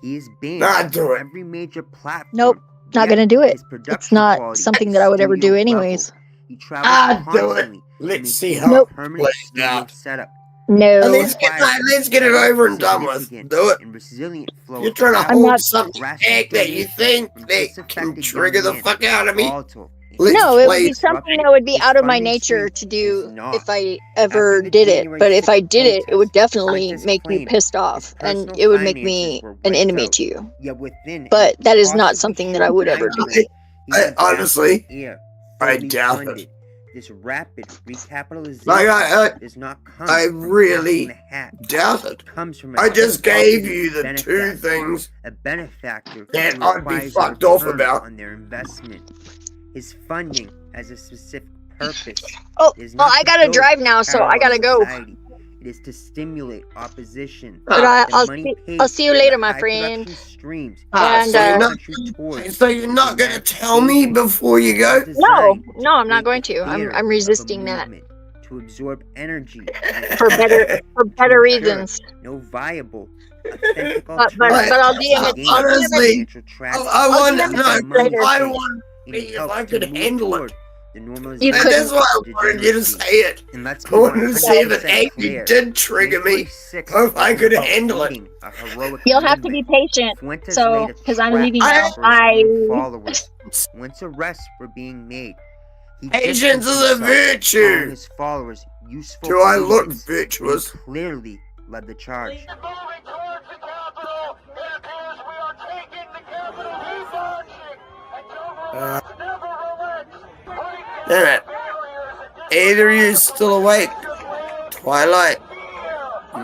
He is banned from every major platform. Nope, not gonna do it. It's not something that I would ever do anyways. He travels do it. Let's see how Nope. it plays out. Setup. No. Let's get it over and done with. Do it. You're trying to hold something back that you think that can trigger the fuck out of me. No, it would be something that would be out of my nature to do if I ever did it. But if I did it, it would definitely make me pissed off, and it would make me an enemy to you. But that is not something that I would ever do. Honestly, I doubt it. This rapid recapitalization does not come I really doubt it. I just gave you the two things a benefactor that I'd be fucked off about. On their investment. His funding has a specific purpose. Oh, well, I gotta drive now, so I gotta go. It is to stimulate opposition. But I'll see you later, my friend. And so you're not gonna tell me before you go? No, I'm not going to. I'm resisting that. to absorb energy for better reasons. no viable, authentic But alternative I'll DM it. Honestly, I I'll wonder. DM No, it later. I want if I could handle it. the You normalization couldn't. That's why I of wanted you to degeneracy. say it. And let's I be wanted to see if it 100% actually clear. did trigger me, January 6th or if I wasn't could about handle it. leading a heroic You'll have to movement. be patient. Fuentes So, laid a because I'm trap leaving now. for his own Bye. followers. Once arrests were being made, he Patience distanced is a himself, virtue. calling his followers useful Do I look agents, virtuous? and he clearly led the charge. Damn it. Either of you still awake. Twilight.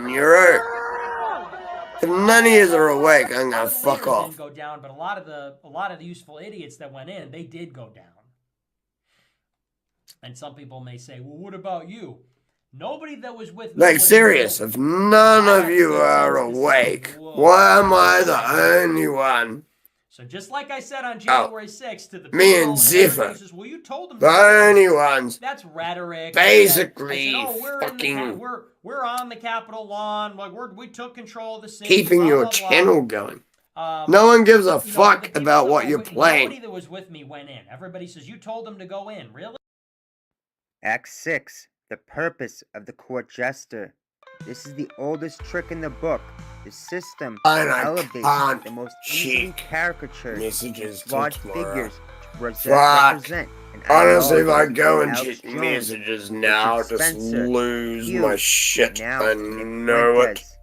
Nero. If none of you are awake, I'm gonna fuck off. Didn't go down, but a lot of the useful idiots that went in, they did go down. And some people may say, well, what about you? Nobody that was with me. Like, serious, if none of you are awake, why am I the only one? So just like I said on January 6th to the people, Me and Ziffer, says, well, you told them the only ones, that's rhetoric. basically I said, fucking we're on the Capitol lawn, like we took control of the city. keeping your channel going. No one gives a fuck about what you're playing. Nobody that was with me went in. Everybody says, you told them to go in. Really? Act 6. The purpose of the court jester. This is the oldest trick in the book. The system elevates the most easily caricatured messages flawed till figures to Fuck. represent an Honestly, if I ideology. go and Alex check Jones, messages now, Richard just Spencer, lose Hugh, my shit. now I Nick know it. Fuentes.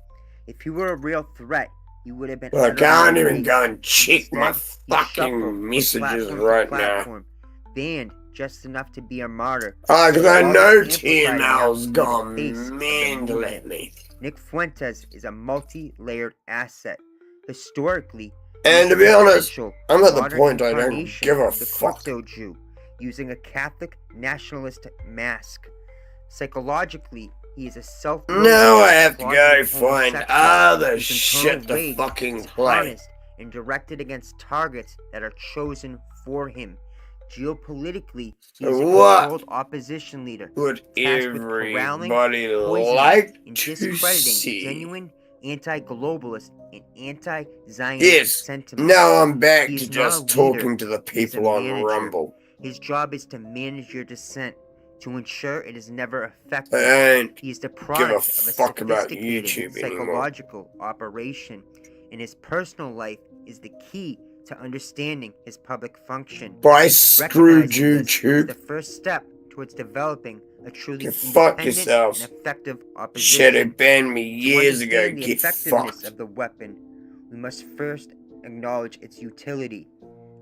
If he were a real threat, he would have been. I can't even go and Instead, check my he shuffled fucking from messages platform to right now. platform, banned just enough to be a martyr. Because I Always know amplified TML's enough to be the gone face of the mean movement. lately. Nick Fuentes is a multi-layered asset. Historically, And to be honest, I'm at the point I don't incarnation give a of the fuck. crypto Jew, using a Catholic nationalist mask. Psychologically, he is a Now I have to go find other whose shit internal to rage fucking is play. harnessed and directed against targets that are chosen for him. Geopolitically, he is a What controlled opposition leader, would tasked with corralling, everybody poisoning, like and to discrediting see? genuine anti-globalist and anti-Zionist Yes, sentiments. now I'm back He to is not a just leader, talking to the he is a people on manager. Rumble. His job is to manage your dissent, to ensure it is never I effective. don't He is the give a product of a fuck about sophisticated YouTube anymore. psychological operation, and his personal life is the key to understanding his public function. Bye, screwed Recognizing this is YouTube. the first step towards developing a truly Go fuck independent yourselves. and effective Should opposition. have banned me To years ago. understand the Get effectiveness fucked. of the weapon, we must first acknowledge its utility.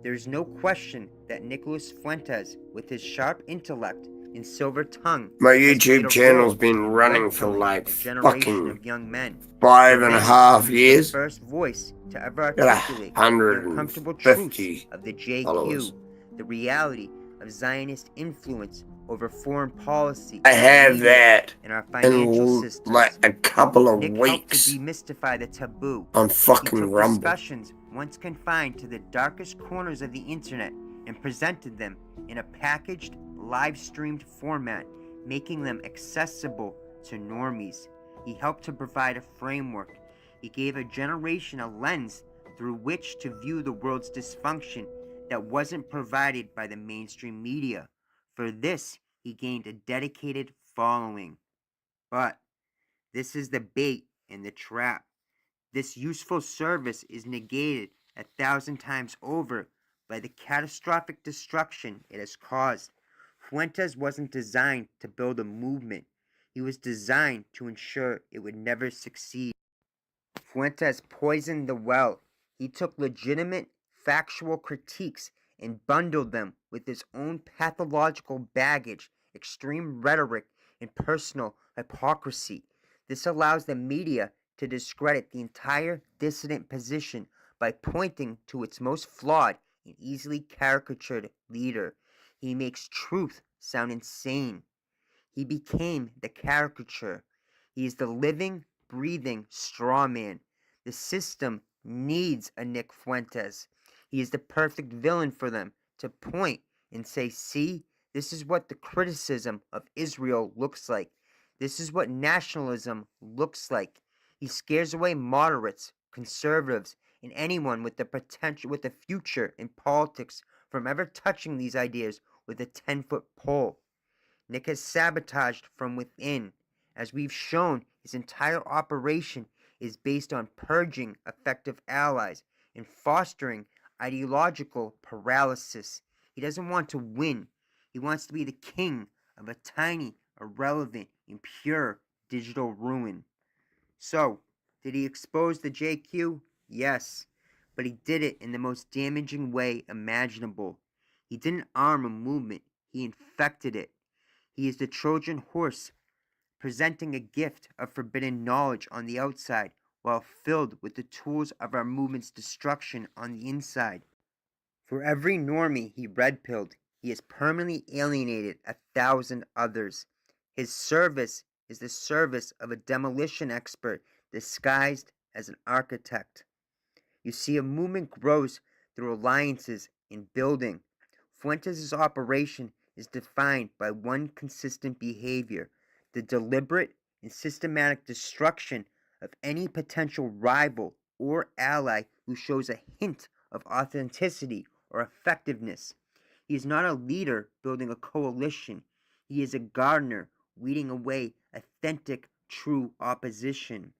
There is no question that Nicholas Fuentes, with his sharp intellect and silver tongue, My has played YouTube a channel's role been in running for red-pilling like a generation fucking of young men. 5.5 He was years. the first voice to ever Got articulate the uncomfortable truths 150 of the JQ, followers. the reality of Zionist influence over foreign policy, I have media, that and our financial systems. like a couple of Nick helped weeks to demystify the taboo. on He fucking took Rumble. discussions once confined to the darkest corners of the internet and presented them in a packaged, live-streamed format, making them accessible to normies. He helped to provide a framework. He gave a generation a lens through which to view the world's dysfunction that wasn't provided by the mainstream media. For this, he gained a dedicated following. But this is the bait and the trap. This useful service is negated 1,000 times over by the catastrophic destruction it has caused. Fuentes wasn't designed to build a movement. He was designed to ensure it would never succeed. Fuentes poisoned the well. He took legitimate, factual critiques and bundled them with his own pathological baggage, extreme rhetoric, and personal hypocrisy. This allows the media to discredit the entire dissident position by pointing to its most flawed and easily caricatured leader. He makes truth sound insane. He became the caricature. He is the living, breathing straw man. The system needs a Nick Fuentes. He is the perfect villain for them to point and say, see, This is what the criticism of Israel looks like. This is what nationalism looks like. He scares away moderates, conservatives, and anyone with the future in politics from ever touching these ideas with a 10-foot pole. Nick has sabotaged from within. As we've shown, his entire operation is based on purging effective allies and fostering ideological paralysis. He doesn't want to win. He wants to be the king of a tiny, irrelevant, impure digital ruin. So, did he expose the JQ? Yes, but he did it in the most damaging way imaginable. He didn't arm a movement, he infected it. He is the Trojan horse, presenting a gift of forbidden knowledge on the outside, while filled with the tools of our movement's destruction on the inside. For every normie he red-pilled, he has permanently alienated 1,000 others. His service is the service of a demolition expert disguised as an architect. You see, a movement grows through alliances and building. Fuentes' operation is defined by one consistent behavior: the deliberate and systematic destruction of any potential rival or ally who shows a hint of authenticity or effectiveness. He is not a leader building a coalition. He is a gardener weeding away authentic, true opposition.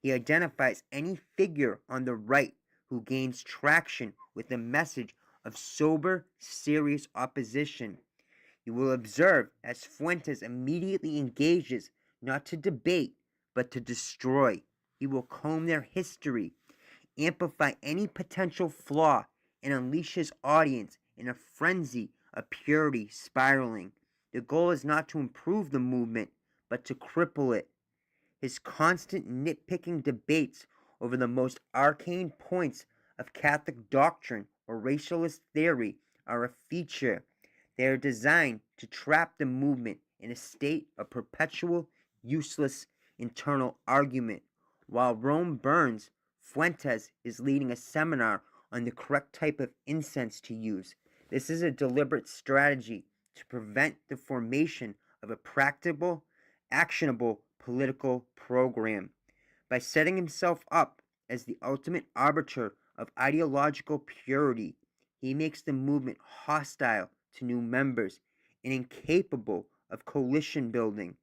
He identifies any figure on the right who gains traction with the message of sober, serious opposition. You will observe as Fuentes immediately engages not to debate, but to destroy. He will comb their history, amplify any potential flaw, and unleash his audience in a frenzy of purity spiraling. The goal is not to improve the movement, but to cripple it. His constant nitpicking debates over the most arcane points of Catholic doctrine or racialist theory are a feature. They are designed to trap the movement in a state of perpetual, useless internal argument. While Rome burns, Fuentes is leading a seminar on the correct type of incense to use. This is a deliberate strategy to prevent the formation of a practicable, actionable political program. By setting himself up as the ultimate arbiter of ideological purity, he makes the movement hostile to new members and incapable of coalition building.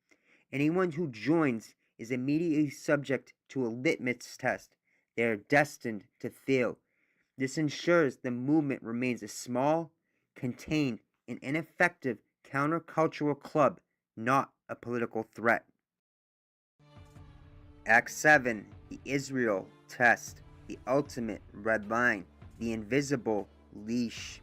Anyone who joins is immediately subject to a litmus test. They are destined to fail. This ensures the movement remains a small, contained, and ineffective countercultural club, not a political threat. Act 7, the Israel test, the ultimate red line, the invisible leash.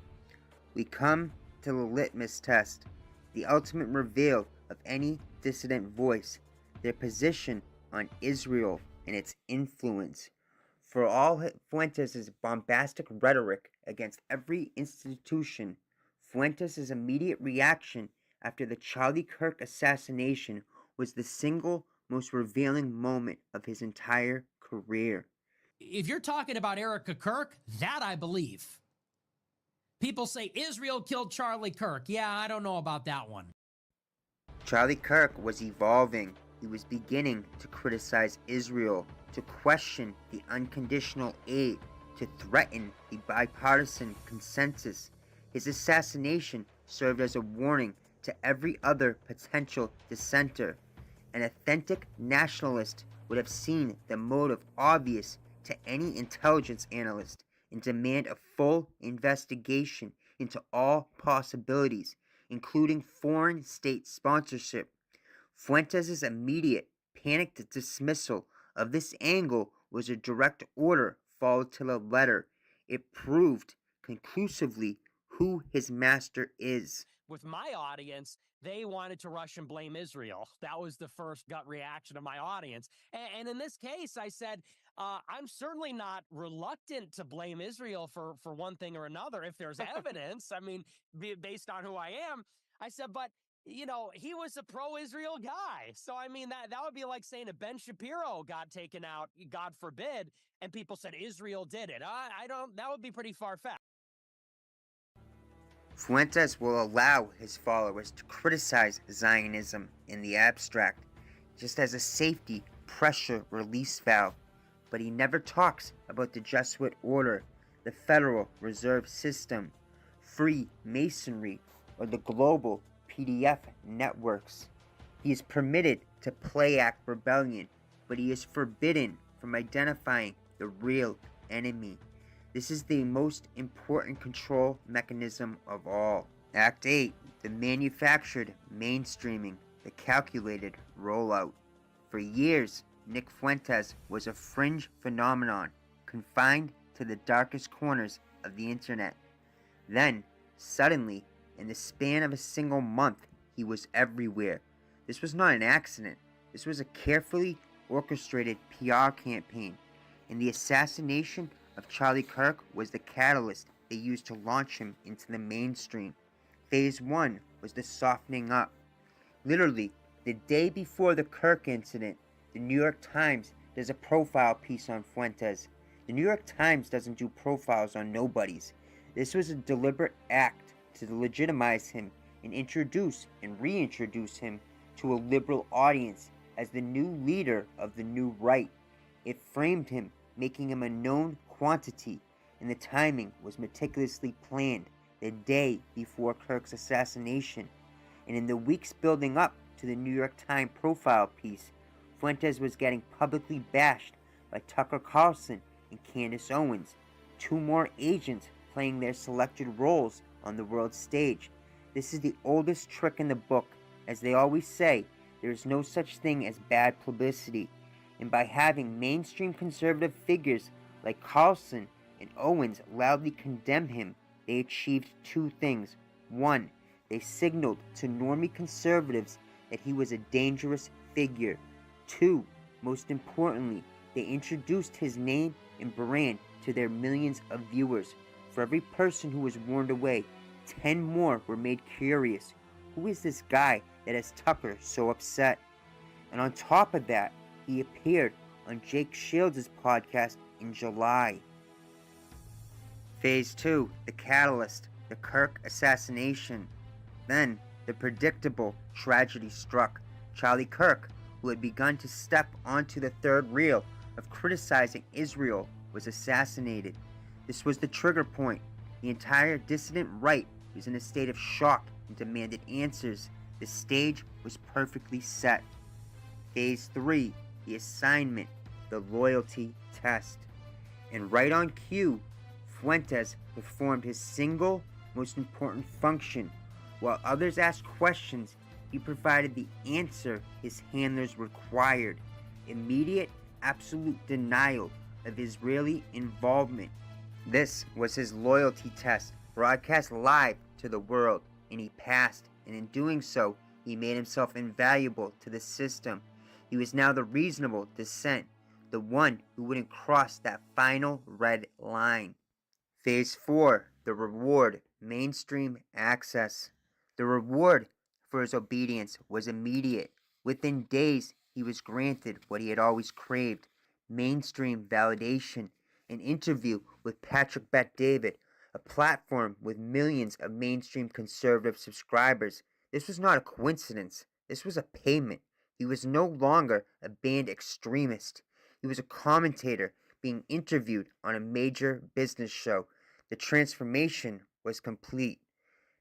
We come to the litmus test, the ultimate reveal of any dissident voice, their position on Israel and its influence. For all Fuentes' bombastic rhetoric against every institution, Fuentes' immediate reaction after the Charlie Kirk assassination was the single most revealing moment of his entire career. If you're talking about Erica Kirk, that I believe. People say Israel killed Charlie Kirk. Yeah, I don't know about that one. Charlie Kirk was evolving. He was beginning to criticize Israel, to question the unconditional aid, to threaten the bipartisan consensus. His assassination served as a warning to every other potential dissenter. An authentic nationalist would have seen the motive obvious to any intelligence analyst and demand a full investigation into all possibilities, including foreign state sponsorship. Fuentes' immediate, panicked dismissal of this angle was a direct order followed to the letter. It proved conclusively who his master is. With my audience, they wanted to rush and blame Israel. That was the first gut reaction of my audience. And in this case, I said, I'm certainly not reluctant to blame Israel for one thing or another if there's evidence. I mean, based on who I am, I said, but you know, he was a pro-Israel guy. So, I mean, that would be like saying a Ben Shapiro got taken out, God forbid, and people said Israel did it. I don't, that would be pretty far-fetched. Fuentes will allow his followers to criticize Zionism in the abstract, just as a safety pressure release valve, but he never talks about the Jesuit order, the Federal Reserve System, Freemasonry, or the global PDF networks. He is permitted to play act rebellion, but he is forbidden from identifying the real enemy. This is the most important control mechanism of all. Act 8, the manufactured mainstreaming, the calculated rollout. For years, Nick Fuentes was a fringe phenomenon, confined to the darkest corners of the internet. Then, suddenly, in the span of a single month, he was everywhere. This was not an accident. This was a carefully orchestrated PR campaign, and the assassination of Charlie Kirk was the catalyst they used to launch him into the mainstream. Phase 1 was the softening up. Literally, the day before the Kirk incident, the New York Times does a profile piece on Fuentes. The New York Times doesn't do profiles on nobodies. This was a deliberate act to legitimize him and introduce and reintroduce him to a liberal audience as the new leader of the new right. It framed him, making him a known quantity, and the timing was meticulously planned the day before Kirk's assassination. And in the weeks building up to the New York Times profile piece, Fuentes was getting publicly bashed by Tucker Carlson and Candace Owens, two more agents playing their selected roles on the world stage. This is the oldest trick in the book. As they always say, there is no such thing as bad publicity. And by having mainstream conservative figures like Carlson and Owens loudly condemn him, they achieved two things. One, they signaled to normie conservatives that he was a dangerous figure. Two, most importantly, they introduced his name and brand to their millions of viewers. For every person who was warned away, 10 more were made curious. Who is this guy that has Tucker so upset? And on top of that, he appeared on Jake Shields' podcast in July. Phase 2, the catalyst, the Kirk assassination. Then, the predictable tragedy struck. Charlie Kirk, who had begun to step onto the third reel of criticizing Israel, was assassinated. This was the trigger point. The entire dissident right was in a state of shock and demanded answers. The stage was perfectly set. Phase 3, the assignment, the loyalty test. And right on cue, Fuentes performed his single most important function. While others asked questions, he provided the answer his handlers required: immediate, absolute denial of Israeli involvement. This was his loyalty test, broadcast live to the world, and he passed, and in doing so, he made himself invaluable to the system. He was now the reasonable dissent, the one who wouldn't cross that final red line. Phase 4, the reward, mainstream access. The reward for his obedience was immediate. Within days, he was granted what he had always craved: mainstream validation, an interview with Patrick Bet-David, a platform with millions of mainstream conservative subscribers. This was not a coincidence. This was a payment. He was no longer a banned extremist. He was a commentator being interviewed on a major business show. The transformation was complete.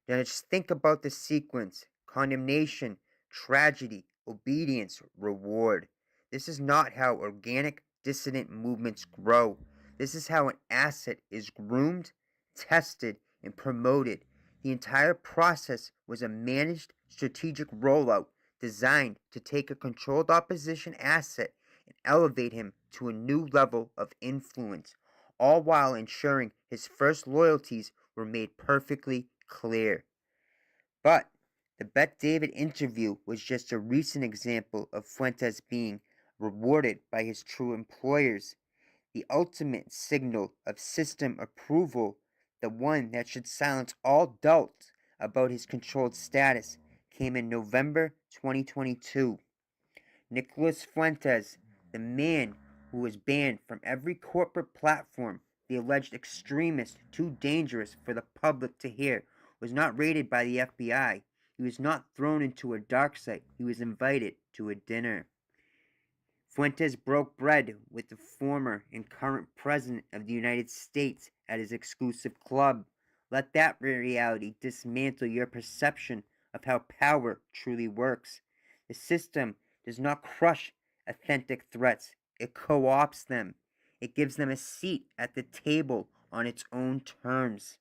Now just think about the sequence: condemnation, tragedy, obedience, reward. This is not how organic dissident movements grow. This is how an asset is groomed, tested, and promoted. The entire process was a managed strategic rollout designed to take a controlled opposition asset and elevate him to a new level of influence, all while ensuring his first loyalties were made perfectly clear. But the Bet-David interview was just a recent example of Fuentes being rewarded by his true employers. The ultimate signal of system approval, the one that should silence all doubts about his controlled status, came in November 2022. Nicholas Fuentes, the man who was banned from every corporate platform, the alleged extremist too dangerous for the public to hear, was not raided by the FBI. He was not thrown into a dark site. He was invited to a dinner. Fuentes broke bread with the former and current President of the United States at his exclusive club. Let that reality dismantle your perception of how power truly works. The system does not crush authentic threats. It co-opts them. It gives them a seat at the table on its own terms.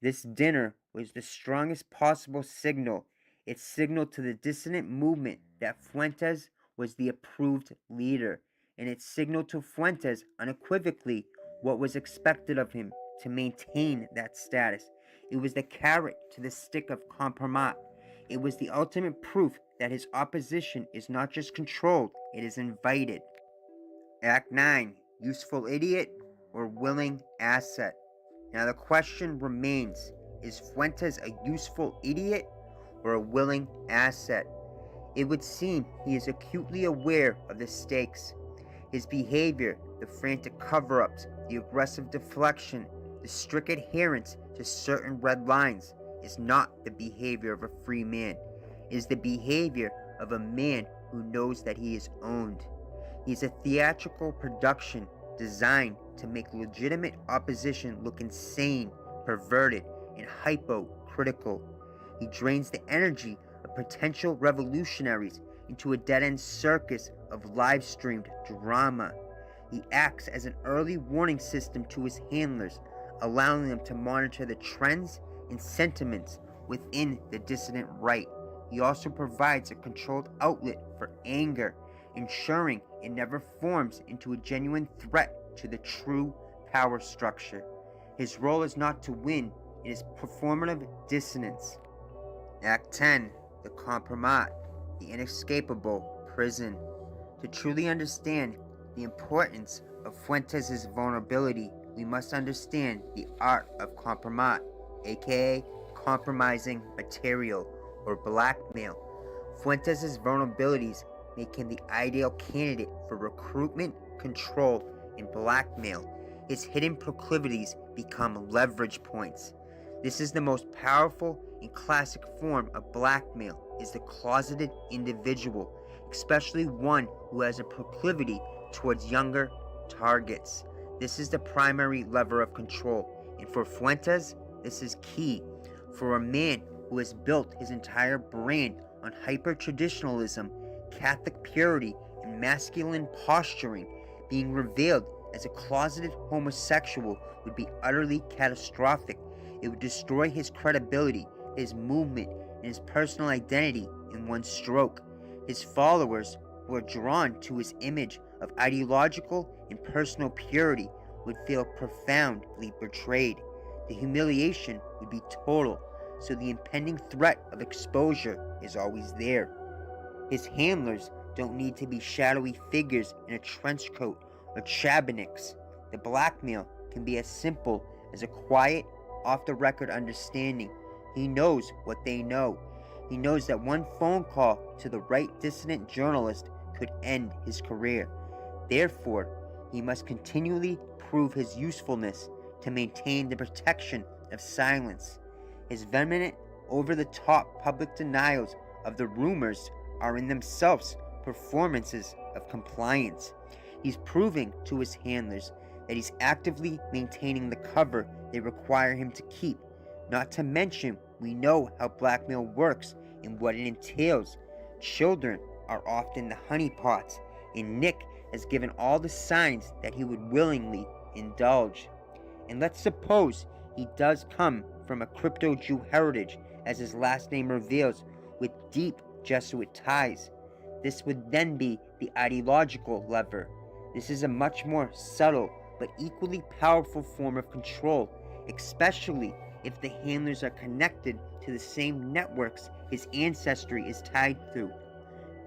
This dinner was the strongest possible signal. It signaled to the dissident movement that Fuentes was the approved leader, and it signaled to Fuentes unequivocally what was expected of him to maintain that status. It was the carrot to the stick of compromise. It was the ultimate proof that his opposition is not just controlled, it is invited. Act 9. Useful idiot or willing asset. Now the question remains, is Fuentes a useful idiot or a willing asset? It would seem he is acutely aware of the stakes. His behavior, the frantic cover-ups, the aggressive deflection, the strict adherence to certain red lines is not the behavior of a free man. It is the behavior of a man who knows that he is owned. He is a theatrical production designed to make legitimate opposition look insane, perverted, and hypocritical. He drains the energy of potential revolutionaries into a dead-end circus of live-streamed drama. He acts as an early warning system to his handlers, allowing them to monitor the trends and sentiments within the dissident right. He also provides a controlled outlet for anger, ensuring it never forms into a genuine threat to the true power structure. His role is not to win, it is performative dissonance. Act 10. The compromise, the inescapable prison. To truly understand the importance of Fuentes' vulnerability, we must understand the art of compromise, aka compromising material or blackmail. Fuentes' vulnerabilities make him the ideal candidate for recruitment, control, and blackmail. His hidden proclivities become leverage points. This is the most powerful and classic form of blackmail, is the closeted individual, especially one who has a proclivity towards younger targets. This is the primary lever of control, and for Fuentes, this is key. For a man who has built his entire brand on hyper-traditionalism, Catholic purity, and masculine posturing, being revealed as a closeted homosexual would be utterly catastrophic. It would destroy his credibility, his movement, and his personal identity in one stroke. His followers, who are drawn to his image of ideological and personal purity, would feel profoundly betrayed. The humiliation would be total, so the impending threat of exposure is always there. His handlers don't need to be shadowy figures in a trench coat or chabanics. The blackmail can be as simple as a quiet, off-the-record understanding. He knows what they know. He knows that one phone call to the right dissident journalist could end his career. Therefore, he must continually prove his usefulness to maintain the protection of silence. His vehement, over-the-top public denials of the rumors are in themselves performances of compliance. He's proving to his handlers that he's actively maintaining the cover they require him to keep. Not to mention, we know how blackmail works and what it entails. Children are often the honeypots, and Nick has given all the signs that he would willingly indulge. And let's suppose he does come from a crypto-Jew heritage, as his last name reveals, with deep Jesuit ties. This would then be the ideological lever. This is a much more subtle but equally powerful form of control, especially if the handlers are connected to the same networks his ancestry is tied through.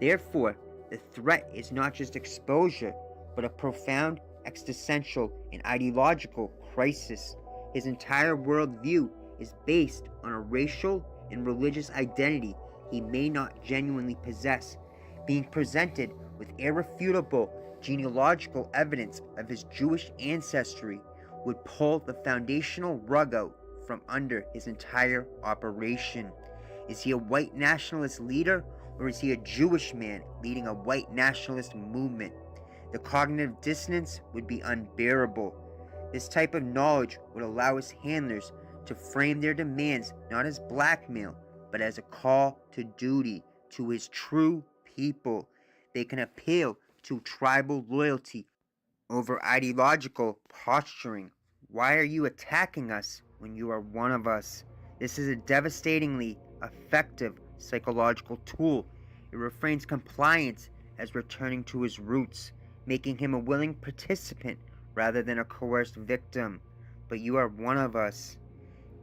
Therefore, the threat is not just exposure, but a profound existential and ideological crisis. His entire worldview is based on a racial and religious identity he may not genuinely possess. Being presented with irrefutable genealogical evidence of his Jewish ancestry would pull the foundational rug out from under his entire operation. Is he a white nationalist leader, or is he a Jewish man leading a white nationalist movement? The cognitive dissonance would be unbearable. This type of knowledge would allow his handlers to frame their demands not as blackmail, but as a call to duty to his true people. They can appeal to tribal loyalty over ideological posturing. Why are you attacking us when you are one of us? This is a devastatingly effective psychological tool. It reframes compliance as returning to his roots, making him a willing participant rather than a coerced victim. But you are one of us.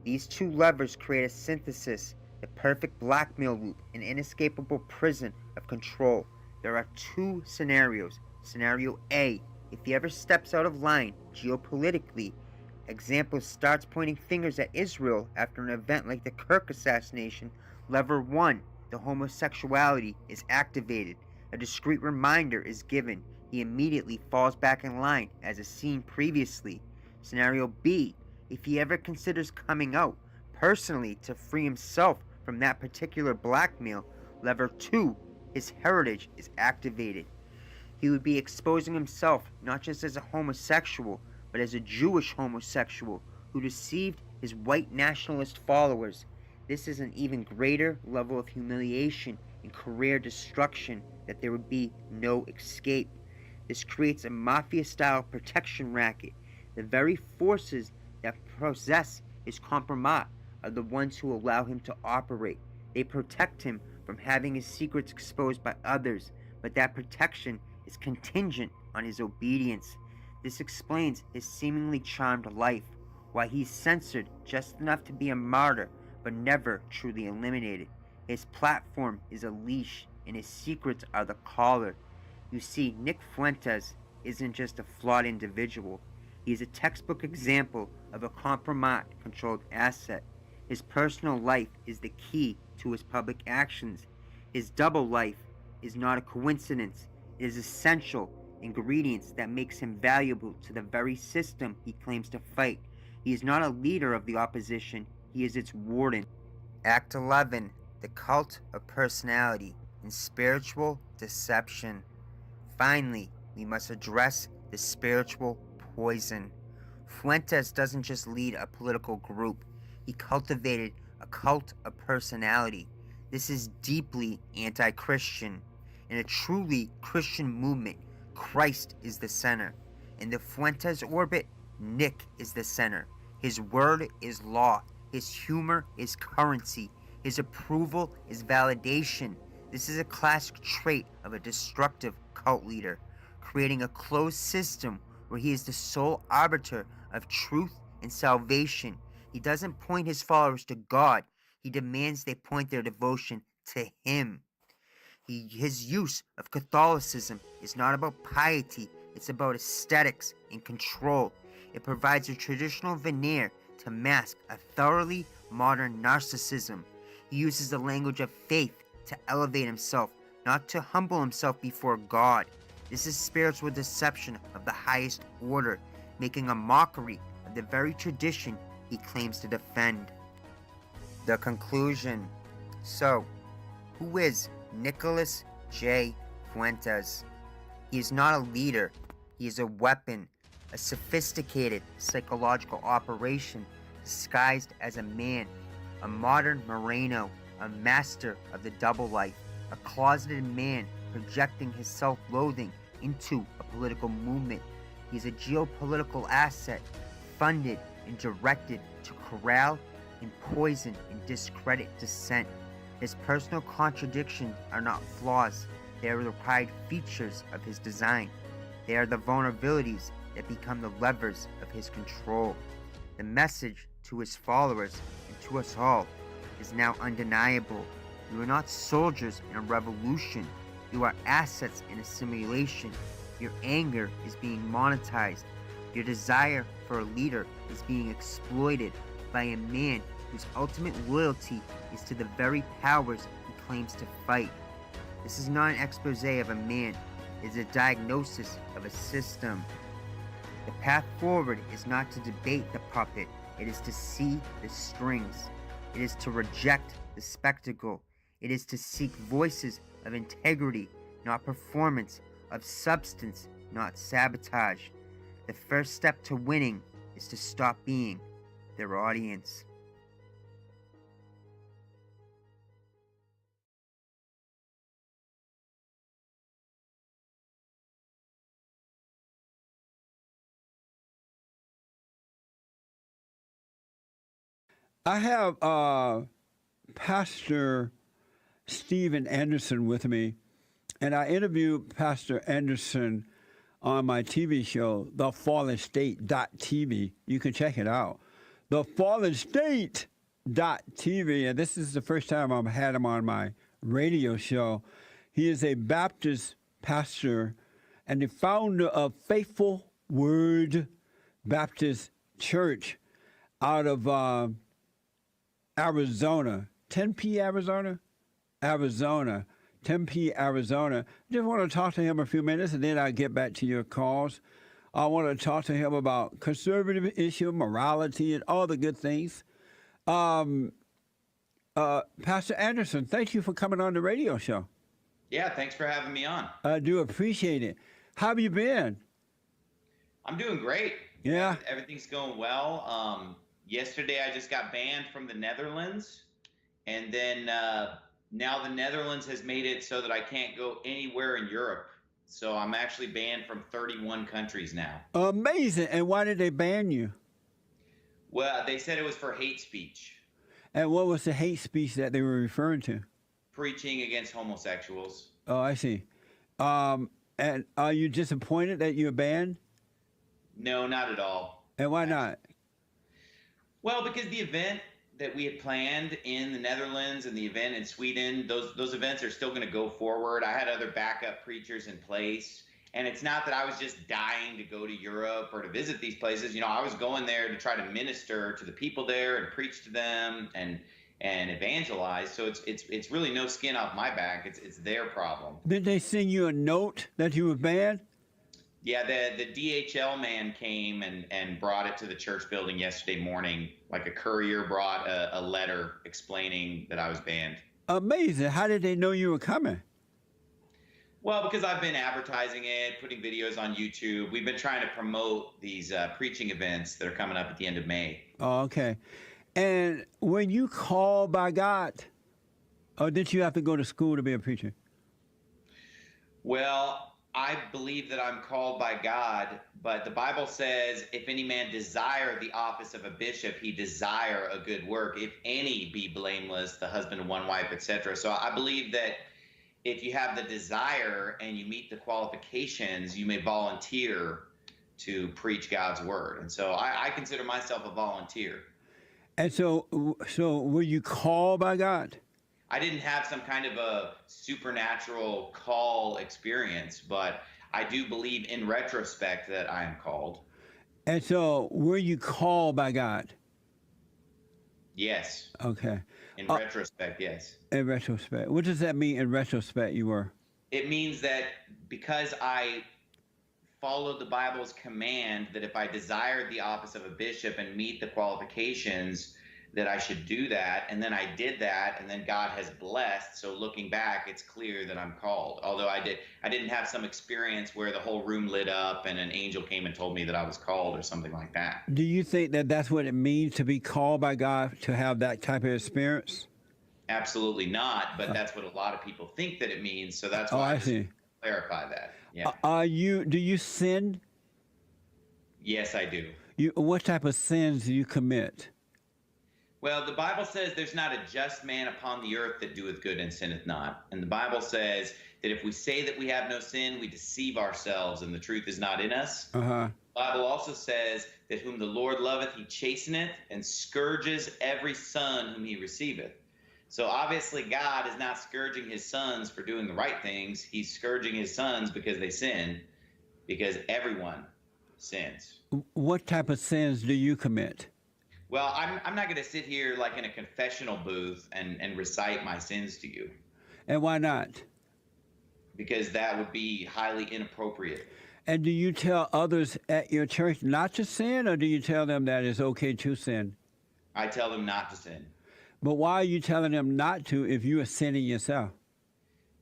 These two levers create a synthesis, the perfect blackmail loop, an inescapable prison of control. There are two scenarios. Scenario A, if he ever steps out of line geopolitically, example starts pointing fingers at Israel after an event like the Kirk assassination, lever 1, the homosexuality, is activated. A discreet reminder is given. He immediately falls back in line as is seen previously. Scenario B, if he ever considers coming out personally to free himself from that particular blackmail, lever 2, his heritage, is activated. He would be exposing himself not just as a homosexual, but as a Jewish homosexual who deceived his white nationalist followers. This is an even greater level of humiliation and career destruction that there would be no escape. This creates a mafia-style protection racket. The very forces that possess his compromat are the ones who allow him to operate. They protect him from having his secrets exposed by others, but that protection is contingent on his obedience. This explains his seemingly charmed life, why he's censored just enough to be a martyr, but never truly eliminated. His platform is a leash, and his secrets are the collar. You see, Nick Fuentes isn't just a flawed individual. He is a textbook example of a compromat-controlled asset. His personal life is the key to his public actions. His double life is not a coincidence. It is essential ingredients that makes him valuable to the very system he claims to fight. He is not a leader of the opposition. He is its warden. Act 11. The Cult of Personality and Spiritual Deception. Finally, we must address the spiritual poison. Fuentes doesn't just lead a political group. He cultivated a cult of personality. This is deeply anti-Christian. In a truly Christian movement, Christ is the center. In the Fuentes orbit, Nick is the center. His word is law. His humor is currency. His approval is validation. This is a classic trait of a destructive cult leader, creating a closed system where he is the sole arbiter of truth and salvation. He doesn't point his followers to God. He demands they point their devotion to him. His use of Catholicism is not about piety, it's about aesthetics and control. It provides a traditional veneer to mask a thoroughly modern narcissism. He uses the language of faith to elevate himself, not to humble himself before God. This is spiritual deception of the highest order, making a mockery of the very tradition he claims to defend. The conclusion. So, who is Nicholas J. Fuentes? He is not a leader. He is a weapon, a sophisticated psychological operation disguised as a man, a modern Moreno, a master of the double life, a closeted man projecting his self-loathing into a political movement. He is a geopolitical asset, funded and directed to corral and poison and discredit dissent. His personal contradictions are not flaws, they are the pride features of his design. They are the vulnerabilities that become the levers of his control. The message to his followers and to us all is now undeniable. You are not soldiers in a revolution. You are assets in a simulation. Your anger is being monetized. Your desire for a leader is being exploited by a man whose ultimate loyalty is to the very powers he claims to fight. This is not an expose of a man. It is a diagnosis of a system. The path forward is not to debate the puppet, It is to see the strings. It is to reject the spectacle. It is to seek voices of integrity, not performance, of substance, not sabotage. The first step to winning is to stop being their audience. I have Pastor Stephen Anderson with me, and I interviewed Pastor Anderson on my TV show, TheFallenState.tv. You can check it out. TheFallenState.tv, and this is the first time I've had him on my radio show. He is a Baptist pastor and the founder of Faithful Word Baptist Church out of Arizona, Tempe, Arizona. Tempe, Arizona. Just want to talk to him a few minutes, and then I'll get back to your calls. I want to talk to him about conservative issue, morality, and all the good things. Pastor Anderson, thank you for coming on the radio show. Yeah, thanks for having me on. I do appreciate it. How have you been? I'm doing great. Yeah. Everything's going well. Yesterday, I just got banned from the Netherlands. And then now the Netherlands has made it so that I can't go anywhere in Europe. So I'm actually banned from 31 countries now. Amazing. And why did they ban you? Well, they said it was for hate speech. And what was the hate speech that they were referring to? Preaching against homosexuals. Oh, I see. And are you disappointed that you're banned? No, not at all. And why not? Well, because the event that we had planned in the Netherlands and the event in Sweden, those events are still going to go forward. I had other backup preachers in place. And it's not that I was just dying to go to Europe or to visit these places. You know, I was going there to try to minister to the people there and preach to them and evangelize. So it's really no skin off my back. It's their problem. Did they send you a note that you were banned? Yeah, the DHL man came and brought it to the church building yesterday morning. Like a courier brought a letter explaining that I was banned. Amazing. How did they know you were coming? Well, because I've been advertising it, putting videos on YouTube. We've been trying to promote these preaching events that are coming up at the end of May. Oh, okay. And when you called by God, or did you have to go to school to be a preacher? Well, I believe that I'm called by God, but the Bible says, if any man desire the office of a bishop, he desire a good work. If any be blameless, the husband of one wife, etc. So I believe that if you have the desire and you meet the qualifications, you may volunteer to preach God's word. And so I consider myself a volunteer. And so were you called by God? I didn't have some kind of a supernatural call experience, but I do believe in retrospect that I am called. And so were you called by God? Yes. Okay. In retrospect, yes. In retrospect. What does that mean in retrospect you were? It means that because I followed the Bible's command that if I desired the office of a bishop and meet the qualifications, that I should do that. And then I did that, and then God has blessed. So looking back, it's clear that I'm called. Although I didn't have some experience where the whole room lit up and an angel came and told me that I was called or something like that. Do you think that that's what it means to be called by God, to have that type of experience? Absolutely not, but that's what a lot of people think that it means. So that's why I just clarify that. Yeah. Do you sin? Yes, I do. What type of sins do you commit? Well, the Bible says there's not a just man upon the earth that doeth good and sinneth not. And the Bible says that if we say that we have no sin, we deceive ourselves and the truth is not in us. Uh-huh. The Bible also says that whom the Lord loveth, he chasteneth and scourges every son whom he receiveth. So obviously God is not scourging his sons for doing the right things. He's scourging his sons because they sin, because everyone sins. What type of sins do you commit? Well, I'm not going to sit here like in a confessional booth and recite my sins to you. And why not? because that would be highly inappropriate. And do you tell others at your church not to sin, or do you tell them that it's okay to sin? I tell them not to sin. But why are you telling them not to if you are sinning yourself?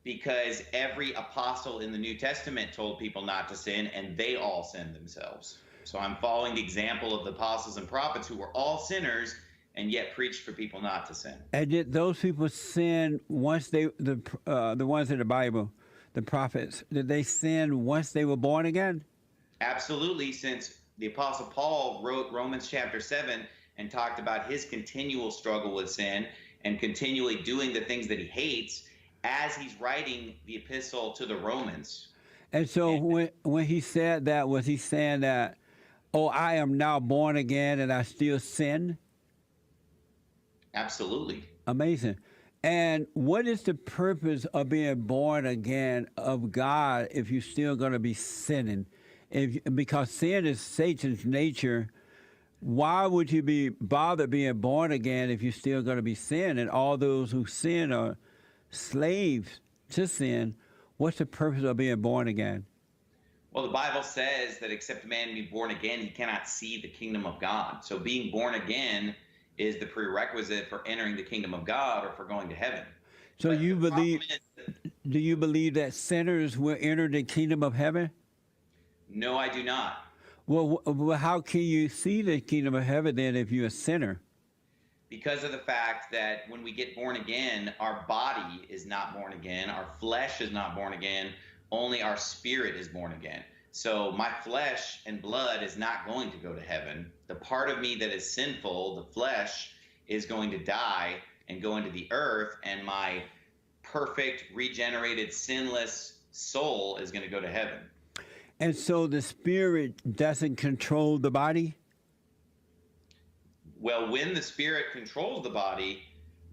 Because every apostle in the New Testament told people not to sin, and they all sinned themselves. So I'm following the example of the apostles and prophets who were all sinners and yet preached for people not to sin. And did those people sin once the ones in the Bible, the prophets, did they sin once they were born again? Absolutely, since the apostle Paul wrote Romans chapter 7 and talked about his continual struggle with sin and continually doing the things that he hates as he's writing the epistle to the Romans. And so when he said that, was he saying that, oh, I am now born again and I still sin? Absolutely. Amazing. And what is the purpose of being born again of God if you're still going to be sinning? Because sin is Satan's nature, why would you be bothered being born again if you're still going to be sinning? And all those who sin are slaves to sin. What's the purpose of being born again? Well, the Bible says that except a man be born again, he cannot see the kingdom of God. So being born again is the prerequisite for entering the kingdom of God or for going to heaven. So do you believe that sinners will enter the kingdom of heaven? No, I do not. Well, how can you see the kingdom of heaven then if you're a sinner? Because of the fact that when we get born again, our body is not born again, our flesh is not born again, only our spirit is born again. So my flesh and blood is not going to go to heaven. The part of me that is sinful, the flesh, is going to die and go into the earth, and my perfect, regenerated, sinless soul is going to go to heaven. And so the spirit doesn't control the body? Well, when the spirit controls the body,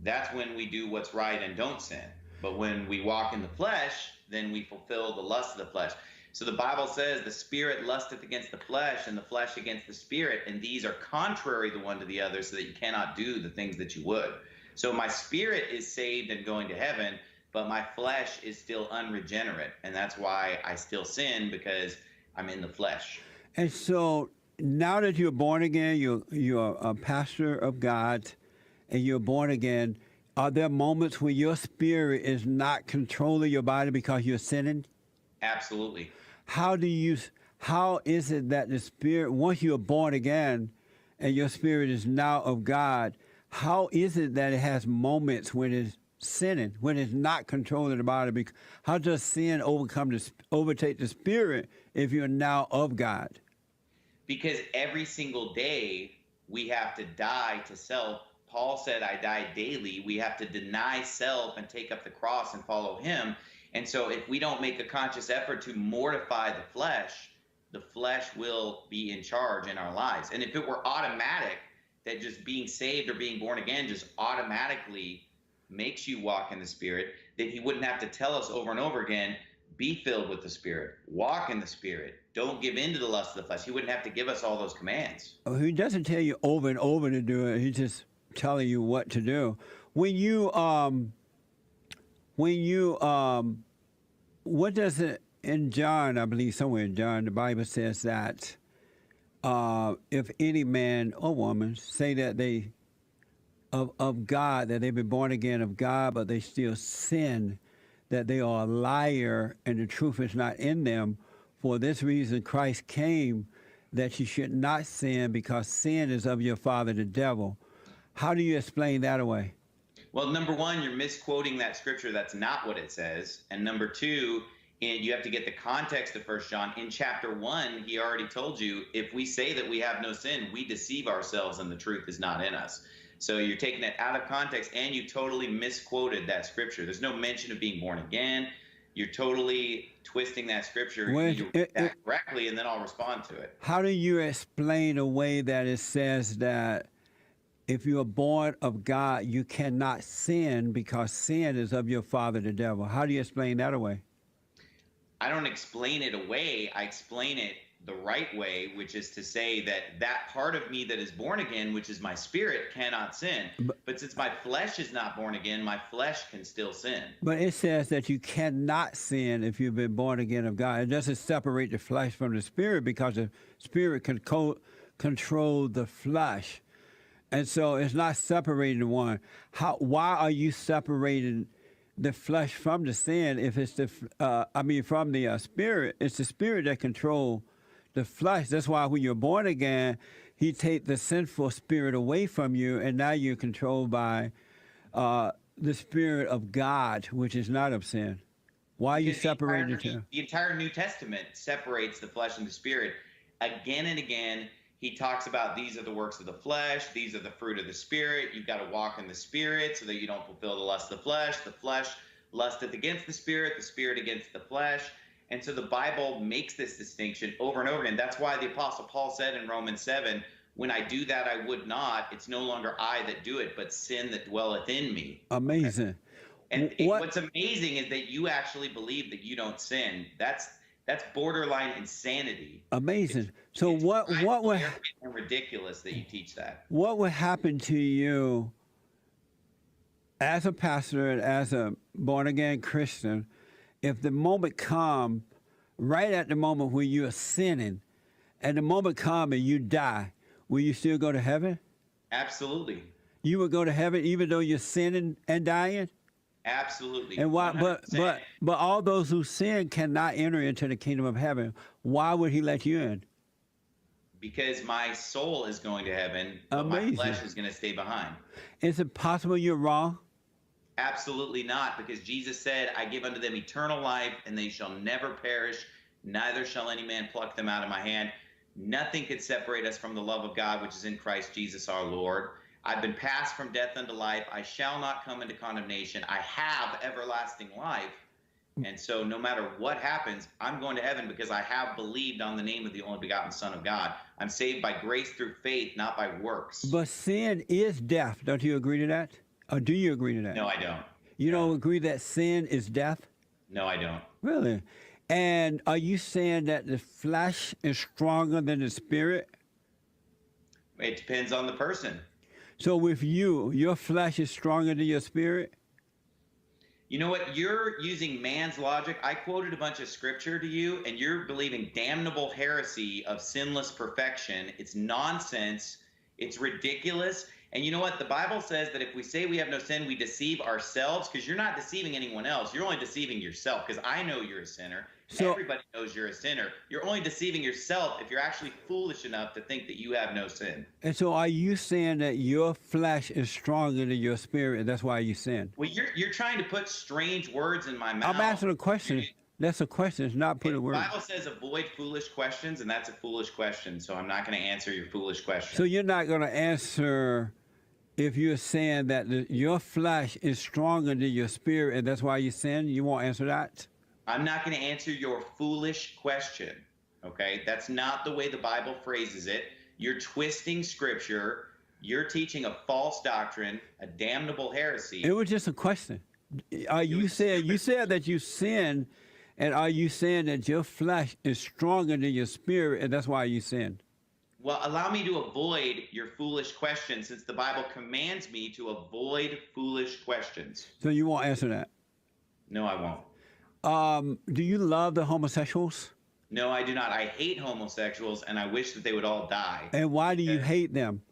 that's when we do what's right and don't sin. But when we walk in the flesh, then we fulfill the lust of the flesh. So the Bible says the spirit lusteth against the flesh and the flesh against the spirit, and these are contrary the one to the other, so that you cannot do the things that you would. So my spirit is saved and going to heaven, but my flesh is still unregenerate, and that's why I still sin, because I'm in the flesh. And so now that you're born again, you're a pastor of God, and you're born again, are there moments where your spirit is not controlling your body because you're sinning? Absolutely. How is it that the spirit, once you're born again and your spirit is now of God, how is it that it has moments when it's sinning, when it's not controlling the body? How does sin overtake the spirit if you're now of God? Because every single day we have to die to self. Paul said, I die daily. We have to deny self and take up the cross and follow him. And so if we don't make a conscious effort to mortify the flesh will be in charge in our lives. And if it were automatic, that just being saved or being born again just automatically makes you walk in the Spirit, then he wouldn't have to tell us over and over again, be filled with the Spirit, walk in the Spirit, don't give in to the lust of the flesh. He wouldn't have to give us all those commands. Oh, he doesn't tell you over and over to do it. He's just telling you what to do. What does it, in John, I believe somewhere in John, the Bible says that if any man or woman say that they, of God, that they've been born again of God, but they still sin, that they are a liar and the truth is not in them. For this reason, Christ came that you should not sin, because sin is of your father, the devil. How do you explain that away? Well, number one, you're misquoting that scripture. That's not what it says. And number two, you have to get the context of 1 John. In chapter 1, he already told you, if we say that we have no sin, we deceive ourselves and the truth is not in us. So you're taking it out of context, and you totally misquoted that scripture. There's no mention of being born again. You're totally twisting that scripture. You read that correctly, and then I'll respond to it. How do you explain a way that it says that if you are born of God, you cannot sin because sin is of your father, the devil? How do you explain that away? I don't explain it away. I explain it the right way, which is to say that that part of me that is born again, which is my spirit, cannot sin. But since my flesh is not born again, my flesh can still sin. But it says that you cannot sin if you've been born again of God. It doesn't separate the flesh from the spirit because the spirit can control the flesh. And so it's not separating one. Why are you separating the flesh from the sin if it's from the spirit? It's the spirit that controls the flesh. That's why when you're born again, he take the sinful spirit away from you, and now you're controlled by the spirit of God, which is not of sin. Why are you separating the two? The entire New Testament separates the flesh and the spirit. Again and again, he talks about these are the works of the flesh, these are the fruit of the spirit. You've got to walk in the spirit so that you don't fulfill the lust of the flesh lusteth against the spirit against the flesh. And so the Bible makes this distinction over and over again. That's why the Apostle Paul said in Romans 7, when I do that, I would not. It's no longer I that do it, but sin that dwelleth in me. Amazing. And what's amazing is that you actually believe that you don't sin. That's borderline insanity. Amazing. So what would ridiculous that you teach that. What would happen to you as a pastor and as a born again Christian if the moment come, right at the moment when you are sinning, and the moment come and you die? Will you still go to heaven? Absolutely. You would go to heaven even though you're sinning and dying? Absolutely. And why? But all those who sin cannot enter into the kingdom of heaven. Why would he let you in? Because my soul is going to heaven, but my flesh is going to stay behind. Is it possible you're wrong? Absolutely not, because Jesus said, I give unto them eternal life, and they shall never perish, neither shall any man pluck them out of my hand. Nothing could separate us from the love of God, which is in Christ Jesus our Lord. I've been passed from death unto life. I shall not come into condemnation. I have everlasting life. And so no matter what happens, I'm going to heaven because I have believed on the name of the only begotten Son of God. I'm saved by grace through faith, not by works. But sin is death. Don't you agree to that? Or do you agree to that? No, I don't. You don't agree that sin is death? No, I don't. Really? And are you saying that the flesh is stronger than the spirit? It depends on the person. So with you, your flesh is stronger than your spirit? You know what? You're using man's logic. I quoted a bunch of scripture to you, and you're believing damnable heresy of sinless perfection. It's nonsense. It's ridiculous. And you know what? The Bible says that if we say we have no sin, we deceive ourselves, because you're not deceiving anyone else. You're only deceiving yourself, because I know you're a sinner. So, everybody knows you're a sinner. You're only deceiving yourself if you're actually foolish enough to think that you have no sin. And so are you saying that your flesh is stronger than your spirit, and that's why you sin? Well, you're trying to put strange words in my mouth. I'm asking a question. That's a question. It's not putting words. The Bible says avoid foolish questions, and that's a foolish question. So I'm not going to answer your foolish question. So you're not going to answer if you're saying that your flesh is stronger than your spirit, and that's why you sin? You won't answer that? I'm not going to answer your foolish question, okay? That's not the way the Bible phrases it. You're twisting scripture. You're teaching a false doctrine, a damnable heresy. It was just a question. You said that you sin, and are you saying that your flesh is stronger than your spirit, and that's why you sin? Well, allow me to avoid your foolish question, since the Bible commands me to avoid foolish questions. So you won't answer that? No, I won't. Do you love the homosexuals? No, I do not. I hate homosexuals, and I wish that they would all die. And why do you hate them?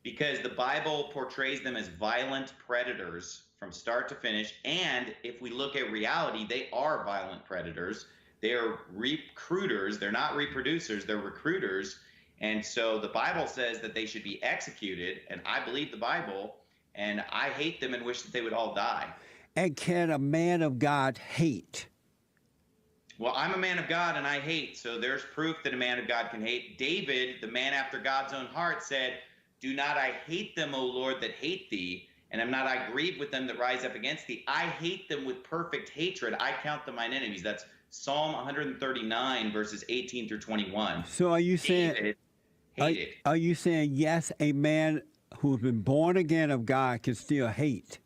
Because the Bible portrays them as violent predators from start to finish. And if we look at reality, they are violent predators. They are recruiters. They're not reproducers. They're recruiters. And so the Bible says that they should be executed. And I believe the Bible, and I hate them and wish that they would all die. And can a man of God hate? Well, I'm a man of God and I hate. So there's proof that a man of God can hate. David, the man after God's own heart, said, do not I hate them, O Lord, that hate thee, and am not I grieved with them that rise up against thee. I hate them with perfect hatred. I count them mine enemies. That's Psalm 139, verses 18 through 21. So are you saying, are you saying, yes, a man who's been born again of God can still hate?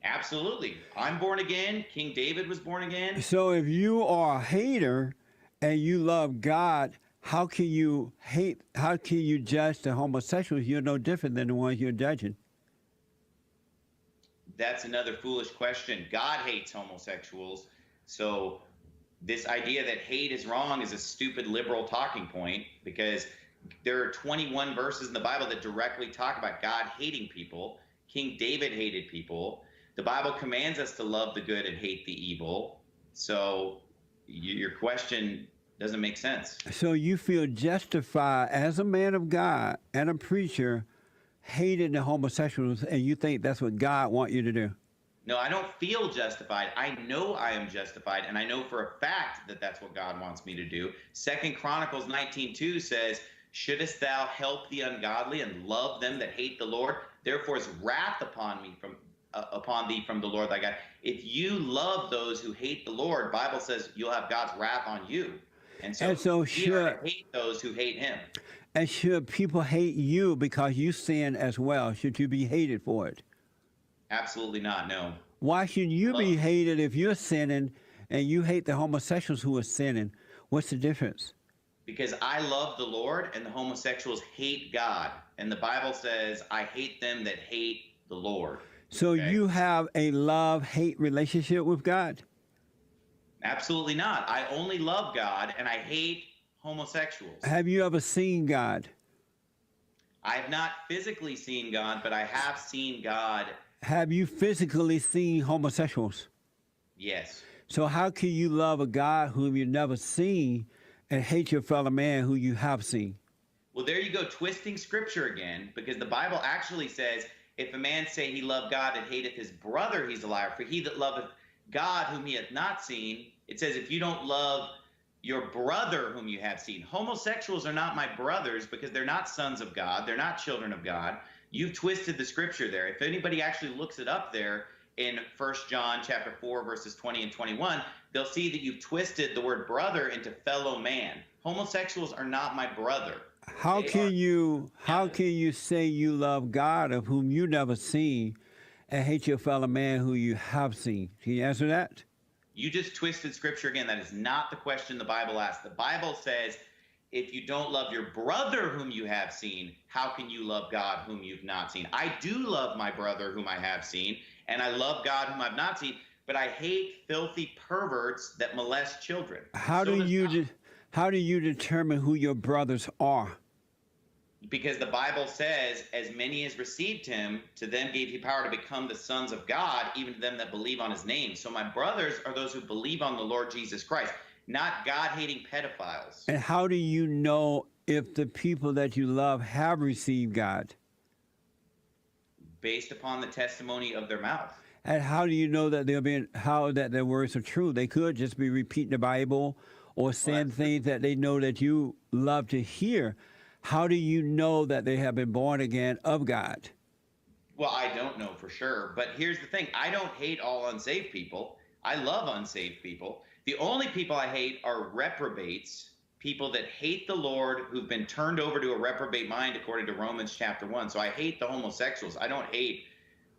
Absolutely. I'm born again. King David was born again. So if you are a hater and you love God, how can you hate? How can you judge the homosexuals? You're no different than the ones you're judging. That's another foolish question. God hates homosexuals, so this idea that hate is wrong is a stupid liberal talking point, because there are 21 verses in the Bible that directly talk about God hating people. King David hated people. The Bible commands us to love the good and hate the evil. So your question doesn't make sense. So you feel justified as a man of God and a preacher hating the homosexuals, and you think that's what God wants you to do? No, I don't feel justified. I know I am justified, and I know for a fact that that's what God wants me to do. 2 Chronicles 19:2 says, "Shouldest thou help the ungodly and love them that hate the Lord? Therefore is wrath upon thee from the Lord thy God." If you love those who hate the Lord, Bible says you'll have God's wrath on you. And so we are to hate those who hate him. And should people hate you because you sin as well? Should you be hated for it? Absolutely not, no. Why should you be hated if you're sinning and you hate the homosexuals who are sinning? What's the difference? Because I love the Lord and the homosexuals hate God. And the Bible says, I hate them that hate the Lord. So you have a love-hate relationship with God? Absolutely not. I only love God and I hate homosexuals. Have you ever seen God? I have not physically seen God, but I have seen God. Have you physically seen homosexuals? Yes. So how can you love a God whom you've never seen and hate your fellow man who you have seen? Well, there you go, twisting scripture again, because the Bible actually says, if a man say he loved God and hateth his brother, he's a liar. For he that loveth God whom he hath not seen, it says, if you don't love your brother whom you have seen. Homosexuals are not my brothers because they're not sons of God. They're not children of God. You've twisted the scripture there. If anybody actually looks it up there in 1 John chapter 4, verses 20 and 21, they'll see that you've twisted the word brother into fellow man. Homosexuals are not my brother. How can you say you love God of whom you never seen and hate your fellow man who you have seen? Can you answer that? You just twisted scripture again. That is not the question the Bible asks. The Bible says, if you don't love your brother whom you have seen, how can you love God whom you've not seen? I do love my brother whom I have seen, and I love God whom I've not seen, but I hate filthy perverts that molest children. How do you determine who your brothers are? Because the Bible says, as many as received him, to them gave he power to become the sons of God, even to them that believe on his name. So my brothers are those who believe on the Lord Jesus Christ, not God-hating pedophiles. And how do you know if the people that you love have received God? Based upon the testimony of their mouth. And how do you know that that their words are true? They could just be repeating the Bible or saying things that they know that you love to hear. How do you know that they have been born again of God? Well, I don't know for sure, but here's the thing. I don't hate all unsaved people. I love unsaved people. The only people I hate are reprobates, people that hate the Lord, who've been turned over to a reprobate mind, according to Romans chapter 1. So I hate the homosexuals. I don't hate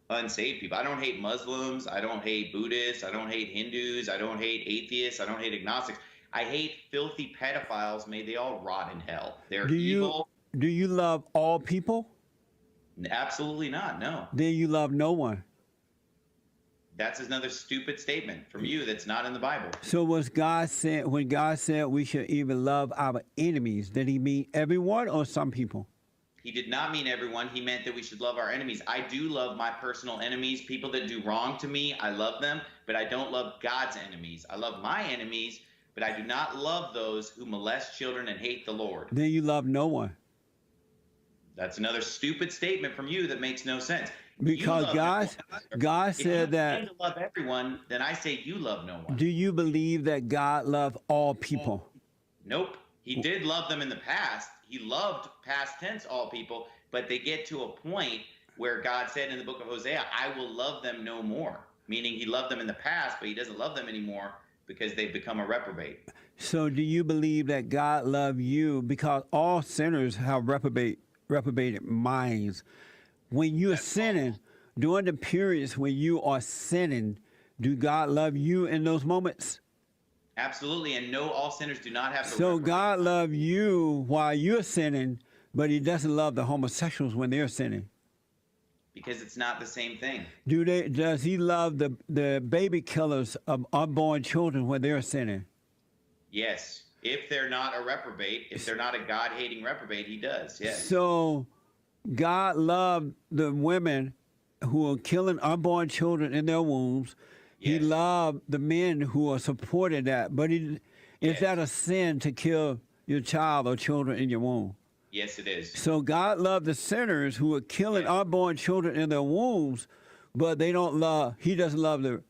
unsaved people. I don't hate Muslims. I don't hate Buddhists. I don't hate Hindus. I don't hate atheists. I don't hate agnostics. I hate filthy pedophiles. May they all rot in hell. They're evil. Do you love all people? Absolutely not, no. Then you love no one. That's another stupid statement from you that's not in the Bible. So when God said we should even love our enemies, did he mean everyone or some people? He did not mean everyone. He meant that we should love our enemies. I do love my personal enemies, people that do wrong to me. I love them, but I don't love God's enemies. I love my enemies, but I do not love those who molest children and hate the Lord. Then you love no one. That's another stupid statement from you that makes no sense. Because God said that. If you love everyone, then I say you love no one. Do you believe that God loved all people? Nope. He did love them in the past. He loved past tense all people, but they get to a point where God said in the book of Hosea, I will love them no more. Meaning he loved them in the past, but he doesn't love them anymore because they've become a reprobate. So do you believe that God loved you because all sinners have reprobated minds? When you're sinning, during the periods when you are sinning, do God love you in those moments? Absolutely, and no, all sinners do not have to. So God loved you while you're sinning, but He doesn't love the homosexuals when they're sinning. Because it's not the same thing. Does He love the baby killers of unborn children when they're sinning? Yes. If they're not a reprobate, if they're not a God-hating reprobate, He does. Yes. So God loved the women who are killing unborn children in their wombs. He loved the men who are supporting that. But is that a sin to kill your child or children in your womb? Yes, it is. So God loved the sinners who are killing unborn children in their wombs, but He doesn't love the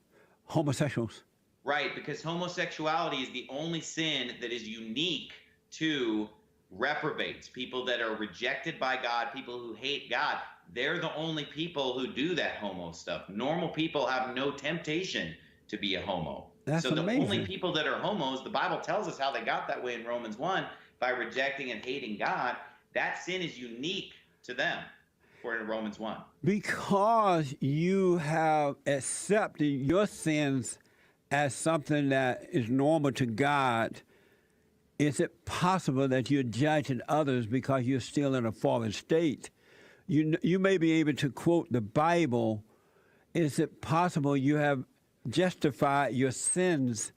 homosexuals. Right, because homosexuality is the only sin that is unique to reprobates, people that are rejected by God, people who hate God. They're the only people who do that homo stuff. Normal people have no temptation to be a homo. That's so the amazing. only people that are homos, the Bible tells us how they got that way in Romans 1, by rejecting and hating God. That sin is unique to them, according to Romans 1. Because you have accepted your sins as something that is normal to God, is it possible that you're judging others because you're still in a fallen state? You may be able to quote the Bible. Is it possible you have justified your sins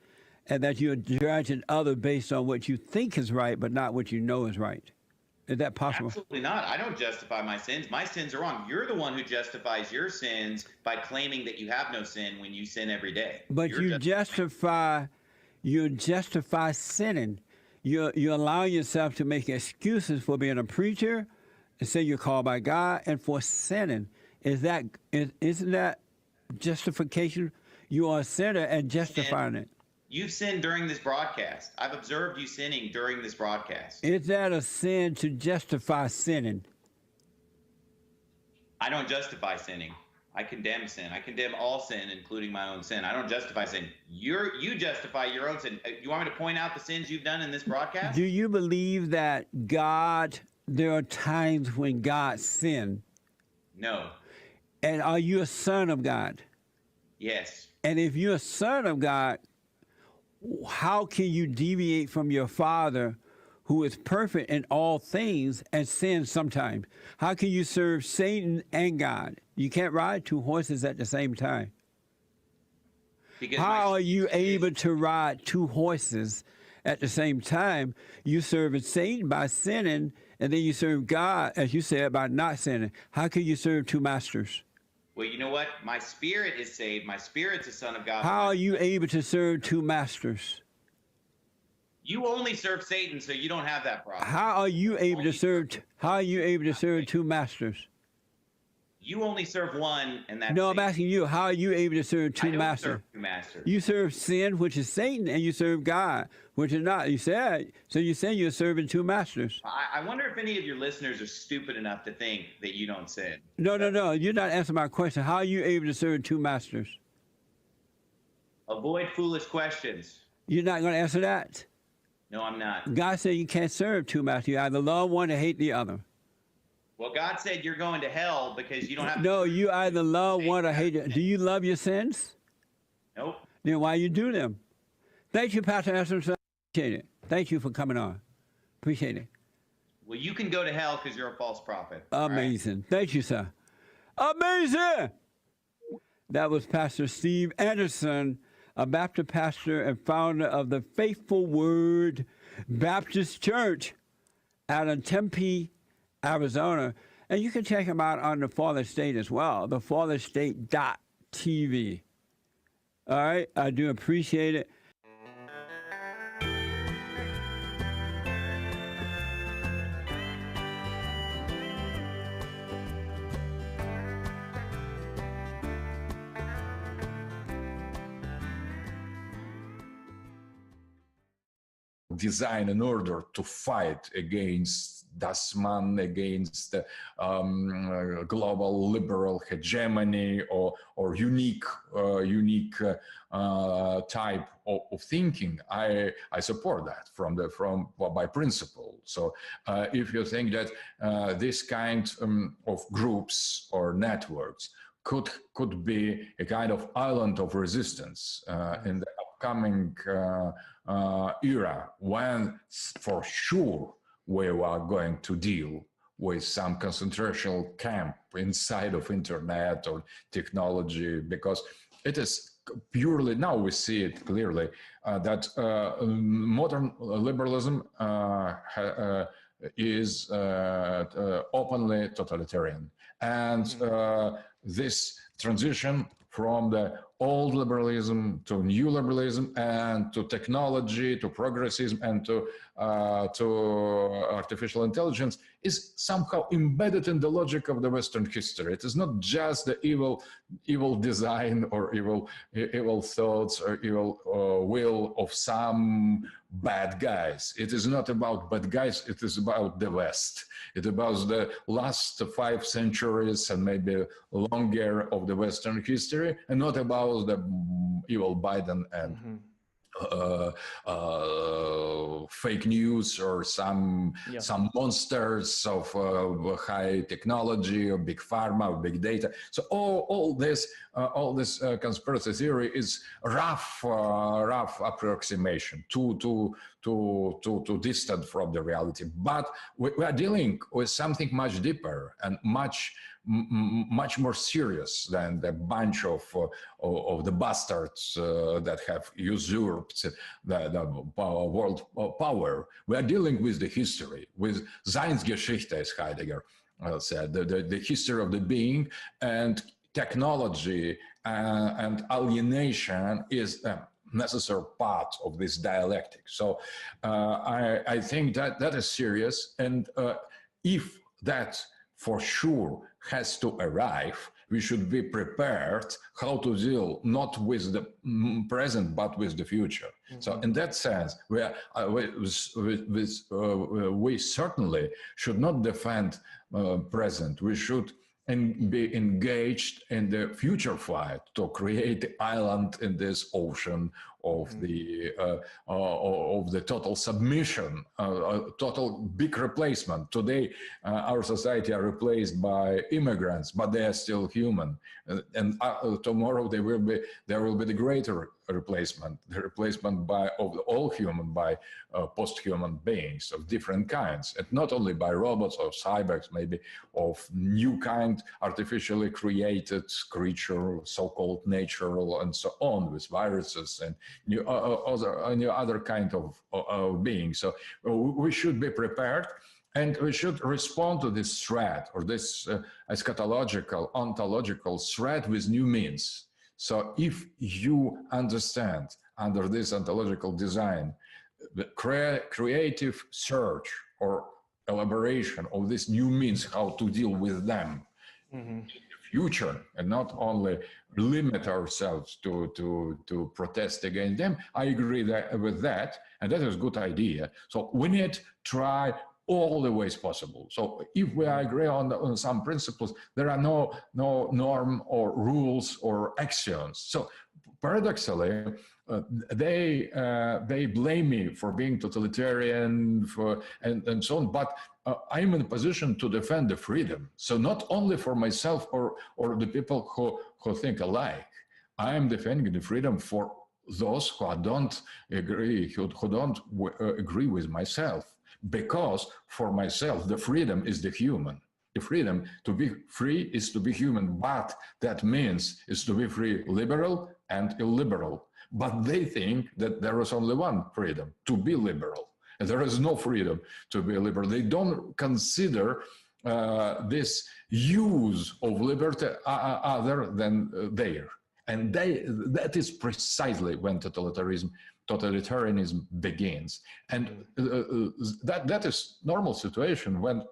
and that you're judging others based on what you think is right, but not what you know is right? Is that possible? Absolutely not. I don't justify my sins. My sins are wrong. You're the one who justifies your sins by claiming that you have no sin when you sin every day. But you justify sinning. You allow yourself to make excuses for being a preacher and say you're called by God and for sinning. Isn't that justification? You are a sinner and justifying it. You've sinned during this broadcast. I've observed you sinning during this broadcast. Is that a sin to justify sinning? I don't justify sinning. I condemn sin. I condemn all sin, including my own sin. I don't justify sin. You justify your own sin. You want me to point out the sins you've done in this broadcast? Do you believe that there are times when God sinned? No. And are you a son of God? Yes. And if you're a son of God, how can you deviate from your Father who is perfect in all things and sin sometimes? How can you serve Satan and God? You can't ride two horses at the same time. How are you able to ride two horses at the same time? You serve Satan by sinning, and then you serve God, as you said, by not sinning. How can you serve two masters? Well, you know what? My spirit is saved. My spirit's a son of God. How are you able to serve two masters? You only serve Satan, so you don't have that problem. How are you able to serve? How are you able to serve two masters? You only serve one, and that's no. Satan. I'm asking you. How are you able to serve two masters? Serve two masters. You serve sin, which is Satan, and you serve God, which is not. You said so. You say you're serving two masters. I wonder if any of your listeners are stupid enough to think that you don't sin. No. You're not answering my question. How are you able to serve two masters? Avoid foolish questions. You're not going to answer that. No, I'm not. God said you can't serve two masters. You either love one or hate the other. Well, God said you're going to hell because you don't have. No, you either love one or hate it. Do you love your sins? Nope. Then why you do them? Thank you, Pastor Anderson. Appreciate it. Thank you for coming on. Appreciate it. Well, you can go to hell because you're a false prophet. Amazing. Right? Thank you, sir. Amazing. That was Pastor Steve Anderson, a Baptist pastor and founder of the Faithful Word Baptist Church out of Tempe, Arizona. And you can check him out on the Father State as well, thefatherstate.tv. All right, I do appreciate it. Design in order to fight against Das Man, against global liberal hegemony or unique type of thinking. I support that by principle. So if you think that this kind of groups or networks could be a kind of island of resistance in the upcoming era when for sure we are going to deal with some concentration camp inside of internet or technology, because it is purely, now we see it clearly, that modern liberalism is openly totalitarian. And this transition from the old liberalism to new liberalism and to technology, to progressism, and to artificial intelligence is somehow embedded in the logic of the Western history. It is not just the evil design or evil thoughts or evil will of some bad guys. It is not about bad guys, it is about the West. It is about the last 5 centuries and maybe longer of the Western history, and not about the evil Biden and fake news or some monsters of high technology or big pharma or big data. So all this conspiracy theory is rough approximation, too distant from the reality. But we are dealing with something much deeper and much more serious than the bunch of the bastards that have usurped the world power. We are dealing with the history, with Seinsgeschichte, as Heidegger said, the history of the being, and technology and alienation is a necessary part of this dialectic. So I think that is serious, and if that for sure has to arrive, we should be prepared how to deal not with the present but with the future. So in that sense, we certainly should not defend present. We should be engaged in the future fight to create the island in this ocean of the total submission, total big replacement. Today, our society are replaced by immigrants, but they are still human. And tomorrow there will be the greater replacement, the replacement of all human by post-human beings of different kinds, and not only by robots or cyborgs, maybe of new kind, artificially created creature, so-called natural, and so on, with viruses and new other kind of beings. So we should be prepared, and we should respond to this threat, or this eschatological, ontological threat, with new means. So if you understand under this ontological design the creative search or elaboration of these new means, how to deal with them in the future, and not only limit ourselves to protest against them, I agree with that, and that is a good idea. So we need to try all the ways possible. So if we agree on some principles, there are no norm or rules or axioms. So paradoxically, they blame me for being totalitarian and so on, but I'm in a position to defend the freedom. So not only for myself or the people who think alike, I am defending the freedom for those who don't agree, who don't agree with myself. Because for myself, the freedom is the human. The freedom to be free is to be human, but that means is to be free, liberal and illiberal. But they think that there is only one freedom, to be liberal. And there is no freedom to be liberal. They don't consider this use of liberty other than their. And that is precisely when totalitarianism begins. And that is normal situation when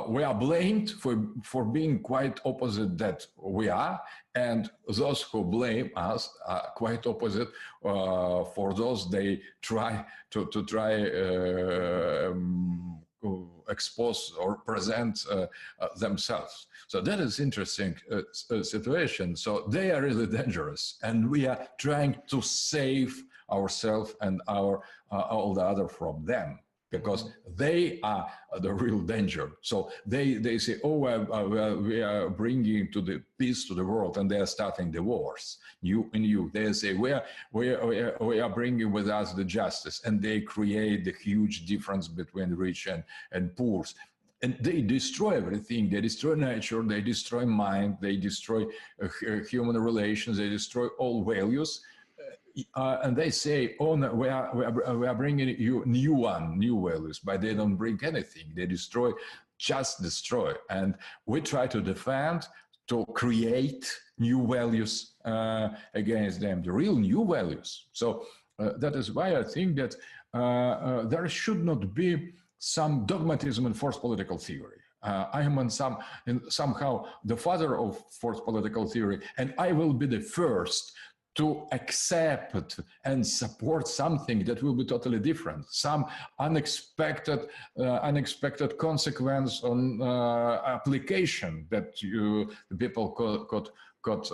we are blamed for being quite opposite that we are, and those who blame us are quite opposite for those they try to expose or present themselves. So that is interesting situation. So they are really dangerous, and we are trying to save ourselves and all the other from them, because they are the real danger. So they say, oh, we are bringing to the peace to the world, and they are starting the wars. They say, we are bringing with us the justice, and they create the huge difference between rich and poor. And they destroy everything. They destroy nature, they destroy mind, they destroy human relations, they destroy all values. And they say, oh, no, we are bringing you new values, but they don't bring anything. They destroy, just destroy. And we try to defend, to create new values against them, the real new values. So that is why I think that there should not be some dogmatism in forced political theory. I am somehow the father of forced political theory, and I will be the first to accept and support something that will be totally different, some unexpected consequence on application that people could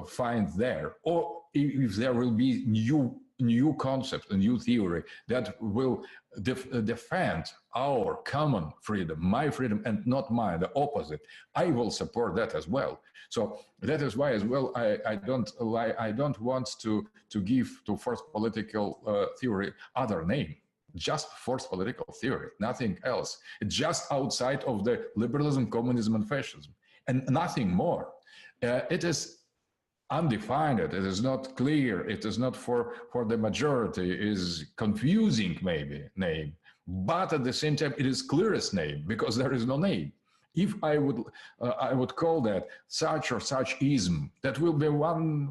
find there, or if there will be new concept, a new theory that will defend our common freedom, my freedom and not mine, the opposite. I will support that as well. So that is why as well I don't want to give to forced political theory other name. Just forced political theory, nothing else. It's just outside of the liberalism, communism, and fascism, and nothing more. It is undefined, it is not clear, it is not for the majority, it is confusing maybe name, but at the same time it is clearest name because there is no name. If I would call that such or such ism, that will be one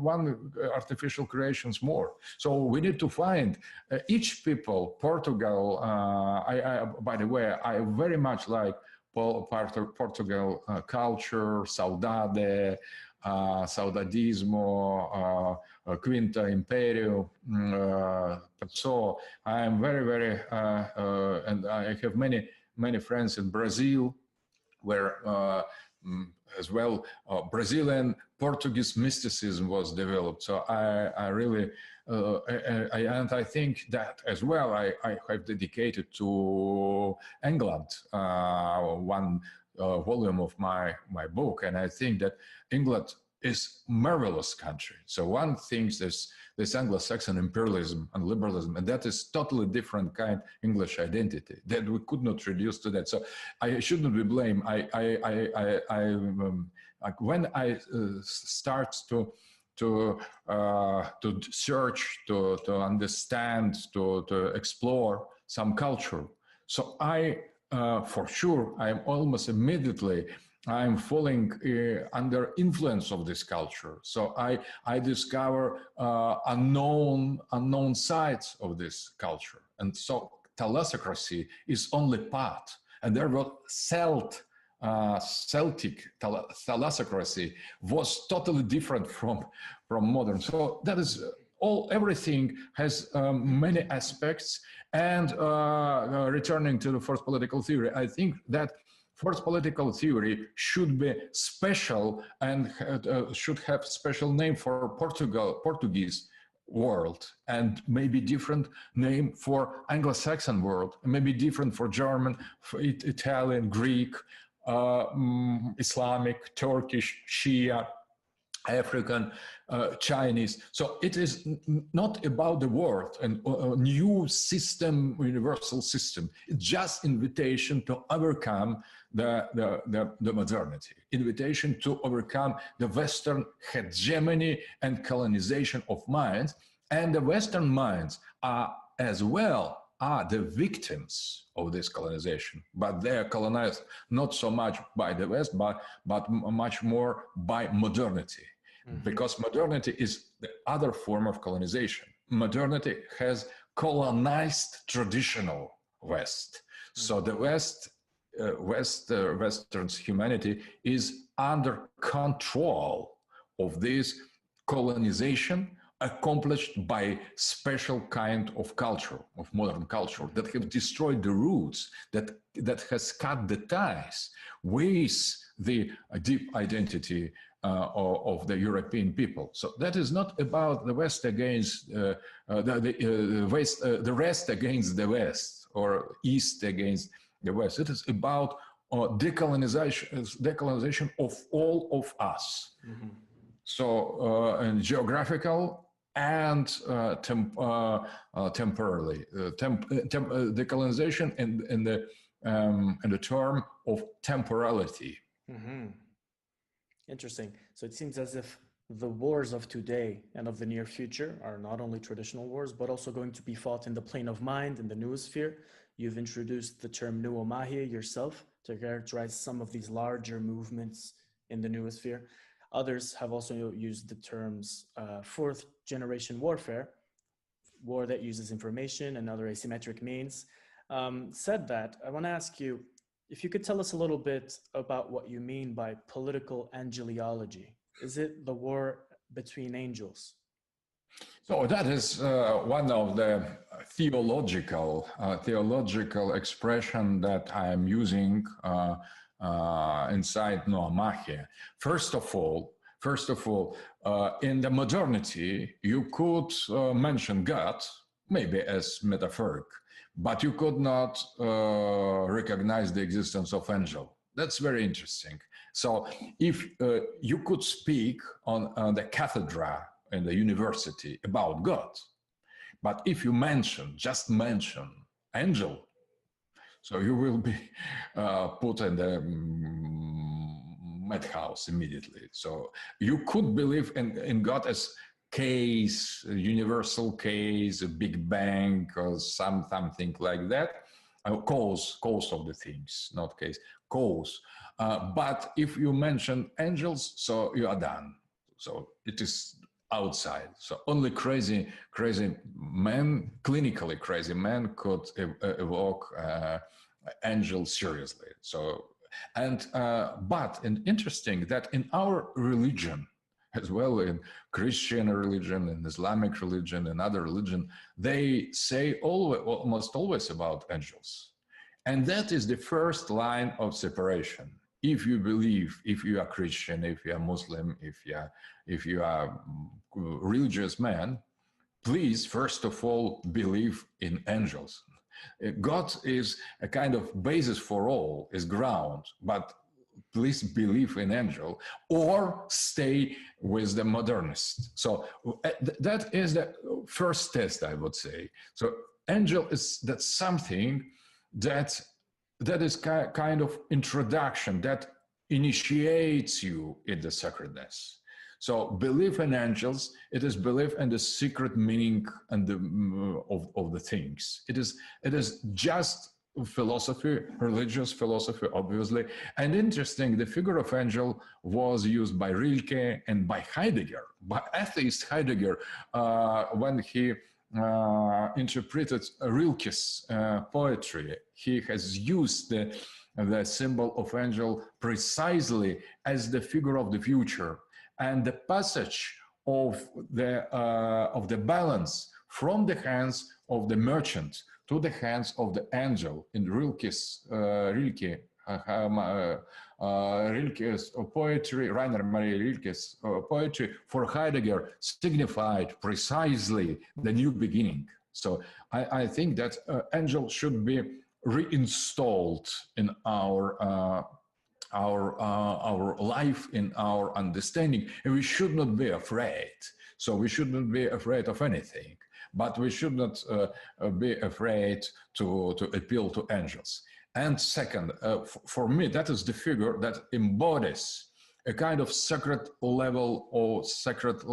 artificial creations more. So we need to find each people. Portugal, by the way, I very much like Portugal culture, saudade, saudadismo, Quinta Imperio. So I am very, and I have many friends in Brazil, where as well Brazilian Portuguese mysticism was developed. So I really, and I think that as well I have dedicated to England one volume of my book, and I think that England is marvelous country. So one thing is this Anglo-Saxon imperialism and liberalism, and that is totally different kind English identity that we could not reduce to that. So I shouldn't be blamed. When I start to search, to understand, to explore some culture, so for sure, I'm almost immediately I'm falling under influence of this culture. So I discover unknown sides of this culture. And so thalassocracy is only part. And there was Celtic thalassocracy was totally different from modern. So that is everything has many aspects. And returning to the forced political theory, I think that forced political theory should be special and should have special name for Portuguese world, and maybe different name for Anglo-Saxon world, maybe different for German, for Italian, Greek, Islamic, Turkish, Shia, African, Chinese. So it is not about the world and a new system, universal system. It's just invitation to overcome the modernity, invitation to overcome the Western hegemony and colonization of minds. And the Western minds are as well the victims of this colonization, but they are colonized not so much by the West, but much more by modernity. Because modernity is the other form of colonization. Modernity has colonized traditional West. So the Western humanity is under control of this colonization accomplished by special kind of culture, of modern culture, that have destroyed the roots, that has cut the ties with the deep identity of the European people. So that is not about the West against the West against the West or East against the West. It is about decolonization of all of us. Mm-hmm. So, and geographical and temporally, decolonization in the term of temporality. Mm-hmm. Interesting. So it seems as if the wars of today and of the near future are not only traditional wars, but also going to be fought in the plane of mind, in the noosphere. You've introduced the term noomahy yourself to characterize some of these larger movements in the noosphere. Others have also used the terms fourth generation warfare, war that uses information and other asymmetric means. Said that, I want to ask you if you could tell us a little bit about what you mean by political angeliology. Is it the war between angels? So that is one of the theological expression that I am using inside Noamachia. First of all, in the modernity, you could mention God, maybe as metaphoric, but you could not recognize the existence of angel. That's very interesting. So if you could speak on the cathedra in the university about God, but if you just mention angel, so you will be put in the madhouse immediately. So you could believe in God as case, universal case, a big bang, or something like that. Cause of the things, not case, cause. But if you mention angels, so you are done. So it is outside. So only crazy man, clinically crazy man could evoke angels seriously. So, but interesting that in our religion, as well in Christian religion, in Islamic religion, and other religion, they say almost always about angels. And that is the first line of separation. If you believe, if you are Christian, if you are Muslim, if you are religious man, please, first of all, believe in angels. God is a kind of basis for all, is ground, but please believe in angel or stay with the modernist. So that is the first test, I would say. So angel that's something that is kind of introduction that initiates you in the sacredness. So belief in angels, it is belief in the secret meaning and of the things. It is just philosophy, religious philosophy, obviously. And interesting, the figure of angel was used by Rilke and by Heidegger, by atheist Heidegger, when he interpreted Rilke's poetry. He has used the symbol of angel precisely as the figure of the future. And the passage of the balance from the hands of the merchant to the hands of the angel in Rilke's poetry, Rainer Maria Rilke's poetry for Heidegger signified precisely the new beginning. So I think that angel should be reinstalled in our life, in our understanding, and we should not be afraid. So we should not be afraid of anything, but we should not be afraid to appeal to angels. And second, for me, that is the figure that embodies a kind of sacred level or sacred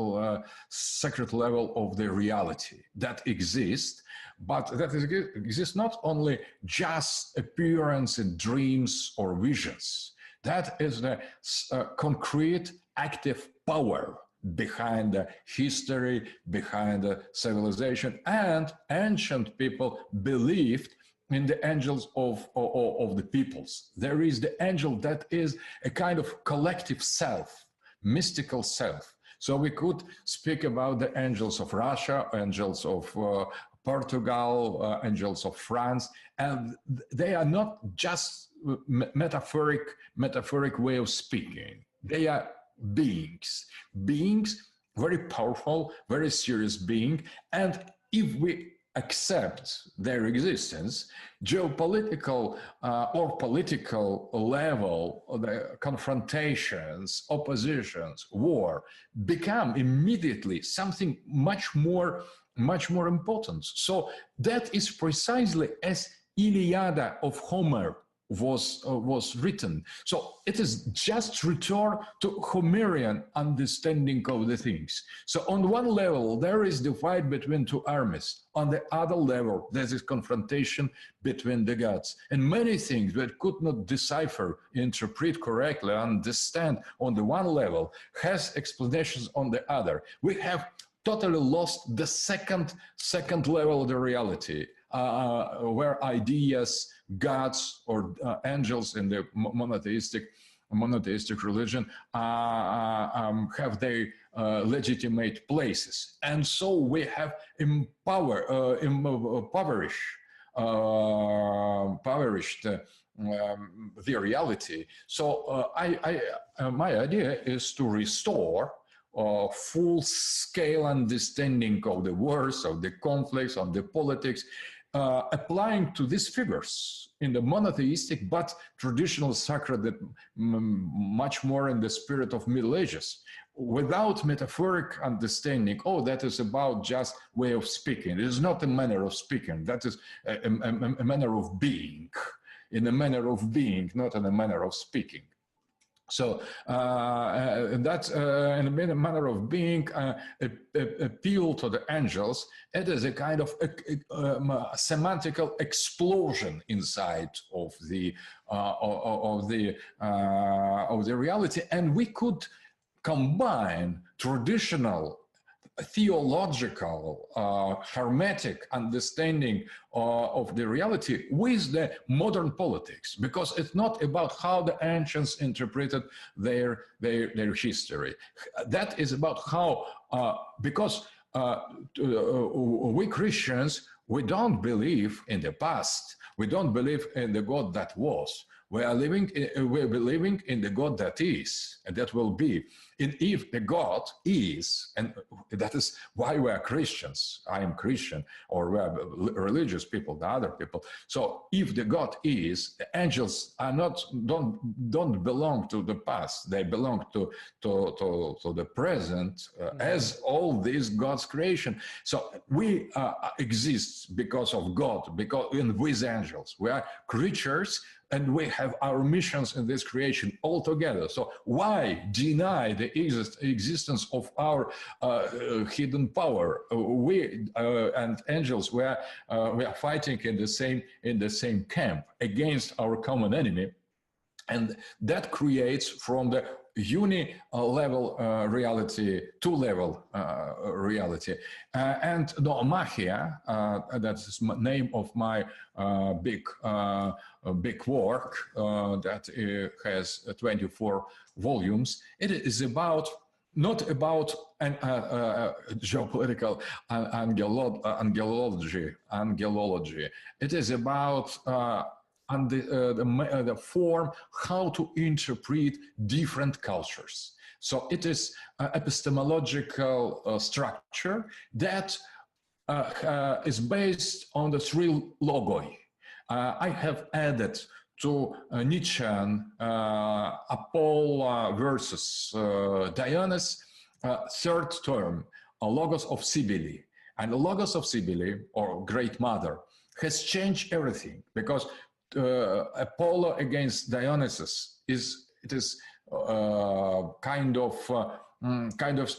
level of the reality that exists, but that exists not only just appearance in dreams or visions. That is the concrete active power behind the history, behind the civilization, and ancient people believed in the angels of the peoples. There is the angel that is a kind of collective self, mystical self. So we could speak about the angels of Russia, angels of Portugal, angels of France, and they are not just metaphoric way of speaking. They are beings, very powerful, very serious being. And if we accept their existence, geopolitical or political level, the confrontations, oppositions, war become immediately something much more important. So that is precisely as Iliad of Homer was written. So it is just return to Homerian understanding of the things. So on one level, there is the fight between two armies. On the other level, there is confrontation between the gods. And many things that could not decipher, interpret correctly, understand on the one level, has explanations on the other. We have totally lost the second level of the reality, where ideas, gods, or angels in the monotheistic religion have their legitimate places. And so we have impoverished the reality. So my idea is to restore full-scale understanding of the wars, of the conflicts, of the politics, applying to these figures in the monotheistic but traditional sacred, much more in the spirit of Middle Ages, without metaphoric understanding. Oh, that is about just way of speaking. It is not a manner of speaking. That is a manner of being, in a manner of being, not in a manner of speaking. So that's in a manner of being appeal to the angels. It is a kind of semantical explosion inside of the reality, and we could combine traditional theological, hermetic understanding of the reality with the modern politics, because it's not about how the ancients interpreted their history. That is about how, because we Christians, we don't believe in the past. We don't believe in the God that was. We're believing in the God that is, and that will be. And if the God is, and that is why we are Christians, I am Christian, or we are religious people, the other people. So if the God is, the angels are don't belong to the past. They belong to the present, as all these God's creation. So we exist because of God, because with angels. We are creatures, and we have our missions in this creation all together. So why deny the existence of our hidden power? We and angels, we are fighting in the same camp against our common enemy, and that creates from the uni-level reality, two-level reality. And no, Machia, that's the name of my big work that has 24 volumes. It is about, not about geopolitical angelology. It is about and the form how to interpret different cultures. So it is epistemological structure that is based on the three logoi. I have added to Nietzschean Apollo versus Dionysus third term, a logos of Cybele. And the logos of Cybele, or Great Mother, has changed everything, because Apollo against Dionysus is kind of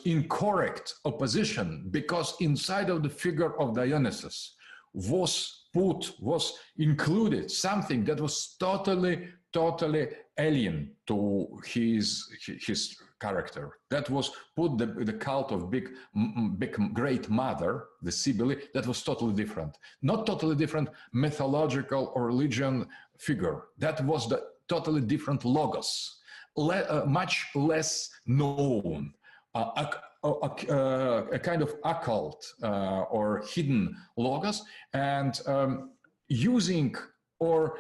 incorrect opposition, because inside of the figure of Dionysus was included something that was totally alien to his character. That was put the cult of big great mother, the Cybele, that was totally different. Not totally different mythological or religion figure. That was the totally different logos, much less known, a kind of occult or hidden logos, and using or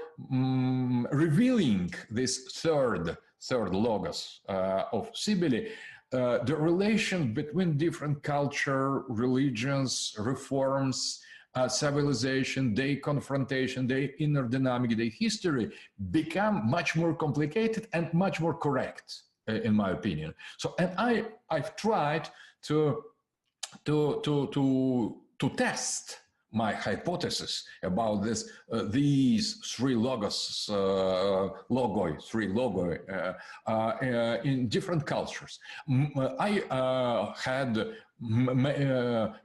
revealing this third third logos of Sibylle, the relation between different culture, religions, reforms, civilization, their confrontation, their inner dynamic, their history become much more complicated and much more correct, in my opinion. So, and I've tried to test my hypothesis about this, these three logos, in different cultures. I had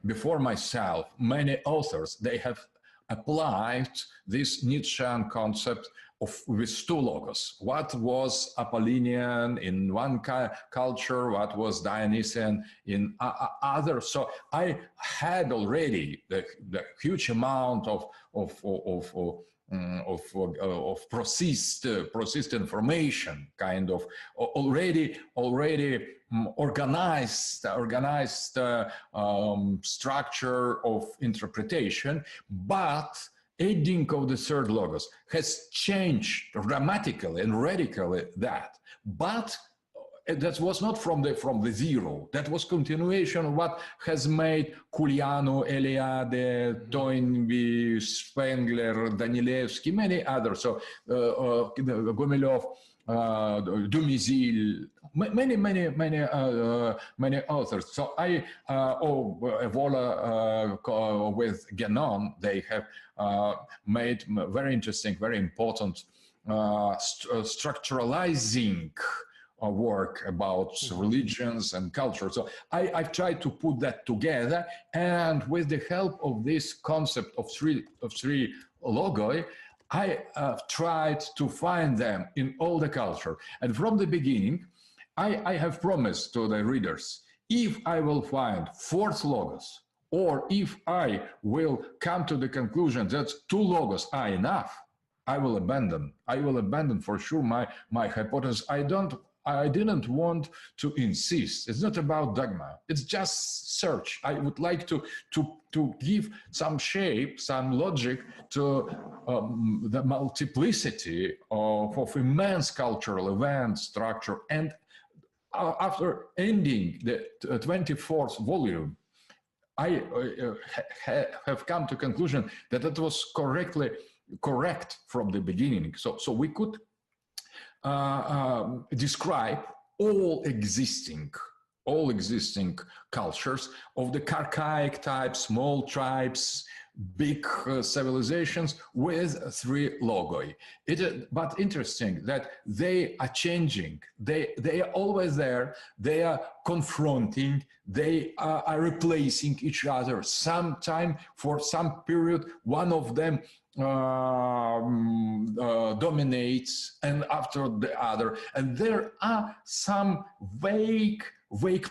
before myself many authors. They have applied this Nietzschean concept with two logos. What was Apollinian in one culture, what was Dionysian in other. So I had already the huge amount of processed information, kind of already organized structure of interpretation, but adding of the third logos has changed dramatically and radically that. But that was not from the zero. That was continuation of what has made Culianu, Eliade, Toynbee, Spengler, Danilevsky, many others. So Gumilev, Dumizil, many authors. So I, Evola with Guénon, they have made very interesting, very important structuralizing work about religions and culture. So I've tried to put that together, and with the help of this concept of three logoi, I tried to find them in all the culture. And from the beginning, I have promised to the readers, if I will find fourth logos, or if I will come to the conclusion that two logos are enough, I will abandon. I will abandon for sure my hypothesis. I didn't want to insist. It's not about dogma. It's just search. I would like to give some shape, some logic to the multiplicity of immense cultural event structure. And after ending the 24th volume, I have come to conclusion that it was correct from the beginning. So we could describe all existing cultures of the archaic type, small tribes, big civilizations with three logoi. But interesting that they are changing. They are always there. They are confronting. They are replacing each other. Sometime for some period, one of them dominates, and after the other. And there are some vague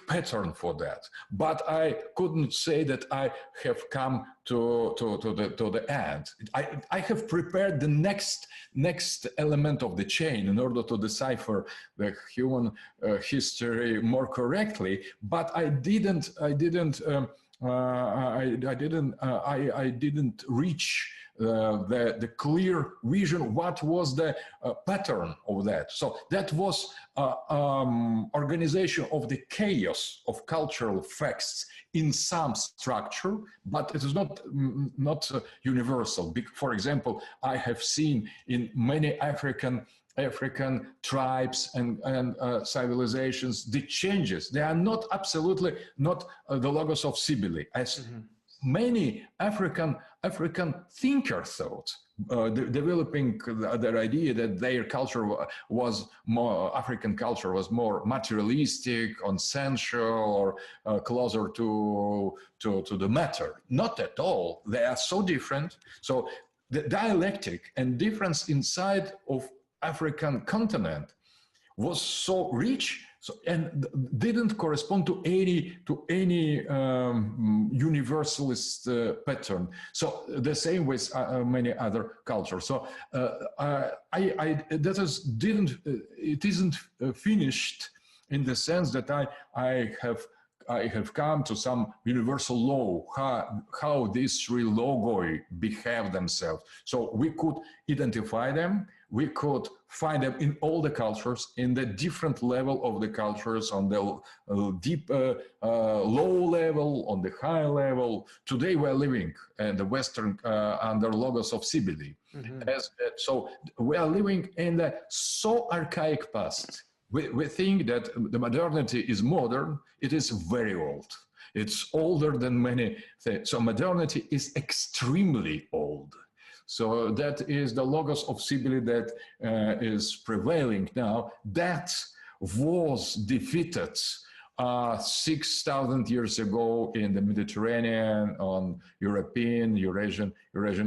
pattern for that, but I couldn't say that I have come to the end. I have prepared the next element of the chain in order to decipher the human history more correctly, but I didn't reach the clear vision. What was the pattern of that? So that was organization of the chaos of cultural facts in some structure, but it is not universal. For example, I have seen in many African tribes and civilizations the changes. They are not absolutely not the logos of Sibylle, as many African thinkers thought, developing their idea that their culture was more, African culture was more materialistic, sensual, or closer to the matter. Not at all. They are so different. So the dialectic and difference inside of African continent was so rich, and didn't correspond to any universalist pattern. So the same with many other cultures. So it isn't finished in the sense that I have have come to some universal law how these three logoi behave themselves. So we could identify them, we could find them in all the cultures, in the different level of the cultures, on the deep low level, on the high level. Today we're living in the Western under logos of Cybele. So we are living in the so archaic past. We think that the modernity is modern. It is very old. It's older than many things. So modernity is extremely old. So that is the logos of Cybele that is prevailing now. That was defeated 6,000 years ago in the Mediterranean, on Eurasian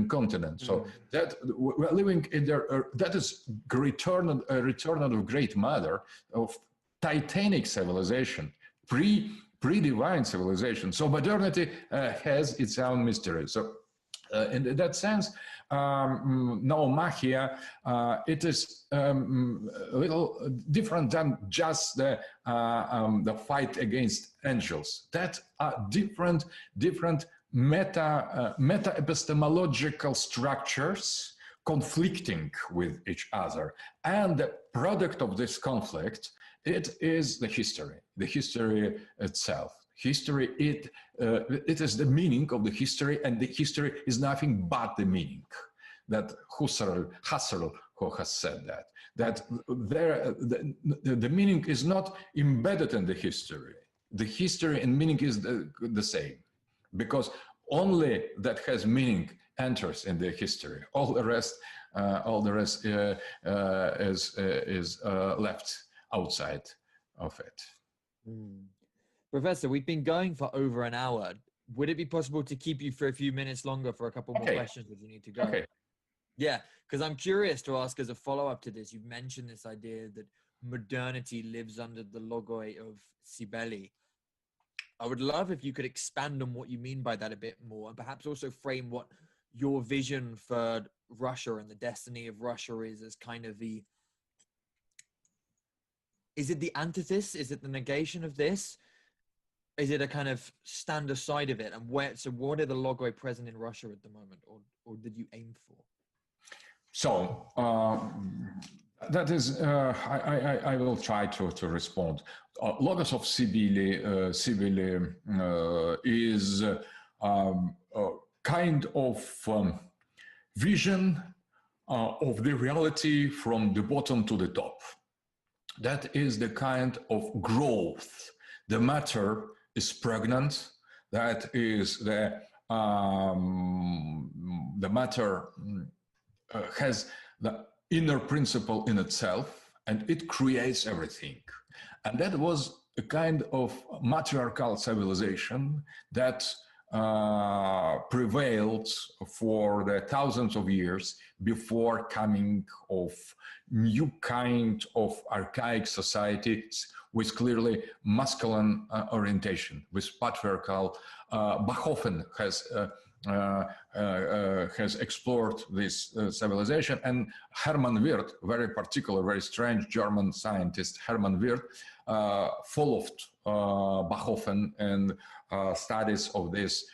continent. So that we're living in there. That is a return of Great Mother, of Titanic civilization, pre-divine civilization. So modernity has its own mystery. So in that sense, Naumachia, it is a little different than just the fight against angels. That are different meta epistemological structures conflicting with each other. And the product of this conflict, it is the history itself. History, it is the meaning of the history, and the history is nothing but the meaning. That Husserl who has said that the meaning is not embedded in the history. The history and meaning is the same, because only that has meaning enters in the history. All the rest is left outside of it. Professor, we've been going for over an hour. Would it be possible to keep you for a few minutes longer for a couple more questions, or do you need to go? Okay. Yeah, because I'm curious to ask as a follow-up to this. You've mentioned this idea that modernity lives under the logoi of Cybele. I would love if you could expand on what you mean by that a bit more, and perhaps also frame what your vision for Russia and the destiny of Russia is as kind of the... Is it the antithesis? Is it the negation of this? Is it a kind of stand aside of it? And so what are the logoi present in Russia at the moment, or did you aim for? So that is, I will try to respond. Logos of Cybele is a kind of vision of the reality from the bottom to the top. That is the kind of growth. The matter is pregnant. That is the matter has the inner principle in itself, and it creates everything. And that was a kind of matriarchal civilization that prevailed for the thousands of years before coming of new kind of archaic societies with clearly masculine orientation, with patriarchal. Bachofen has explored this civilization, and Hermann Wirth, very particular, very strange German scientist, Hermann Wirth, followed Bachofen and studies of this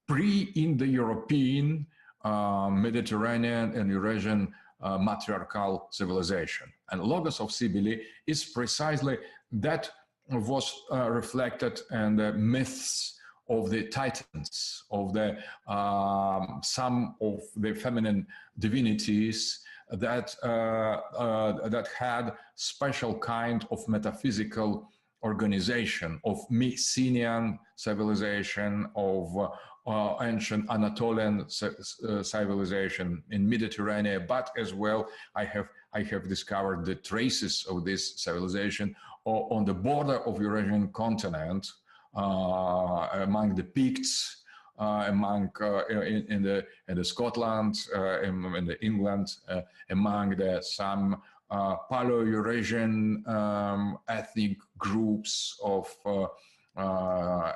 pre-Indo-European, Mediterranean and Eurasian matriarchal civilization. And Logos of Cybele is precisely that was reflected in the myths of the Titans, of the some of the feminine divinities that that had special kind of metaphysical organization of Mycenaean civilization, of ancient Anatolian civilization in Mediterranean, but as well I have discovered the traces of this civilization on the border of Eurasian continent, among the Picts, among in the Scotland, in the England, among the some Paleo-Eurasian ethnic groups of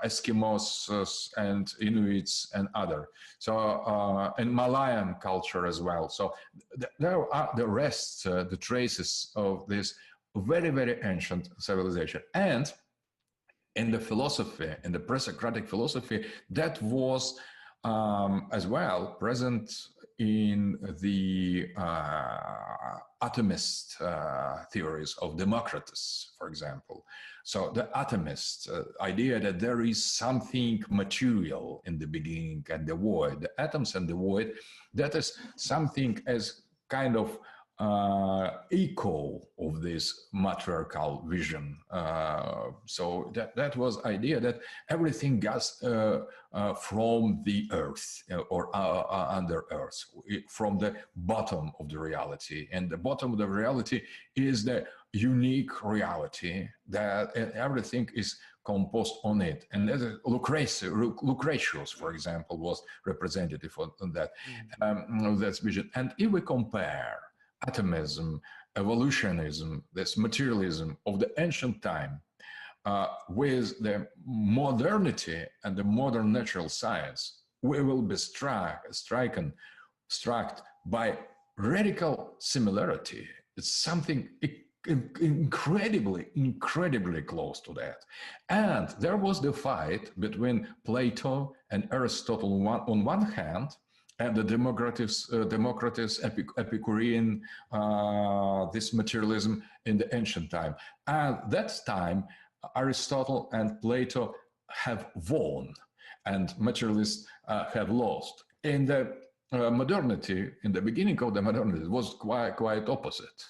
Eskimos and Inuits and other. So and Malayan culture as well. So there are the rest, the traces of this very, very ancient civilization. And in the philosophy, in the pre-Socratic philosophy, that was as well present in the atomist theories of Democritus, for example. So the atomist idea that there is something material in the beginning and the void, the atoms and the void, that is something as kind of echo of this matriarchal vision. So that was idea that everything goes from the earth or under earth, from the bottom of the reality. And the bottom of the reality is the unique reality that everything is composed on it. And that is Lucretius, for example, was representative on that, that vision. And if we compare atomism, evolutionism, this materialism of the ancient time with the modernity and the modern natural science, we will be struck by radical similarity. It's something incredibly close to that. And there was the fight between Plato and Aristotle on one hand, and the Democritus, Epicurean, this materialism in the ancient time. At that time, Aristotle and Plato have won, and materialists have lost. In the modernity, in the beginning of the modernity, it was quite opposite.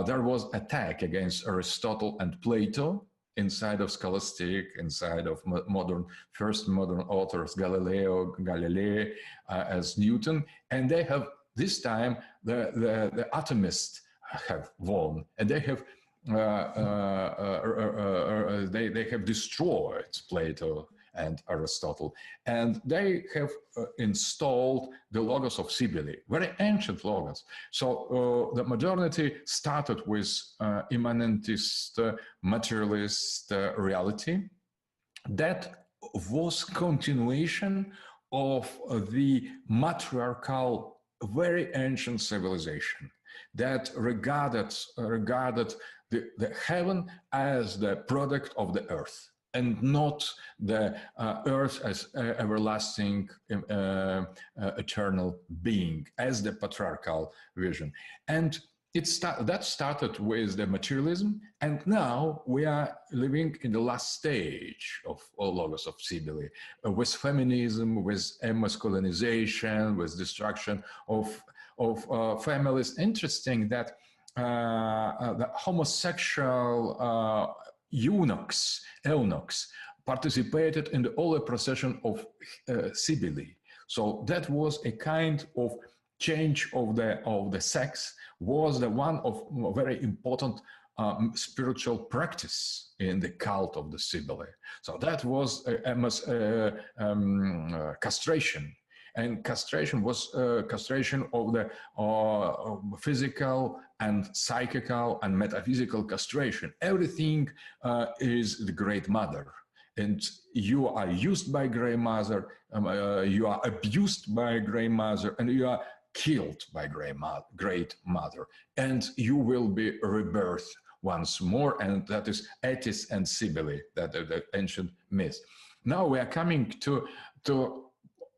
There was attack against Aristotle and Plato, inside of scholastic, inside of first modern authors, Galilei, as Newton, and they have this time the atomists have won, and they have they have destroyed Plato and Aristotle, and they have installed the logos of Cybele, very ancient logos. So the modernity started with immanentist, materialist reality. That was continuation of the matriarchal, very ancient civilization that regarded the heaven as the product of the earth, and not the earth as everlasting, eternal being, as the patriarchal vision. And that started with the materialism, and now we are living in the last stage of logos of Cybele, with feminism, with emasculinization, with destruction of families. Interesting that the homosexual eunuchs participated in the early procession of Cybele. So that was a kind of change of the sex, was the one of very important spiritual practice in the cult of the Cybele. So that was castration. And castration was castration of the physical and psychical and metaphysical castration. Everything is the Great Mother. And you are used by Great Mother, you are abused by Great Mother, and you are killed by Great Mother. And you will be rebirthed once more, and that is Attis and Cybele, that are the ancient myths. Now we are coming to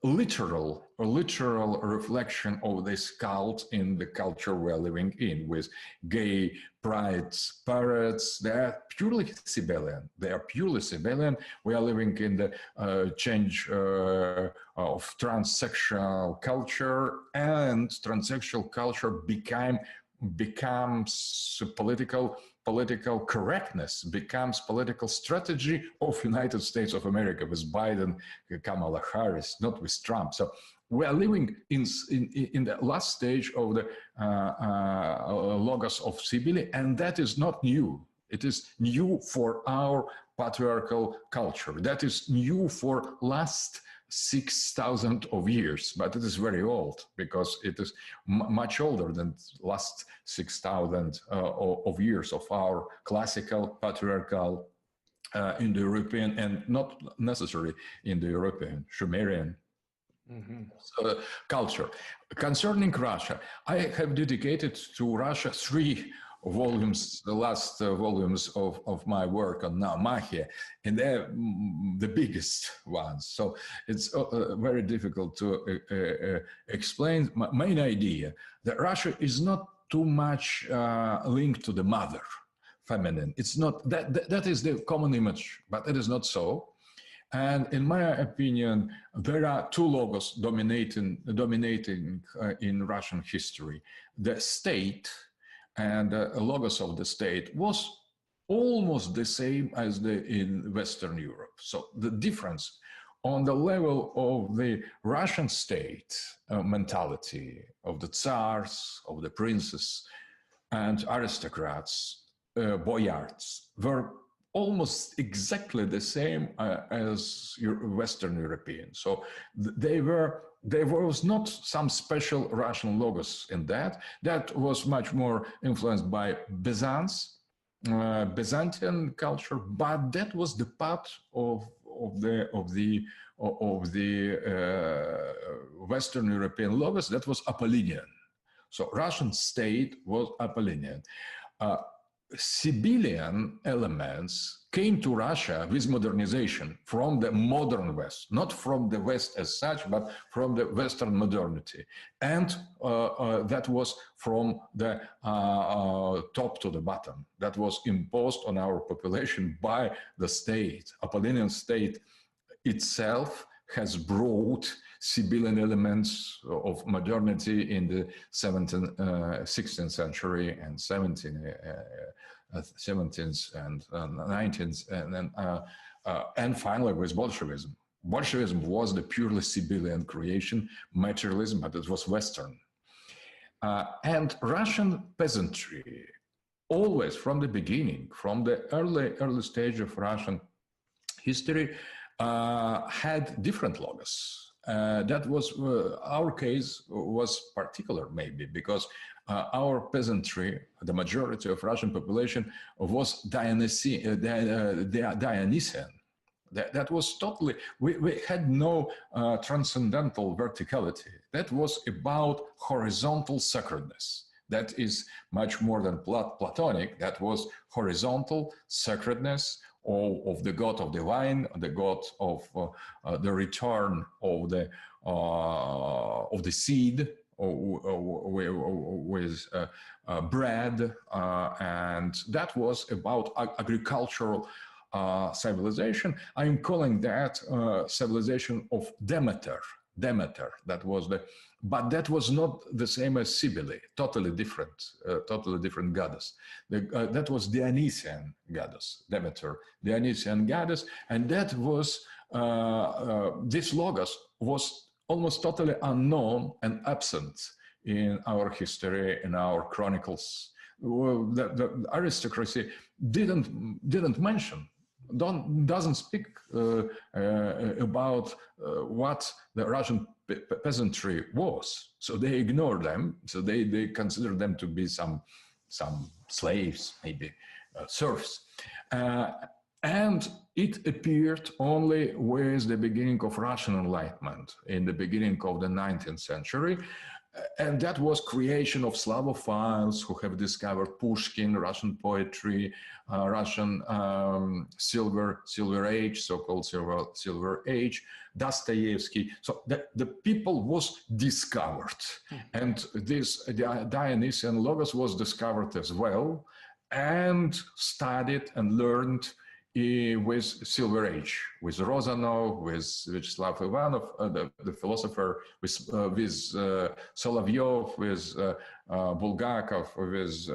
literal reflection of this cult in the culture we're living in, with gay prides, parades. They are purely Cybelean. We are living in the change of transsexual culture, and transsexual culture becomes political correctness, becomes political strategy of United States of America with Biden, Kamala Harris, not with Trump. So we are living in the last stage of the logos of Cybele, and that is not new. It is new for our patriarchal culture. That is new for last 6,000 of years, but it is very old, because it is much older than last 6,000 of years of our classical patriarchal Indo-European, and not necessarily Indo-European, Sumerian culture. Concerning Russia, I have dedicated to Russia 3 volumes, the last volumes of my work on Mahia, and they're the biggest ones. So it's very difficult to explain. My main idea that Russia is not too much linked to the mother, feminine. It's not that is the common image, but it is not so. And in my opinion, there are two logos dominating in Russian history. The state and the logos of the state was almost the same as in Western Europe. So the difference on the level of the Russian state mentality of the tsars, of the princes and aristocrats, boyards, were almost exactly the same as Western European. So there was not some special Russian logos in that. That was much more influenced by Byzantine culture, but that was the part of the Western European logos that was Apollinian. So Russian state was Apollinian. Sibelian elements came to Russia with modernization from the modern West, not from the West as such, but from the Western modernity. And that was from the top to the bottom. That was imposed on our population by the state. Apollinian state itself has brought Sibelian elements of modernity in the 16th century and 17th and 19th, and finally with Bolshevism. Bolshevism was the purely Sibelian creation, materialism, but it was Western. And Russian peasantry, always from the beginning, from the early stage of Russian history, had different logos. That was our case was particular, maybe because our peasantry, the majority of Russian population, was Dionysian. That was totally. We had no transcendental verticality. That was about horizontal sacredness. That is much more than Platonic. That was horizontal sacredness of the god of the vine, the god of the return of the seed with bread, and that was about agricultural civilization. I'm calling that civilization of Demeter. That was but that was not the same as Cybele, totally different goddess. That was Dionysian goddess, Demeter, Dionysian goddess, and that was, this logos was almost totally unknown and absent in our history, in our chronicles. The aristocracy didn't mention, doesn't speak about what the Russian peasantry was. So they ignore them. So they consider them to be some slaves, maybe serfs. And it appeared only with the beginning of Russian Enlightenment in the beginning of the 19th century. And that was creation of Slavophiles who have discovered Pushkin, Russian poetry, Russian silver age, so-called silver age, Dostoevsky. So the people was discovered. And this Dionysian logos was discovered as well and studied and learned with Silver Age, with Rozanov, with Vyacheslav Ivanov, the philosopher, with Solovyov, with Bulgakov, with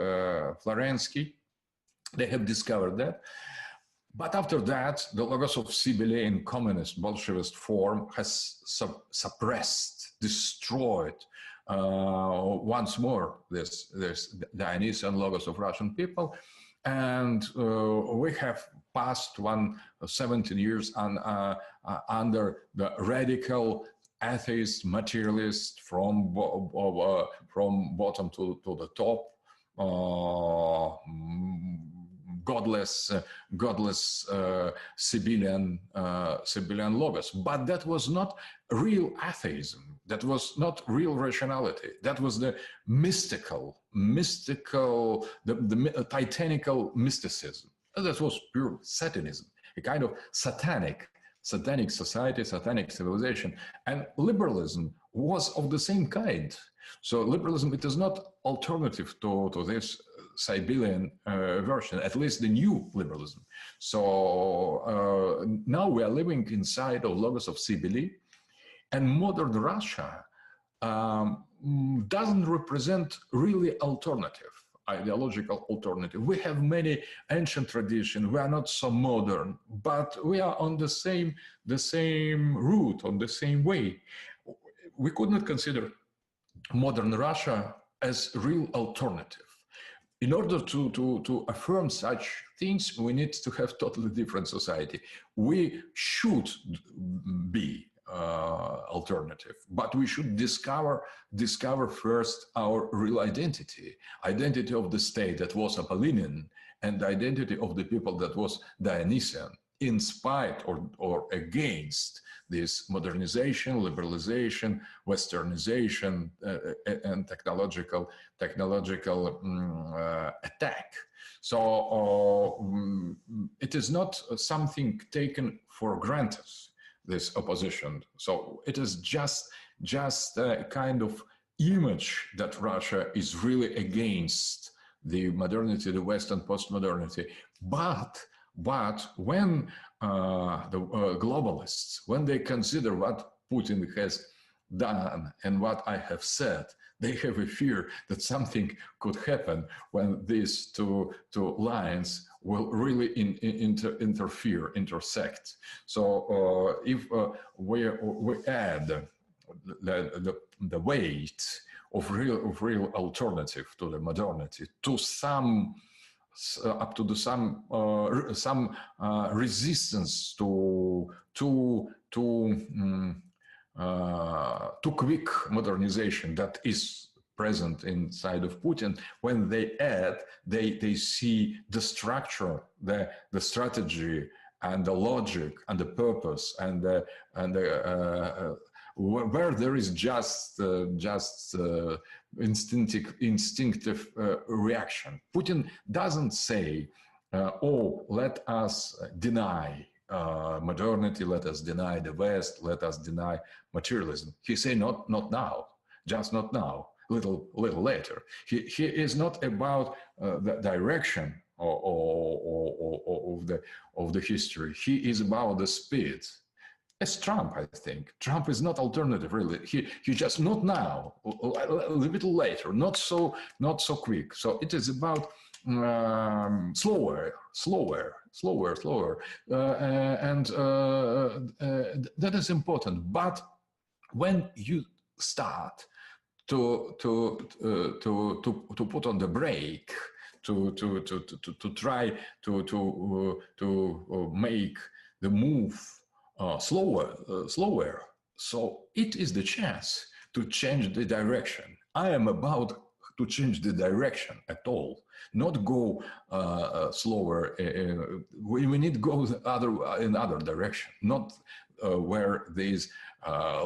Florensky. They have discovered that. But after that, the logos of Cybele in communist Bolshevist form has suppressed, destroyed once more this Dionysian logos of Russian people. And we have passed 17 years under the radical atheist materialist from bottom to the top, godless Sibelian logos. But that was not real atheism. That was not real rationality. That was the mystical, the titanical mysticism. And that was pure Satanism, a kind of satanic society, satanic civilization. And liberalism was of the same kind. So liberalism, it is not alternative to this Sibelian version, at least the new liberalism. So now we are living inside of Logos of Cybele, and modern Russia doesn't represent really alternative, ideological alternative. We have many ancient traditions. We are not so modern, but we are on the same route, on the same way. We could not consider modern Russia as real alternative. In order to affirm such things, we need to have totally different society. We should be alternative, but we should discover first our real identity of the state that was Apollinian, and the identity of the people that was Dionysian, in spite or against this modernization, liberalization, westernization, and technological attack. So it is not something taken for granted, this opposition. So it is just a kind of image that Russia is really against the modernity, the Western postmodernity. But when the globalists, when they consider what Putin has done and what I have said, they have a fear that something could happen when these two lines will really intersect. So if we add the weight of real alternative to the modernity, to some up to some resistance to quick modernization that is present inside of Putin, when they add, they see the structure, the strategy, and the logic, and the purpose, and where there is just instinctive reaction. Putin doesn't say, "Oh, let us deny modernity, let us deny the West, let us deny materialism." He say, "Not now, just not now. Little later." He is not about the direction of the history. He is about the speed. As Trump, I think. Trump is not alternative, really. He just not now, a little later, not so quick. So it is about slower, and that is important. But when you start to put on the brake, to try to make the move slower. So it is the chance to change the direction. I am about to change the direction at all, not go slower. We need to go in other direction, not where these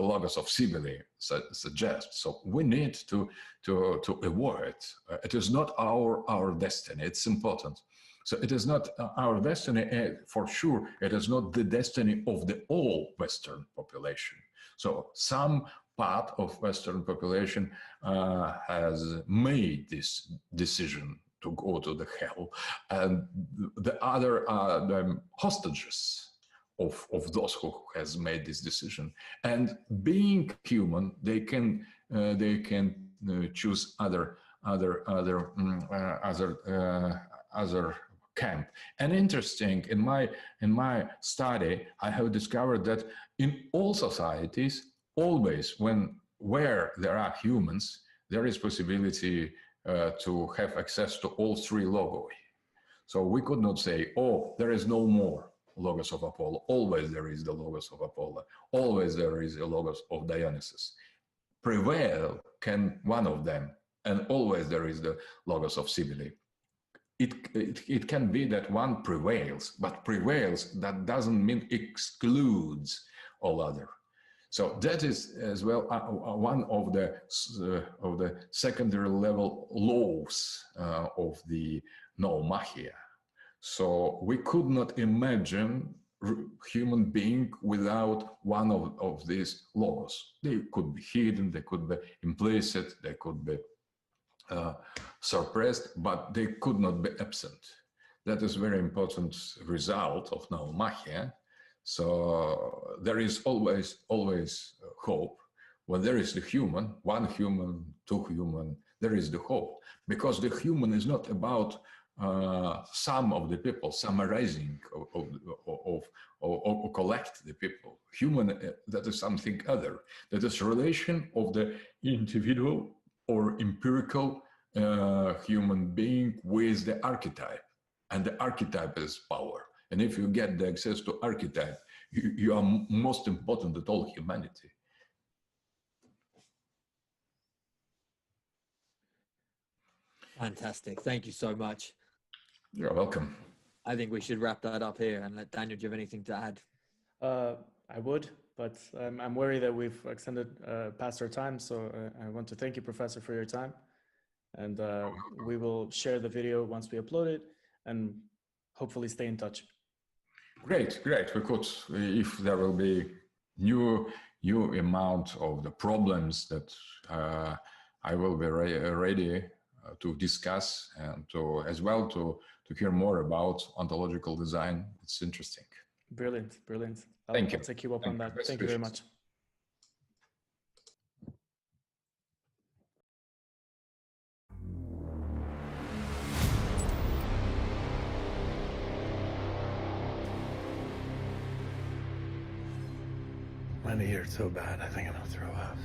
logos of Cybele suggest. So we need to avoid. It is not our destiny. It's important. So it is not our destiny, for sure. It is not the destiny of the all Western population. So some part of Western population has made this decision to go to the hell, and the other are the hostages of those who has made this decision. And being human, they can choose other camp. And interesting, in my study, I have discovered that in all societies, always where there are humans, there is possibility to have access to all three logoi. So we could not say, "Oh, there is no more logos of Apollo." Always there is the logos of Apollo. Always there is a logos of Dionysus. Prevail can one of them, and always there is the logos of Cybele. It can be that one prevails, but prevails, that doesn't mean excludes all other. So that is as well one of the secondary level laws of the noomachia. So we could not imagine human being without one of these laws. They could be hidden, they could be implicit, they could be suppressed, but they could not be absent. That is very important result of noomachia. So there is always hope. When there is the human, one human, two human, there is the hope. Because the human is not about some of the people, summarizing or collect the people. Human, that is something other. That is relation of the individual or empirical human being with the archetype. And the archetype is power. And if you get the access to archetype, you are most important at all humanity. Fantastic. Thank you so much. You're welcome. I think we should wrap that up here and let Daniel, do you have anything to add? I would, but I'm worried that we've extended past our time. So I want to thank you, Professor, for your time. And we will share the video once we upload it and hopefully stay in touch. Great. We could, if there will be new amount of the problems that I will be ready to discuss and to as well to hear more about ontological design. It's interesting. Brilliant. Thank you. I'll take you up on that. Thank you very much. My knee hurts so bad, I think I'm gonna throw up.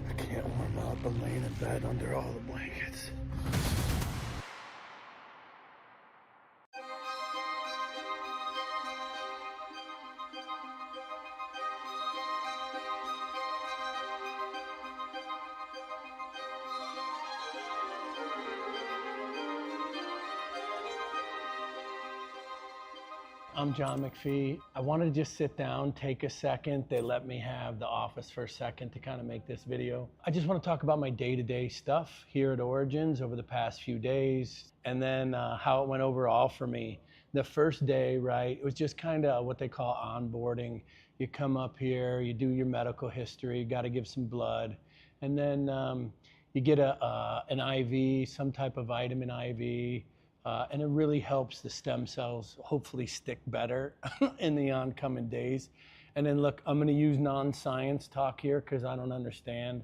I can't warm up. I'm laying in bed under all the blankets. I'm John McPhee. I wanted to just sit down, take a second. They let me have the office for a second to kind of make this video. I just want to talk about my day-to-day stuff here at Origins over the past few days, and then how it went overall for me. The first day, right, it was just kind of what they call onboarding. You come up here, you do your medical history, got to give some blood, and then you get an IV, some type of vitamin IV, and it really helps the stem cells hopefully stick better in the oncoming days. And then look, I'm gonna use non-science talk here because I don't understand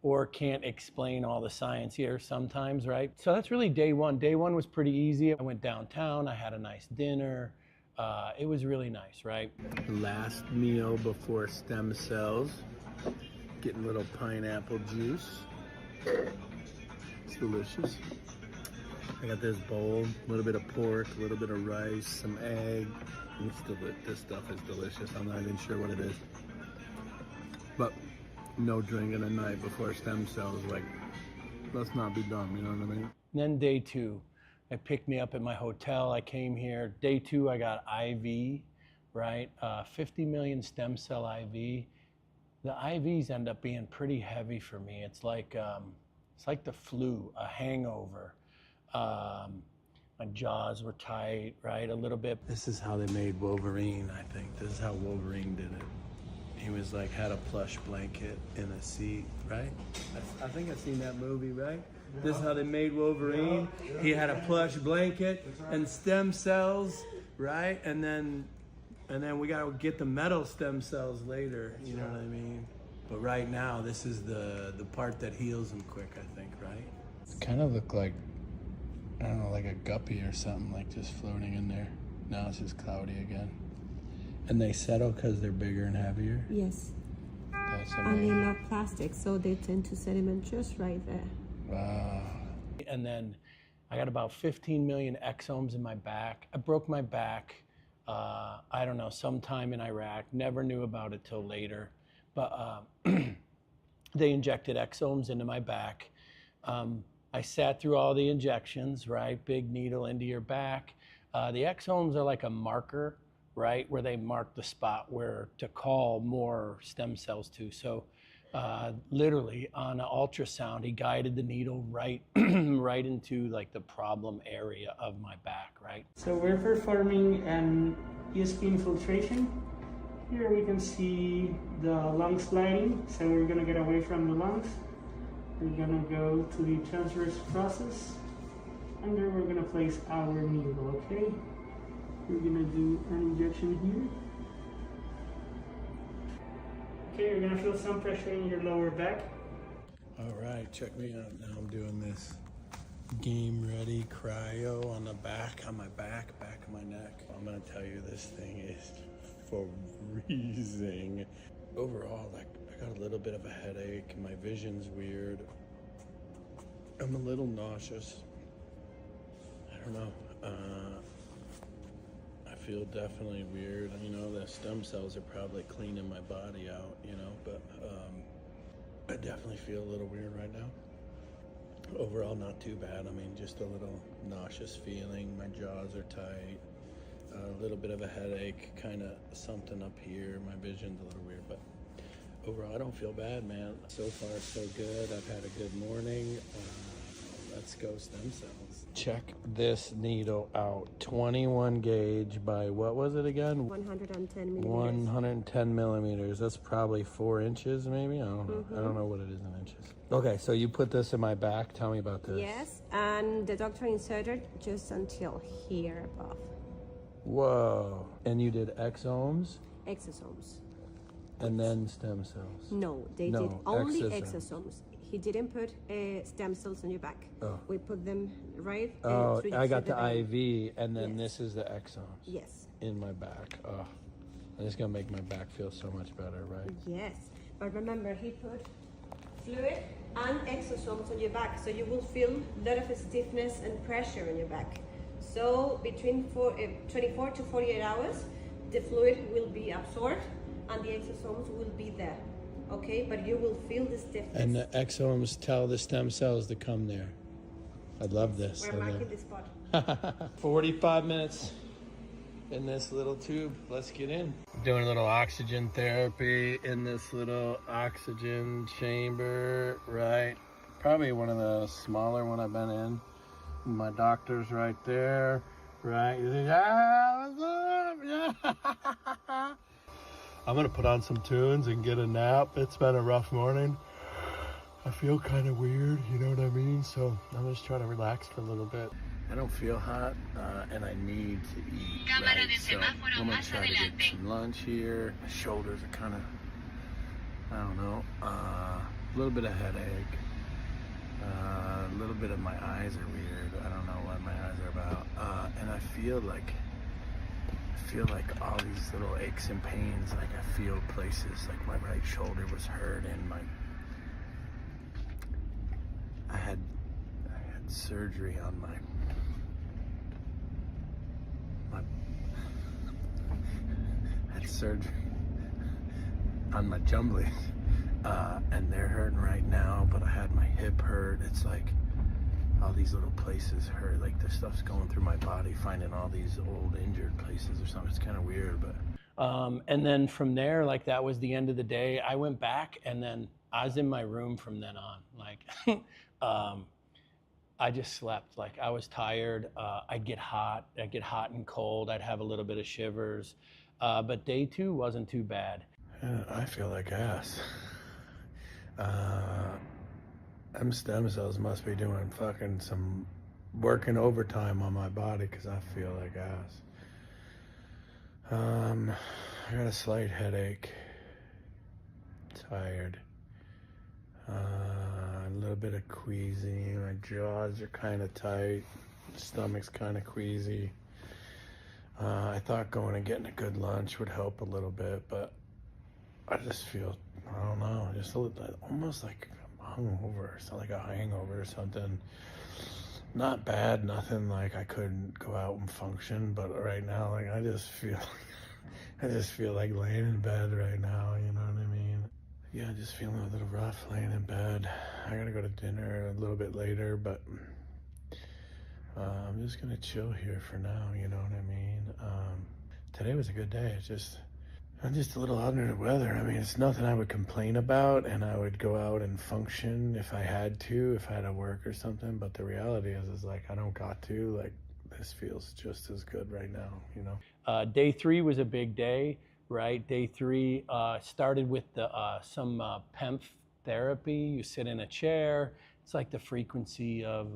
or can't explain all the science here sometimes, right? So that's really day one. Day one was pretty easy. I went downtown, I had a nice dinner. It was really nice, right? Last meal before stem cells, getting a little pineapple juice. It's delicious. I got this bowl, a little bit of pork, a little bit of rice, some egg. This stuff is delicious. I'm not even sure what it is. But no drinking a night before stem cells, like, let's not be dumb, you know what I mean? And then day two, they picked me up at my hotel. I came here. Day two, I got IV, right? 50 million stem cell IV. The IVs end up being pretty heavy for me. It's like the flu, a hangover. My jaws were tight, right? A little bit. This is how they made Wolverine, I think. This is how Wolverine did it. He was like, had a plush blanket in a seat, right? I think I've seen that movie, right? This is how they made Wolverine. He had a plush blanket and stem cells, right? And then we gotta get the metal stem cells later, you know what I mean? But right now, this is the part that heals them quick, I think, right? It kind of looked like, I don't know, like a guppy or something, like just floating in there. Now it's just cloudy again. And they settle because they're bigger and heavier? Yes. That's And amazing. they're not plastic, so they tend to sediment just right there. Wow. And then I got about 15 million exomes in my back. I broke my back, I don't know, sometime in Iraq. Never knew about it till later. But they injected exomes into my back. I sat through all the injections, right? Big needle into your back. The exomes are like a marker, right? Where they mark the spot where to call more stem cells to. So literally on an ultrasound, he guided the needle right, right into like the problem area of my back, right? So we're performing an ESP infiltration. Here we can see the lung sliding. So we're gonna get away from the lungs. We're gonna go to the transverse process, and then we're gonna place our needle, okay? We're gonna do an injection here. Okay, you're gonna feel some pressure in your lower back. All right, check me out. Now I'm doing this game ready cryo on the back, on my back of my neck. I'm gonna tell you, this thing is freezing. Overall, like, I got a little bit of a headache. My vision's weird. I'm a little nauseous. I don't know. I feel definitely weird. You know, the stem cells are probably cleaning my body out, you know, but I definitely feel a little weird right now. Overall, not too bad. I mean, just a little nauseous feeling. My jaws are tight. A little bit of a headache, kind of something up here. My vision's a little weird, but overall, I don't feel bad, man. So far, so good. I've had a good morning. Let's go stem cells. Check this needle out. 21 gauge by, what was it again? 110 millimeters. 110 millimeters. That's probably 4 inches, maybe? I don't know. I don't know what it is in inches. Okay, so you put this in my back. Tell me about this. Yes, and the doctor inserted just until here above. Whoa. And you did exomes? Exosomes. And then stem cells? No, they did only exosomes. He didn't put stem cells on your back. Oh. We put them right through I got the vein. IV, and then this is the exomes. Yes. In my back. Oh, and it's gonna make my back feel so much better, right? Yes, but remember, he put fluid and exosomes on your back, so you will feel a lot of stiffness and pressure on your back. So between 24 to 48 hours, the fluid will be absorbed and the exosomes will be there. Okay, but you will feel the stiffness. And the exomes tell the stem cells to come there. I love this. We're marking the spot. 45 minutes in this little tube. Let's get in. Doing a little oxygen therapy in this little oxygen chamber, right? Probably one of the smaller one I've been in. My doctor's right there, right? Yeah, what's up? Yeah. I'm gonna put on some tunes and get a nap. It's been a rough morning. I feel kind of weird, you know what I mean? So I'm just trying to relax for a little bit. I don't feel hot, and I need to eat. Right? So I'm gonna try to get some lunch here. My shoulders are kind of, I don't know, a little bit of headache. A little bit of my eyes are weird. I don't know what my eyes are about. And I feel like all these little aches and pains. Like I feel places, like my right shoulder was hurt, and I had surgery on my jumblies. And they're hurting right now, but I had my hip hurt. It's like all these little places hurt, like the stuff's going through my body, finding all these old injured places or something. It's kind of weird, but and then from there, like that was the end of the day. I went back, and then I was in my room from then on. Like I just slept. Like I was tired. I'd get hot and cold. I'd have a little bit of shivers, but day 2 wasn't too bad. I feel like ass. Them stem cells must be doing fucking some working overtime on my body, because I feel like ass. I got a slight headache, tired, a little bit of queasy. My jaws are kind of tight, stomach's kind of queasy. I thought going and getting a good lunch would help a little bit, but I just feel, I don't know, just a little, almost like I'm hungover, so like a hangover or something. Not bad, nothing like I couldn't go out and function, but right now, like I just feel like laying in bed right now, you know what I mean? Yeah, just feeling a little rough, laying in bed. I gotta go to dinner a little bit later, but I'm just gonna chill here for now, you know what I mean? Today was a good day. I'm just a little under the weather. I mean, it's nothing I would complain about, and I would go out and function if I had to work or something. But the reality is like, I don't got to. Like, this feels just as good right now, you know? Day 3 was a big day, right? Day 3 started with some PEMF therapy. You sit in a chair. It's like the frequency of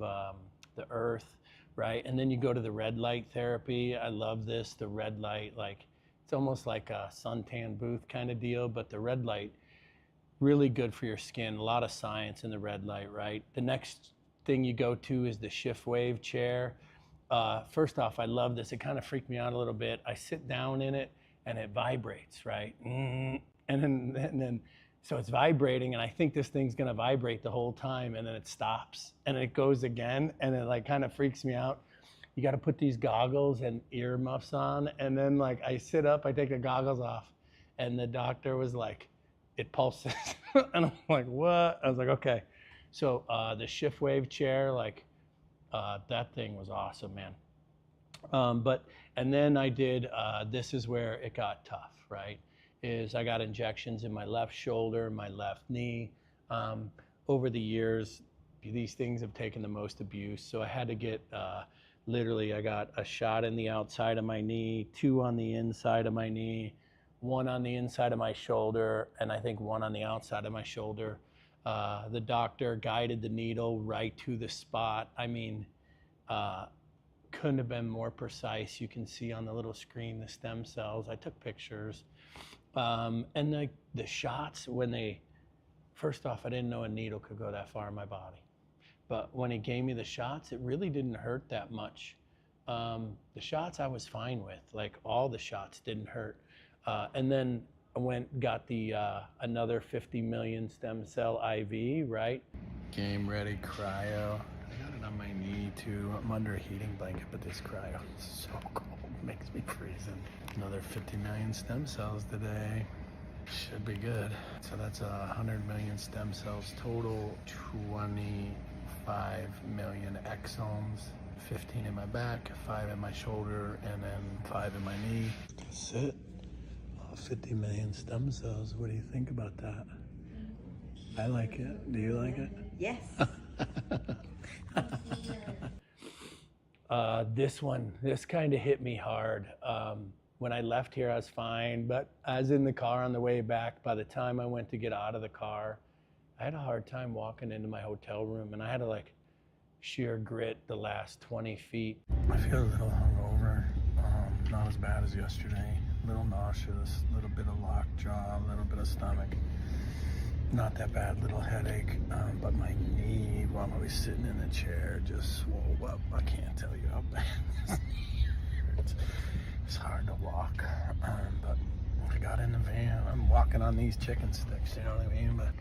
the earth, right? And then you go to the red light therapy. I love this, the red light, like, it's almost like a suntan booth kind of deal, but the red light, really good for your skin. A lot of science in the red light, right? The next thing you go to is the shift wave chair. First off, I love this. It kind of freaked me out a little bit. I sit down in it and it vibrates, right? And then, so it's vibrating, and I think this thing's gonna vibrate the whole time, and then it stops, and it goes again, and it like kind of freaks me out. You got to put these goggles and earmuffs on, and then like I sit up, I take the goggles off, and the doctor was like, it pulses. And I'm like, what? I was like, okay. So the shift wave chair, like that thing was awesome, man. And then I did, this is where it got tough, right? Is I got injections in my left shoulder, my left knee. Over the years, these things have taken the most abuse. So I had to get, literally, I got a shot in the outside of my knee, 2 on the inside of my knee, 1 on the inside of my shoulder, and I think 1 on the outside of my shoulder. The doctor guided the needle right to the spot. I mean, couldn't have been more precise. You can see on the little screen the stem cells. I took pictures. And the shots, first off, I didn't know a needle could go that far in my body. But when he gave me the shots, it really didn't hurt that much. The shots I was fine with, like all the shots didn't hurt. And then I got the another 50 million stem cell IV, right? Game ready cryo. I got it on my knee too. I'm under a heating blanket, but this cryo is so cold, makes me freezing. Another 50 million stem cells today. Should be good. So that's 100 million stem cells total, 25 million exomes, 15 in my back, 5 in my shoulder, and then 5 in my knee. That's it. 50 million stem cells. What do you think about that? I like it. Do you like it? Yes. This kind of hit me hard. When I left here, I was fine, but I was in the car on the way back. By the time I went to get out of the car, I had a hard time walking into my hotel room, and I had to like sheer grit the last 20 feet. I feel a little hungover, not as bad as yesterday. A little nauseous, a little bit of locked jaw, a little bit of stomach. Not that bad, little headache, but my knee while I was sitting in the chair just swelled up. I can't tell you how bad. It's hard to walk, but I got in the van. I'm walking on these chicken sticks, you know what I mean? But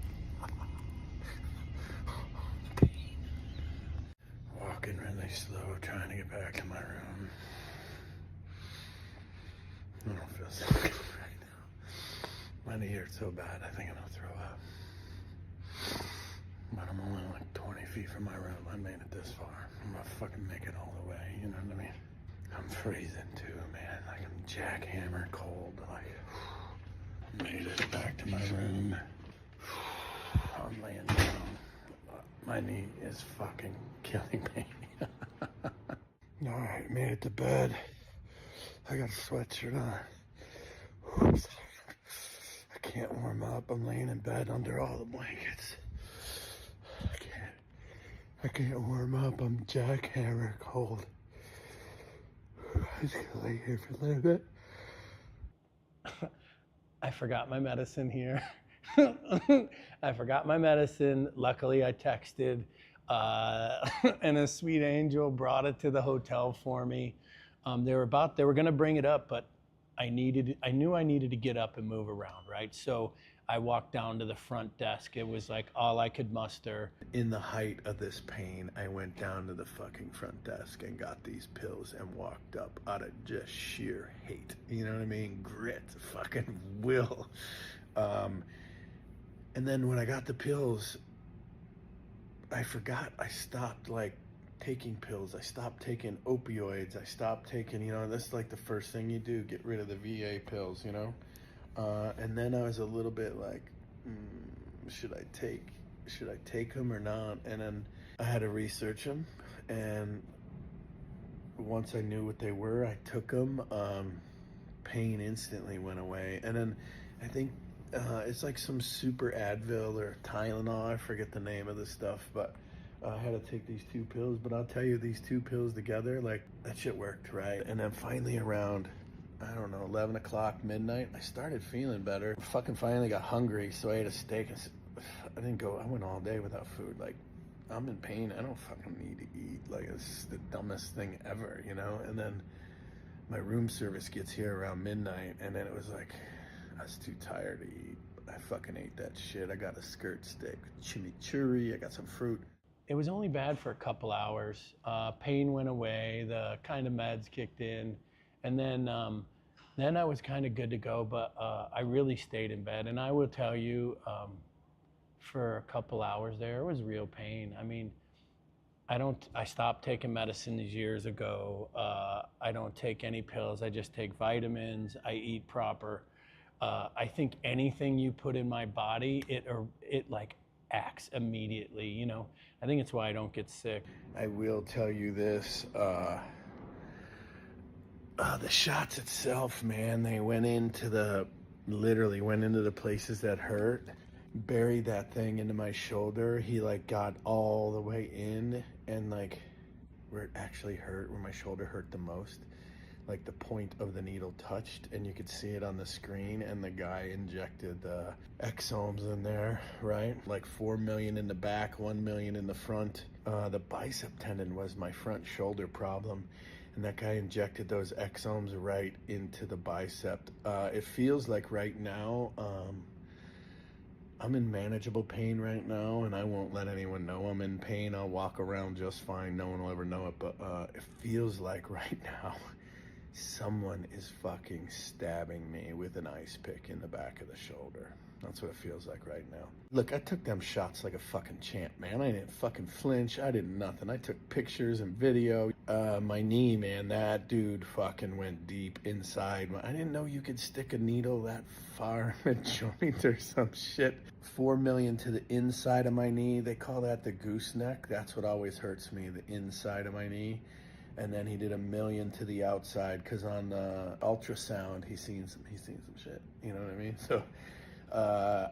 walking really slow, trying to get back to my room. I don't feel so good right now. My knee hurts so bad, I think I'm gonna throw up. But I'm only like 20 feet from my room. I made it this far. I'm gonna fucking make it all the way, you know what I mean? I'm freezing too, man. Like I'm jackhammered cold. Like, made it back to my room. I'm laying down. My knee is fucking killing me. All right, made it to bed. I got a sweatshirt on. Oops. I can't warm up. I'm laying in bed under all the blankets. I can't warm up. I'm jackhammer cold. I just gonna lay here for a little bit. I forgot my medicine here. I forgot my medicine. Luckily, I texted, and a sweet angel brought it to the hotel for me. They were gonna bring it up, but I knew I needed to get up and move around, right? So I walked down to the front desk. It was like all I could muster. In the height of this pain, I went down to the fucking front desk and got these pills and walked up out of just sheer hate. You know what I mean? Grit, fucking will. And then when I got the pills, I forgot I stopped like taking pills. I stopped taking opioids. I stopped taking, that's like the first thing you do, get rid of the VA pills, and then I was a little bit like, should I take them or not? And then I had to research them, and once I knew what they were, I took them. Pain instantly went away, and then I think it's like some super Advil or Tylenol. I forget the name of the stuff, but I had to take these 2 pills. But I'll tell you, these 2 pills together, like that shit worked, right? And then finally around, I don't know, 11 o'clock, midnight, I started feeling better. Fucking finally got hungry, so I ate a steak. I went all day without food. Like, I'm in pain. I don't fucking need to eat. Like, it's the dumbest thing ever, And then my room service gets here around midnight, and then it was like, I was too tired to eat. I fucking ate that shit. I got a skirt steak, chimichurri, I got some fruit. It was only bad for a couple hours. Pain went away, the kind of meds kicked in, and then I was kind of good to go, but I really stayed in bed. And I will tell you, for a couple hours there, it was real pain. I mean, I stopped taking medicines years ago. I don't take any pills. I just take vitamins. I eat proper. I think anything you put in my body, it like acts immediately, I think it's why I don't get sick. I will tell you this, the shots itself, man, they literally went into the places that hurt. Buried that thing into my shoulder. He like got all the way in, and like where it actually hurt, where my shoulder hurt the most, like the point of the needle touched, and you could see it on the screen. And the guy injected the exomes in there, right? Like 4 million in the back, 1 million in the front. The bicep tendon was my front shoulder problem, and that guy injected those exomes right into the bicep. It feels like right now, I'm in manageable pain right now, and I won't let anyone know I'm in pain. I'll walk around just fine. No one will ever know it, but it feels like right now someone is fucking stabbing me with an ice pick in the back of the shoulder. That's what it feels like right now. Look, I took them shots like a fucking champ, man. I didn't fucking flinch. I did nothing. I took pictures and video. My knee, man, that dude fucking went deep inside. I didn't know you could stick a needle that far in a joint or some shit. 4 million to the inside of my knee. They call that the gooseneck. That's what always hurts me, the inside of my knee. And then he did 1 million to the outside, because on the ultrasound he's seen some shit. You know what I mean? So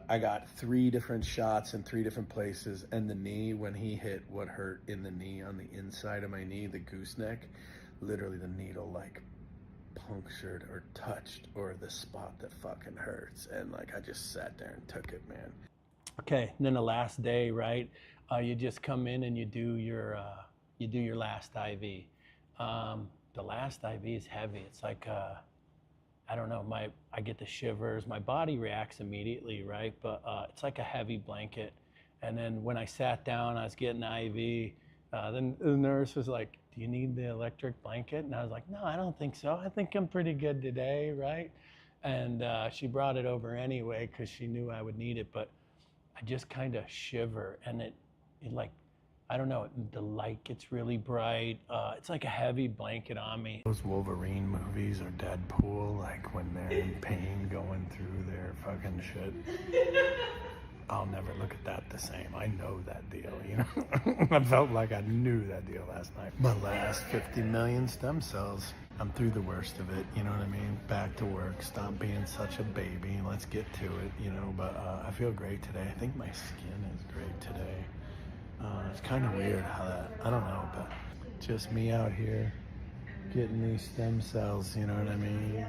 I got 3 different shots in 3 different places, and the knee, when he hit what hurt in the knee on the inside of my knee, the gooseneck, literally the needle like punctured or touched or the spot that fucking hurts, and like I just sat there and took it, man. Okay, and then the last day, right? You just come in and you do your last IV. The last IV is heavy. It's like I don't know, I get the shivers. My body reacts immediately, right? But it's like a heavy blanket. And then when I sat down, I was getting the IV. Then the nurse was like, "Do you need the electric blanket?" And I was like, "No, I don't think so. I think I'm pretty good today, right?" And she brought it over anyway because she knew I would need it. But I just kind of shiver, and it like, I don't know, the light gets really bright. It's like a heavy blanket on me. Those Wolverine movies or Deadpool, like when they're in pain going through their fucking shit. I'll never look at that the same. I know that deal, I felt like I knew that deal last night. My last 50 million stem cells. I'm through the worst of it, you know what I mean? Back to work, stop being such a baby, let's get to it, But I feel great today. I think my skin is great today. It's kind of weird how that, I don't know, but just me out here getting these stem cells, you know what I mean?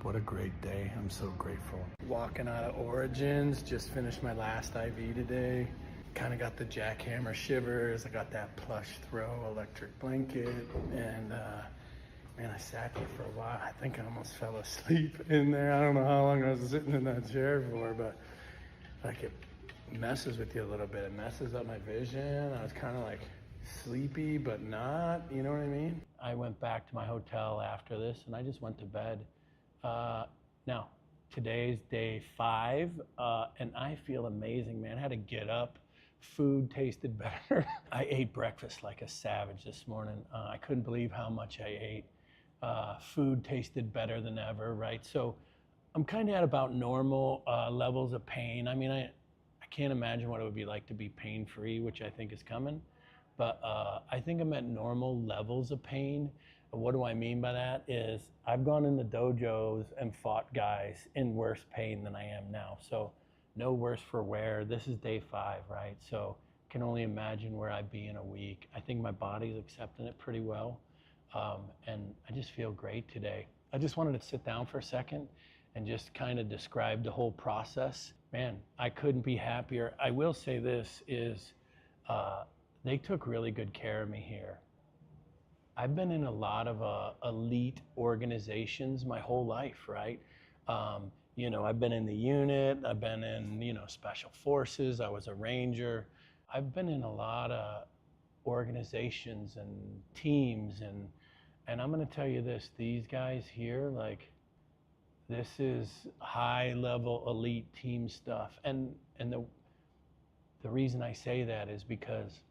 What a great day. I'm so grateful. Walking out of Origins, just finished my last IV today. Kind of got the jackhammer shivers. I got that plush throw electric blanket, and man, I sat there for a while. I think I almost fell asleep in there. I don't know how long I was sitting in that chair for, but like it messes with you a little bit. It messes up my vision. I was kind of like sleepy, but not, you know what I mean? I went back to my hotel after this, and I just went to bed. Now, Today's day 5, and I feel amazing, man. I had to get up. Food tasted better. I ate breakfast like a savage this morning. I couldn't believe how much I ate. Food tasted better than ever, right? So I'm kind of at about normal levels of pain. I mean, I can't imagine what it would be like to be pain-free, which I think is coming. But I think I'm at normal levels of pain. What do I mean by that is I've gone in the dojos and fought guys in worse pain than I am now. So no worse for wear. This is day 5, right? So can only imagine where I'd be in a week. I think my body's accepting it pretty well. And I just feel great today. I just wanted to sit down for a second and just kind of describe the whole process. Man, I couldn't be happier. I will say this is, they took really good care of me here. I've been in a lot of elite organizations my whole life, right? You know, I've been in the unit, I've been in, you know, special forces, I was a ranger. I've been in a lot of organizations and teams, and I'm gonna tell you this, these guys here, like, this is high level elite team stuff. And the reason I say that is because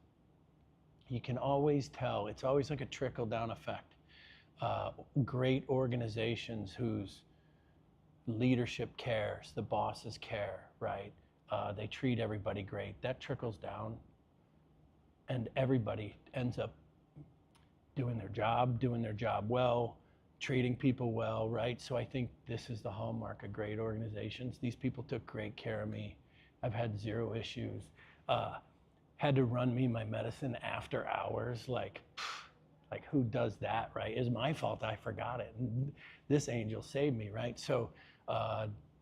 you can always tell, it's always like a trickle down effect. Great organizations whose leadership cares, the bosses care, right? They treat everybody great. That trickles down and everybody ends up doing their job well, treating people well, right? So I think this is the hallmark of great organizations. These people took great care of me. I've had 0 issues. Had to run me my medicine after hours, like who does that, right? It's my fault I forgot it. And this angel saved me, right? So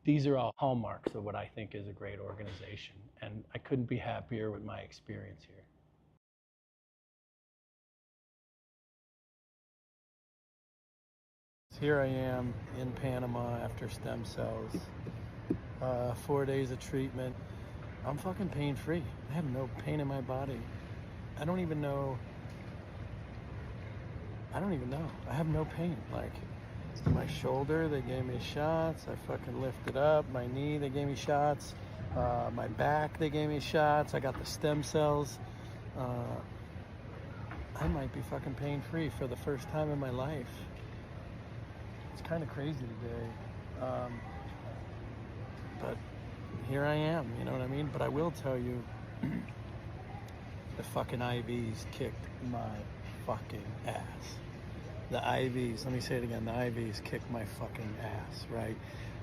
these are all hallmarks of what I think is a great organization. And I couldn't be happier with my experience here. Here I am in Panama after stem cells. 4 days of treatment. I'm fucking pain-free. I have no pain in my body. I don't even know. I have no pain. Like, my shoulder, they gave me shots. I fucking lifted up. My knee, they gave me shots. My back, they gave me shots. I got the stem cells. I might be fucking pain-free for the first time in my life. It's kind of crazy today. But here I am, you know what I mean? But I will tell you, the fucking IVs kicked my fucking ass. The IVs, let me say it again, the IVs kicked my fucking ass, right?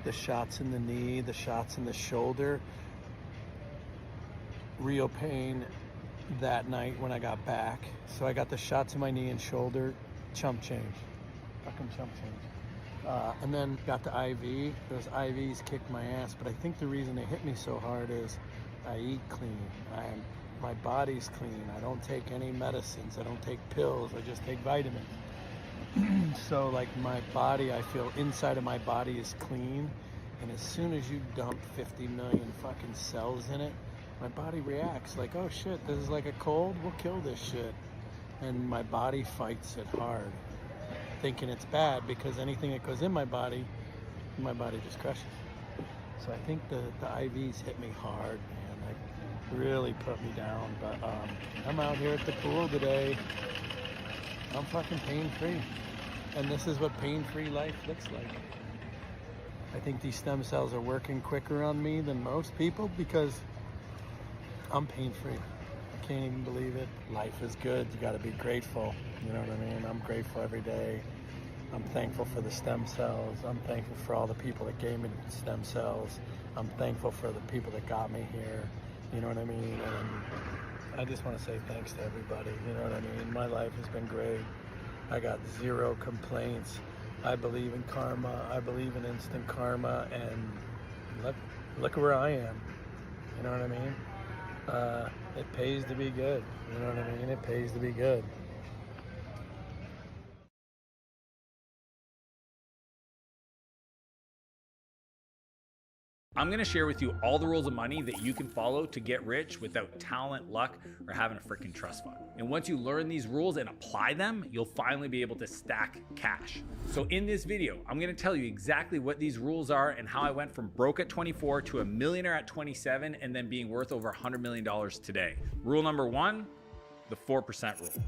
The shots in the knee, the shots in the shoulder, real pain that night when I got back. So I got the shots in my knee and shoulder, chump change, fucking chump change. And then got the IV. Those IVs kicked my ass, but I think the reason they hit me so hard is I eat clean. My body's clean. I don't take any medicines. I don't take pills. I just take vitamins. So like my body, I feel inside of my body is clean. And as soon as you dump 50 million fucking cells in it, my body reacts like, oh shit, this is like a cold, we'll kill this shit. And my body fights it hard, thinking it's bad because anything that goes in my body just crushes. So I think the IVs hit me hard, man. Like, really put me down. But I'm out here at the pool today. I'm fucking pain-free. And this is what pain-free life looks like. I think these stem cells are working quicker on me than most people because I'm pain-free. I can't even believe it. Life is good. You gotta be grateful. You know what I mean? I'm grateful every day. I'm thankful for the stem cells. I'm thankful for all the people that gave me the stem cells. I'm thankful for the people that got me here. You know what I mean? And I just want to say thanks to everybody. You know what I mean? My life has been great. I got 0 complaints. I believe in karma. I believe in instant karma. And look where I am. You know what I mean? It pays to be good. You know what I mean? It pays to be good. I'm gonna share with you all the rules of money that you can follow to get rich without talent, luck, or having a freaking trust fund. And once you learn these rules and apply them, you'll finally be able to stack cash. So in this video, I'm gonna tell you exactly what these rules are and how I went from broke at 24 to a millionaire at 27 and then being worth over $100 million today. Rule number one, the 4% rule.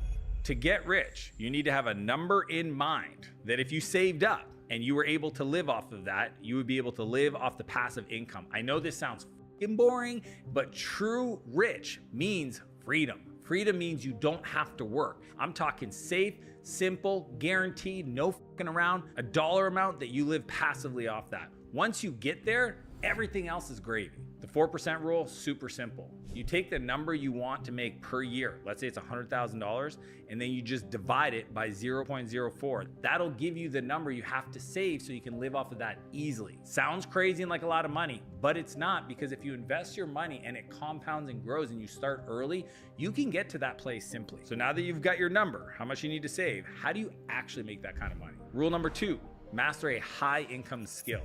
To get rich, you need to have a number in mind that if you saved up, and you were able to live off of that, you would be able to live off the passive income. I know this sounds fucking boring, but true rich means freedom. Freedom means you don't have to work. I'm talking safe, simple, guaranteed, no fucking around, a dollar amount that you live passively off that. Once you get there, everything else is gravy. The 4% rule, super simple. You take the number you want to make per year, let's say it's $100,000, and then you just divide it by 0.04. That'll give you the number you have to save so you can live off of that easily. Sounds crazy and like a lot of money, but it's not, because if you invest your money and it compounds and grows and you start early, you can get to that place simply. So now that you've got your number, how much you need to save, how do you actually make that kind of money? Rule number two, master a high income skill.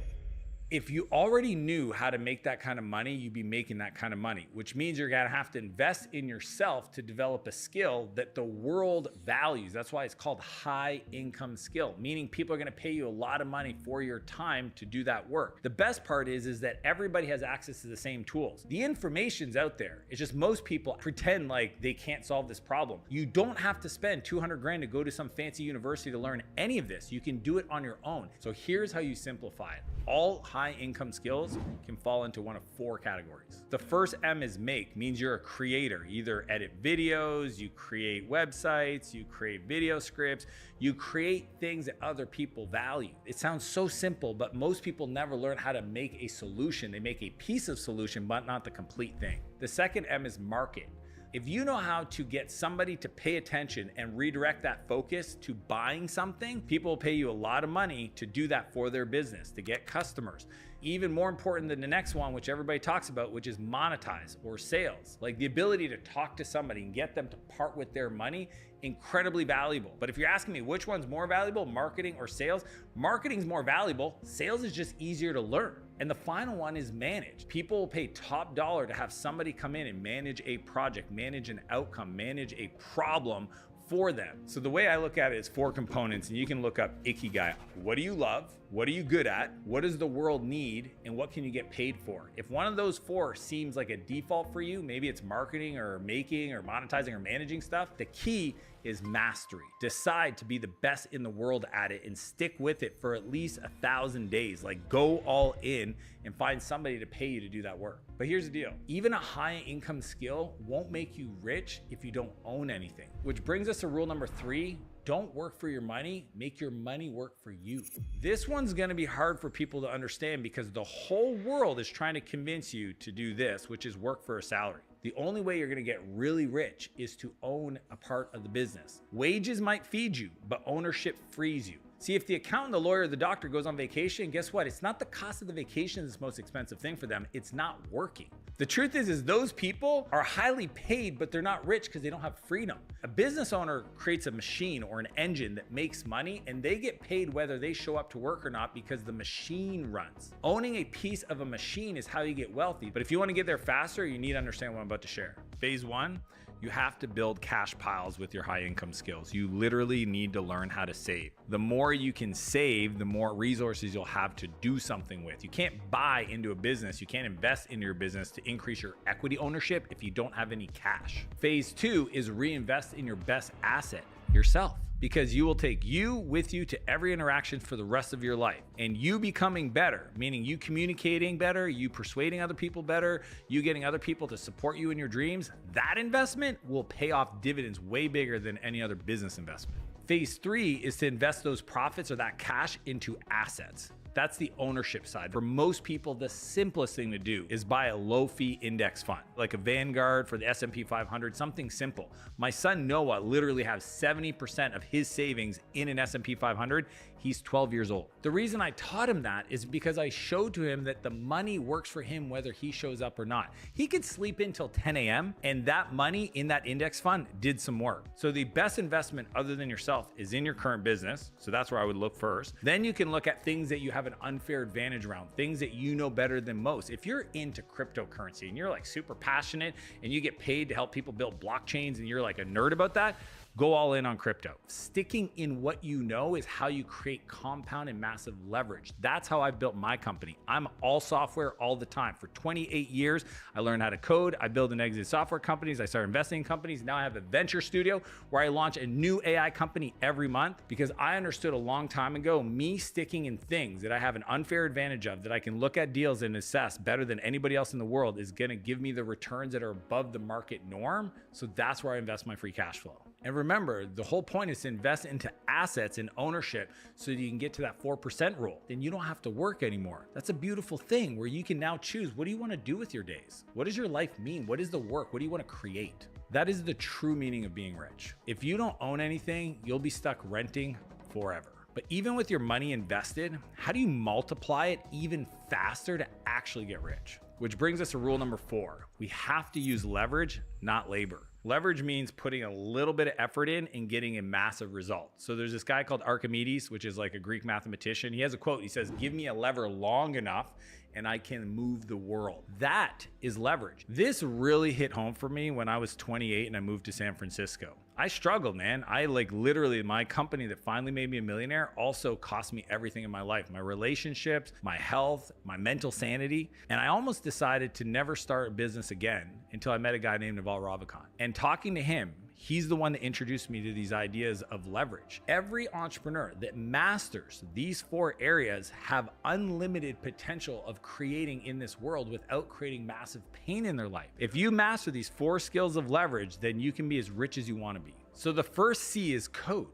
If you already knew how to make that kind of money, you'd be making that kind of money, which means you're gonna have to invest in yourself to develop a skill that the world values. That's why it's called high income skill, meaning people are gonna pay you a lot of money for your time to do that work. The best part is that everybody has access to the same tools. The information's out there. It's just most people pretend like they can't solve this problem. You don't have to spend 200 grand to go to some fancy university to learn any of this. You can do it on your own. So here's how you simplify it. All high income skills can fall into one of four categories. The first M is make, means you're a creator. You either edit videos, you create websites, you create video scripts, you create things that other people value. It sounds so simple, but most people never learn how to make a solution. They make a piece of solution, but not the complete thing. The second M is market. If you know how to get somebody to pay attention and redirect that focus to buying something, people will pay you a lot of money to do that for their business, to get customers. Even more important than the next one, which everybody talks about, which is monetize or sales. Like the ability to talk to somebody and get them to part with their money, incredibly valuable. But if you're asking me which one's more valuable, marketing or sales, marketing's more valuable. Sales is just easier to learn. And the final one is manage. People will pay top dollar to have somebody come in and manage a project, manage an outcome, manage a problem for them. So the way I look at it is four components, and you can look up Ikigai. What do you love? What are you good at? What does the world need? And what can you get paid for? If one of those four seems like a default for you, maybe it's marketing or making or monetizing or managing stuff, the key is mastery. Decide to be the best in the world at it and stick with it for at least 1,000 days. Like go all in and find somebody to pay you to do that work. But here's the deal. Even a high income skill won't make you rich if you don't own anything. Which brings us to rule number 3. Don't work for your money, make your money work for you. This one's gonna be hard for people to understand because the whole world is trying to convince you to do this, which is work for a salary. The only way you're gonna get really rich is to own a part of the business. Wages might feed you, but ownership frees you. See, if the accountant, the lawyer, the doctor goes on vacation, guess what? It's not the cost of the vacation that's the most expensive thing for them. It's not working. The truth is those people are highly paid, but they're not rich because they don't have freedom. A business owner creates a machine or an engine that makes money, and they get paid whether they show up to work or not because the machine runs. Owning a piece of a machine is how you get wealthy, but if you want to get there faster, you need to understand what I'm about to share. Phase 1, you have to build cash piles with your high income skills. You literally need to learn how to save. The more you can save, the more resources you'll have to do something with. You can't buy into a business. You can't invest into your business to increase your equity ownership if you don't have any cash. Phase 2 is reinvest in your best asset, yourself. Because you will take you with you to every interaction for the rest of your life. And you becoming better, meaning you communicating better, you persuading other people better, you getting other people to support you in your dreams, that investment will pay off dividends way bigger than any other business investment. Phase 3 is to invest those profits or that cash into assets. That's the ownership side. For most people, the simplest thing to do is buy a low-fee index fund, like a Vanguard for the S&P 500, something simple. My son Noah literally has 70% of his savings in an S&P 500. He's 12 years old. The reason I taught him that is because I showed to him that the money works for him whether he shows up or not. He could sleep in till 10 a.m. and that money in that index fund did some work. So the best investment other than yourself is in your current business. So that's where I would look first. Then you can look at things that you have an unfair advantage around, things that you know better than most. If you're into cryptocurrency and you're like super passionate and you get paid to help people build blockchains and you're like a nerd about that, go all in on crypto. Sticking in what you know is how you create compound and massive leverage. That's how I built my company. I'm all software all the time. For 28 years, I learned how to code. I build and exit software companies. I started investing in companies. Now I have a venture studio where I launch a new AI company every month because I understood a long time ago, me sticking in things that I have an unfair advantage of, that I can look at deals and assess better than anybody else in the world, is gonna give me the returns that are above the market norm. So that's where I invest my free cash flow. And remember, the whole point is to invest into assets and ownership so that you can get to that 4% rule. Then you don't have to work anymore. That's a beautiful thing where you can now choose, what do you want to do with your days? What does your life mean? What is the work? What do you want to create? That is the true meaning of being rich. If you don't own anything, you'll be stuck renting forever. But even with your money invested, how do you multiply it even faster to actually get rich? Which brings us to rule number 4. We have to use leverage, not labor. Leverage means putting a little bit of effort in and getting a massive result. So there's this guy called Archimedes, which is like a Greek mathematician. He has a quote. He says, "Give me a lever long enough and I can move the world." That is leverage. This really hit home for me when I was 28 and I moved to San Francisco. I struggled, man. I literally, my company that finally made me a millionaire also cost me everything in my life. My relationships, my health, my mental sanity. And I almost decided to never start a business again until I met a guy named Naval Ravikant. And talking to him, he's the one that introduced me to these ideas of leverage. Every entrepreneur that masters these 4 areas have unlimited potential of creating in this world without creating massive pain in their life. If you master these 4 skills of leverage, then you can be as rich as you want to be. So the first C is code.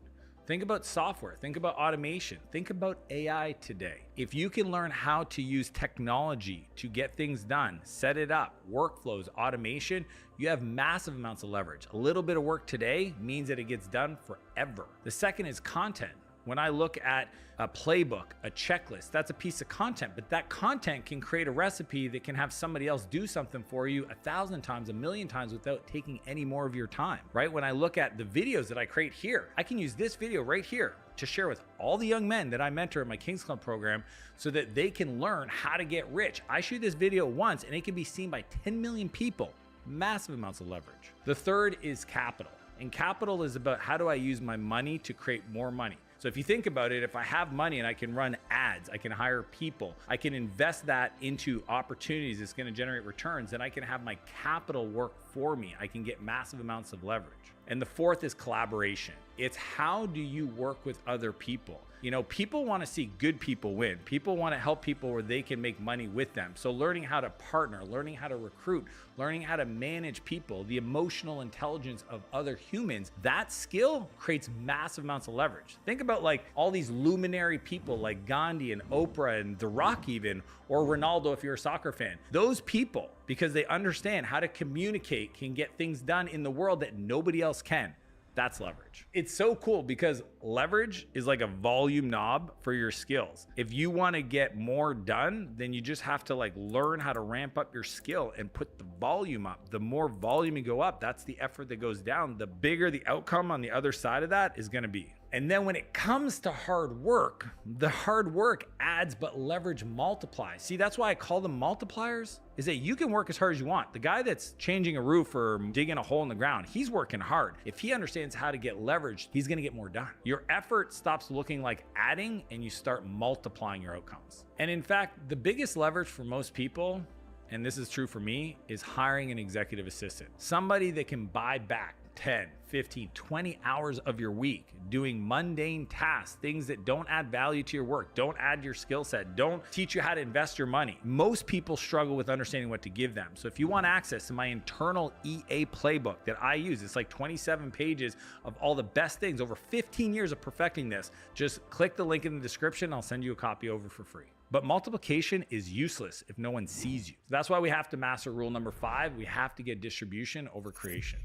Think about software, think about automation, think about AI today. If you can learn how to use technology to get things done, set it up, workflows, automation, you have massive amounts of leverage. A little bit of work today means that it gets done forever. The second is content. When I look at a playbook, a checklist, that's a piece of content, but that content can create a recipe that can have somebody else do something for you 1,000 times, 1,000,000 times without taking any more of your time, right? When I look at the videos that I create here, I can use this video right here to share with all the young men that I mentor in my Kings Club program so that they can learn how to get rich. I shoot this video once and it can be seen by 10 million people, massive amounts of leverage. The third is capital. And capital is about how do I use my money to create more money. So if you think about it, if I have money and I can run ads, I can hire people, I can invest that into opportunities that's going to generate returns, then I can have my capital work for me. I can get massive amounts of leverage. And the fourth is collaboration. It's how do you work with other people? You know, people want to see good people win. People want to help people where they can make money with them. So learning how to partner, learning how to recruit, learning how to manage people, the emotional intelligence of other humans, that skill creates massive amounts of leverage. Think about like all these luminary people like Gandhi and Oprah and The Rock even, or Ronaldo if you're a soccer fan. Those people, because they understand how to communicate, can get things done in the world that nobody else can. That's leverage. It's so cool because leverage is like a volume knob for your skills. If you want to get more done, then you just have to like learn how to ramp up your skill and put the volume up. The more volume you go up, that's the effort that goes down. The bigger the outcome on the other side of that is going to be. And then when it comes to hard work, the hard work adds, but leverage multiplies. See, that's why I call them multipliers, is that you can work as hard as you want. The guy that's changing a roof or digging a hole in the ground, he's working hard. If he understands how to get leverage, he's gonna get more done. Your effort stops looking like adding and you start multiplying your outcomes. And in fact, the biggest leverage for most people, and this is true for me, is hiring an executive assistant. Somebody that can buy back 10, 15, 20 hours of your week doing mundane tasks, things that don't add value to your work, don't add your skill set, don't teach you how to invest your money. Most people struggle with understanding what to give them. So if you want access to my internal EA playbook that I use, it's like 27 pages of all the best things, over 15 years of perfecting this, just click the link in the description. I'll send you a copy over for free. But multiplication is useless if no one sees you. That's why we have to master rule number 5. We have to get distribution over creation.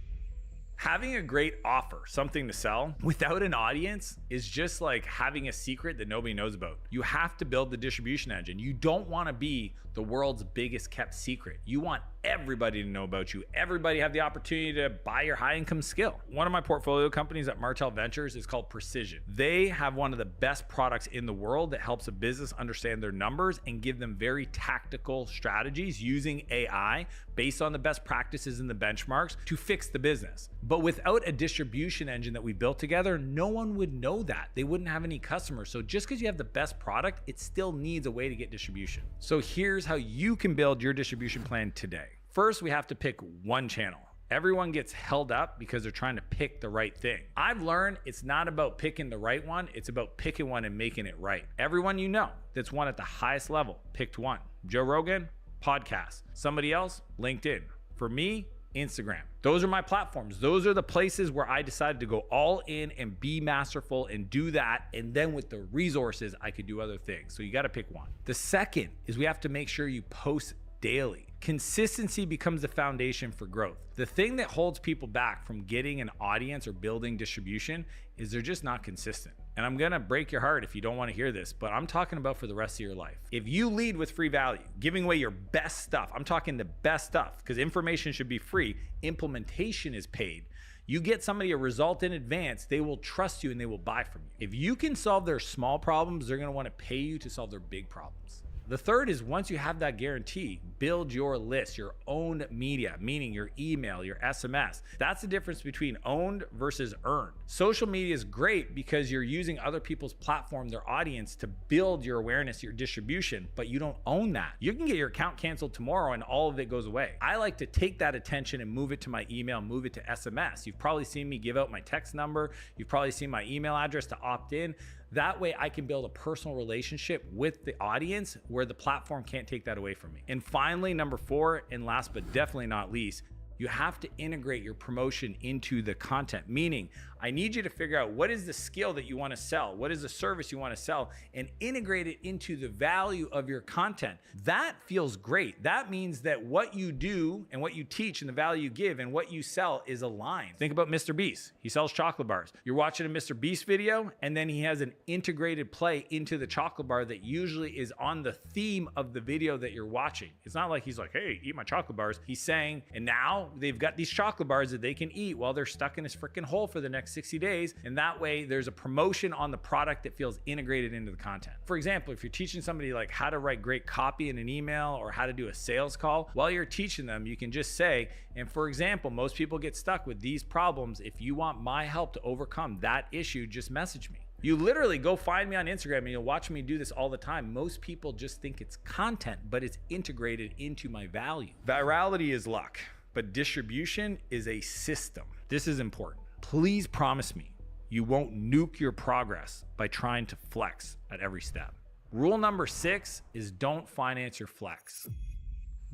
Having a great offer, something to sell, without an audience is just like having a secret that nobody knows about. You have to build the distribution engine. You don't want to be the world's biggest kept secret. You want everybody to know about you. Everybody have the opportunity to buy your high income skill. One of my portfolio companies at Martel Ventures is called Precision. They have one of the best products in the world that helps a business understand their numbers and give them very tactical strategies using AI based on the best practices and the benchmarks to fix the business. But without a distribution engine that we built together, no one would know that. They wouldn't have any customers. So just because you have the best product, it still needs a way to get distribution. So here's how you can build your distribution plan today. First, we have to pick one channel. Everyone gets held up because they're trying to pick the right thing. I've learned it's not about picking the right one, it's about picking one and making it right. Everyone you know that's won at the highest level picked one. Joe Rogan, podcast. Somebody else, LinkedIn. For me, Instagram. Those are my platforms. Those are the places where I decided to go all in and be masterful and do that. And then with the resources, I could do other things. So you got to pick one. The second is we have to make sure you post daily. Consistency becomes the foundation for growth. The thing that holds people back from getting an audience or building distribution is they're just not consistent. And I'm gonna break your heart if you don't wanna hear this, but I'm talking about for the rest of your life. If you lead with free value, giving away your best stuff, I'm talking the best stuff, because information should be free, implementation is paid. You get somebody a result in advance, they will trust you and they will buy from you. If you can solve their small problems, they're gonna wanna pay you to solve their big problems. The third is once you have that guarantee, build your list, your own media, meaning your email, your SMS. That's the difference between owned versus earned. Social media is great because you're using other people's platform, their audience, to build your awareness, your distribution, but you don't own that. You can get your account canceled tomorrow and all of it goes away. I like to take that attention and move it to my email, move it to SMS. You've probably seen me give out my text number. You've probably seen my email address to opt in. That way I can build a personal relationship with the audience where the platform can't take that away from me. And finally, number 4, and last but definitely not least, you have to integrate your promotion into the content, meaning I need you to figure out what is the skill that you want to sell, what is the service you want to sell, and integrate it into the value of your content. That feels great. That means that what you do and what you teach and the value you give and what you sell is aligned. Think about Mr. Beast. He sells chocolate bars. You're watching a Mr. Beast video, and then he has an integrated play into the chocolate bar that usually is on the theme of the video that you're watching. It's not like he's like, hey, eat my chocolate bars. He's saying, and now they've got these chocolate bars that they can eat while they're stuck in this freaking hole for the next 60 days. And that way there's a promotion on the product that feels integrated into the content. For example, if you're teaching somebody like how to write great copy in an email or how to do a sales call, while you're teaching them, you can just say, and for example, most people get stuck with these problems. If you want my help to overcome that issue, just message me. You literally go find me on Instagram and you'll watch me do this all the time. Most people just think it's content, but it's integrated into my value. Virality is luck, but distribution is a system. This is important. Please promise me you won't nuke your progress by trying to flex at every step. Rule number 6 is don't finance your flex.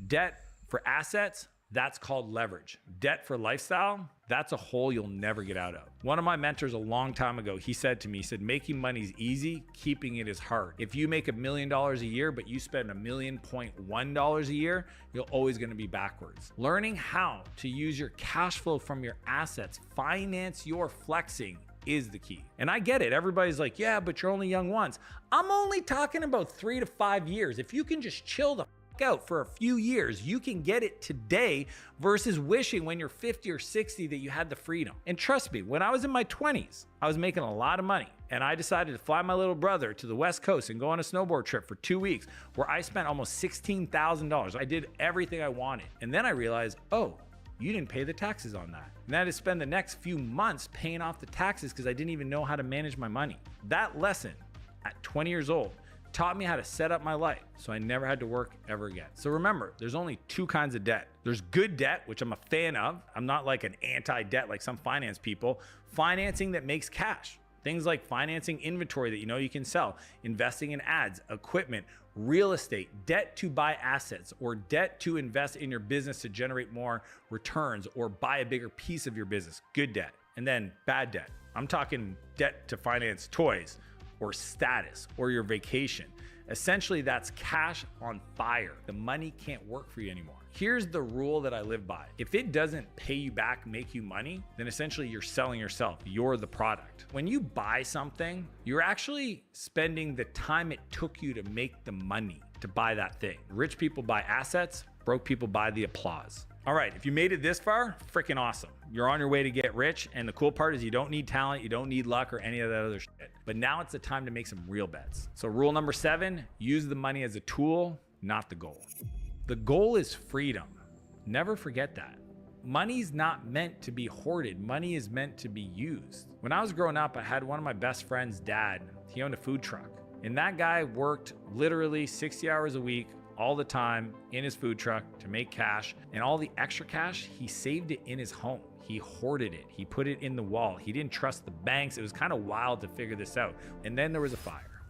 Debt for assets, that's called leverage. Debt for lifestyle, that's a hole you'll never get out of. One of my mentors a long time ago, he said to me, he said, making money is easy, keeping it is hard. If you make $1 million a year, but you spend $1.1 million a year, you're always gonna be backwards. Learning how to use your cash flow from your assets, finance your flexing, is the key. And I get it. Everybody's like, yeah, but you're only young once. I'm only talking about 3 to 5 years. If you can just chill the out for a few years, you can get it today versus wishing when you're 50 or 60 that you had the freedom. And trust me, when I was in my 20s, I was making a lot of money and I decided to fly my little brother to the West Coast and go on a snowboard trip for 2 weeks where I spent almost $16,000. I did everything I wanted. And then I realized, oh, you didn't pay the taxes on that. And I had to spend the next few months paying off the taxes because I didn't even know how to manage my money. That lesson at 20 years old taught me how to set up my life so I never had to work ever again. So remember, there's only 2 kinds of debt. There's good debt, which I'm a fan of. I'm not like an anti-debt like some finance people. Financing that makes cash. Things like financing inventory that you know you can sell, investing in ads, equipment, real estate, debt to buy assets, or debt to invest in your business to generate more returns or buy a bigger piece of your business. Good debt. And then bad debt. I'm talking debt to finance toys, or status, or your vacation. Essentially, that's cash on fire. The money can't work for you anymore. Here's the rule that I live by. If it doesn't pay you back, make you money, then essentially you're selling yourself. You're the product. When you buy something, you're actually spending the time it took you to make the money to buy that thing. Rich people buy assets, broke people buy the applause. All right, if you made it this far, freaking awesome. You're on your way to get rich, and the cool part is you don't need talent, you don't need luck or any of that other shit. But now it's the time to make some real bets. So rule number 7, use the money as a tool, not the goal. The goal is freedom. Never forget that. Money's not meant to be hoarded. Money is meant to be used. When I was growing up, I had one of my best friend's dad. He owned a food truck. And that guy worked literally 60 hours a week, all the time in his food truck to make cash, and all the extra cash, he saved it in his home. He hoarded it. He put it in the wall. He didn't trust the banks. It was kind of wild to figure this out. And then there was a fire.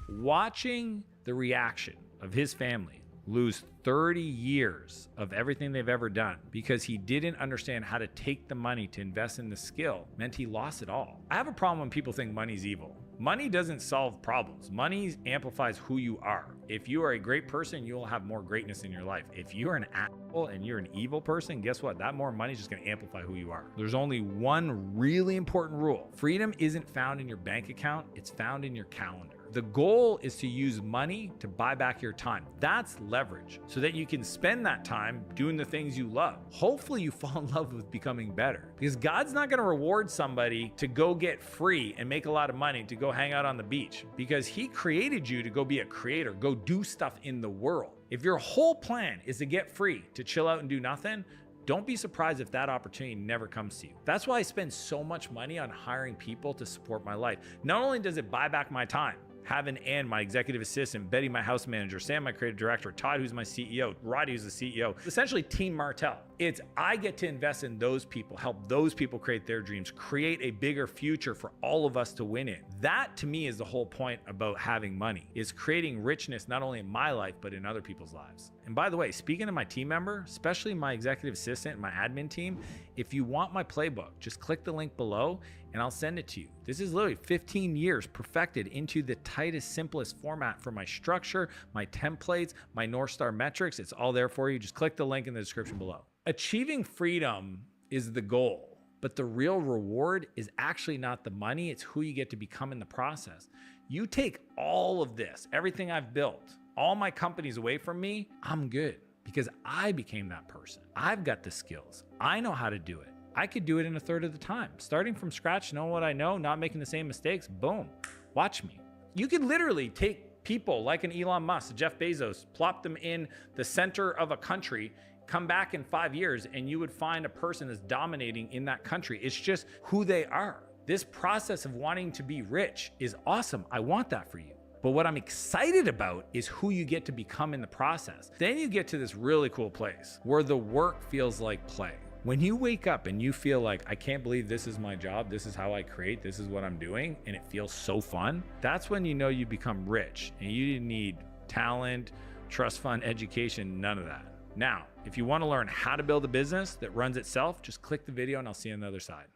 Watching the reaction of his family lose 30 years of everything they've ever done because he didn't understand how to take the money to invest in the skill meant he lost it all. I have a problem when people think money's evil. Money doesn't solve problems. Money amplifies who you are. If you are a great person, you will have more greatness in your life. If you're an asshole and you're an evil person, guess what? That more money is just going to amplify who you are. There's only one really important rule. Freedom isn't found in your bank account. It's found in your calendar. The goal is to use money to buy back your time. That's leverage so that you can spend that time doing the things you love. Hopefully you fall in love with becoming better because God's not going to reward somebody to go get free and make a lot of money to go hang out on the beach because he created you to go be a creator, go do stuff in the world. If your whole plan is to get free, to chill out and do nothing, don't be surprised if that opportunity never comes to you. That's why I spend so much money on hiring people to support my life. Not only does it buy back my time, having Ann, my executive assistant, Betty, my house manager, Sam, my creative director, Todd, who's my CEO, Roddy, who's the CEO, essentially Team Martell. It's I get to invest in those people, help those people create their dreams, create a bigger future for all of us to win in. That to me is the whole point about having money, is creating richness not only in my life, but in other people's lives. And by the way, speaking to my team member, especially my executive assistant and my admin team, if you want my playbook, just click the link below and I'll send it to you. This is literally 15 years perfected into the tightest, simplest format for my structure, my templates, my North Star metrics. It's all there for you. Just click the link in the description below. Achieving freedom is the goal, but the real reward is actually not the money. It's who you get to become in the process. You take all of this, everything I've built, all my companies away from me, I'm good because I became that person. I've got the skills. I know how to do it. I could do it in a third of the time. Starting from scratch, knowing what I know, not making the same mistakes, boom, watch me. You could literally take people like an Elon Musk, Jeff Bezos, plop them in the center of a country, come back in 5 years, and you would find a person that's dominating in that country. It's just who they are. This process of wanting to be rich is awesome. I want that for you. But what I'm excited about is who you get to become in the process. Then you get to this really cool place where the work feels like play. When you wake up and you feel like, I can't believe this is my job, this is how I create, this is what I'm doing, and it feels so fun, that's when you know you become rich and you didn't need talent, trust fund, education, none of that. Now, if you want to learn how to build a business that runs itself, just click the video and I'll see you on the other side.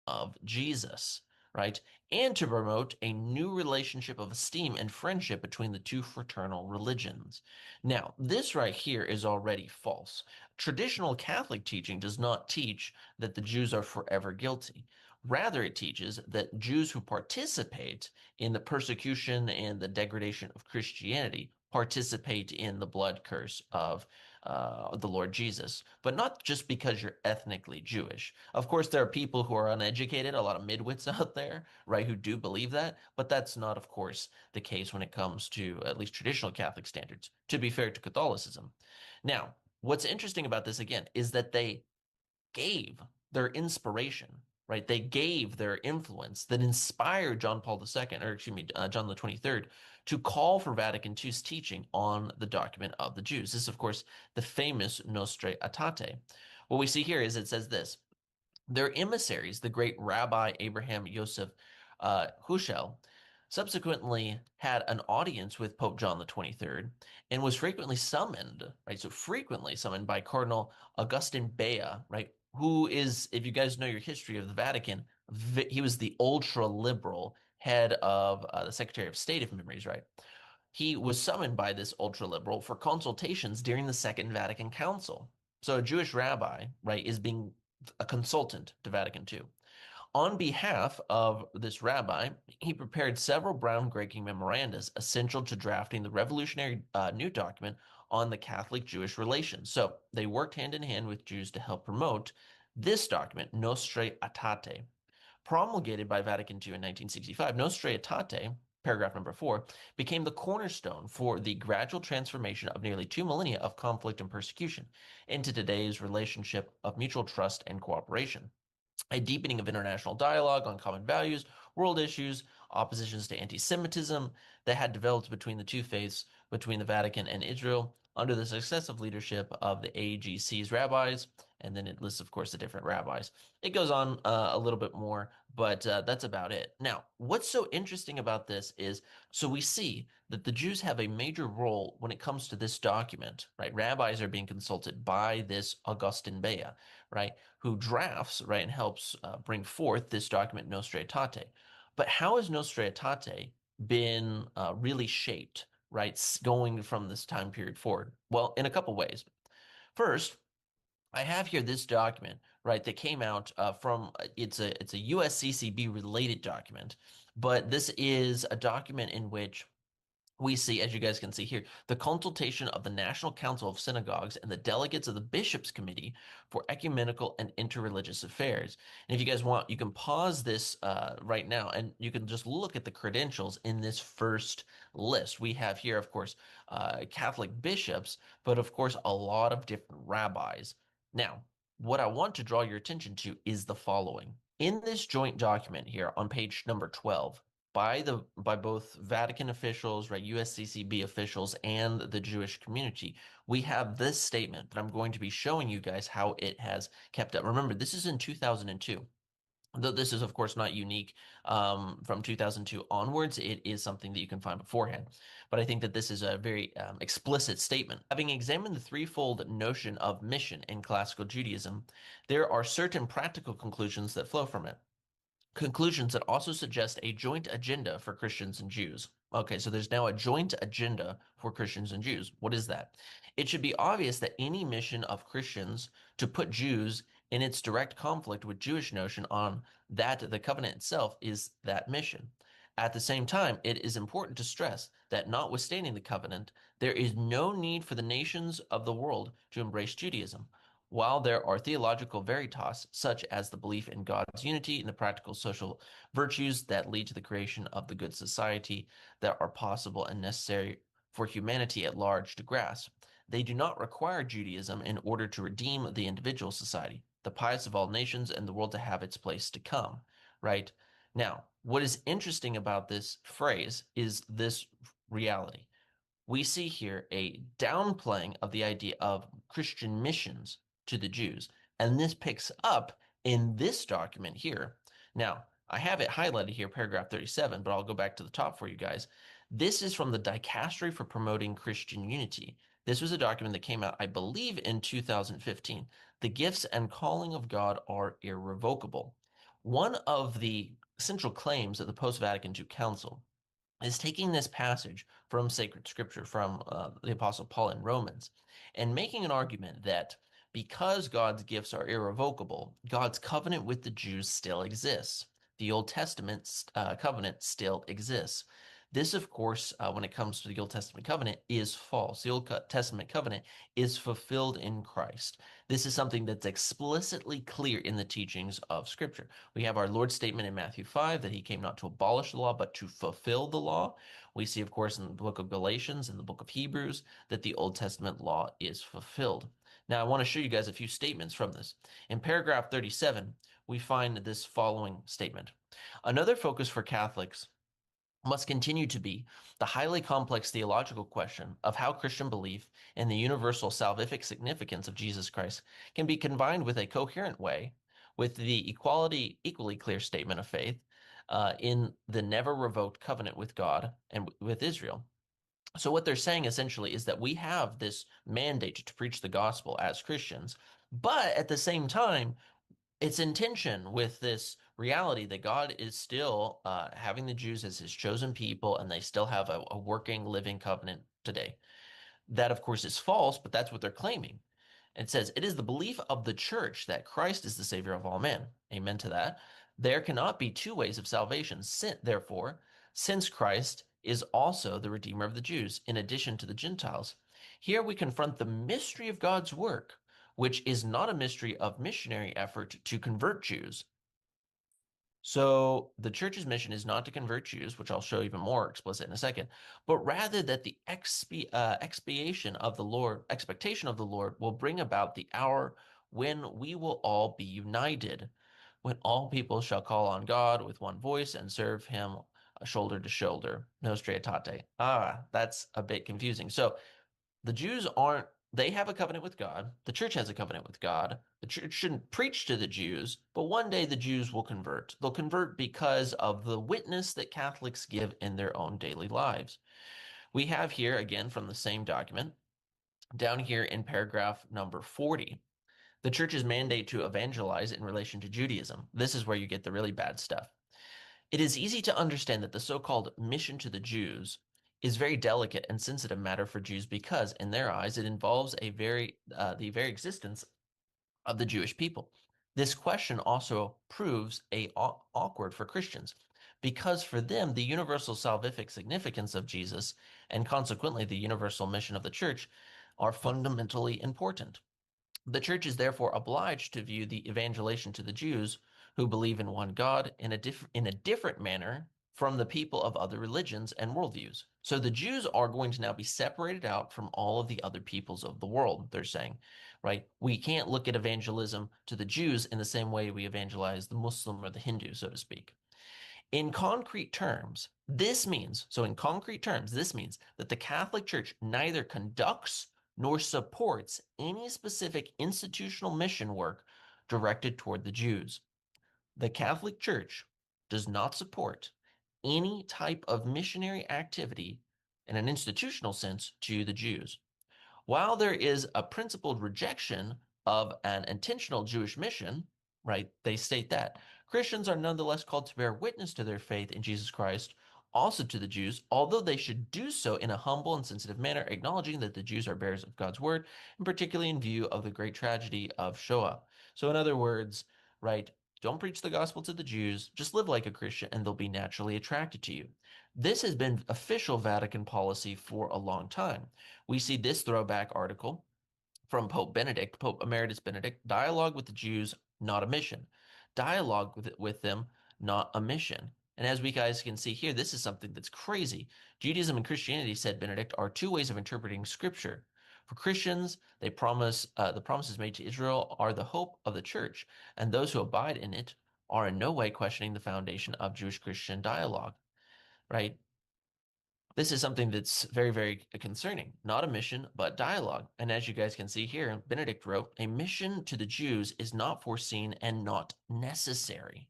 Of Jesus, right? And to promote a new relationship of esteem and friendship between the two fraternal religions. Now, this right here is already false. Traditional Catholic teaching does not teach that the Jews are forever guilty. Rather, it teaches that Jews who participate in the persecution and the degradation of Christianity participate in the blood curse of the Lord Jesus, but not just because you're ethnically Jewish. Of course, there are people who are uneducated, a lot of midwits out there, right, who do believe that, but that's not, of course, the case when it comes to at least traditional Catholic standards, to be fair to Catholicism. Now, what's interesting about this, again, is that they gave their inspiration, right? They gave their influence that inspired John Paul II, or excuse me, John the 23rd, to call for Vatican II's teaching on the document of the Jews. This is, of course, the famous Nostra Aetate. What we see here is it says this: their emissaries, the great Rabbi Abraham Yosef Hushel, subsequently had an audience with Pope John the 23rd and was frequently summoned, right? So frequently summoned by Cardinal Augustin Bea, right? Who is, if you guys know your history of the Vatican, he was the ultra-liberal head of the Secretary of State, if memory's right. He was summoned by this ultra-liberal for consultations during the Second Vatican Council. So a Jewish rabbi, right, is being a consultant to Vatican II. On behalf of this rabbi, he prepared several groundbreaking memorandas essential to drafting the revolutionary new document on the Catholic-Jewish relations. So they worked hand in hand with Jews to help promote this document, Nostra Aetate. Promulgated by Vatican II in 1965, Nostra Aetate, paragraph number 4, became the cornerstone for the gradual transformation of nearly 2 millennia of conflict and persecution into today's relationship of mutual trust and cooperation. A deepening of international dialogue on common values, world issues, oppositions to anti-Semitism that had developed between the two faiths, between the Vatican and Israel, under the successive leadership of the AGC's rabbis, and then it lists, of course, the different rabbis. It goes on a little bit more, but that's about it. Now, what's so interesting about this is, so we see that the Jews have a major role when it comes to this document, right? Rabbis are being consulted by this Augustin Bea, right, who drafts, right, and helps bring forth this document, Nostra Aetate. But how has Nostra Aetate been really shaped, right, going from this time period forward? Well, in a couple ways. First, I have here this document, right, that came out from it's a USCCB related document, but this is a document in which we see, as you guys can see here, the consultation of the National Council of Synagogues and the delegates of the Bishops' Committee for Ecumenical and Interreligious Affairs. And if you guys want, you can pause this right now, and you can just look at the credentials in this first list. We have here, of course, Catholic bishops, but of course, a lot of different rabbis. Now, what I want to draw your attention to is the following. In this joint document here on page number 12, by both Vatican officials, right, USCCB officials, and the Jewish community, we have this statement that I'm going to be showing you guys how it has kept up. Remember, this is in 2002. Though this is, of course, not unique from 2002 onwards, it is something that you can find beforehand. But I think that this is a very explicit statement. Having examined the threefold notion of mission in classical Judaism, there are certain practical conclusions that flow from it. Conclusions that also suggest a joint agenda for Christians and Jews. Okay, so there's now a joint agenda for Christians and Jews. What is that? It should be obvious that any mission of Christians to put Jews in its direct conflict with Jewish notion on that the covenant itself is that mission. At the same time, it is important to stress that notwithstanding the covenant, there is no need for the nations of the world to embrace Judaism. While there are theological veritas, such as the belief in God's unity and the practical social virtues that lead to the creation of the good society that are possible and necessary for humanity at large to grasp, they do not require Judaism in order to redeem the individual society, the pious of all nations, and the world to have its place to come, right? Now, what is interesting about this phrase is this reality. We see here a downplaying of the idea of Christian missions to the Jews. And this picks up in this document here. Now, I have it highlighted here, paragraph 37, but I'll go back to the top for you guys. This is from the Dicastery for Promoting Christian Unity. This was a document that came out, I believe, in 2015. The gifts and calling of God are irrevocable. One of the central claims of the post-Vatican II Council is taking this passage from sacred scripture from the Apostle Paul in Romans and making an argument that because God's gifts are irrevocable, God's covenant with the Jews still exists. The Old Testament covenant still exists. This, of course, when it comes to the Old Testament covenant, is false. The Old Testament covenant is fulfilled in Christ. This is something that's explicitly clear in the teachings of Scripture. We have our Lord's statement in Matthew 5 that he came not to abolish the law, but to fulfill the law. We see, of course, in the book of Galatians and the book of Hebrews that the Old Testament law is fulfilled. Now, I want to show you guys a few statements from this. In paragraph 37, we find this following statement. Another focus for Catholics must continue to be the highly complex theological question of how Christian belief in the universal salvific significance of Jesus Christ can be combined with a coherent way with the equally clear statement of faith in the never revoked covenant with God and with Israel. So what they're saying essentially is that we have this mandate to preach the gospel as Christians, but at the same time, it's in tension with this reality that God is still having the Jews as his chosen people, and they still have a working, living covenant today. That, of course, is false, but that's what they're claiming. It says, it is the belief of the church that Christ is the Savior of all men. Amen to that. There cannot be two ways of salvation. Therefore, since Christ is also the Redeemer of the Jews, in addition to the Gentiles. Here we confront the mystery of God's work, which is not a mystery of missionary effort to convert Jews. So the church's mission is not to convert Jews, which I'll show even more explicit in a second, but rather that the expectation of the Lord will bring about the hour when we will all be united, when all people shall call on God with one voice and serve him shoulder to shoulder. Nostra aetate. That's a bit confusing. So the Jews they have a covenant with God. The church has a covenant with God. The church shouldn't preach to the Jews, but one day the Jews will convert. They'll convert because of the witness that Catholics give in their own daily lives. We have here, again, from the same document, down here in paragraph number 40, the church's mandate to evangelize in relation to Judaism. This is where you get the really bad stuff. It is easy to understand that the so-called mission to the Jews is very delicate and sensitive matter for Jews because, in their eyes, it involves the very existence of the Jewish people. This question also proves awkward for Christians because for them, the universal salvific significance of Jesus and consequently the universal mission of the church are fundamentally important. The church is therefore obliged to view the evangelization to the Jews who believe in one God in a different manner from the people of other religions and worldviews. So the Jews are going to now be separated out from all of the other peoples of the world, they're saying, right? We can't look at evangelism to the Jews in the same way we evangelize the Muslim or the Hindu, so to speak. In concrete terms, this means that the Catholic Church neither conducts nor supports any specific institutional mission work directed toward the Jews. The Catholic Church does not support any type of missionary activity in an institutional sense to the Jews. While there is a principled rejection of an intentional Jewish mission, right, they state that, Christians are nonetheless called to bear witness to their faith in Jesus Christ, also to the Jews, although they should do so in a humble and sensitive manner, acknowledging that the Jews are bearers of God's word, and particularly in view of the great tragedy of Shoah. So in other words, right, don't preach the gospel to the Jews, just live like a Christian and they'll be naturally attracted to you. This has been official Vatican policy for a long time. We see this throwback article from Pope Emeritus Benedict, dialogue with the Jews, not a mission. Dialogue with them, not a mission. And as we guys can see here, this is something that's crazy. Judaism and Christianity, said Benedict, are two ways of interpreting scripture. For Christians, the promises made to Israel are the hope of the church, and those who abide in it are in no way questioning the foundation of Jewish-Christian dialogue, right? This is something that's very, very concerning. Not a mission, but dialogue. And as you guys can see here, Benedict wrote, a mission to the Jews is not foreseen and not necessary.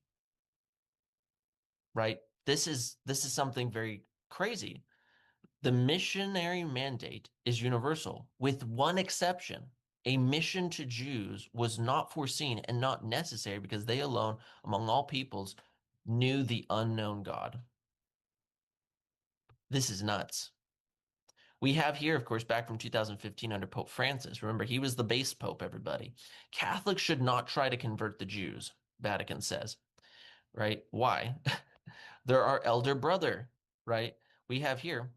Right? This is something very crazy. The missionary mandate is universal, with one exception. A mission to Jews was not foreseen and not necessary because they alone, among all peoples, knew the unknown God. This is nuts. We have here, of course, back from 2015 under Pope Francis. Remember, he was the base pope, everybody. Catholics should not try to convert the Jews, Vatican says, right? Why? They're our elder brother, right? We have here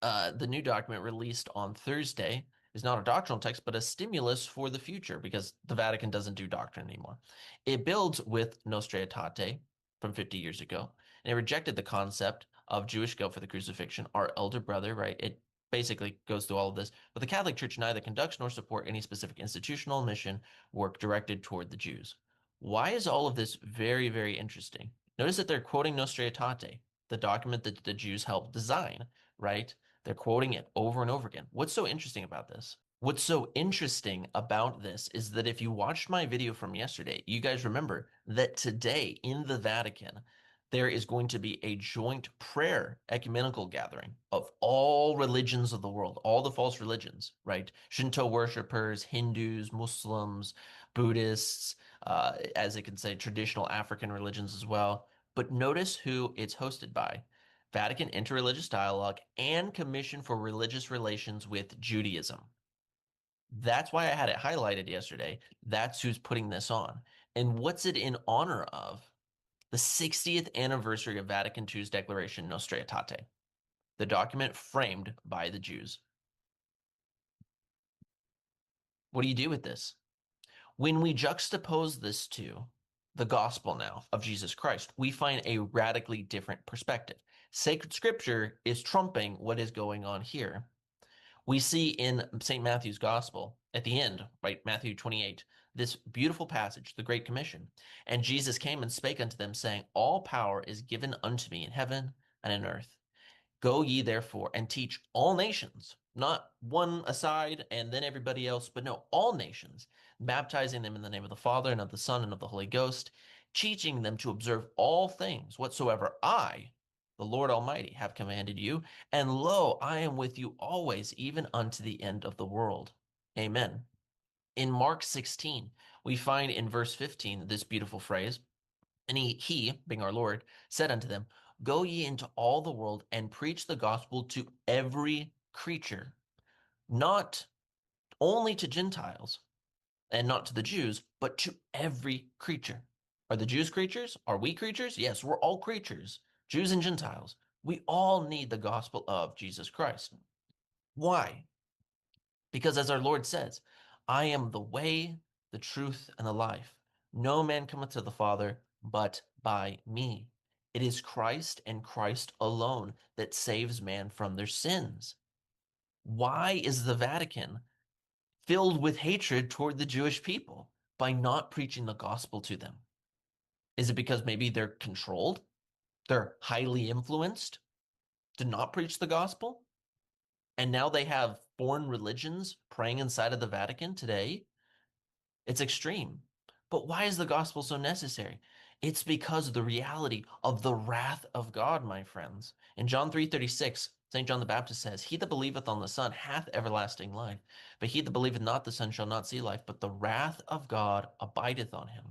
the new document released on Thursday is not a doctrinal text, but a stimulus for the future because the Vatican doesn't do doctrine anymore. It builds with Nostra aetate from 50 years ago, and it rejected the concept of Jewish guilt for the crucifixion, our elder brother, right? It basically goes through all of this, but the Catholic Church neither conducts nor support any specific institutional mission work directed toward the Jews. Why is all of this very, very interesting? Notice that they're quoting Nostra aetate, the document that the Jews helped design, right? They're quoting it over and over again. What's so interesting about this? What's so interesting about this is that if you watched my video from yesterday, you guys remember that today in the Vatican, there is going to be a joint prayer ecumenical gathering of all religions of the world, all the false religions, right? Shinto worshippers, Hindus, Muslims, Buddhists, as it can say, traditional African religions as well. But notice who it's hosted by. Vatican Interreligious Dialogue and Commission for Religious Relations with Judaism. That's why I had it highlighted yesterday. That's who's putting this on. And what's it in honor of? The 60th anniversary of Vatican II's Declaration Nostra Aetate, the document framed by the Jews. What do you do with this? When we juxtapose this to the gospel now of Jesus Christ, we find a radically different perspective. Sacred scripture is trumping what is going on here. We see in St. Matthew's gospel at the end, right, Matthew 28, this beautiful passage, the Great Commission. And Jesus came and spake unto them, saying, all power is given unto me in heaven and in earth. Go ye therefore and teach all nations, not one aside and then everybody else, but no, all nations, baptizing them in the name of the Father and of the Son and of the Holy Ghost, teaching them to observe all things whatsoever I, the Lord Almighty, have commanded you. And lo, I am with you always, even unto the end of the world. Amen. In Mark 16, we find in verse 15 this beautiful phrase, and he, being our Lord, said unto them, go ye into all the world and preach the gospel to every creature, not only to Gentiles and not to the Jews, but to every creature. Are the Jews creatures? Are we creatures? Yes, we're all creatures, Jews and Gentiles. We all need the gospel of Jesus Christ. Why? Because as our Lord says, I am the way, the truth, and the life. No man cometh to the Father but by me. It is Christ and Christ alone that saves man from their sins. Why is the Vatican filled with hatred toward the Jewish people by not preaching the gospel to them? Is it because maybe they're controlled? They're highly influenced to not preach the gospel? And now they have foreign religions praying inside of the Vatican today? It's extreme. But why is the gospel so necessary? It's because of the reality of the wrath of God, my friends. In John 3:36, St. John the Baptist says, he that believeth on the Son hath everlasting life, but he that believeth not the Son shall not see life, but the wrath of God abideth on him.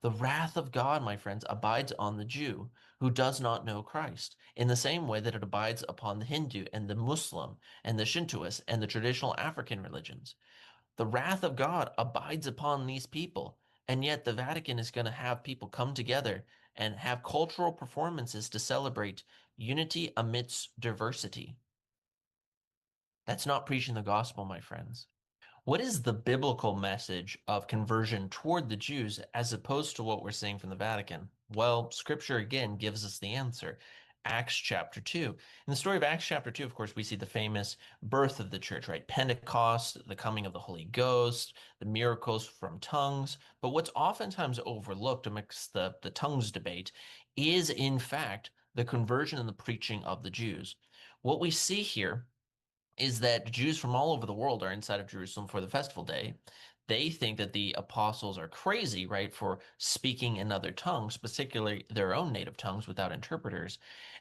The wrath of God, my friends, abides on the Jew who does not know Christ, in the same way that it abides upon the Hindu and the Muslim and the Shintoist and the traditional African religions. The wrath of God abides upon these people, and yet the Vatican is going to have people come together and have cultural performances to celebrate unity amidst diversity. That's not preaching the gospel, my friends. What is the biblical message of conversion toward the Jews as opposed to what we're seeing from the Vatican? Well, scripture again gives us the answer. Acts chapter 2. In the story of Acts chapter 2, of course, we see the famous birth of the church, right? Pentecost, the coming of the Holy Ghost, the miracles from tongues. But what's oftentimes overlooked amidst the tongues debate is, in fact, the conversion and the preaching of the Jews. What we see here is that Jews from all over the world are inside of Jerusalem for the festival day. They think that the apostles are crazy, right, for speaking in other tongues, particularly their own native tongues without interpreters.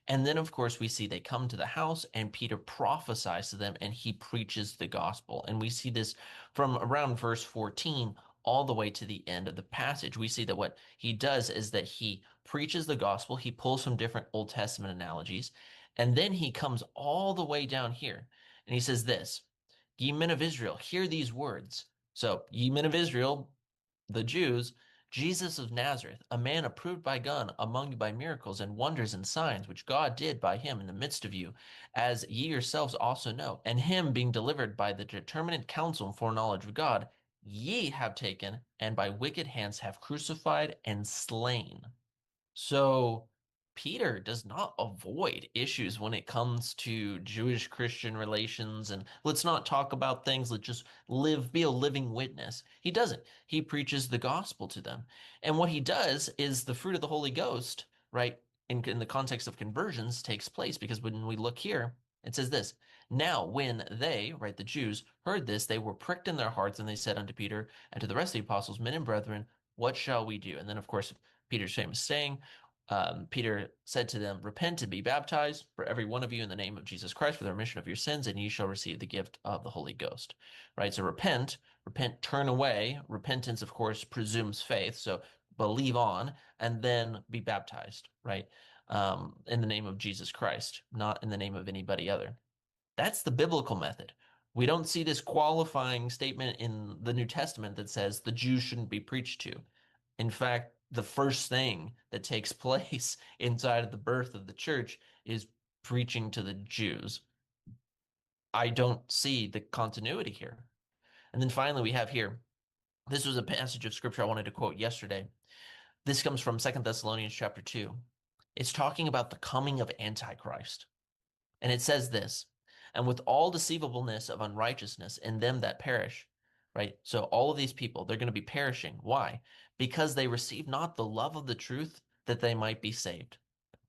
And then, of course, we see they come to the house and Peter prophesies to them and he preaches the gospel. And we see this from around verse 14 all the way to the end of the passage. We see that what he does is that he preaches the gospel. He pulls from different Old Testament analogies. And then he comes all the way down here. And he says this, ye men of Israel, hear these words. So, ye men of Israel, the Jews, Jesus of Nazareth, a man approved by God among you by miracles and wonders and signs, which God did by him in the midst of you, as ye yourselves also know, and him being delivered by the determinate counsel and foreknowledge of God, ye have taken, and by wicked hands have crucified and slain. So Peter does not avoid issues when it comes to Jewish Christian relations and let's not talk about things, let's just be a living witness. He doesn't. He preaches the gospel to them. And what he does is the fruit of the Holy Ghost, right, in the context of conversions takes place, because when we look here, it says this, now when they, right, the Jews, heard this, they were pricked in their hearts and they said unto Peter and to the rest of the apostles, men and brethren, what shall we do? And then, of course, Peter's famous saying, Peter said to them, repent and be baptized for every one of you in the name of Jesus Christ for the remission of your sins, and ye shall receive the gift of the Holy Ghost. Right? So repent repent, turn away. Repentance, of course, presumes faith. So believe on and then be baptized, right? In the name of Jesus Christ, not in the name of anybody other. That's the biblical method. We don't see this qualifying statement in the New Testament that says the Jews shouldn't be preached to. In fact, the first thing that takes place inside of the birth of the church is preaching to the Jews. I don't see the continuity here. And then finally, we have here, this was a passage of scripture I wanted to quote yesterday. This comes from 2 Thessalonians chapter 2. It's talking about the coming of Antichrist. And it says this, and with all deceivableness of unrighteousness in them that perish, right? So all of these people, they're going to be perishing. Why? Because they receive not the love of the truth that they might be saved.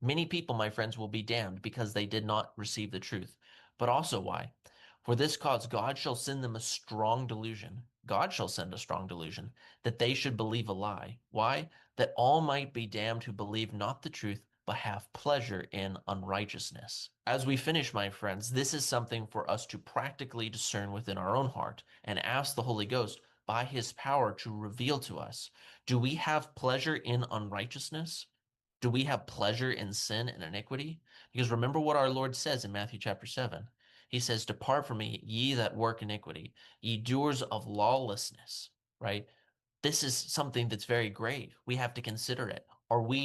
Many people, my friends, will be damned because they did not receive the truth. But also why? For this cause God shall send them a strong delusion. God shall send a strong delusion, that they should believe a lie. Why? That all might be damned who believe not the truth, but have pleasure in unrighteousness. As we finish, my friends, this is something for us to practically discern within our own heart and ask the Holy Ghost by his power to reveal to us. Do we have pleasure in unrighteousness? Do we have pleasure in sin and iniquity? Because remember what our Lord says in Matthew chapter 7. He says, depart from me, ye that work iniquity, ye doers of lawlessness, right? This is something that's very grave. We have to consider it. Are we